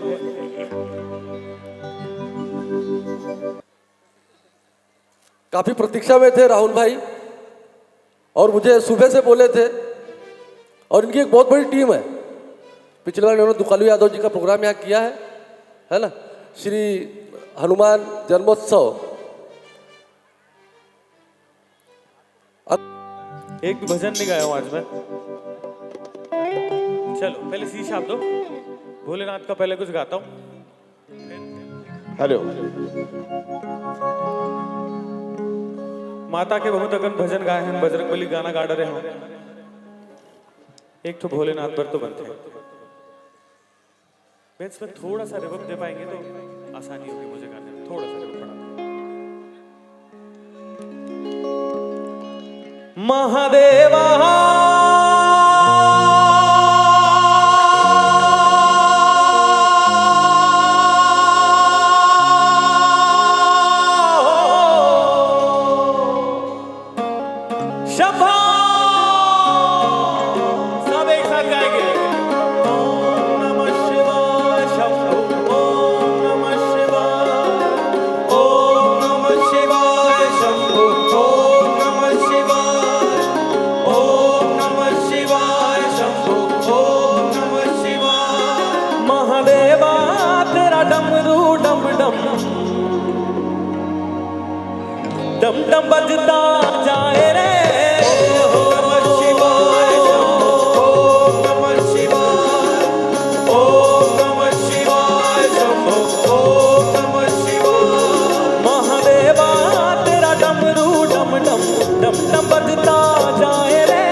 काफी प्रतीक्षा में थे राहुल भाई, और मुझे सुबह से बोले थे, और इनकी एक बहुत बड़ी टीम है। पिछले बार इन्होंने दुकालू यादव जी का प्रोग्राम यहाँ किया है ना, श्री हनुमान जन्मोत्सव। एक भी भजन नहीं गाया हूं आज मैं। चलो पहले शीशा आप दो, भोलेनाथ का पहले कुछ गाता हूं। हेलो, माता के बहुत अगन भजन गाए हैं, बजरंग बली गाना गा रहे हो, एक तो भोलेनाथ पर तो बनते हैं। बेंच में थोड़ा सा रिवर्ब दे पाएंगे तो आसानी होगी मुझे गाने में, थोड़ा सा रिवर्ब बढ़ा। महादेवा शंभो, सब एक साथ गाएंगे। ओम नमः शिवाय शंभो, ओम नमः शिवाय, ओम नमः शिवाय शंभो, ओम नमः शिवाय, ओम नमः शिवाय शंभो, ओम नमः शिवाय। महादेवा तेरा डमरू डम डम डम डम बजता जाए रे। डम डम बजता जाए रे।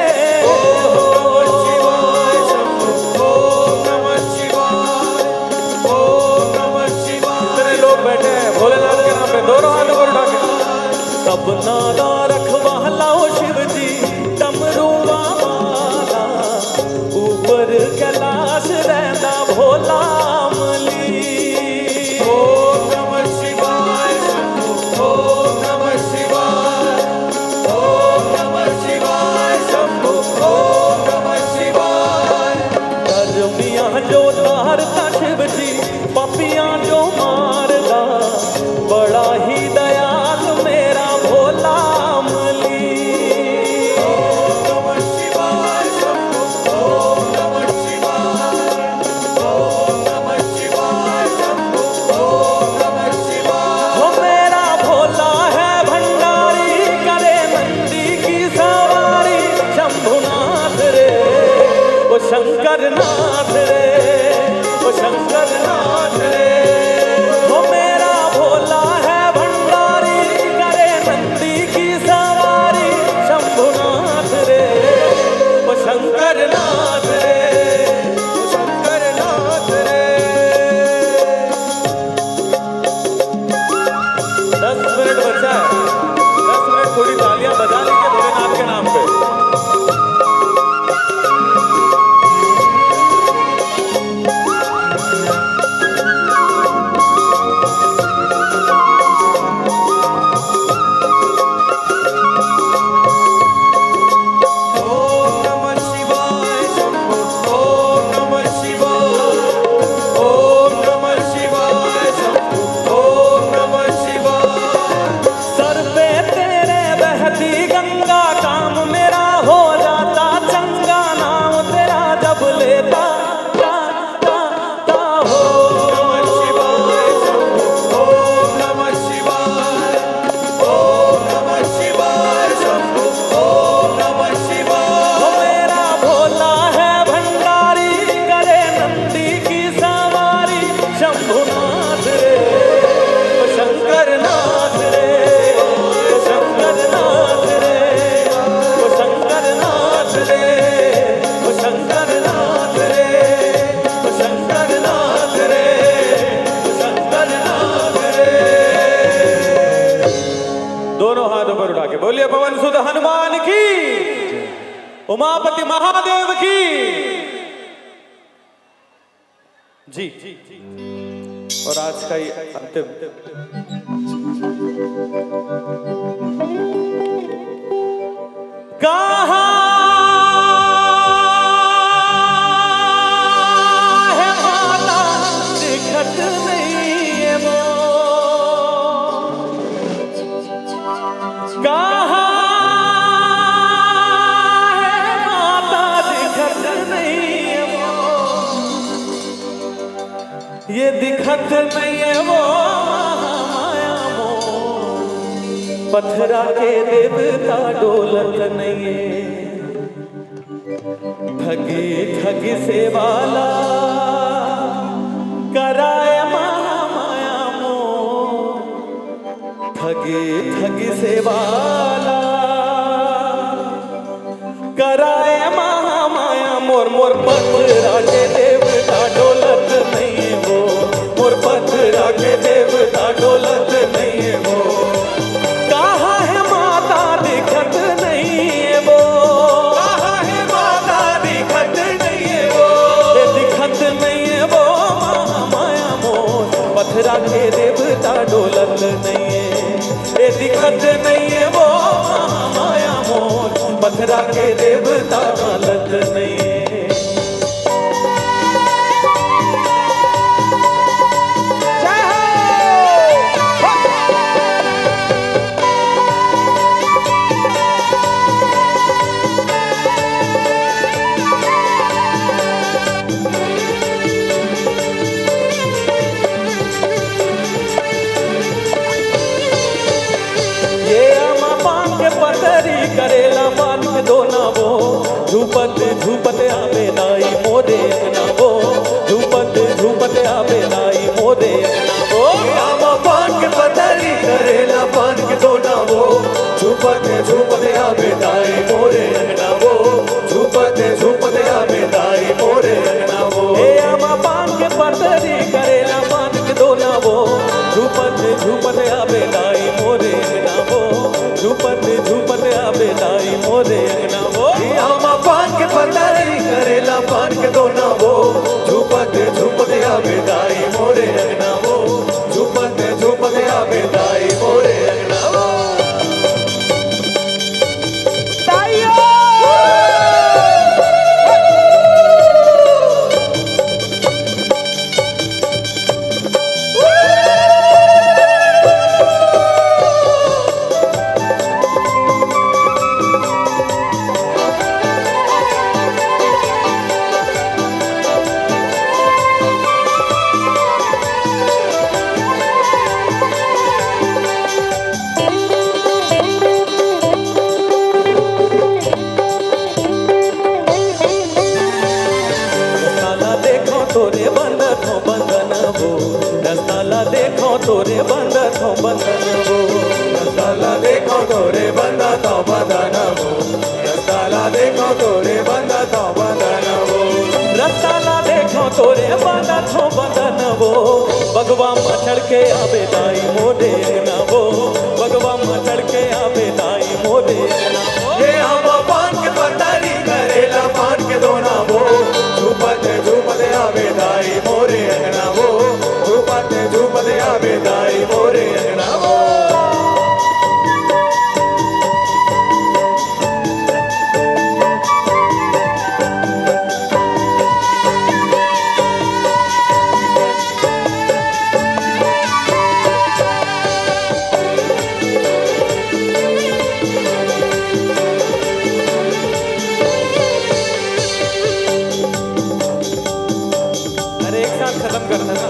ओम शिवाय शंभो, ओम नमः शिवाय, ओम नमः शिवाय। इतने लोग बैठे हैं भोलेनाथ के नाम पे, दोनों हाथों को उठा के सब नारा रखवालाओ शिव जी डमरू वाला, ऊपर कैलाश रहना भोला अमली। ओम नमः शिवाय शंभो, ओम नमः शिवाय, ओम नमः शिवाय शंभो, ओम नमः शिवाय। धर्मियाँ जो तारता शिव जी, पापियाँ जो मारदा, बड़ा ही दयाल मेरा भोला अमली। ओम नमः शिवाय शंभो, ओम नमः शिवाय, ओम नमः शिवाय शंभो, ओम नमः शिवाय। वो मेरा भोला है भंडारी, करे नंदी की सवारी, शंभुनाथ रे वो शंकर नाथ रे, वो शंकर नाथ रे। उमापति महादेव की जी। और आज का ये अंतिम कहाँ है माता दिखत नहीं है वो, कहाँ है माता दिखत नहीं है वो, ये दिखत नहीं है वो माया मोह, पत्थरा के देवता डोलत नहीं है, ठगी ठगी से वाला कराए माया मोह, ठगी ठगी से वाला कराए माया मोर, मोर पत्थरा के देवता डोलत नहीं है वो, मोर पत्थरा के देवता डोलत नहीं है वो, कहाँ है माता दिखत नहीं है वो, कहाँ है माता दिखत नहीं है वो, ये दिखत नहीं है वो माया मोर, पत्थरा के देवता डोलत नहीं है, ये दिखत नहीं है वो माया मोर, पत्थरा के देवता डोलत नहीं है। करेला पान के दोना वो, झूपत झूपत आवे दाई मोरे अंगना वो, झूपत झूपत आवे दाई मोरे अंगना वो, आमा पान के पतरी करेला पान के दोना वो, झूपत झूपत आवे दाई मोरे अंगना वो, झूपत झूपत आवे दाई मोरे अंगना वो, ए आमा पान के पतरी करेला पान के दोना वो, झूपत झूपत आवे दाई मोरे अंगना वो, झूपत झूपत आवे दाई मोरे अंगना वो, आमा पान के पतरी करेला पान के दोना वो, झूपत झूपत आवे दाई मोरे अंगना वो, झूपत झूपत आवे दाई मोरे अंगना वो। तोरे बंधन हो बंधन वो, रसाला देखो तोरे बंधन हो बंधन वो, रसाला देखो तोरे बंधन हो बंधन वो, रसाला देखो तोरे बंधन हो बंधन वो, रसाला देखो तोरे बंधन हो बंधन वो, भगवा मचड़ के आवे दाई मोरे अंगना वो, भगवा मचड़ के आवे दाई मोरे अंगना वो, ये हम पान के पतरी करेला पान के दोना वो, झूपत झूपत आवे दाई मोरे अंगना वो, झूपत झूपत आवे दाई मोरे अंगना वो। खत्म कर देना।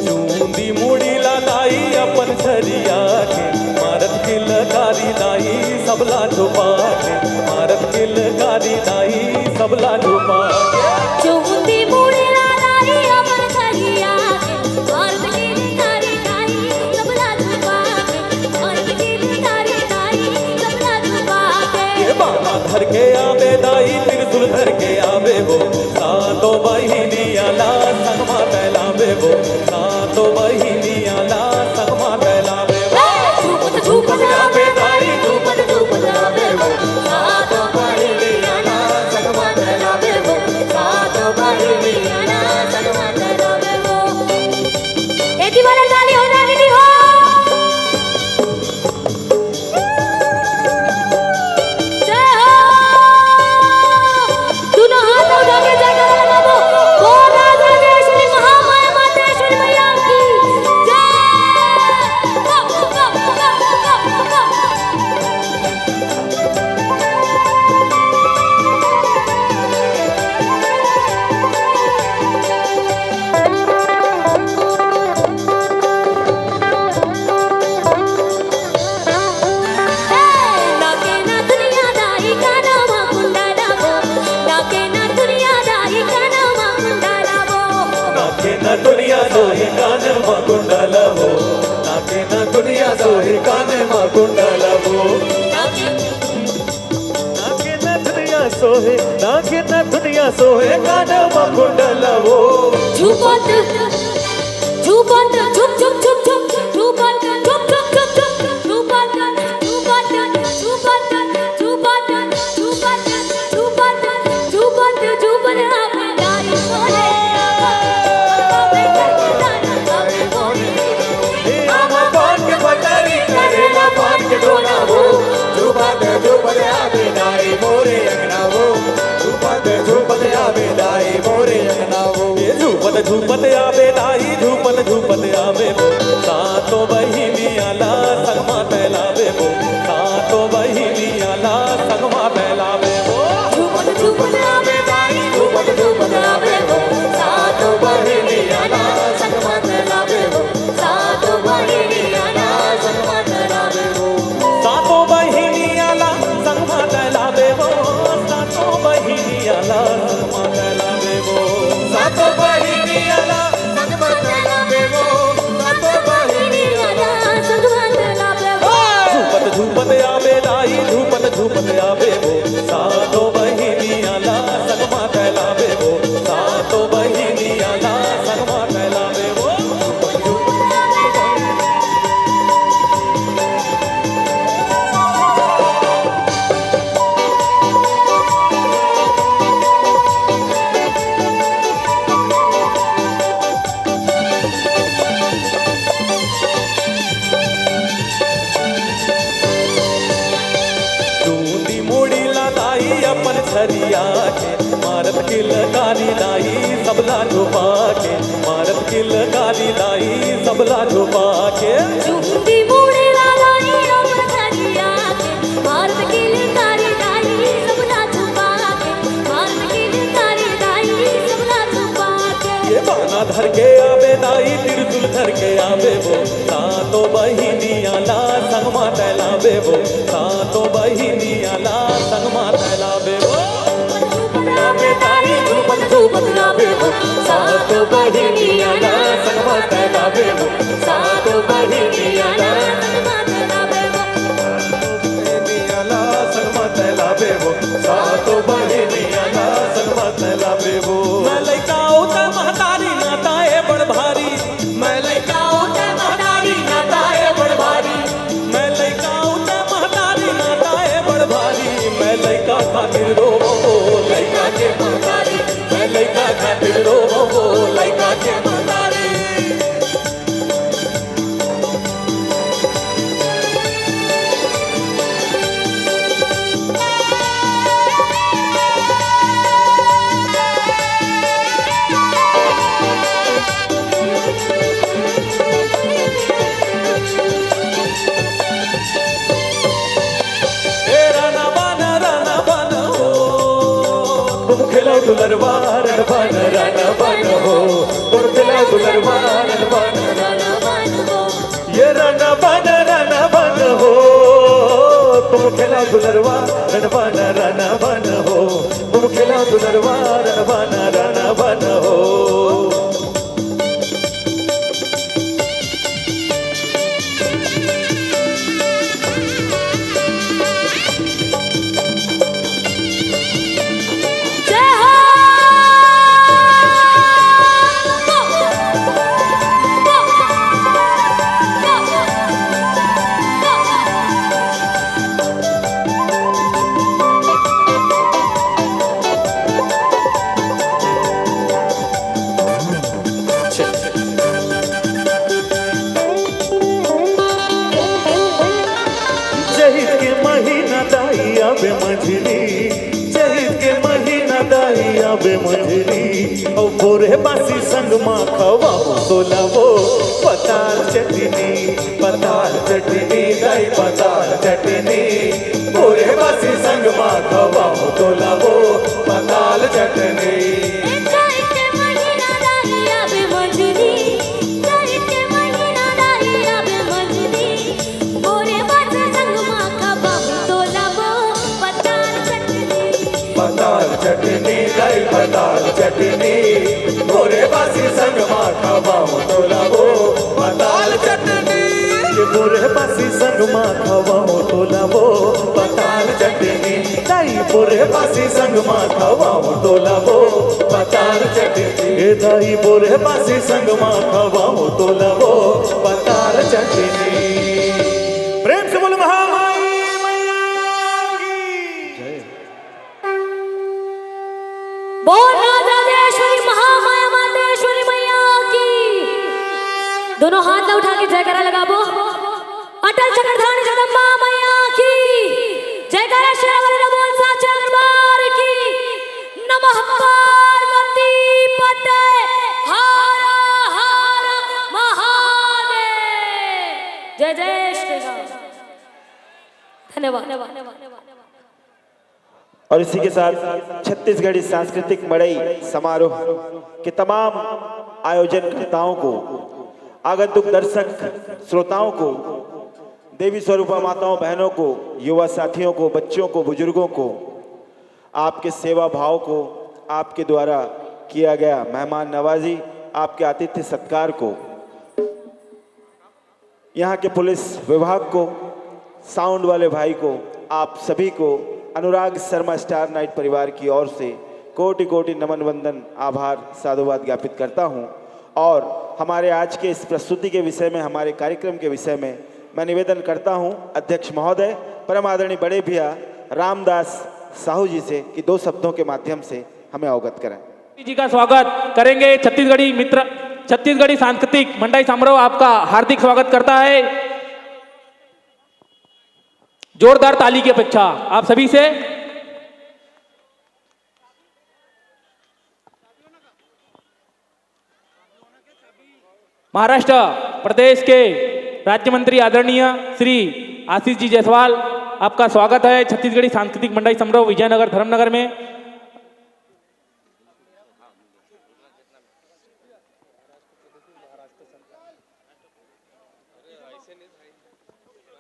चूंदी मुड़ी लाई अपन छरिया के, मारत किल कारी लाई सबला छुपा के, मारत किल कारी लाई सबला छुपा के, चूंदी मुड़ी लाई अपन छरिया के, मारत किल कारी लाई सबला छुपा के, मारत किल कारी लाई सबला छुपा के, ये बाला धर के आवे दाई त्रिशूल धर के आवे वो, सातो बहिनिया ला संगमा फैलावे वो, सातो बहिनिया ला संगमा फैलावे वो, झूपत झूपत आवे दाई सोहे नागे न दुनिया सोहे कानवा कुंडला वो झूपत झूपत झुप झुप झुप झुप झूपत झुप झुप झुप झुप झूपत झूपत झूपत झूपत झूपत झूपत झूपत झूपत आपे डाई सोहे आमा पान के पटारी करेला पान के दोना वो झूपत आवे दाई मोरे अंगना वो झूपत आवे दाई मोरे अंगना वो झूपत झूपत आवे दाई झूपत आवे वो सातो बहिनी आला संगमा तैलावे वो सातो बहिनी आला संगमा तैलावे वो झूपत आवे दाई झूपत आवे वो सातो बहिनी आला संगमा तैलावे वो सातो बहिनी आला संगमा तैलावे वो सातो बहिनी आला संगमा तैलावे वो सातो बहिनी आला संगमा तैलावे वो सातो बहिनी आला संगमा तैलावे वो सातो बहिनी आला संगमा तैलावे वो झूपत आवे दाई झूपत आवे वो सातो बहिनी आला संगमा तैलावे वो सातो बहिनी आला संगमा तैलावे वो चूंदी मुड़ीला दाई अपन छरिया के मारत किल काली दाई सबला छुपा के मारत किल काली दाई सबला छुपा के चूंदी मुड़े लालाई अपन छरिया के मारत किल काली दाई सबला छुपा के मारत किल काली दाई सबला छुपा के ये बाना धर के आवे दाई तिरसुल धर के आवे वो सातो बहिनी आला संगमा तैलावे वो सातो बहिनी आला संगमा तैलावे वो आवे दाई झूपत आवे वो सातो बहिनी आला संगमा तैलावे वो सातो बहिनी आला संगमा तैलावे वो बहिनी आला संगमा तैलावे वो सातो बहिनी आला संगमा तैलावे वो मैं लइका उता महतारी नाताए बड़ भारी मैं लइका उते महतारी नाताए बड़ भारी मैं लइका उता महतारी नाताए बड़ भारी मैं लइका खातिर रोवो लइका के महतारी मैं लइका खातिर रोवो लइका के महतारी राना बन हो तुम खिलाओ दुलरवा रण बन राना बन हो तुम खिलाओ दुलरवा रण बन ये राना बन हो तुम खिलाओ दुलरवा रण बन हो तुम खिलाओ दुलरवा रण बन हो जय हो जहित के महीना दाई आबे मंझली जहित के महीना दाई आबे मंझली ओ भोरे बासी संग मा खवाओ सोलावो पताल चटनी दाई पताल चटनी भोरे बासी संग मा खवाओ सोलावो पताल चटनी पताल चटनी दाई पताल चटनी भोरे बासी संग मा खवाओ सोलावो पताल चटनी भोरे बासी संग मा खवाओ सोलावो पताल चटनी दाई भोरे बोले बासी संग माथा वाहू तोलावो पतार चटनी हे दाई बोले बासी संग माथा वाहू तोलावो पतार चटनी। प्रेम से बोले महामाई मैया की बोल राजेश्वरी महामाया मातेश्वरी मैया की। दोनों हाथ ना उठा के जयकारा लगाबो। अटल चक्रधारी जगदम्बा मैया की जयकारा। शेरावाली बोल साचे दरबार की। नमः पार्वती पते हर हर महादेव। जय जय श्री राम। धन्यवाद। और इसी के साथ छत्तीसगढ़ी सांस्कृतिक मड़ई समारोह के तमाम आयोजनकर्ताओं को, आगंतुक दर्शक श्रोताओं को, देवी स्वरूपा माताओं बहनों को, युवा साथियों को, बच्चों को, बुजुर्गों को, आपके सेवा भाव को, आपके द्वारा किया गया मेहमान नवाजी, आपके आतिथ्य सत्कार को, यहाँ के पुलिस विभाग को, साउंड वाले भाई को, आप सभी को अनुराग शर्मा स्टार नाइट परिवार की ओर से कोटि कोटि नमन वंदन आभार साधुवाद ज्ञापित करता हूँ। और हमारे आज के इस प्रस्तुति के विषय में, हमारे कार्यक्रम के विषय में मैं निवेदन करता हूँ अध्यक्ष महोदय परम आदरणीय बड़े भैया रामदास साहू जी से कि 2 शब्दों के माध्यम से हमें अवगत करें। जी का स्वागत करेंगे। छत्तीसगढ़ी सांस्कृतिक मंडई समारोह आपका हार्दिक स्वागत करता है। जोरदार ताली की अपेक्षा आप सभी से। महाराष्ट्र प्रदेश के राज्य मंत्री आदरणीय श्री आशीष जी जायसवाल, आपका स्वागत है छत्तीसगढ़ी सांस्कृतिक मंडई समारोह विजयनगर धर्मनगर में।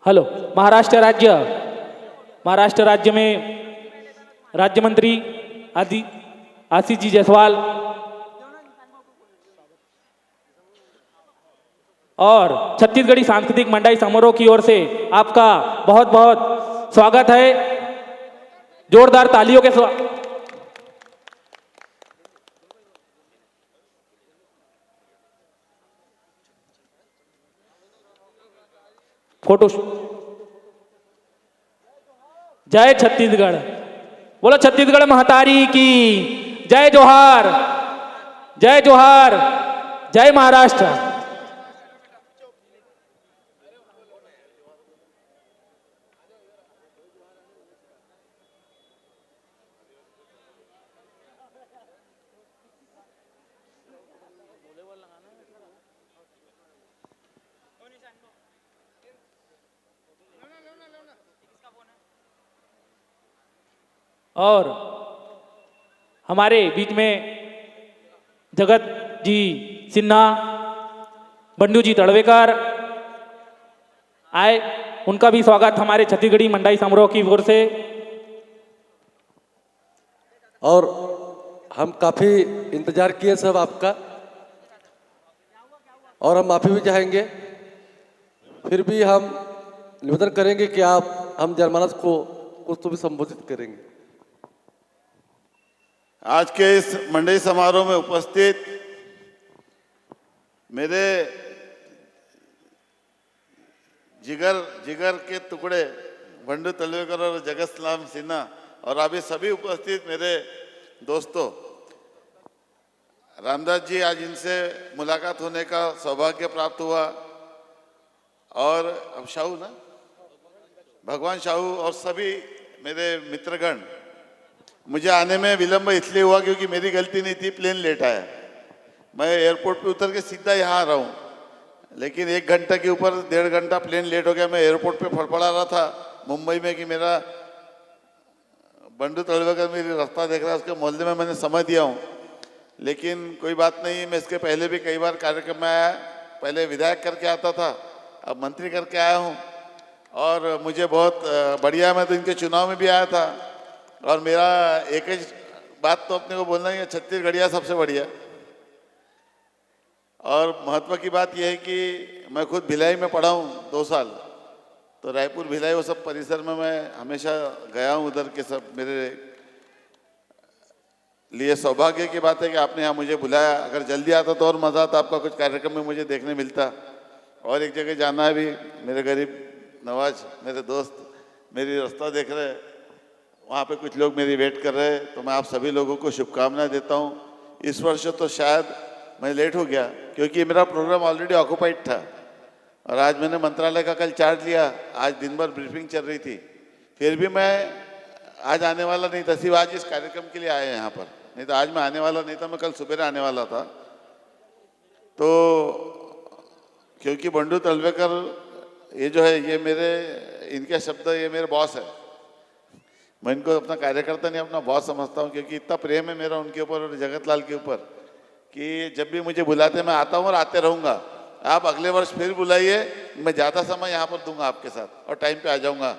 हेलो। महाराष्ट्र राज्य में राज्य मंत्री आशीष जी जायसवाल और छत्तीसगढ़ी सांस्कृतिक मंडई समारोह की ओर से आपका बहुत बहुत स्वागत है। जोरदार तालियों के फोटो। जय छत्तीसगढ़। बोलो छत्तीसगढ़ महतारी की जय। जोहार जय जोहार। जय महाराष्ट्र। और हमारे बीच में जगत जी सिन्हा, बंडू जी तड़वेकर आए, उनका भी स्वागत हमारे छत्तीसगढ़ी मंडई समारोह की ओर से। और हम काफ़ी इंतजार किए सब आपका, और हम माफ़ी भी चाहेंगे। फिर भी हम निवेदन करेंगे कि आप हम जनमानस को कुछ तो भी संबोधित करेंगे। आज के इस मंडई समारोह में उपस्थित मेरे जिगर के टुकड़े बंडू तलवेकर और जगत सलाम सिन्हा और अभी सभी उपस्थित मेरे दोस्तों, रामदास जी, आज इनसे मुलाकात होने का सौभाग्य प्राप्त हुआ। और अब शाहू ना, भगवान शाहू और सभी मेरे मित्रगण, मुझे आने में विलंब इसलिए हुआ क्योंकि मेरी गलती नहीं थी, प्लेन लेट आया। मैं एयरपोर्ट पे उतर के सीधा यहाँ आ रहा हूँ, लेकिन 1 घंटा के ऊपर 1.5 घंटा प्लेन लेट हो गया। मैं एयरपोर्ट पे फड़फड़ा रहा था मुंबई में कि मेरा बंडू तलवेकर मेरी रास्ता देख रहा है, उसके मोहल्ले में मैंने समझ दिया हूँ। लेकिन कोई बात नहीं, मैं इसके पहले भी कई बार कार्यक्रम में आया, पहले विधायक करके आता था, अब मंत्री करके आया हूँ। और मुझे बहुत बढ़िया, मैं तो इनके चुनाव में भी आया था। और मेरा एक ही बात तो अपने को बोलना ही है, छत्तीसगढ़िया सबसे बढ़िया। और महत्व की बात यह है कि मैं खुद भिलाई में पढ़ा हूँ 2 साल, तो रायपुर भिलाई वो सब परिसर में मैं हमेशा गया हूँ। उधर के सब मेरे लिए सौभाग्य की बात है कि आपने यहाँ मुझे बुलाया। अगर जल्दी आता तो और मज़ा आता, आपका कुछ कार्यक्रम में मुझे देखने मिलता। और एक जगह जाना है भी, मेरे गरीब नवाज मेरे दोस्त मेरी रास्ता देख रहे हैं, वहाँ पे कुछ लोग मेरी वेट कर रहे हैं, तो मैं आप सभी लोगों को शुभकामनाएं देता हूँ। इस वर्ष तो शायद मैं लेट हो गया क्योंकि मेरा प्रोग्राम ऑलरेडी ऑक्यूपाइड था और आज मैंने मंत्रालय का कल चार्ज लिया, आज दिन भर ब्रीफिंग चल रही थी, फिर भी मैं आज आने वाला नहीं था, सिर्फ आज इस कार्यक्रम के लिए आए हैं यहाँ पर, नहीं तो आज मैं आने वाला नहीं था, मैं कल सुबह आने वाला था। तो क्योंकि बंडू तलवेकर ये जो है ये मेरे इनके शब्द ये मेरे बॉस है, मैं इनको अपना कार्यकर्ता नहीं अपना बॉस समझता हूँ क्योंकि इतना प्रेम है मेरा उनके ऊपर और जगत लाल के ऊपर कि जब भी मुझे बुलाते मैं आता हूँ और आते रहूँगा। आप अगले वर्ष फिर बुलाइए, मैं ज़्यादा समय यहाँ पर दूंगा आपके साथ और टाइम पे आ जाऊँगा।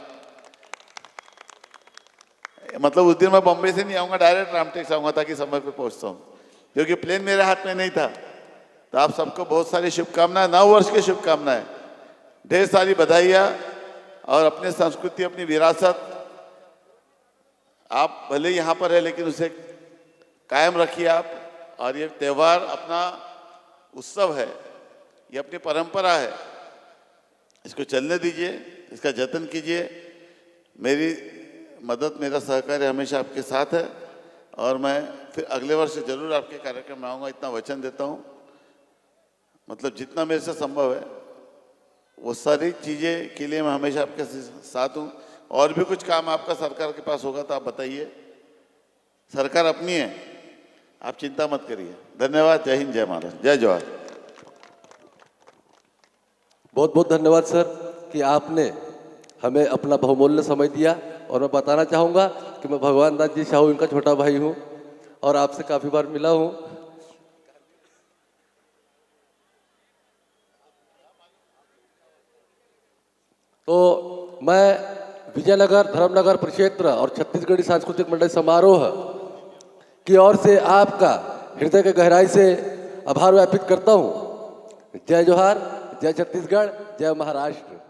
मतलब उस दिन मैं बॉम्बे से नहीं आऊँगा, डायरेक्ट रामटेक से आऊँगा ताकि समय पे पहुँचता हूँ क्योंकि प्लेन मेरे हाथ में नहीं था। तो आप सबको बहुत सारी शुभकामनाएं, नव वर्ष की शुभकामनाएं, ढेर सारी बधाइयाँ और अपनी संस्कृति अपनी विरासत आप भले यहाँ पर है लेकिन उसे कायम रखिए आप। और ये त्यौहार अपना उत्सव है, ये अपनी परंपरा है, इसको चलने दीजिए, इसका जतन कीजिए। मेरी मदद मेरा सहकार्य हमेशा आपके साथ है और मैं फिर अगले वर्ष जरूर आपके कार्यक्रम में आऊँगा, इतना वचन देता हूँ। मतलब जितना मेरे से संभव है वो सारी चीज़ें के लिए मैं हमेशा आपके साथ हूँ। और भी कुछ काम आपका सरकार के पास होगा तो आप बताइए, सरकार अपनी है, आप चिंता मत करिए। धन्यवाद। जय हिंद, जय महाराष्ट्र, जय जवाहर। बहुत बहुत धन्यवाद सर कि आपने हमें अपना बहुमूल्य समय दिया। और मैं बताना चाहूँगा कि मैं भगवान दास जी साहू इनका छोटा भाई हूँ और आपसे काफ़ी बार मिला हूँ। तो मैं विजयनगर धर्मनगर परिक्षेत्र और छत्तीसगढ़ी सांस्कृतिक मंडल समारोह की ओर से आपका हृदय के गहराई से आभार व्यक्त करता हूँ। जय जोहार, जय छत्तीसगढ़, जय महाराष्ट्र।